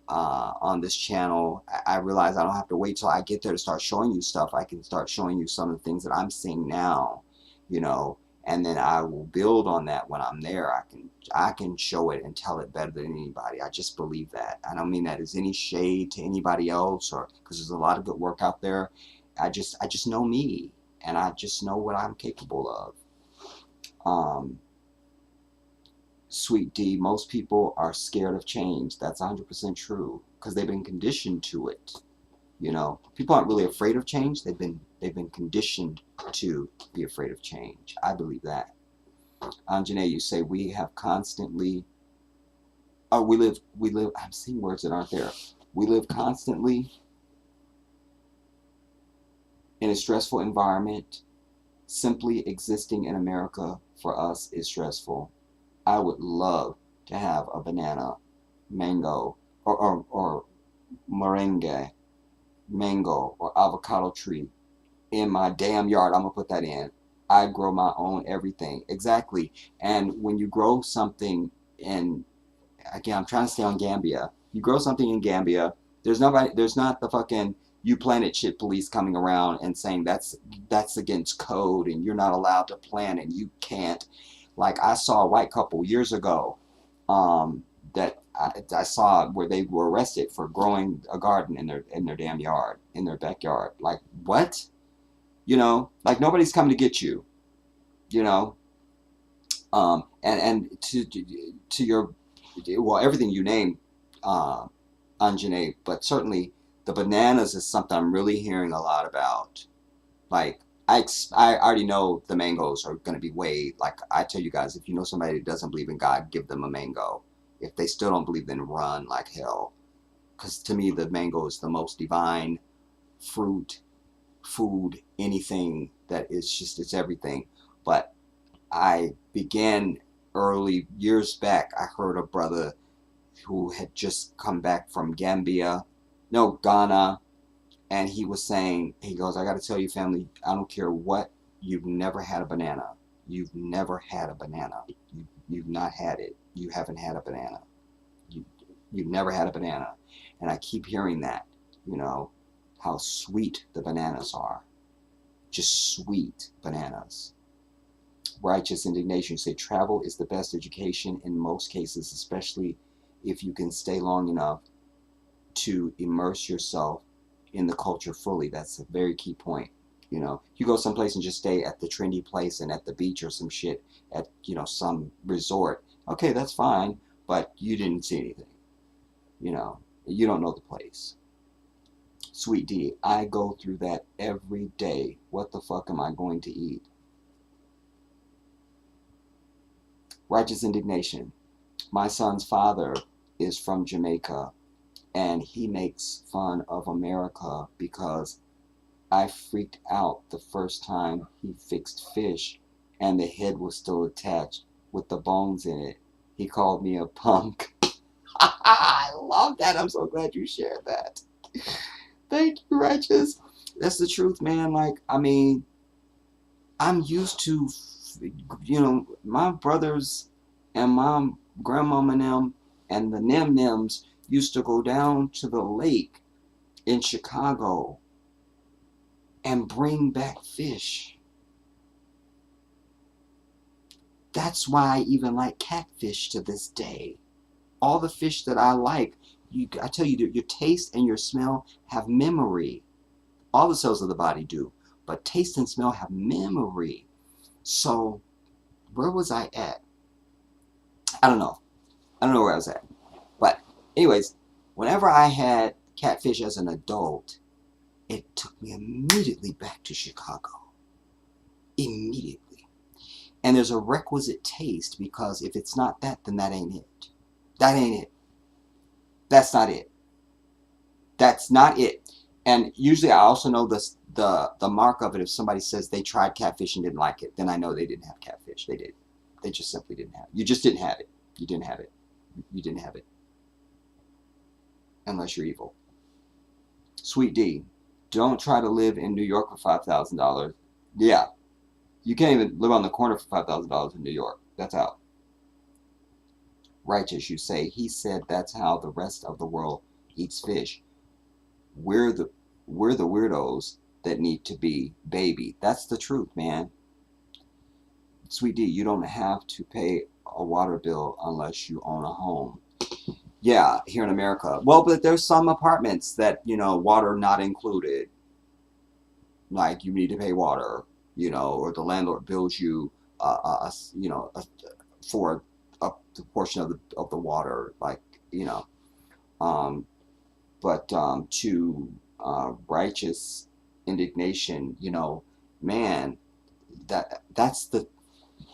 on this channel. I realize I don't have to wait till I get there to start showing you stuff. I can start showing you some of the things that I'm seeing now, you know, and then I will build on that when I'm there. I can show it and tell it better than anybody. I just believe that. I don't mean that as any shade to anybody else, or because there's a lot of good work out there. I just know me, and I just know what I'm capable of. Sweet D, most people are scared of change. That's 100% true because they've been conditioned to it. You know, people aren't really afraid of change. They've been conditioned to be afraid of change. I believe that. Anjane, you say we have constantly. Oh, we live. I'm seeing words that aren't there. We live constantly in a stressful environment. Simply existing in America for us is stressful. I would love to have a banana, mango, or merengue, mango, or avocado tree in my damn yard. I'm gonna put that in. I grow my own everything. Exactly. And when you grow something in, again, I'm trying to stay on Gambia. You grow something in Gambia, there's not the fucking you planet shit police coming around and saying that's against code and you're not allowed to plant and you can't. Like I saw a white couple years ago that I saw where they were arrested for growing a garden in their damn yard, in their backyard. Like what? You know, like nobody's coming to get you. You know, and to your, well, everything you named, Anjane, but certainly the bananas is something I'm really hearing a lot about. Like I already know the mangoes are going to be way, like I tell you guys, if you know somebody that doesn't believe in God, give them a mango. If they still don't believe, then run like hell. Because to me, the mango is the most divine fruit, food, anything that is just, it's everything. But I began early years back, I heard a brother who had just come back from Ghana, and he was saying, he goes, I got to tell you, family, I don't care what, you've never had a banana. you've never had a banana. You've not had it. You haven't had a banana. You've never had a banana. And I keep hearing that, you know, how sweet the bananas are. Just sweet bananas. Righteous indignation. Say travel is the best education in most cases, especially if you can stay long enough to immerse yourself in the culture fully. That's a very key point. You know, you go someplace and just stay at the trendy place and at the beach or some shit at, you know, some resort. Okay, that's fine, but you didn't see anything. You know, you don't know the place. Sweet D, I go through that every day. What the fuck am I going to eat? Righteous indignation. My son's father is from Jamaica, and he makes fun of America because I freaked out the first time he fixed fish and the head was still attached with the bones in it. He called me a punk. I love that. I'm so glad you shared that. Thank you, Righteous. That's the truth, man. Like, I mean, I'm used to, you know, my brothers and my grandmama and them and the Nem-Nems used to go down to the lake in Chicago and bring back fish. That's why I even like catfish to this day. All the fish that I like, I tell you, your taste and your smell have memory. All the cells of the body do, but taste and smell have memory. So, where was I at? I don't know. I don't know where I was at. But, anyways, whenever I had catfish as an adult, it took me immediately back to Chicago. Immediately. And there's a requisite taste, because if it's not that, then that ain't it. That ain't it. That's not it. That's not it. And usually I also know the mark of it. If somebody says they tried catfish and didn't like it, then I know they didn't have catfish. They did. They just simply didn't have it. You just didn't have it. You didn't have it. You didn't have it. Unless you're evil. Sweet D, don't try to live in New York for $5,000. Yeah. You can't even live on the corner for $5,000 in New York. That's out. Righteous, you say, he said that's how the rest of the world eats fish. We're the weirdos that need to be baby. That's the truth, man. Sweet D, you don't have to pay a water bill unless you own a home. Yeah, here in America. Well, but there's some apartments that, you know, water not included. Like, you need to pay water, you know, or the landlord bills you, for a portion of the water, like, you know. But to righteous indignation, you know, man, that's the,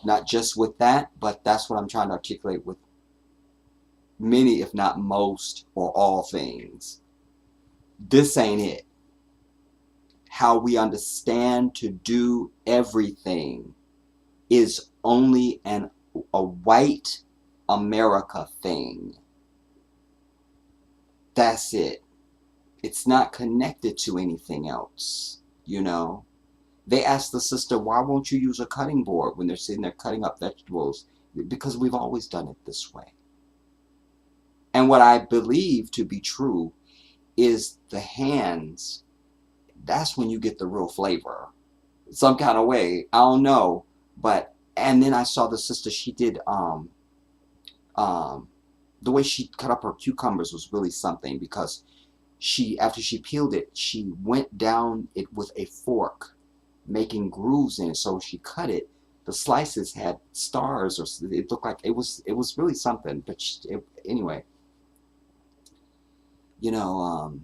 not just with that, but that's what I'm trying to articulate with many, if not most, or all things. This ain't it. How we understand to do everything is only a white America thing. That's it. It's not connected to anything else, you know. They asked the sister, why won't you use a cutting board when they're sitting there cutting up vegetables? Because we've always done it this way. And what I believe to be true is the hands, that's when you get the real flavor. Some kind of way, I don't know. But, and then I saw the sister, she did, the way she cut up her cucumbers was really something, because after she peeled it, she went down it with a fork, making grooves in it. So she cut it, the slices had stars, or it looked like it was really something. But anyway, you know,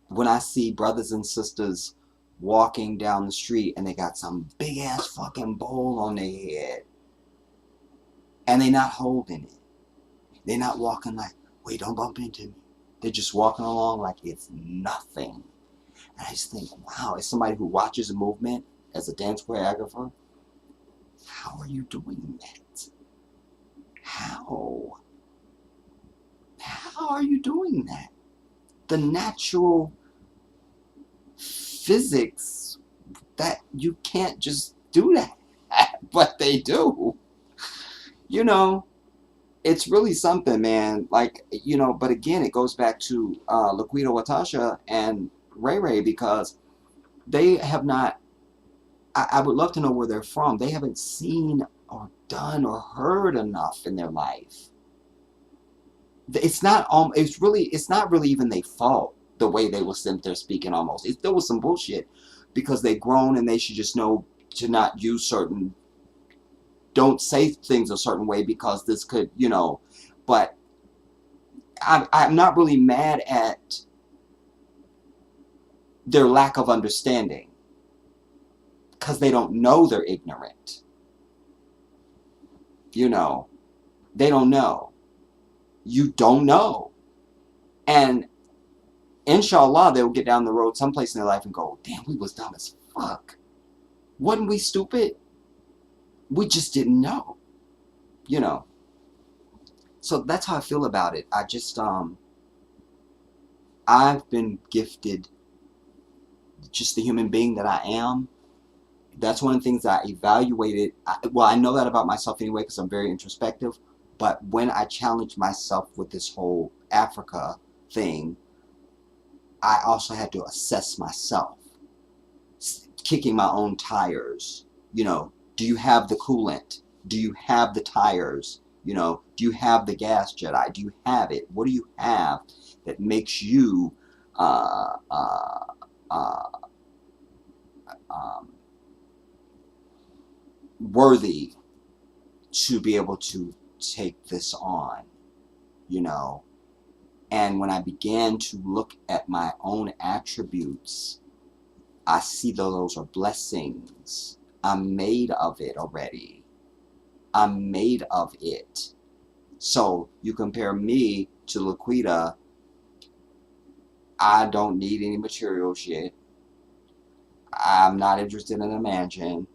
when I see brothers and sisters walking down the street and they got some big ass fucking bowl on their head and they not holding it, they're not walking like, wait, don't bump into me. They're just walking along like it's nothing. And I just think, wow, as somebody who watches a movement as a dance choreographer, how are you doing that? How? How are you doing that? The natural physics, that you can't just do that. but they do. You know, it's really something, man. Like, you know, but again, it goes back to Laquita Watasha and Ray Ray, because they have not, I would love to know where they're from. They haven't seen or done or heard enough in their life. It's not it's not really even their fault the way they will sit there speaking. Almost there was some bullshit, because they've grown and they should just know to not use certain, don't say things a certain way, because this could, you know. But I'm not really mad at their lack of understanding, because they don't know, they're ignorant. You know, they don't know. You don't know. And inshallah, they will get down the road someplace in their life and go, damn, we was dumb as fuck. Wasn't we stupid? We just didn't know. You know. So that's how I feel about it. I just, I've been gifted just the human being that I am. That's one of the things that I evaluated. Well, I know that about myself anyway, because I'm very introspective. But when I challenged myself with this whole Africa thing, I also had to assess myself, kicking my own tires. You know, do you have the coolant? Do you have the tires? You know, do you have the gas, Jedi? Do you have it? What do you have that makes you worthy to be able to take this on? You know? And when I began to look at my own attributes, I see those are blessings. I'm made of it already. I'm made of it. So you compare me to Laquita, I don't need any material shit. I'm not interested in a mansion.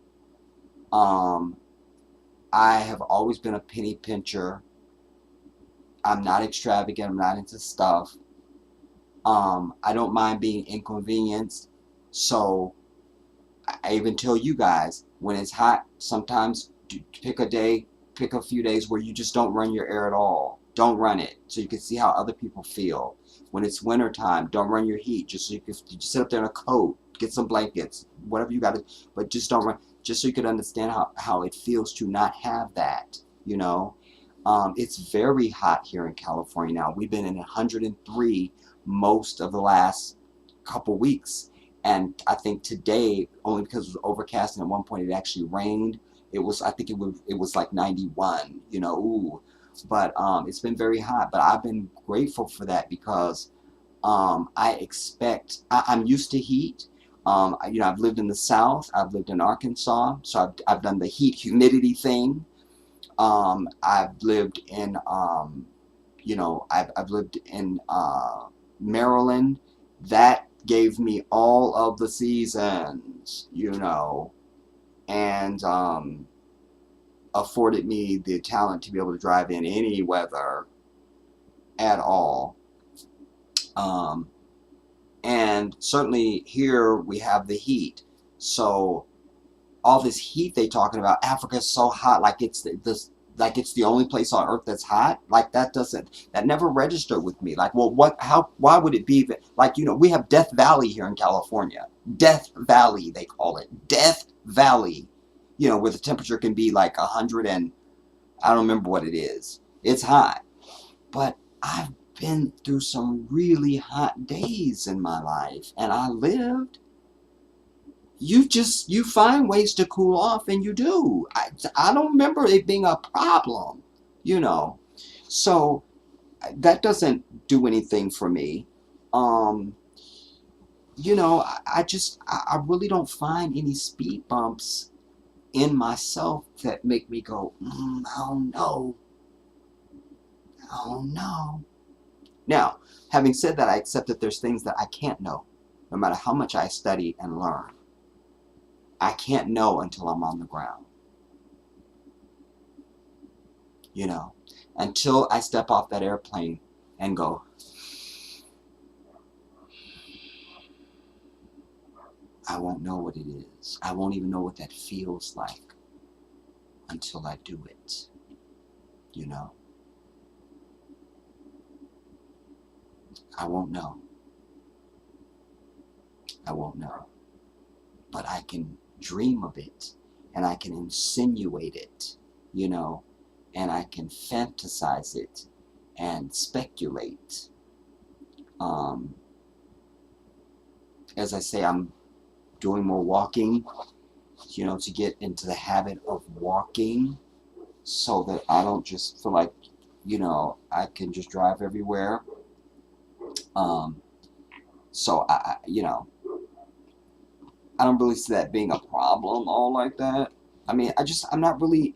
I have always been a penny pincher. I'm not extravagant. I'm not into stuff. I don't mind being inconvenienced. So I even tell you guys, when it's hot, sometimes pick a day, pick a few days where you just don't run your air at all. Don't run it, so you can see how other people feel. When it's winter time, don't run your heat, just so you can just sit up there in a coat, get some blankets, whatever you got to, but just don't run, just so you can understand how it feels to not have that, you know. It's very hot here in California now. We've been in 103 most of the last couple weeks. And I think today, only because it was overcast and at one point it actually rained, it was, I think it was like 91, you know, ooh. But it's been very hot. But I've been grateful for that, because I'm used to heat. You know, I've lived in the South, I've lived in Arkansas, so I've done the heat humidity thing. I've lived in, you know, I've lived in Maryland. That gave me all of the seasons, you know, and afforded me the talent to be able to drive in any weather at all. And certainly here we have the heat. So all this heat they talking about, Africa's so hot, like it's the only place on earth that's hot. Like that never registered with me. Like, well, why would it be that, like, you know, we have Death Valley here in California. Death Valley, they call it. Death Valley. You know, where the temperature can be like 100 and I don't remember what it is. It's hot. But I've been through some really hot days in my life, and I lived. You find ways to cool off, and you do. I don't remember it being a problem, you know. So that doesn't do anything for me. You know, I really don't find any speed bumps in myself that make me go, oh no, oh no. Now, having said that, I accept that there's things that I can't know, no matter how much I study and learn. I can't know until I'm on the ground. You know, until I step off that airplane and go, I won't know what it is. I won't even know what that feels like. until I do it, you know. I won't know. I won't know. But I can dream of it, and I can insinuate it, you know, and I can fantasize it and speculate. As I say, I'm doing more walking, you know, to get into the habit of walking so that I don't just feel like, you know, I can just drive everywhere. So you know, I don't really see that being a problem all like that. I mean, I'm just not really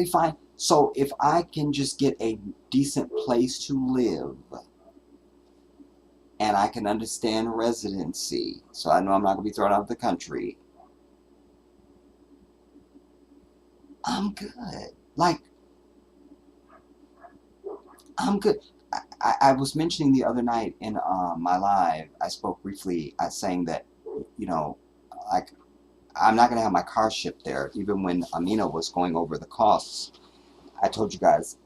fine. So if I can just get a decent place to live, and I can understand residency, so I know I'm not going to be thrown out of the country, I'm good. Like, I'm good. I was mentioning the other night in my live, I spoke briefly saying that, you know, like, I'm not going to have my car shipped there. Even when Amina was going over the costs, I told you guys,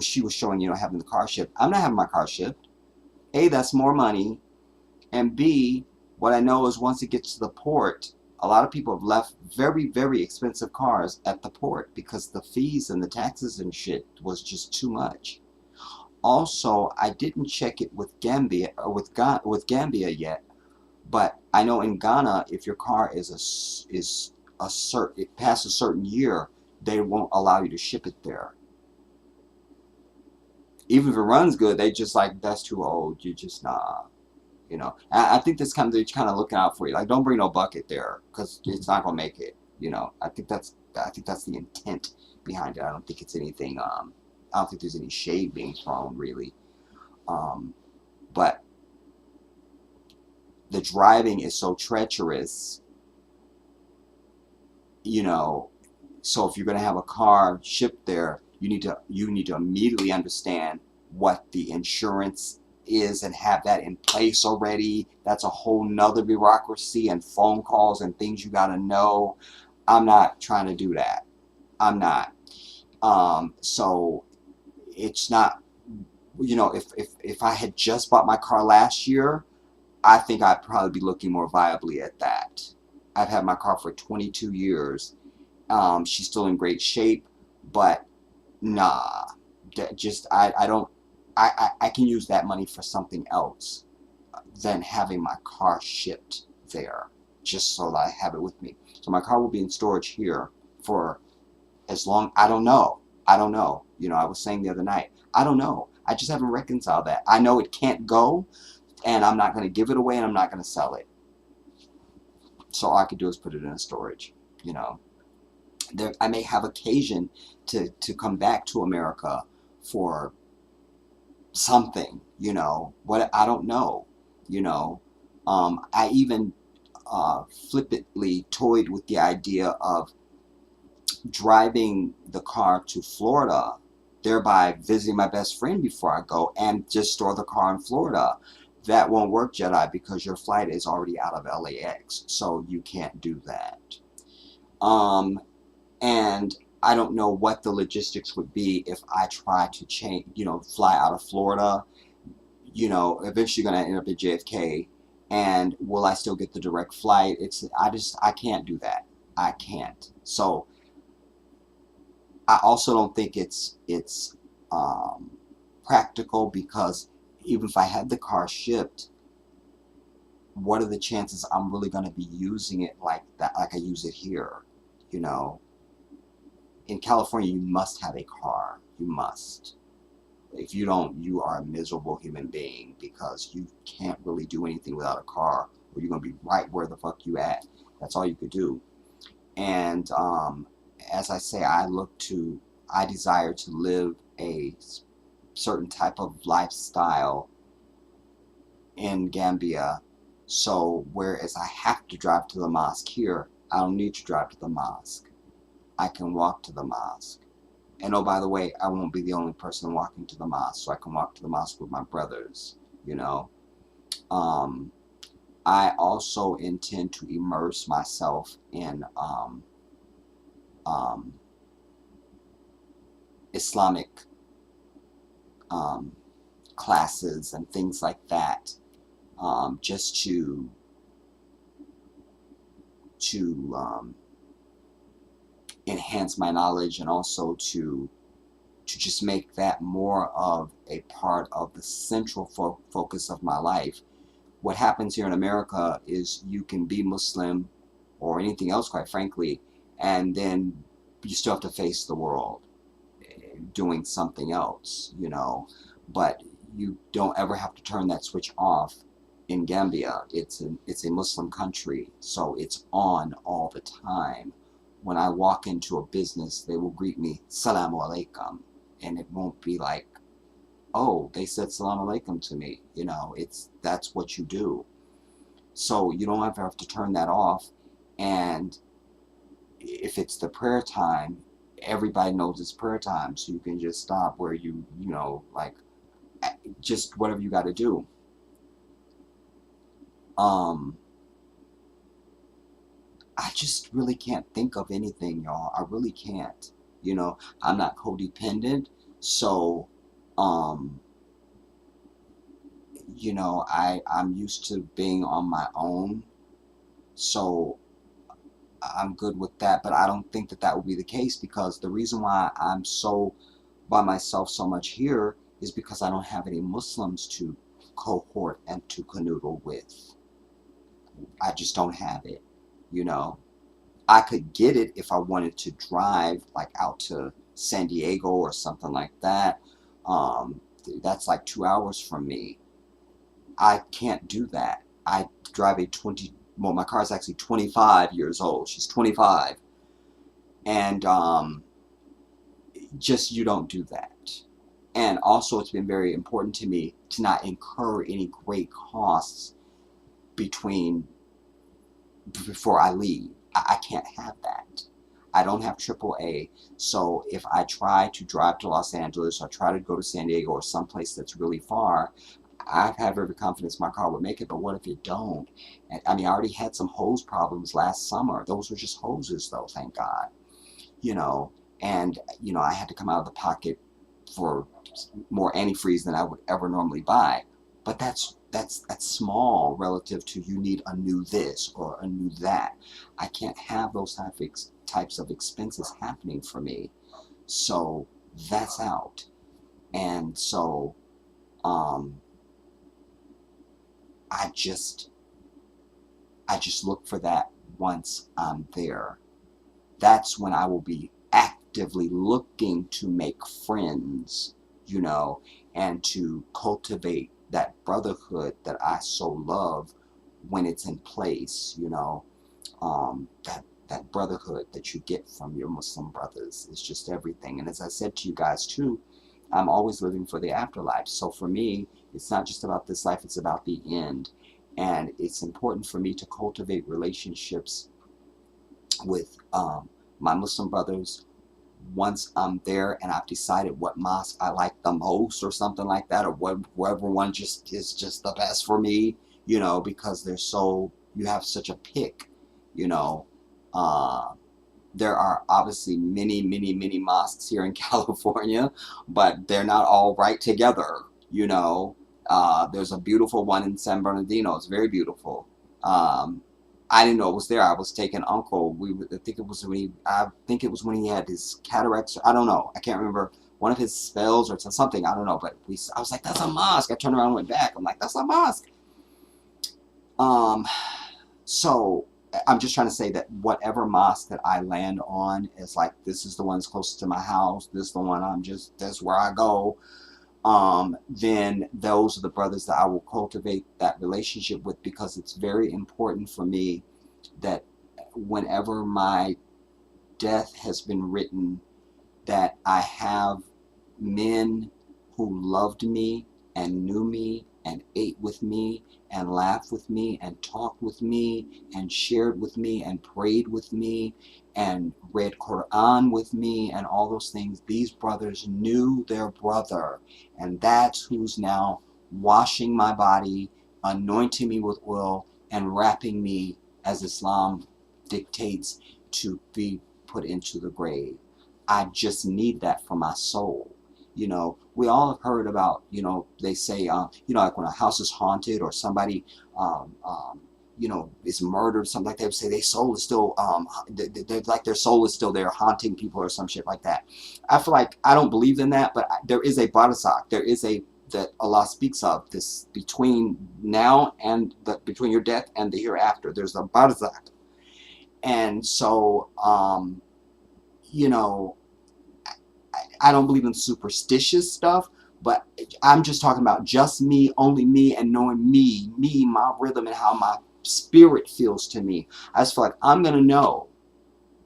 she was showing, you know, having the car shipped. I'm not having my car shipped. A, that's more money. And B, what I know is once it gets to the port, a lot of people have left very, very expensive cars at the port because the fees and the taxes and shit was just too much. Also, I didn't check it with Gambia yet, but I know in Ghana, if your car is it past a certain year, they won't allow you to ship it there. Even if it runs good, they just like, that's too old. You just nah, you know. I think that's kind of looking out for you. Like, don't bring no bucket there because it's not gonna make it. You know. I think that's the intent behind it. I don't think it's anything. I don't think there's any shade being thrown really. But the driving is so treacherous, you know. So if you're going to have a car shipped there, you need to immediately understand what the insurance is and have that in place already. That's a whole nother bureaucracy and phone calls and things you got to know. I'm not trying to do that. I'm not. So it's not, you know, if I had just bought my car last year, I think I'd probably be looking more viably at that. I've had my car for 22 years. She's still in great shape, but nah, just I can use that money for something else than having my car shipped there, just so that I have it with me. So my car will be in storage here for as long, I don't know. You know, I was saying the other night, I don't know. I just haven't reconciled that. I know it can't go, and I'm not going to give it away, and I'm not going to sell it. So all I could do is put it in a storage, you know. I may have occasion to come back to America for something, you know. What, I don't know, you know. I even flippantly toyed with the idea of driving the car to Florida, thereby visiting my best friend before I go, and just store the car in Florida. That won't work, Jedi, because your flight is already out of LAX, so you can't do that. And I don't know what the logistics would be if I try to change, you know, fly out of Florida. You know, eventually going to end up at JFK, and will I still get the direct flight? I can't do that. I can't. So I also don't think it's practical, because even if I had the car shipped, what are the chances I'm really going to be using it like that, like I use it here, you know? In California, you must have a car. You must. If you don't, you are a miserable human being, because you can't really do anything without a car, or you're going to be right where the fuck you at. That's all you could do. And as I say, I desire to live a certain type of lifestyle in Gambia. So whereas I have to drive to the mosque here, I don't need to drive to the mosque. I can walk to the mosque. And oh, by the way, I won't be the only person walking to the mosque, so I can walk to the mosque with my brothers, you know. I also intend to immerse myself in Islamic classes and things like that, just to enhance my knowledge, and also to just make that more of a part of the central focus of my life. What happens here in America is you can be Muslim or anything else, quite frankly, and then you still have to face the world doing something else, you know. But you don't ever have to turn that switch off. In Gambia, it's a Muslim country, so it's on all the time. When I walk into a business, they will greet me, Salamu Alaikum, and it won't be like, oh, they said Salamu Alaikum to me. You know, that's what you do. So you don't ever have to turn that off. And if it's the prayer time, everybody knows it's prayer time, so you can just stop where you know, like, just whatever you got to do. I just really can't think of anything, y'all. I really can't. You know, I'm not codependent, so you know, I'm used to being on my own, so I'm good with that. But I don't think that will be the case, because the reason why I'm so by myself so much here is because I don't have any Muslims to cohort and to canoodle with. I just don't have it, you know. I could get it if I wanted to drive like out to San Diego or something like that. That's like 2 hours from me. I can't do that. I drive a well, my car's actually 25 years old. She's 25. And just, you don't do that. And also, it's been very important to me to not incur any great costs before I leave. I can't have that. I don't have AAA, so if I try to drive to Los Angeles or try to go to San Diego or someplace that's really far, I have every confidence my car would make it. But what if it don't? And, I mean, I already had some hose problems last summer. Those were just hoses, though, thank God. You know, and you know, I had to come out of the pocket for more antifreeze than I would ever normally buy. But that's small relative to, you need a new this or a new that. I can't have those types of expenses happening for me. So that's out. And so I just look for that once I'm there. That's when I will be actively looking to make friends, you know, and to cultivate that brotherhood that I so love when it's in place, you know. That brotherhood that you get from your Muslim brothers is just everything. And as I said to you guys too, I'm always living for the afterlife. So for me, it's not just about this life, it's about the end. And it's important for me to cultivate relationships with my Muslim brothers once I'm there and I've decided what mosque I like the most or something like that, or whatever one just is just the best for me, you know, because you have such a pick, you know. There are obviously many mosques here in California, but they're not all right together, you know. There's a beautiful one in San Bernardino. It's very beautiful. I didn't know it was there. I was taking Uncle. I think it was when he had his cataracts. I don't know. I can't remember one of his spells or something. I don't know. But I was like, that's a mosque. I turned around and went back. I'm like, that's a mosque. So I'm just trying to say that whatever mosque that I land on is like, this is the one that's closest to my house. This is the one that's where I go. Then those are the brothers that I will cultivate that relationship with, because it's very important for me that whenever my death has been written, that I have men who loved me and knew me and ate with me and laughed with me and talked with me and shared with me and prayed with me and read Quran with me and all those things. These brothers knew their brother, and that's who's now washing my body, anointing me with oil, and wrapping me as Islam dictates to be put into the grave. I just need that for my soul. You know, we all have heard about, you know, they say, you know, like when a house is haunted or somebody, you know, is murdered, something like that, they would say their soul is still, like their soul is still there haunting people or some shit like that. I feel like I don't believe in that, but there is a barzakh, there is a, that Allah speaks of, this between now and between your death and the hereafter. There's a barzakh. And so, you know, I don't believe in superstitious stuff, but I'm just talking about just me, only me, and knowing me, my rhythm, and how my spirit feels to me. I just feel like I'm going to know.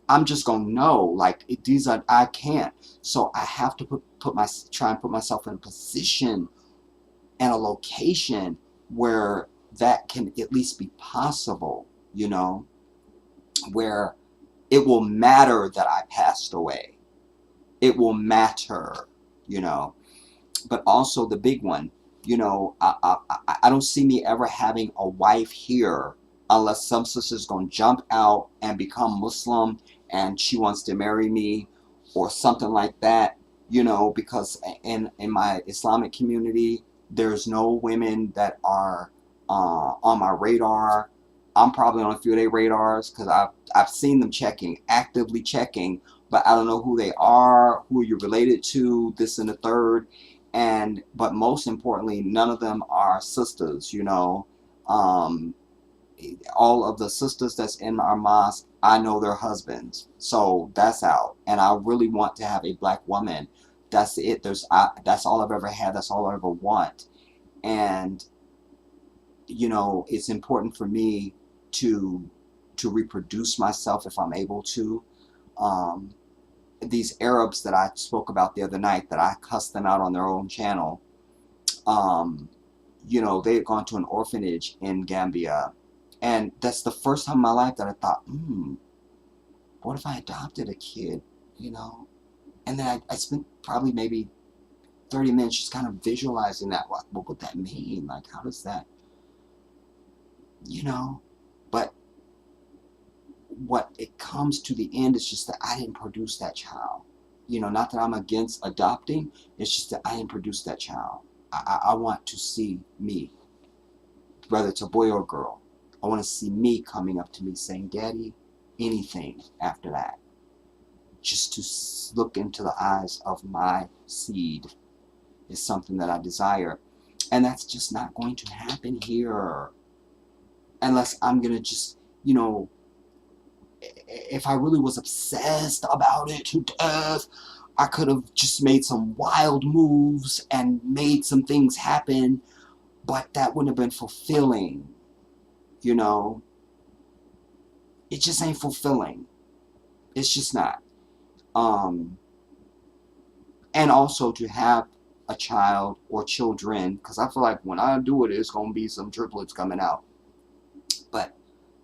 I'm just going to know. Like, these are, I can't. So I have to try and put myself in a position and a location where that can at least be possible, you know, where it will matter that I passed away. It will matter, you know. But also the big one, you know, I don't see me ever having a wife here unless some sister's going to jump out and become Muslim and she wants to marry me or something like that, you know, because in my Islamic community, there's no women that are on my radar. I'm probably on a few of their radars because I've seen them actively checking, but I don't know who they are, who you're related to, this and the third. But most importantly, none of them are sisters, you know. All of the sisters that's in our mosque, I know their husbands. So that's out. And I really want to have a black woman. That's it. That's all I've ever had. That's all I ever want. And, you know, it's important for me to reproduce myself if I'm able to. These Arabs that I spoke about the other night, that I cussed them out on their own channel, you know, they had gone to an orphanage in Gambia. And that's the first time in my life that I thought, what if I adopted a kid, you know? And then I spent probably maybe 30 minutes just kind of visualizing that. What would that mean? Like, how does that, you know? But what it comes to the end is just that I didn't produce that child. You know, not that I'm against adopting, it's just that I didn't produce that child. I want to see me, whether it's a boy or a girl. I want to see me coming up to me saying, Daddy, anything after that. Just to look into the eyes of my seed is something that I desire. And that's just not going to happen here. Unless I'm going to just, you know, if I really was obsessed about it to death, I could have just made some wild moves and made some things happen, but that wouldn't have been fulfilling, you know. It just ain't fulfilling. It's just not. And also to have a child or children, because I feel like when I do it, it's going to be some triplets coming out. But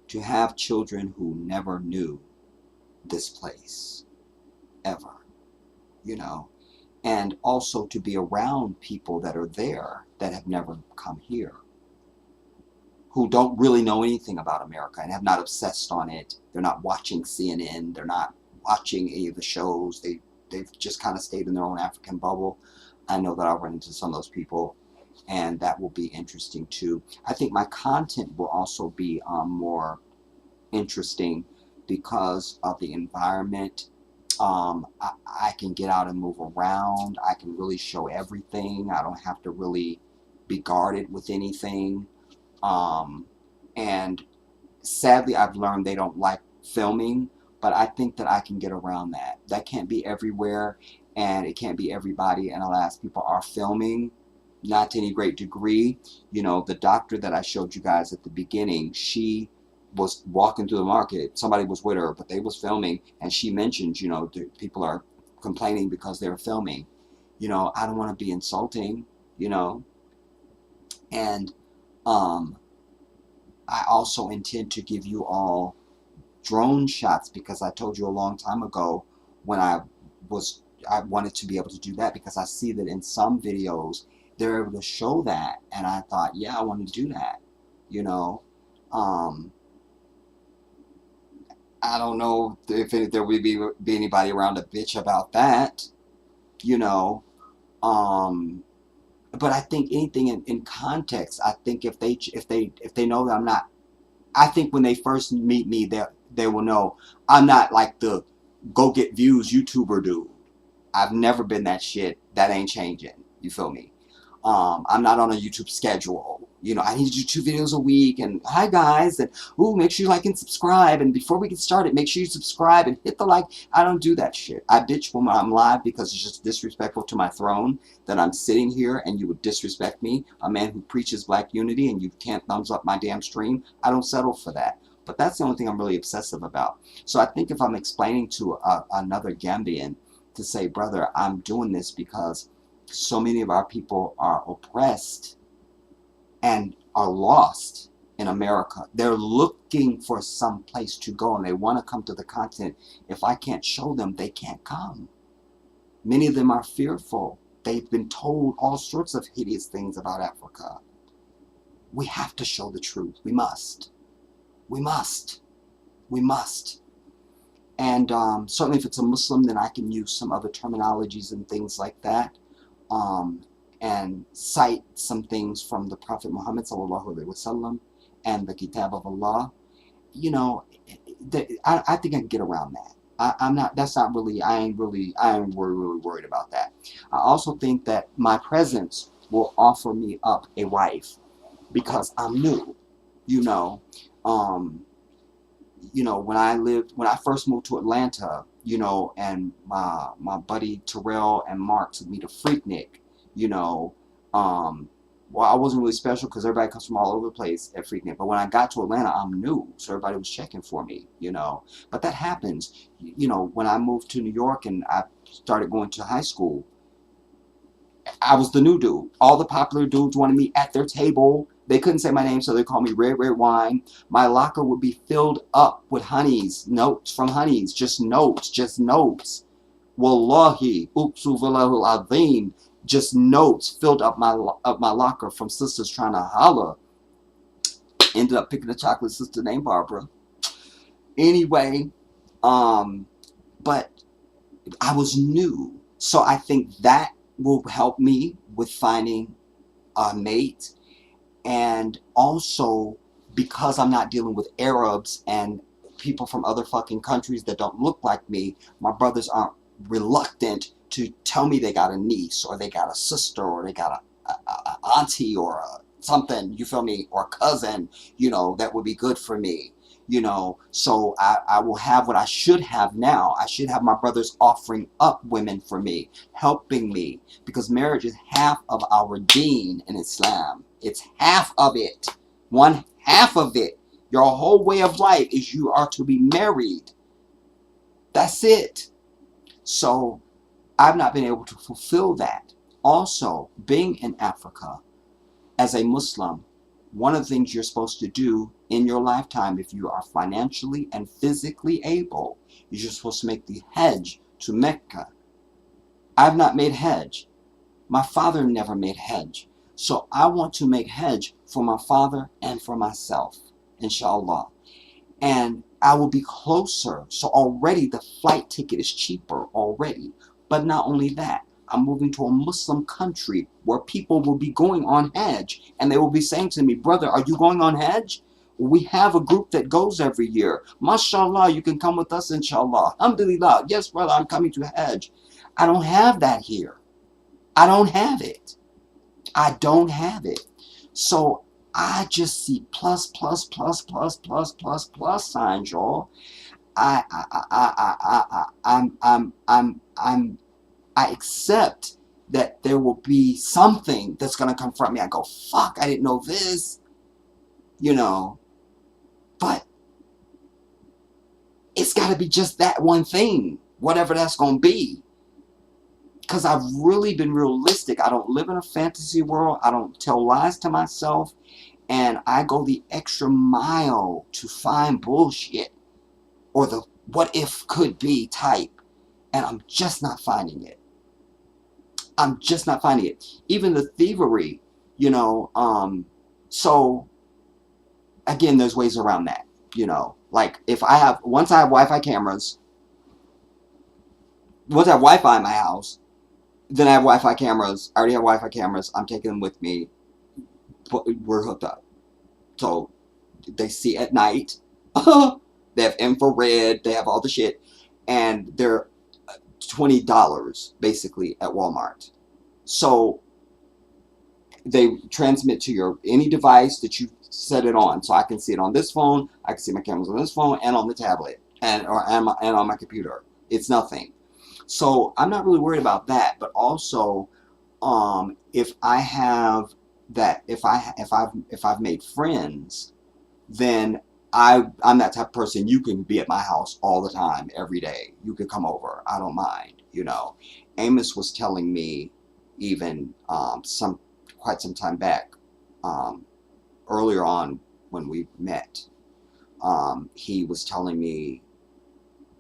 to have children who never knew this place, ever, you know, and also to be around people that are there that have never come here, who don't really know anything about America and have not obsessed on it. They're not watching CNN, they're not watching any of the shows, they've just kind of stayed in their own African bubble. I know that I'll run into some of those people, and that will be interesting too. I think my content will also be more interesting because of the environment. I can get out and move around. I can really show everything. I don't have to really be guarded with anything. And sadly, I've learned they don't like filming, but I think that I can get around that. That can't be everywhere, and it can't be everybody, and alas, people are filming, not to any great degree. You know, the doctor that I showed you guys at the beginning, she was walking through the market, somebody was with her, but they was filming, and she mentioned, you know, people are complaining because they're filming. You know, I don't want to be insulting, you know. And I also intend to give you all drone shots, because I told you a long time ago when I wanted to be able to do that, because I see that in some videos they're able to show that, and I thought, yeah, I want to do that, you know. I don't know if there would be anybody around to bitch about that, you know. But I think anything in context. I think if they know that I'm not. I think when they first meet me, they will know I'm not like the go get views YouTuber dude. I've never been that shit. That ain't changing. You feel me? I'm not on a YouTube schedule. You know, I need to do 2 videos a week. And hi guys, and ooh, make sure you like and subscribe. And before we get started, make sure you subscribe and hit the like. I don't do that shit. I bitch when I'm live because it's just disrespectful to my throne that I'm sitting here and you would disrespect me, a man who preaches black unity, and you can't thumbs up my damn stream. I don't settle for that. But that's the only thing I'm really obsessive about. So I think if I'm explaining to another Gambian to say, brother, I'm doing this because so many of our people are oppressed and are lost in America. They're looking for some place to go and they want to come to the continent. If I can't show them, they can't come. Many of them are fearful. They've been told all sorts of hideous things about Africa. We have to show the truth. We must. We must. We must. And certainly if it's a Muslim, then I can use some other terminologies and things like that. And cite some things from the Prophet Muhammad ﷺ and the Kitab of Allah. You know, I think I can get around that. I'm not. That's not really. I ain't really worried about that. I also think that my presence will offer me up a wife because I'm new. You know, when I first moved to Atlanta, you know, and my buddy Terrell and Mark took me to Freaknik, you know, well, I wasn't really special because everybody comes from all over the place at Freaknik. But when I got to Atlanta, I'm new, so everybody was checking for me, you know. But that happens, you know. When I moved to New York and I started going to high school, I was the new dude. All the popular dudes wanted me at their table. They couldn't say my name, so they called me Red Red Wine. My locker would be filled up with honeys, notes from honeys, just notes. Wallahi, uqsu billahu azim, just notes filled up my locker from sisters trying to holler. Ended up picking a chocolate sister named Barbara. Anyway, but I was new, so I think that will help me with finding a mate. And also, because I'm not dealing with Arabs and people from other fucking countries that don't look like me, my brothers aren't reluctant to tell me they got a niece or they got a sister or they got a auntie or something, you feel me, or a cousin, you know, that would be good for me, you know. So I will have what I should have now. I should have my brothers offering up women for me, helping me, because marriage is half of our deen in Islam. It's half of it. One half of it. Your whole way of life is you are to be married. That's it. So I've not been able to fulfill that. Also, being in Africa as a Muslim, one of the things you're supposed to do in your lifetime, if you are financially and physically able, is you're supposed to make the Hajj to Mecca. I've not made Hajj. My father never made Hajj. So I want to make Hajj for my father and for myself, inshallah. And I will be closer. So already the flight ticket is cheaper already. But not only that, I'm moving to a Muslim country where people will be going on Hajj. And they will be saying to me, brother, are you going on Hajj? We have a group that goes every year. Mashallah, you can come with us, inshallah. Alhamdulillah. Yes, brother, I'm coming to Hajj. I don't have that here. I don't have it. I don't have it. So I just see plus signs, y'all. I accept that there will be something that's gonna confront me. I go, fuck, I didn't know this, you know. But it's gotta be just that one thing, whatever that's gonna be. Because I've really been realistic. I don't live in a fantasy world. I don't tell lies to myself. And I go the extra mile to find bullshit. Or the what if could be type. And I'm just not finding it. I'm just not finding it. Even the thievery, you know. So again, there's ways around that, you know. Like once I have Wi-Fi cameras, once I have Wi-Fi in my house, then I have Wi-Fi cameras. I already have Wi-Fi cameras. I'm taking them with me. But we're hooked up. So they see at night. They have infrared. They have all the shit. And they're $20 basically at Walmart. So they transmit to any device that you set it on. So I can see it on this phone. I can see my cameras on this phone and on the tablet and on my computer. It's nothing. So I'm not really worried about that. But also, if I have that, if I've made friends, then I'm that type of person. You can be at my house all the time, every day. You can come over. I don't mind. You know, Amos was telling me even quite some time back, earlier on when we met, he was telling me,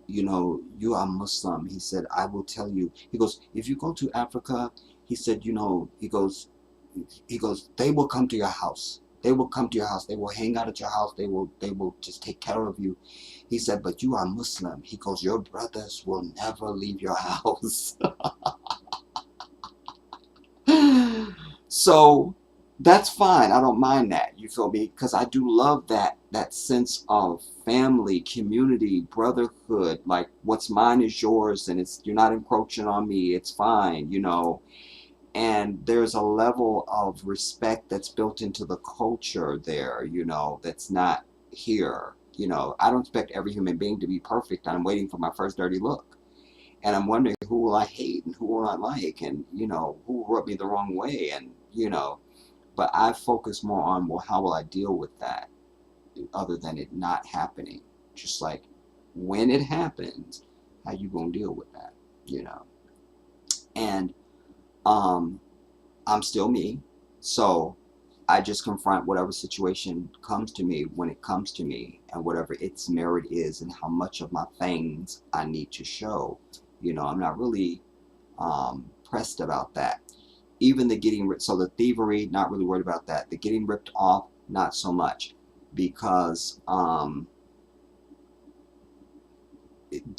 you know, you are Muslim. He said, I will tell you. He goes, if you go to Africa, he said, you know, he goes, they will come to your house. They will come to your house. They will hang out at your house. They will just take care of you. He said, but you are Muslim. He goes, your brothers will never leave your house. So that's fine. I don't mind that. You feel me? Because I do love that sense of family, community, brotherhood. Like what's mine is yours, and you're not encroaching on me. It's fine, you know. And there's a level of respect that's built into the culture there, you know, that's not here. You know, I don't expect every human being to be perfect. I'm waiting for my first dirty look. And I'm wondering who will I hate and who will I like, and, you know, who will rub me the wrong way, and, you know. But I focus more on, well, how will I deal with that other than it not happening? Just like when it happens, how you gonna deal with that, you know? And I'm still me, so I just confront whatever situation comes to me when it comes to me, and whatever its merit is, and how much of my things I need to show. You know, I'm not really pressed about that. Even the the thievery, not really worried about that. The getting ripped off, not so much, because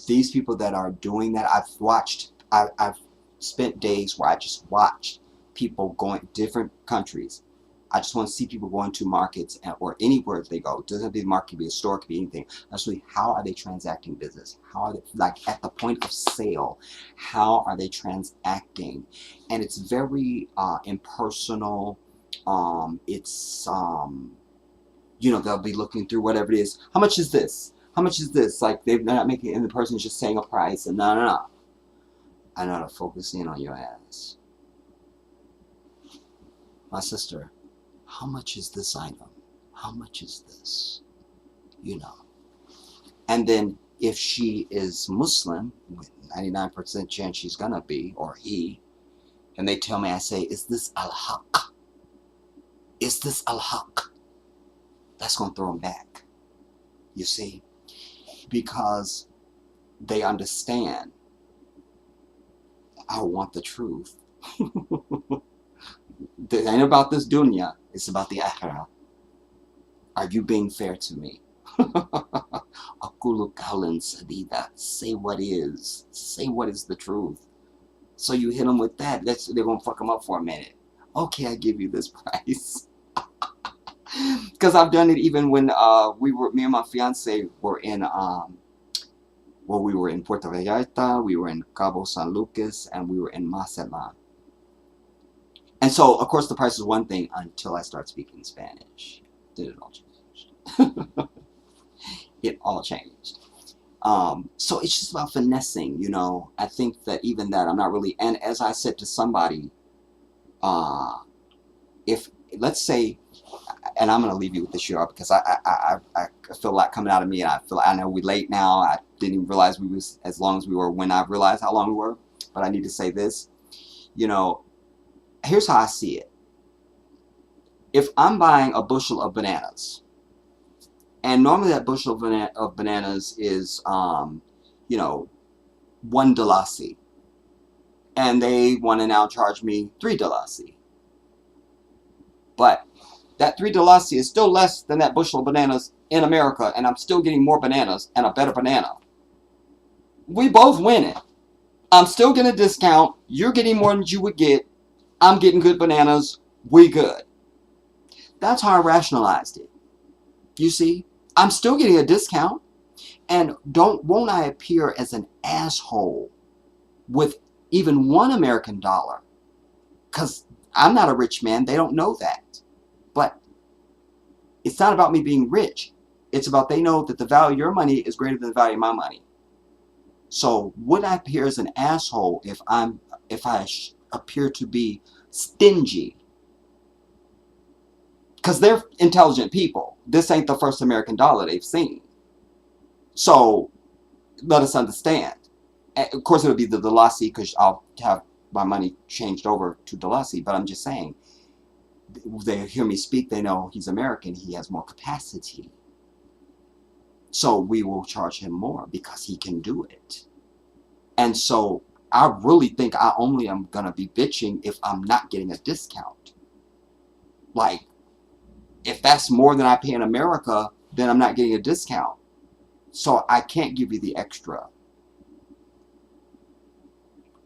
these people that are doing that, I've spent days where I just watched people going different countries. I just want to see people going to markets or anywhere they go. It doesn't have to be a market, it could be a store, it could be anything. Actually, how are they transacting business? How are they, like at the point of sale, how are they transacting? And it's very impersonal. It's you know, they'll be looking through whatever it is. How much is this? How much is this? Like they're not making it, and the person's just saying a price, and no. I know how to focus in on your ass. My sister, how much is this item? How much is this? You know. And then if she is Muslim, with 99% chance she's gonna be, or he, and they tell me, I say, is this al-haq? Is this al-haq? That's gonna throw them back. You see? Because they understand, I want the truth. It ain't about this dunya, it's about the akhirah. Are you being fair to me? Aqulu qawlan sadida. Say what is. Say what is the truth. So you hit them with that. They're going to fuck them up for a minute. Okay, I give you this price. Because I've done it even when me and my fiance were in, we were in Puerto Vallarta, we were in Cabo San Lucas, and we were in Mazatlan. And so, of course, the price is one thing until I start speaking Spanish. Then it all changed. It all changed. So it's just about finessing, you know. I think that even that, I'm not really, and as I said to somebody, if, let's say, and I'm going to leave you with this, y'all, because I feel a lot coming out of me, and I know we're late now. I didn't even realize we was as long as we were when I realized how long we were, but I need to say this. You know, here's how I see it. If I'm buying a bushel of bananas, and normally that bushel of bananas is, you know, $1, and they want to now charge me $3. But That $3 is still less than that bushel of bananas in America, and I'm still getting more bananas and a better banana. We both winning. I'm still getting a discount. You're getting more than you would get. I'm getting good bananas. We good. That's how I rationalized it. You see, I'm still getting a discount. And won't I appear as an asshole with even $1 Because I'm not a rich man. They don't know that. But it's not about me being rich. It's about they know that the value of your money is greater than the value of my money. So would I appear as an asshole if I appear to be stingy? Because they're intelligent people. This ain't the first American dollar they've seen. So let us understand. And of course, it'll be the Dalasi because I'll have my money changed over to Dalasi. But I'm just saying, they hear me speak. They know he's American. He has more capacity. So we will charge him more because he can do it. And so I really think I only am going to be bitching if I'm not getting a discount. Like, if that's more than I pay in America, then I'm not getting a discount. So I can't give you the extra.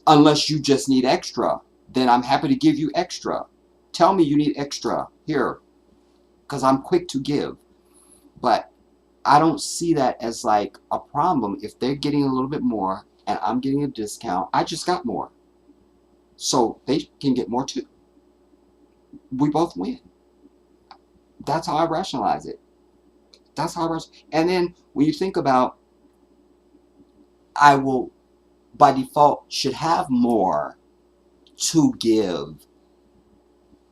Unless you just need extra, then I'm happy to give you extra. Tell me you need extra here, because I'm quick to give. But I don't see that as like a problem if they're getting a little bit more and I'm getting a discount. I just got more. So they can get more too. We both win. That's how I rationalize it. That's how I rationalize. And then when you think about, I will, by default, should have more to give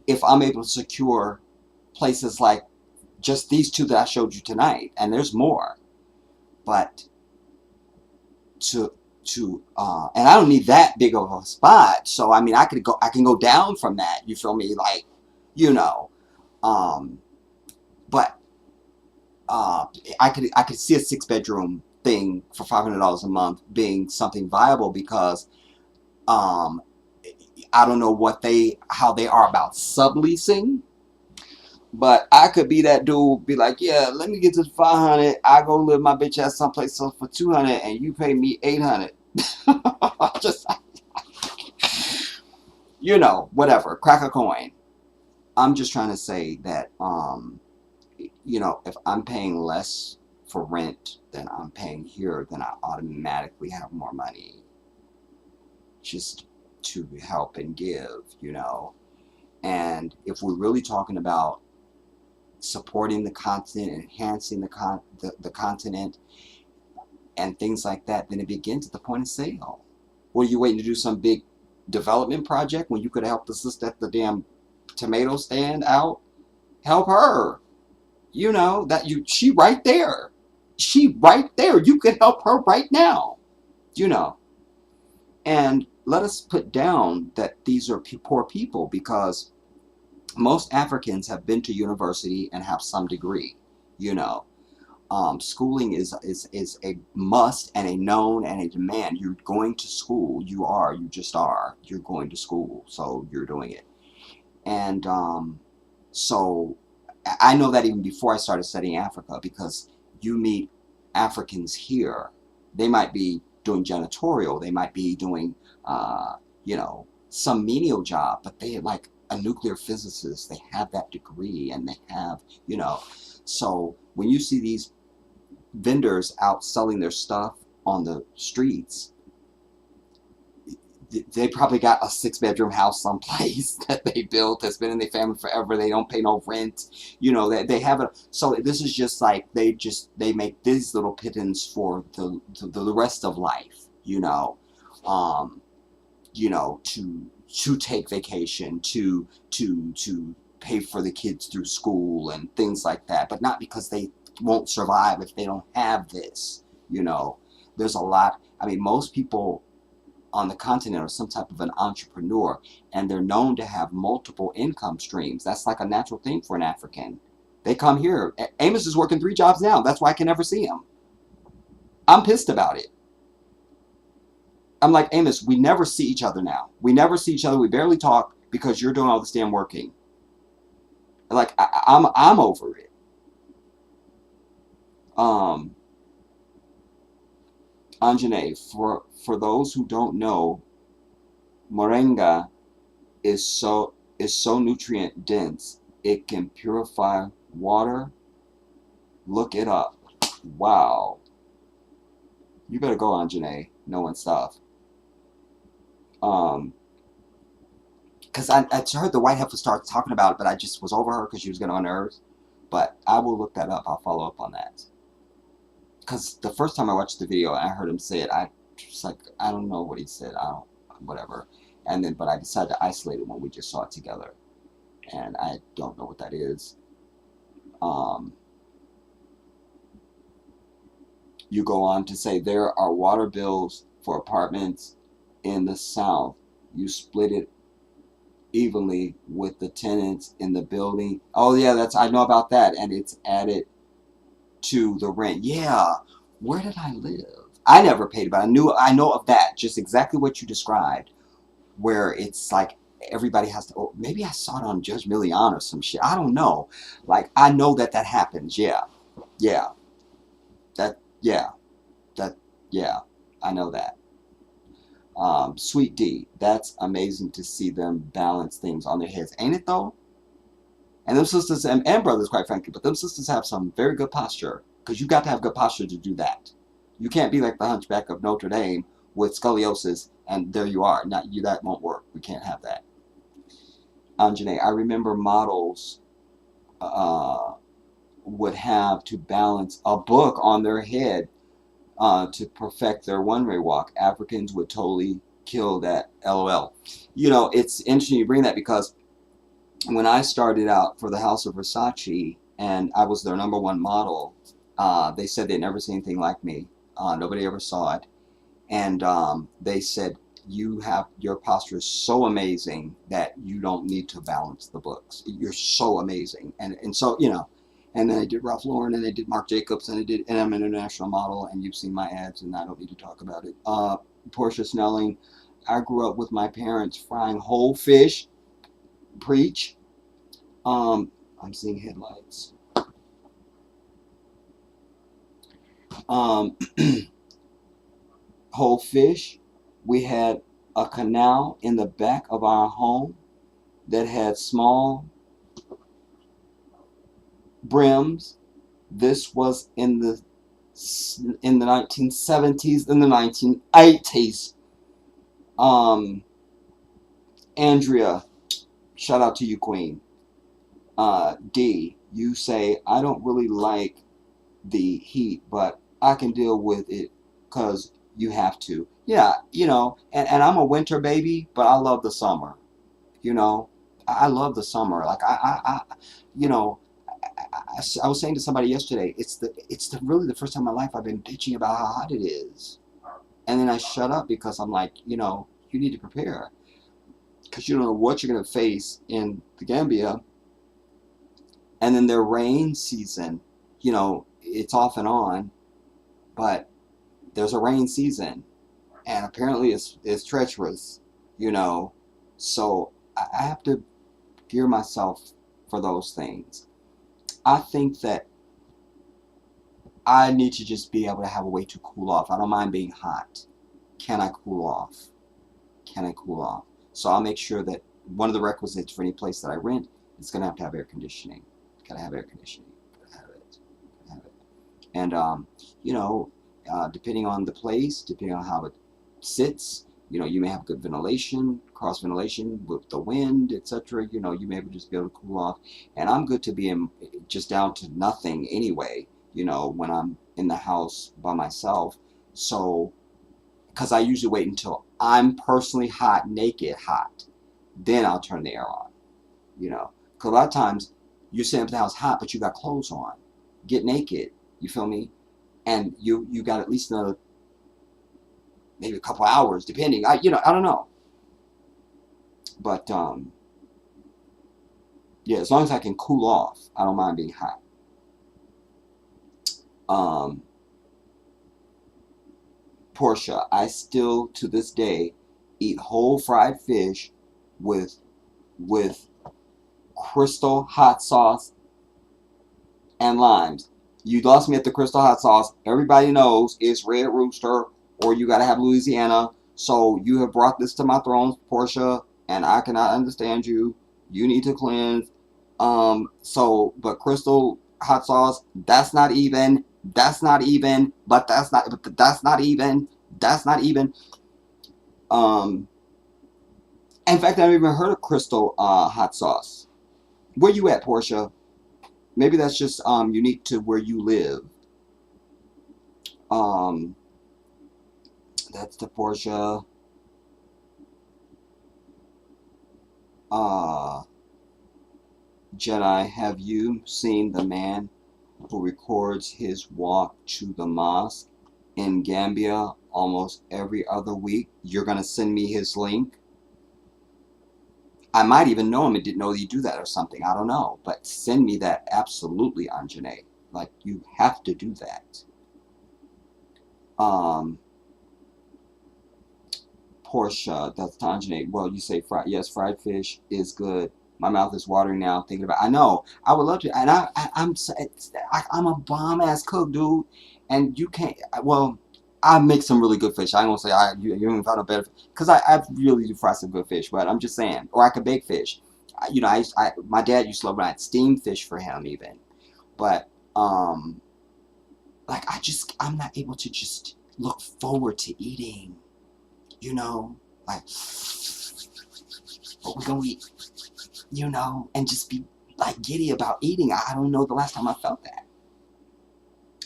if I'm able to secure places like just these two that I showed you tonight. And there's more. But and I don't need that big of a spot. So I mean, I can go down from that. You feel me? Like, you know, but I could see a 6-bedroom thing for $500 a month being something viable because I don't know how they are about subleasing. But I could be that dude, be like, yeah, let me get to 500. I go live my bitch ass someplace else for 200, and you pay me 800. Just, you know, whatever. Crack a coin. I'm just trying to say that, you know, if I'm paying less for rent than I'm paying here, then I automatically have more money just to help and give, you know. And if we're really talking about supporting the continent, enhancing the continent, and things like that, then it begins at the point of sale. What are you waiting to do, some big development project when you could have helped the sister at the damn tomato stand out? Help her. You know, she right there. She right there. You could help her right now. You know. And let us put down that these are poor people, because most Africans have been to university and have some degree, you know. Schooling is a must and a known and a demand. You're going to school. You just are. You're going to school, so you're doing it. And so I know that even before I started studying Africa, because you meet Africans here. They might be doing janitorial. They might be doing, you know, some menial job, but they like a nuclear physicist. They have that degree, and they have, you know. So when you see these vendors out selling their stuff on the streets, they probably got a 6-bedroom house someplace that they built that's been in their family forever. They don't pay no rent, you know. They have it. So this is just like they make these little pittance for the rest of life, you know. You know, to take vacation, to pay for the kids through school and things like that, but not because they won't survive if they don't have this, you know. There's a lot. I mean, most people on the continent are some type of an entrepreneur, and they're known to have multiple income streams. That's like a natural thing for an African. They come here. Amos is working 3 jobs now. That's why I can never see him. I'm pissed about it. I'm like, Amos, we never see each other now. We never see each other. We barely talk because you're doing all this damn working. Like I'm over it. Anjane, for those who don't know, moringa is so nutrient dense. It can purify water. Look it up. Wow. You better go on, Janae, knowing stuff. Because I heard the white heifer start talking about it, but I just was over her because she was getting on nerves. But I will look that up. I'll follow up on that. Because the first time I watched the video and I heard him say it, I was like, I don't know what he said. Whatever. And then, but I decided to isolate it when we just saw it together. And I don't know what that is. You go on to say there are water bills for apartments in the South. You split it evenly with the tenants in the building. Oh yeah, I know about that, and it's added to the rent. Yeah, where did I live? I never paid, but I know of that. Just exactly what you described, where it's like everybody has to. Oh, maybe I saw it on Judge Millian or some shit. I don't know. Like I know that happens. Yeah. I know that. Sweet D, that's amazing to see them balance things on their heads, ain't it though? And them sisters and brothers, quite frankly, but them sisters have some very good posture, because you got to have good posture to do that. You can't be like the Hunchback of Notre Dame with scoliosis, and there you are. That won't work. We can't have that. Anjane, I remember models would have to balance a book on their head to perfect their one-way walk. Africans would totally kill that. LOL. You know, it's interesting you bring that, because when I started out for the House of Versace and I was their #1 model, they said they'd never seen anything like me. Nobody ever saw it. And they said, your posture is so amazing that you don't need to balance the books. You're so amazing. And so, you know, and then I did Ralph Lauren, and I did Marc Jacobs, and I'm an international model, and you've seen my ads, and I don't need to talk about it. Portia Snelling, I grew up with my parents frying whole fish. Preach. I'm seeing headlights. Whole fish. We had a canal in the back of our home that had small brims. This was in the 1970s, in the 1980s. Andrea, shout out to you, Queen. D, you say, I don't really like the heat, but I can deal with it because you have to. Yeah, you know, and I'm a winter baby, but I love the summer. You know, I love the summer. Like you know, I was saying to somebody yesterday, it's really the first time in my life I've been bitching about how hot it is, and then I shut up because I'm like, you know, you need to prepare, because you don't know what you're gonna face in the Gambia. And then their rain season, you know, it's off and on, but there's a rain season, and apparently it's treacherous, you know. So I have to gear myself for those things. I think that I need to just be able to have a way to cool off. I don't mind being hot. Can I cool off? Can I cool off? So I'll make sure that one of the requisites for any place that I rent is going to have air conditioning. Gotta have air conditioning. Gotta have it. Gotta have it. And you know, depending on the place, depending on how it sits, you know, you may have good ventilation, cross ventilation with the wind, etc. You know, you may just be able to cool off. And I'm good to be just down to nothing anyway, you know, when I'm in the house by myself. So, because I usually wait until I'm personally hot, naked hot, then I'll turn the air on, you know. Because a lot of times, you're sitting up in the house hot, but you got clothes on. Get naked, you feel me? And you got at least another, maybe a couple hours, depending. I don't know. But yeah, as long as I can cool off, I don't mind being hot. Portia, I still to this day eat whole fried fish with Crystal hot sauce and limes. You lost me at the Crystal hot sauce. Everybody knows it's Red Rooster, or you gotta have Louisiana. So you have brought this to my throne, Portia, and I cannot understand you. You need to cleanse. But Crystal hot sauce, that's not even. That's not even. But that's not. But that's not even. That's not even. In fact, I've never even heard of Crystal hot sauce. Where you at, Portia? Maybe that's just unique to where you live. That's the Portia. Jedi, have you seen the man who records his walk to the mosque in Gambia almost every other week? You're gonna send me his link? I might even know him and didn't know you do that or something. I don't know. But send me that absolutely, Anjane. Like, you have to do that. Portia, that's Anjane. Well, you say fried. Yes, fried fish is good. My mouth is watering now thinking about. I know. I would love to. And I'm a bomb ass cook, dude. And you can't. Well, I make some really good fish. I ain't gonna say you don't find a better, because I really do fry some good fish. But I'm just saying, or I could bake fish. My dad used to love when I'd steam fish for him even. But like I'm not able to just look forward to eating. You know, like what we gonna eat. You know, and just be like giddy about eating. I don't know the last time I felt that.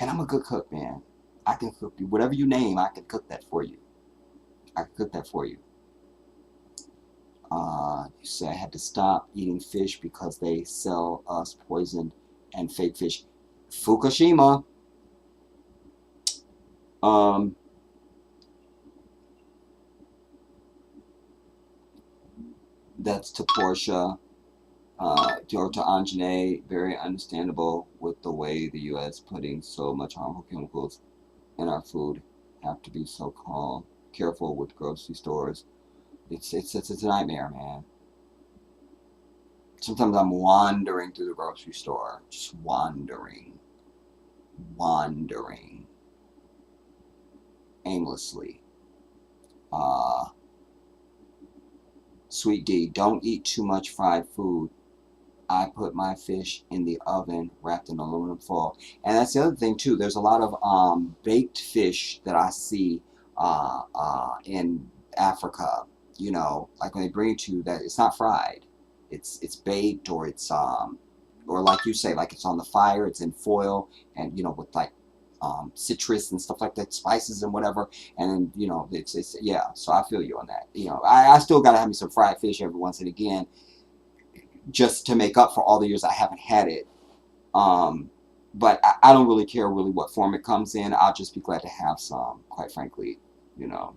And I'm a good cook, man. I can cook you. Whatever you name, I can cook that for you. I can cook that for you. You say I had to stop eating fish because they sell us poisoned and fake fish. Fukushima. That's to Portia. Or to Anjane, very understandable with the way the U.S. putting so much harmful chemicals in our food. Have to be so careful with grocery stores. It's a nightmare, man. Sometimes I'm wandering through the grocery store, just wandering aimlessly. Sweet D, don't eat too much fried food. I put my fish in the oven wrapped in aluminum foil. And that's the other thing too. There's a lot of baked fish that I see in Africa. You know, like when they bring it to you, that it's not fried. It's baked, or it's or like you say, like it's on the fire, it's in foil, and you know, with like citrus and stuff like that, spices and whatever, and then you know, it's yeah. So I feel you on that. You know, I still gotta have me some fried fish every once and again, just to make up for all the years I haven't had it. But I don't really care really what form it comes in. I'll just be glad to have some, quite frankly. You know,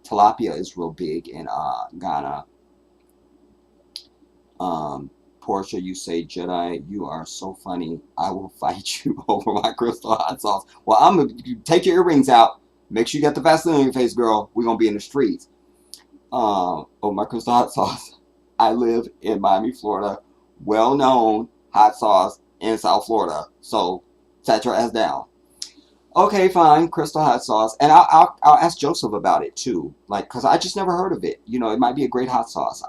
tilapia is real big in Ghana. Portia, you say, Jedi, you are so funny. I will fight you over my crystal hot sauce. Well, I'm gonna take your earrings out. Make sure you got the Vaseline on your face, girl. We're gonna be in the streets. Oh, my crystal hot sauce. I live in Miami, Florida. Well-known hot sauce in South Florida. So, set your ass down. Okay, fine, crystal hot sauce. And I'll ask Joseph about it too. Like, because I just never heard of it. You know, it might be a great hot sauce.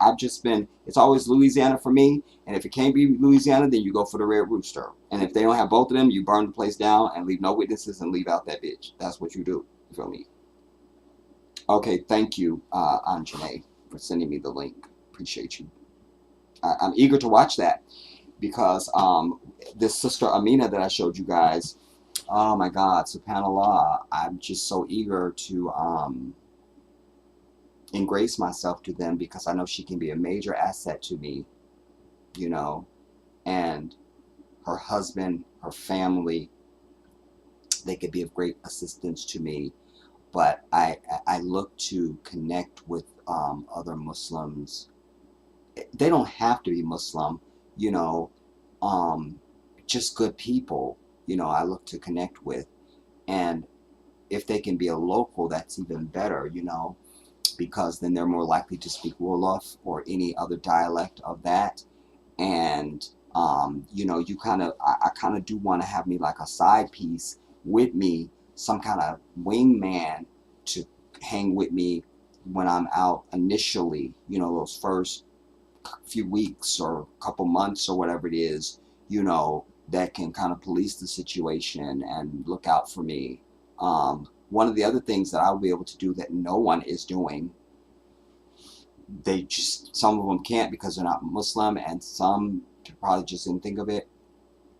It's always Louisiana for me. And if it can't be Louisiana, then you go for the Red Rooster. And if they don't have both of them, you burn the place down and leave no witnesses and leave out that bitch. That's what you do. You feel me? Okay, thank you, Anjane, for sending me the link. Appreciate you. I'm eager to watch that, because this sister Amina that I showed you guys, oh my God, subhanAllah, I'm just so eager to embrace myself to them, because I know she can be a major asset to me, you know, and her husband, her family, they could be of great assistance to me. But I look to connect with other Muslims. They don't have to be Muslim, you know, just good people, you know, I look to connect with. And if they can be a local, that's even better, you know, because then they're more likely to speak Wolof or any other dialect of that. And you know, I kind of do want to have me like a side piece with me, some kind of wingman to hang with me when I'm out initially, you know, those first few weeks or couple months or whatever it is, you know, that can kind of police the situation and look out for me. One of the other things that I'll be able to do that no one is doing, some of them can't because they're not Muslim, and some probably just didn't think of it.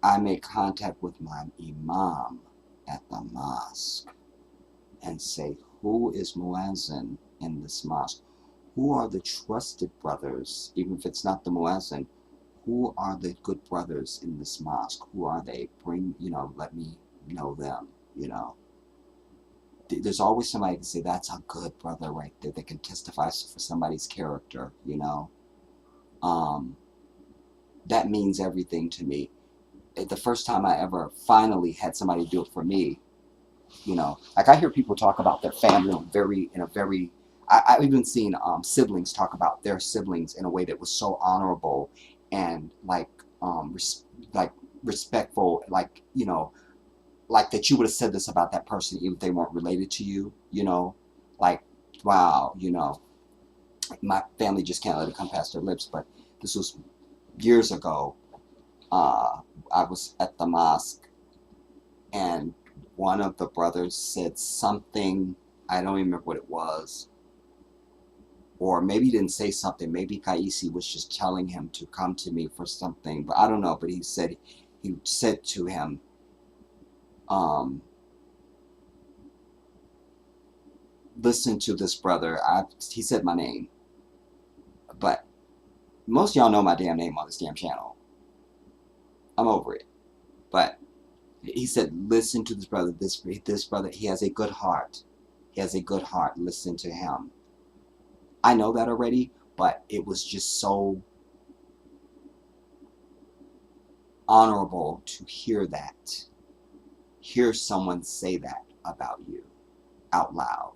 I make contact with my imam at the mosque and say, who is muezzin in this mosque? Who are the trusted brothers, even if it's not the muezzin? Who are the good brothers in this mosque? Who are they? Let me know them, you know. There's always somebody to say, that's a good brother right there. They can testify for somebody's character, you know. That means everything to me. The first time I ever finally had somebody do it for me, you know, like I hear people talk about their family I've even seen siblings talk about their siblings in a way that was so honorable and like respectful, like, you know, like that you would have said this about that person even if they weren't related to you, you know, like, wow, you know, my family just can't let it come past their lips. But this was years ago. I was at the mosque and one of the brothers said something, I don't even remember what it was, or maybe he didn't say something, maybe Kaisi was just telling him to come to me for something, but I don't know. But he said to him, listen to this brother. He said my name, but most of y'all know my damn name on this damn channel. I'm over it. But he said, listen to this brother. This brother, he has a good heart. He has a good heart. Listen to him. I know that already, but it was just so honorable to hear that. Hear someone say that about you out loud.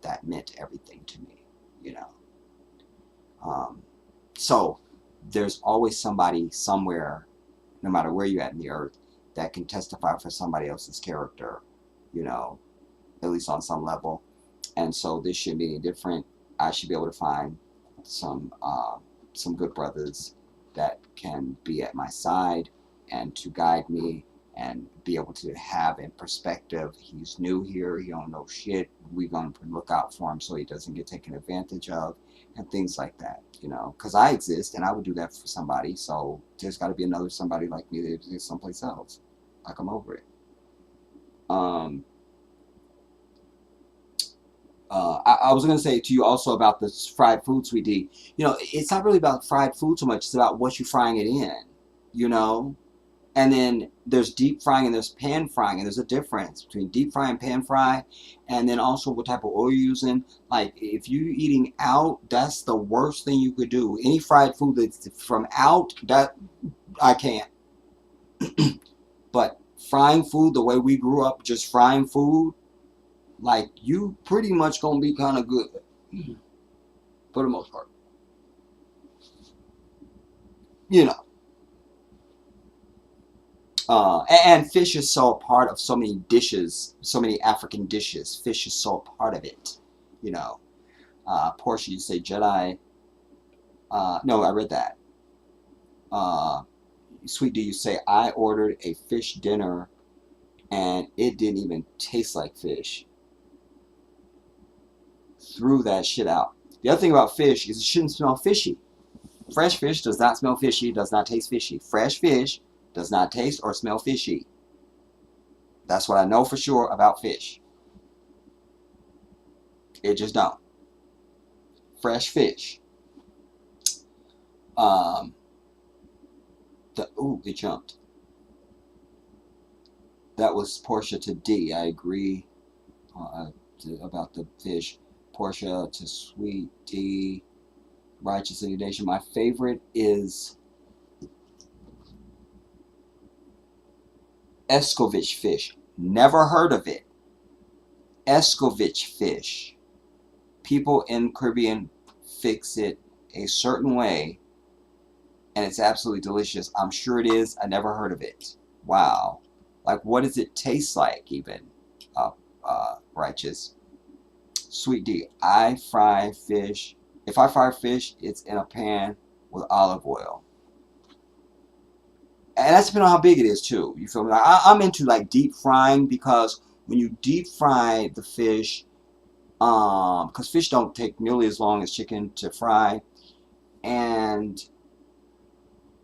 That meant everything to me, you know. So there's always somebody somewhere, no matter where you're at in the earth, that can testify for somebody else's character, you know, at least on some level. And so this shouldn't be any different. I should be able to find some good brothers that can be at my side and to guide me and be able to have in perspective, he's new here, he don't know shit, we're going to look out for him so he doesn't get taken advantage of, and things like that, you know, because I exist and I would do that for somebody. So there's got to be another somebody like me that exists someplace else. Like, I'm over it. I was going to say to you also about this fried food, sweetie. You know, it's not really about fried food so much. It's about what you're frying it in, you know. And then there's deep frying and there's pan frying. And there's a difference between deep fry and pan fry. And then also what type of oil you're using. Like, if you're eating out, that's the worst thing you could do. Any fried food that's from out, that I can't. But frying food the way we grew up, just frying food, like, you pretty much gonna be kind of good for the most part, you know. And fish is so a part of so many dishes, so many African dishes. Fish is so a part of it, you know. Portia, you say Jedi. No, I read that. Sweet D, you say, I ordered a fish dinner and it didn't even taste like fish. Threw that shit out. The other thing about fish is it shouldn't smell fishy. Fresh fish does not smell fishy, does not taste fishy. Fresh fish does not taste or smell fishy. That's what I know for sure about fish. It just don't. Fresh fish. It jumped. That was Portia to D. I agree about the fish. Portia to Sweet D. Righteous Indignation. My favorite is Escovitch fish. Never heard of it. Escovitch fish. People in Caribbean fix it a certain way, and it's absolutely delicious. I'm sure it is. I never heard of it. Wow. Like, what does it taste like even? Righteous. Sweet D. I fry fish. If I fry fish, it's in a pan with olive oil. And that's depending on how big it is too. You feel me? Like, I'm into like deep frying, because when you deep fry the fish, because fish don't take nearly as long as chicken to fry, and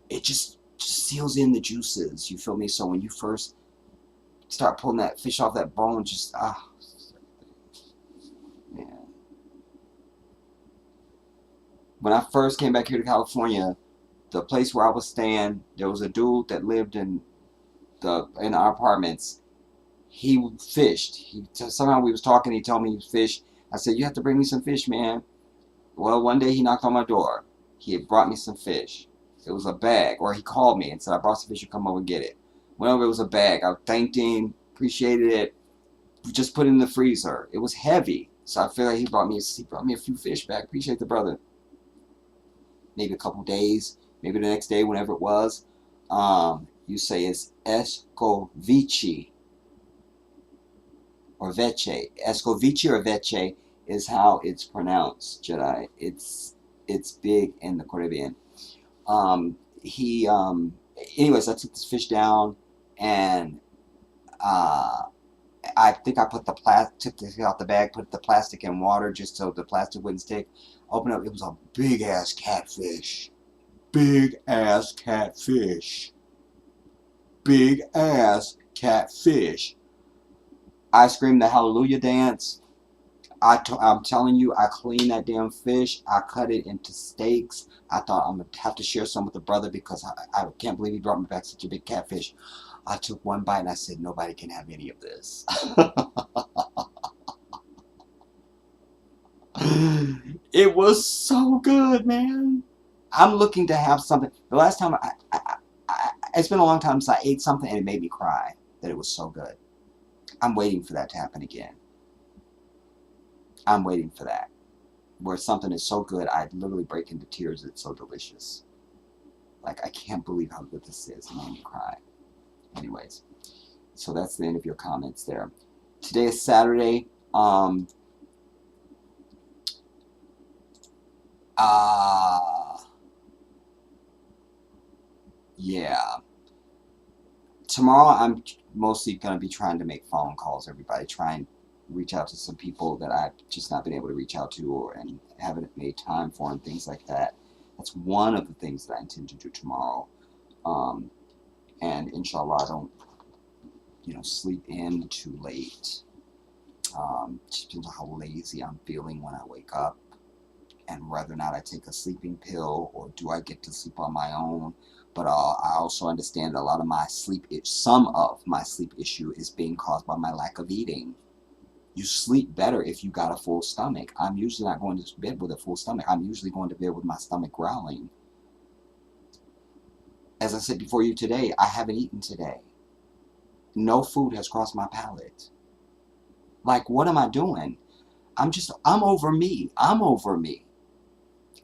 it just seals in the juices. You feel me? So when you first start pulling that fish off that bone, just man. When I first came back here to California, the place where I was staying, there was a dude that lived in our apartments. He fished. Somehow we was talking. He told me he fished. I said, "You have to bring me some fish, man." Well, one day he knocked on my door. He had brought me some fish. It was a bag, or he called me and said, "I brought some fish. You come over and get it." Went over. It was a bag. I thanked him, appreciated it. Just put it in the freezer. It was heavy, so I feel like he brought me a few fish back. Appreciate the brother. Maybe a couple days. Maybe the next day, whenever it was, you say it's escovici or vece. Escovici or vece is how it's pronounced, Jedi. It's big in the Caribbean. Anyways, I took this fish down, and I think I took it out the bag, put the plastic in water just so the plastic wouldn't stick. Open up, it was a big ass catfish. Big ass catfish. Big ass catfish. I screamed the hallelujah dance. I'm telling you, I cleaned that damn fish. I cut it into steaks. I thought I'm going to have to share some with the brother, because I can't believe he brought me back such a big catfish. I took one bite and I said, nobody can have any of this. It was so good, man. I'm looking to have something. The last time it's been a long time since I ate something and it made me cry, that it was so good. I'm waiting for that to happen again. I'm waiting for that. Where something is so good, I literally break into tears. It's so delicious. Like, I can't believe how good this is. It made me cry. Anyways, so that's the end of your comments there. Today is Saturday. Yeah. Tomorrow I'm mostly going to be trying to make phone calls, everybody. Try and reach out to some people that I've just not been able to reach out to, and haven't made time for, and things like that. That's one of the things that I intend to do tomorrow. And inshallah, I don't, sleep in too late. Just depends on how lazy I'm feeling when I wake up, and whether or not I take a sleeping pill, or do I get to sleep on my own. But I also understand that a lot of my some of my sleep issue is being caused by my lack of eating. You sleep better if you got a full stomach. I'm usually not going to bed with a full stomach. I'm usually going to bed with my stomach growling. As I said before you today, I haven't eaten today. No food has crossed my palate. Like, what am I doing? I'm over me. I'm over me.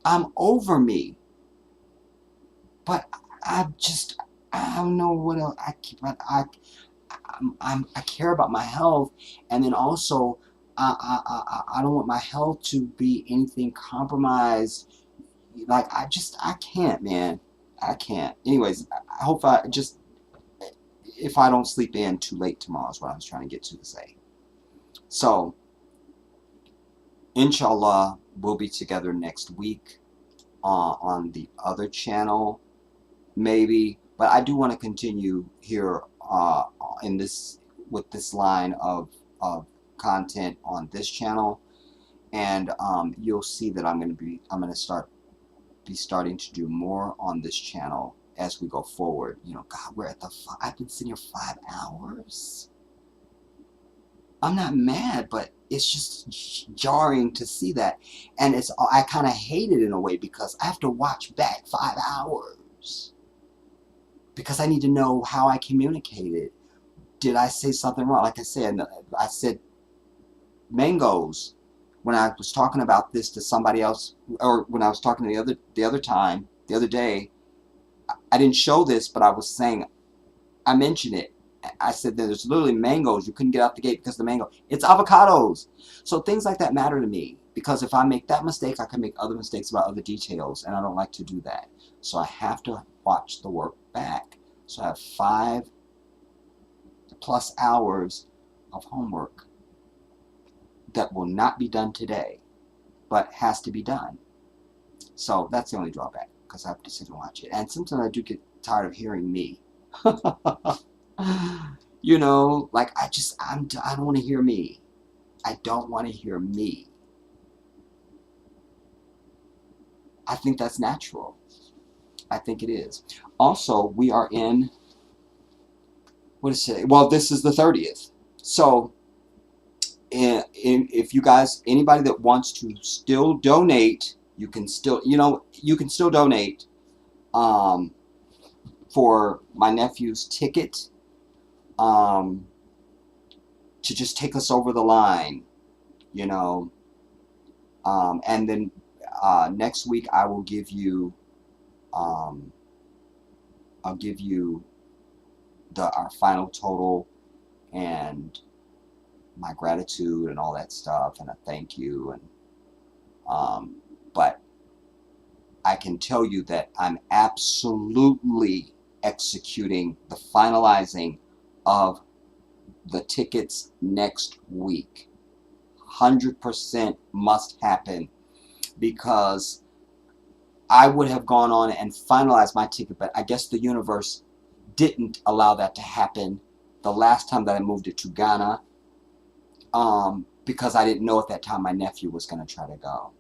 I'm over me. But I don't know what else. I care about my health, and then also I don't want my health to be anything compromised. Like, I can't, man. I can't. Anyways, I hope if I don't sleep in too late tomorrow is what I was trying to get to say. So, inshallah, we'll be together next week on the other channel, maybe. But I do want to continue here with this line of content on this channel, and you'll see that I'm going to be starting to do more on this channel as we go forward. God, we're at I've been sitting here 5 hours. I'm not mad, but it's just jarring to see that, and I kind of hate it in a way, because I have to watch back 5 hours, because I need to know how I communicated. Did I say something wrong? Like I said mangoes when I was talking about this to somebody else, or when I was talking to the other day. I didn't show this, but I was saying, I mentioned it. I said that there's literally mangoes. You couldn't get out the gate because of the mango. It's avocados. So things like that matter to me, because if I make that mistake, I can make other mistakes about other details, and I don't like to do that. So I have to watch the work back. So I have 5+ hours of homework that will not be done today, but has to be done. So that's the only drawback, because I have to sit and watch it. And sometimes I do get tired of hearing me. You know, like I don't want to hear me. I don't want to hear me. I think that's natural. I think it is. Also, we are in, what is it? Well, this is the 30th. So, if you guys, anybody that wants to still donate, you can still, you can still donate for my nephew's ticket to just take us over the line, and then next week I will give you I'll give you our final total and my gratitude and all that stuff and a thank you, and but I can tell you that I'm absolutely executing the finalizing of the tickets next week. 100% must happen, because I would have gone on and finalized my ticket, but I guess the universe didn't allow that to happen the last time that I moved it to Ghana, because I didn't know at that time my nephew was going to try to go.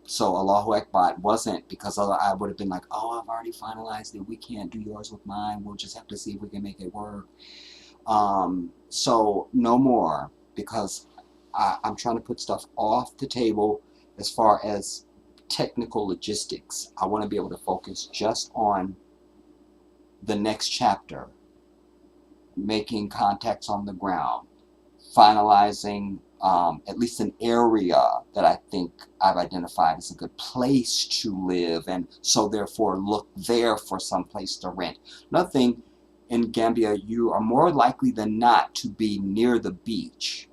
So Allahu Akbar wasn't, because I would have been like, oh, I've already finalized it. We can't do yours with mine. We'll just have to see if we can make it work. So no more, because I'm trying to put stuff off the table as far as technical logistics. I want to be able to focus just on the next chapter, making contacts on the ground, finalizing at least an area that I think I've identified as a good place to live, and so therefore look there for some place to rent. Another thing, in Gambia, you are more likely than not to be near the beach,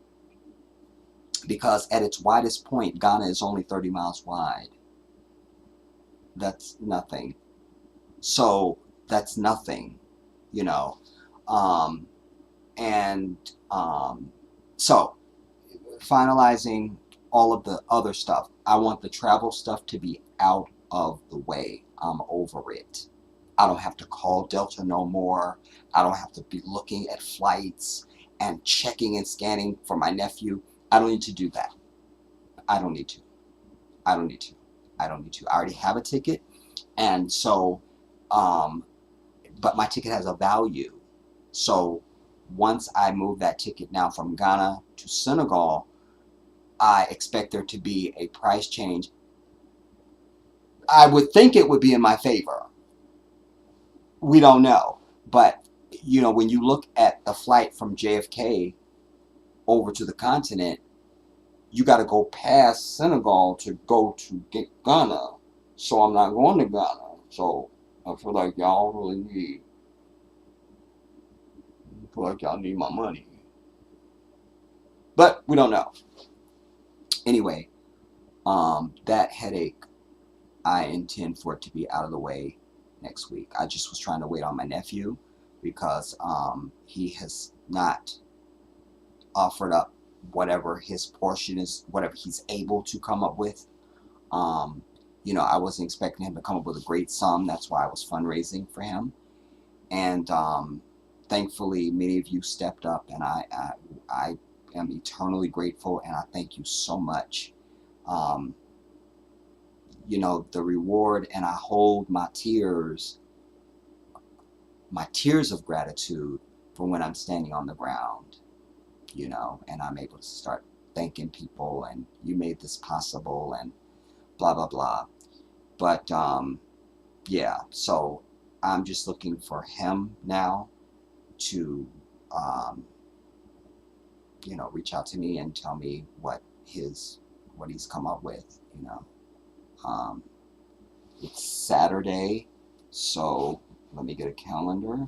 because at its widest point, Ghana is only 30 miles wide. That's nothing. So that's nothing, so finalizing all of the other stuff. I want the travel stuff to be out of the way. I'm over it. I don't have to call Delta no more. I don't have to be looking at flights and checking and scanning for my nephew. I don't need to do that. I don't need to. I already have a ticket, and so, but my ticket has a value. So once I move that ticket now from Ghana to Senegal, I expect there to be a price change. I would think it would be in my favor. We don't know. But, when you look at the flight from JFK over to the continent, you got to go past Senegal to go to get Ghana. So I'm not going to Ghana. So I feel like y'all really need my money. But we don't know. Anyway, that headache, I intend for it to be out of the way next week. I just was trying to wait on my nephew, because he has not offered up whatever his portion is, whatever he's able to come up with. I wasn't expecting him to come up with a great sum. That's why I was fundraising for him. And thankfully, many of you stepped up, and I am eternally grateful, and I thank you so much. The reward, and I hold my tears of gratitude for when I'm standing on the ground, and I'm able to start thanking people, and you made this possible, and blah, blah, blah. But, yeah, so I'm just looking for him now to, reach out to me and tell me what he's come up with, It's Saturday, So let me get a calendar.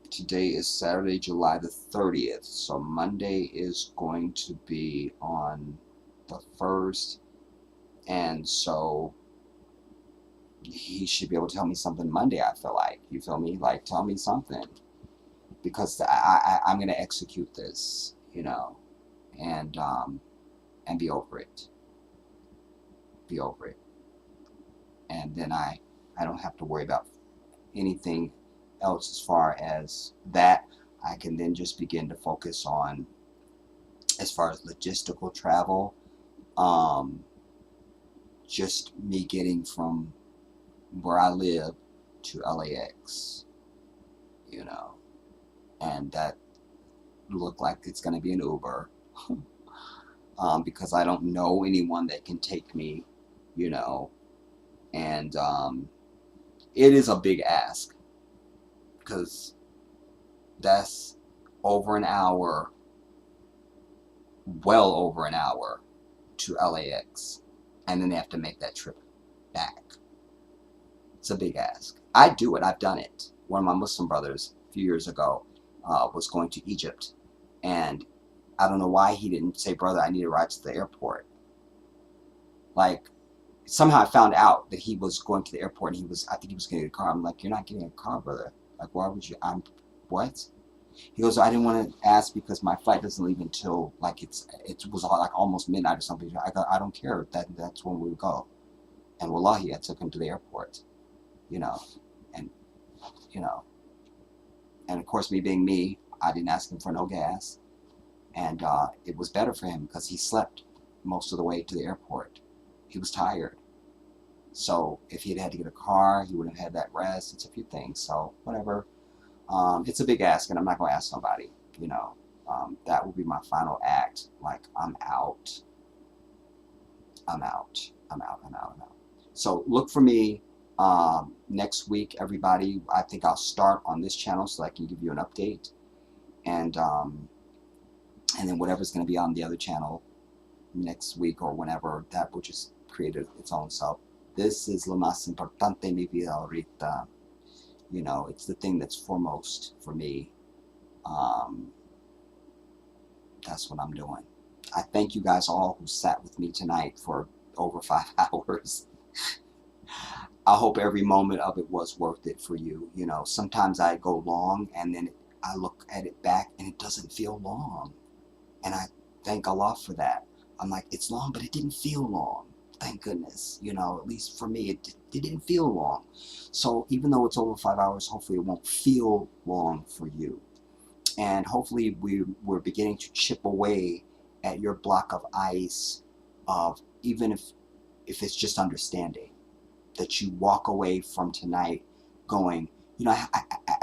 Today is Saturday, July the 30th. So Monday is going to be on the 1st. And so he should be able to tell me something Monday, I feel like. You feel me? Like, tell me something. Because I'm going to execute this, you know, and be over it. Be over it. And then I don't have to worry about anything else as far as that. I can then just begin to focus on, as far as logistical travel, just me getting from where I live to LAX, you know, and that look like it's going to be an Uber, because I don't know anyone that can take me, you know, and it is a big ask, because that's over an hour, well over an hour to LAX, and then they have to make that trip back. It's a big ask. I do it. I've done it. One of my Muslim brothers a few years ago was going to Egypt, and I don't know why he didn't say, brother, I need a ride to the airport. Like, somehow I found out that he was going to the airport, and I think he was getting a car. I'm like, you're not getting a car, brother. Like, why would you? What? He goes, I didn't want to ask because my flight doesn't leave until, like, it was like almost midnight or something. I go, I don't care. That's when we would go. And wallahi, I took him to the airport, you know, and of course, me being me, I didn't ask him for no gas, and it was better for him because he slept most of the way to the airport. He was tired. So if he had to get a car, he wouldn't have had that rest. It's a few things. So whatever. It's a big ask, and I'm not going to ask somebody, you know. That will be my final act. Like, I'm out. So look for me next week, everybody. I think I'll start on this channel so I can give you an update. And then whatever's going to be on the other channel next week or whenever, that will just create its own self. This is lo más importante mi vida ahorita. You know, it's the thing that's foremost for me. That's what I'm doing. I thank you guys all who sat with me tonight for over 5 hours. I hope every moment of it was worth it for you. You know, sometimes I go long and then I look at it back and it doesn't feel long. And I thank Allah for that. I'm like, it's long, but it didn't feel long. Thank goodness. You know, at least for me, it didn't feel long. So even though it's over 5 hours, hopefully it won't feel long for you. And hopefully we're beginning to chip away at your block of ice of, even if it's just understanding, that you walk away from tonight going, you know,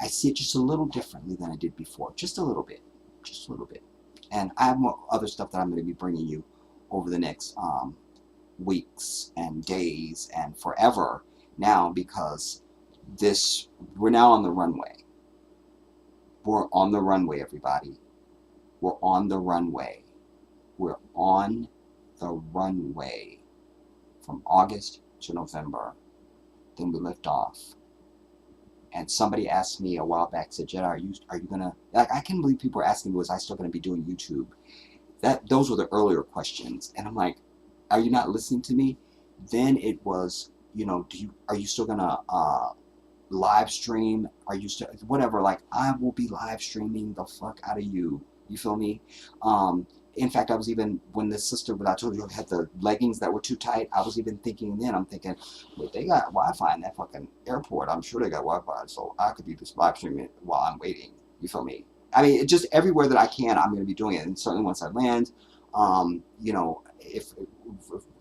I see it just a little differently than I did before. Just a little bit. Just a little bit. And I have more other stuff that I'm going to be bringing you over the next weeks and days and forever now, because we're now on the runway. We're on the runway, everybody. We're on the runway. We're on the runway from August to November. Then we lift off. And somebody asked me a while back, said, Jedi, are you gonna, like, I can't believe people are asking me, was I still gonna be doing YouTube? Those were the earlier questions. And I'm like, are you not listening to me? Then it was, you know, are you still gonna live stream? Are you still, whatever, like, I will be live streaming the fuck out of you. You feel me? In fact, I was even, when this sister, when I told you had the leggings that were too tight, I was even thinking then, I'm thinking, wait, they got Wi-Fi in that fucking airport. I'm sure they got Wi-Fi, so I could be just live streaming while I'm waiting. You feel me? I mean, it just everywhere that I can, I'm going to be doing it. And certainly once I land, you know, if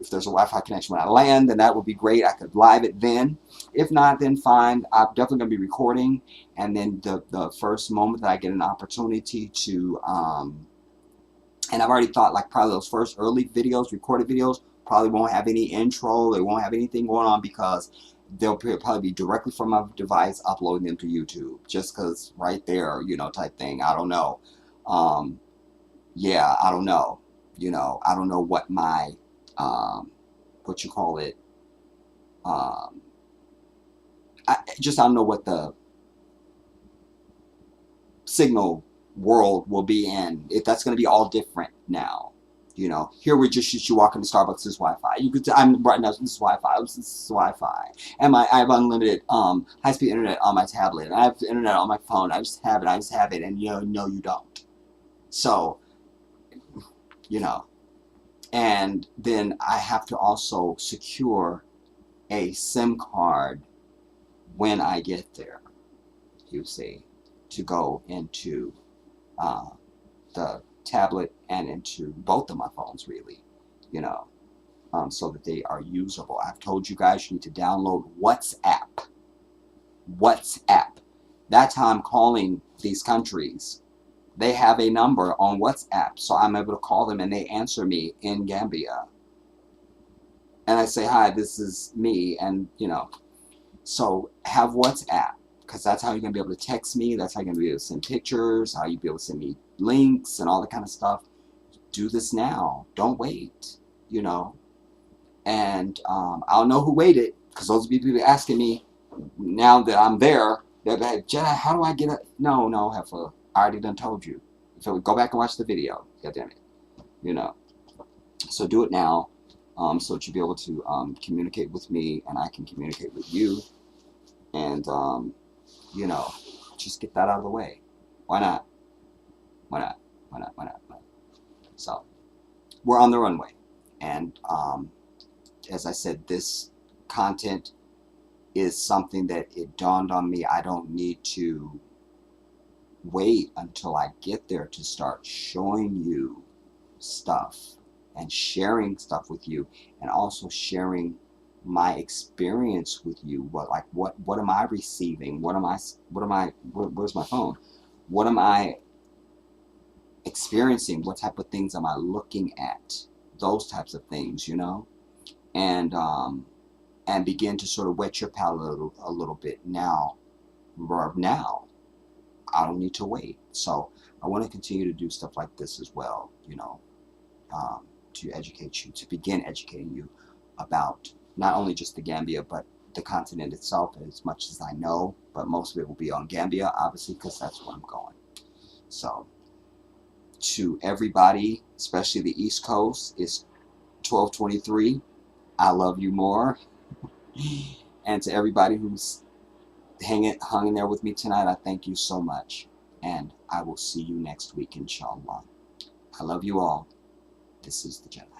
there's a Wi-Fi connection when I land, then that would be great. I could live it then. If not, then fine. I'm definitely going to be recording. And then the first moment that I get an opportunity to, and I've already thought, like, probably those first early videos, recorded videos, probably won't have any intro. They won't have anything going on because they'll probably be directly from my device, uploading them to YouTube. Just because right there, you know, type thing. I don't know. yeah, I don't know. I don't know what my, what you call it, I don't know what the signal world will be in. If that's going to be all different now. Here we're just you walk into Starbucks, this is Wi-Fi. I'm right now. This is Wi-Fi. This is Wi-Fi, and I have unlimited high-speed internet on my tablet, and I have internet on my phone. I just have it, and no, you don't. So, and then I have to also secure a SIM card when I get there. You see, to go into the tablet and into both of my phones, really, so that they are usable. I've told you guys you need to download WhatsApp. That's how I'm calling these countries. They have a number on WhatsApp, so I'm able to call them and they answer me in Gambia. And I say, hi, this is me, and so have WhatsApp, because that's how you're going to be able to text me, that's how you're going to be able to send pictures, how you'll be able to send me links and all that kind of stuff. Do this now. Don't wait, And I don't know who waited, because those people are asking me now that I'm there, they're like, Jedi, how do I get it? No, heifer, I already done told you. So go back and watch the video. God damn it. So do it now, so that you'll be able to communicate with me and I can communicate with you. And, just get that out of the way. Why not? So, we're on the runway. And, as I said, this content is something that it dawned on me I don't need to wait until I get there to start showing you stuff and sharing stuff with you, and also sharing my experience with you. What am I receiving? Where's my phone? What am I experiencing? What type of things am I looking at? Those types of things, and begin to sort of wet your palate a little bit now. I don't need to wait. So I want to continue to do stuff like this as well, to educate you, to begin educating you about not only just the Gambia, but the continent itself, as much as I know, but most of it will be on Gambia, obviously, because that's where I'm going. So, to everybody, especially the East Coast, it's 12:23. I love you more. And to everybody who's hung in there with me tonight, I thank you so much. And I will see you next week, inshallah. I love you all. This is the Jedi.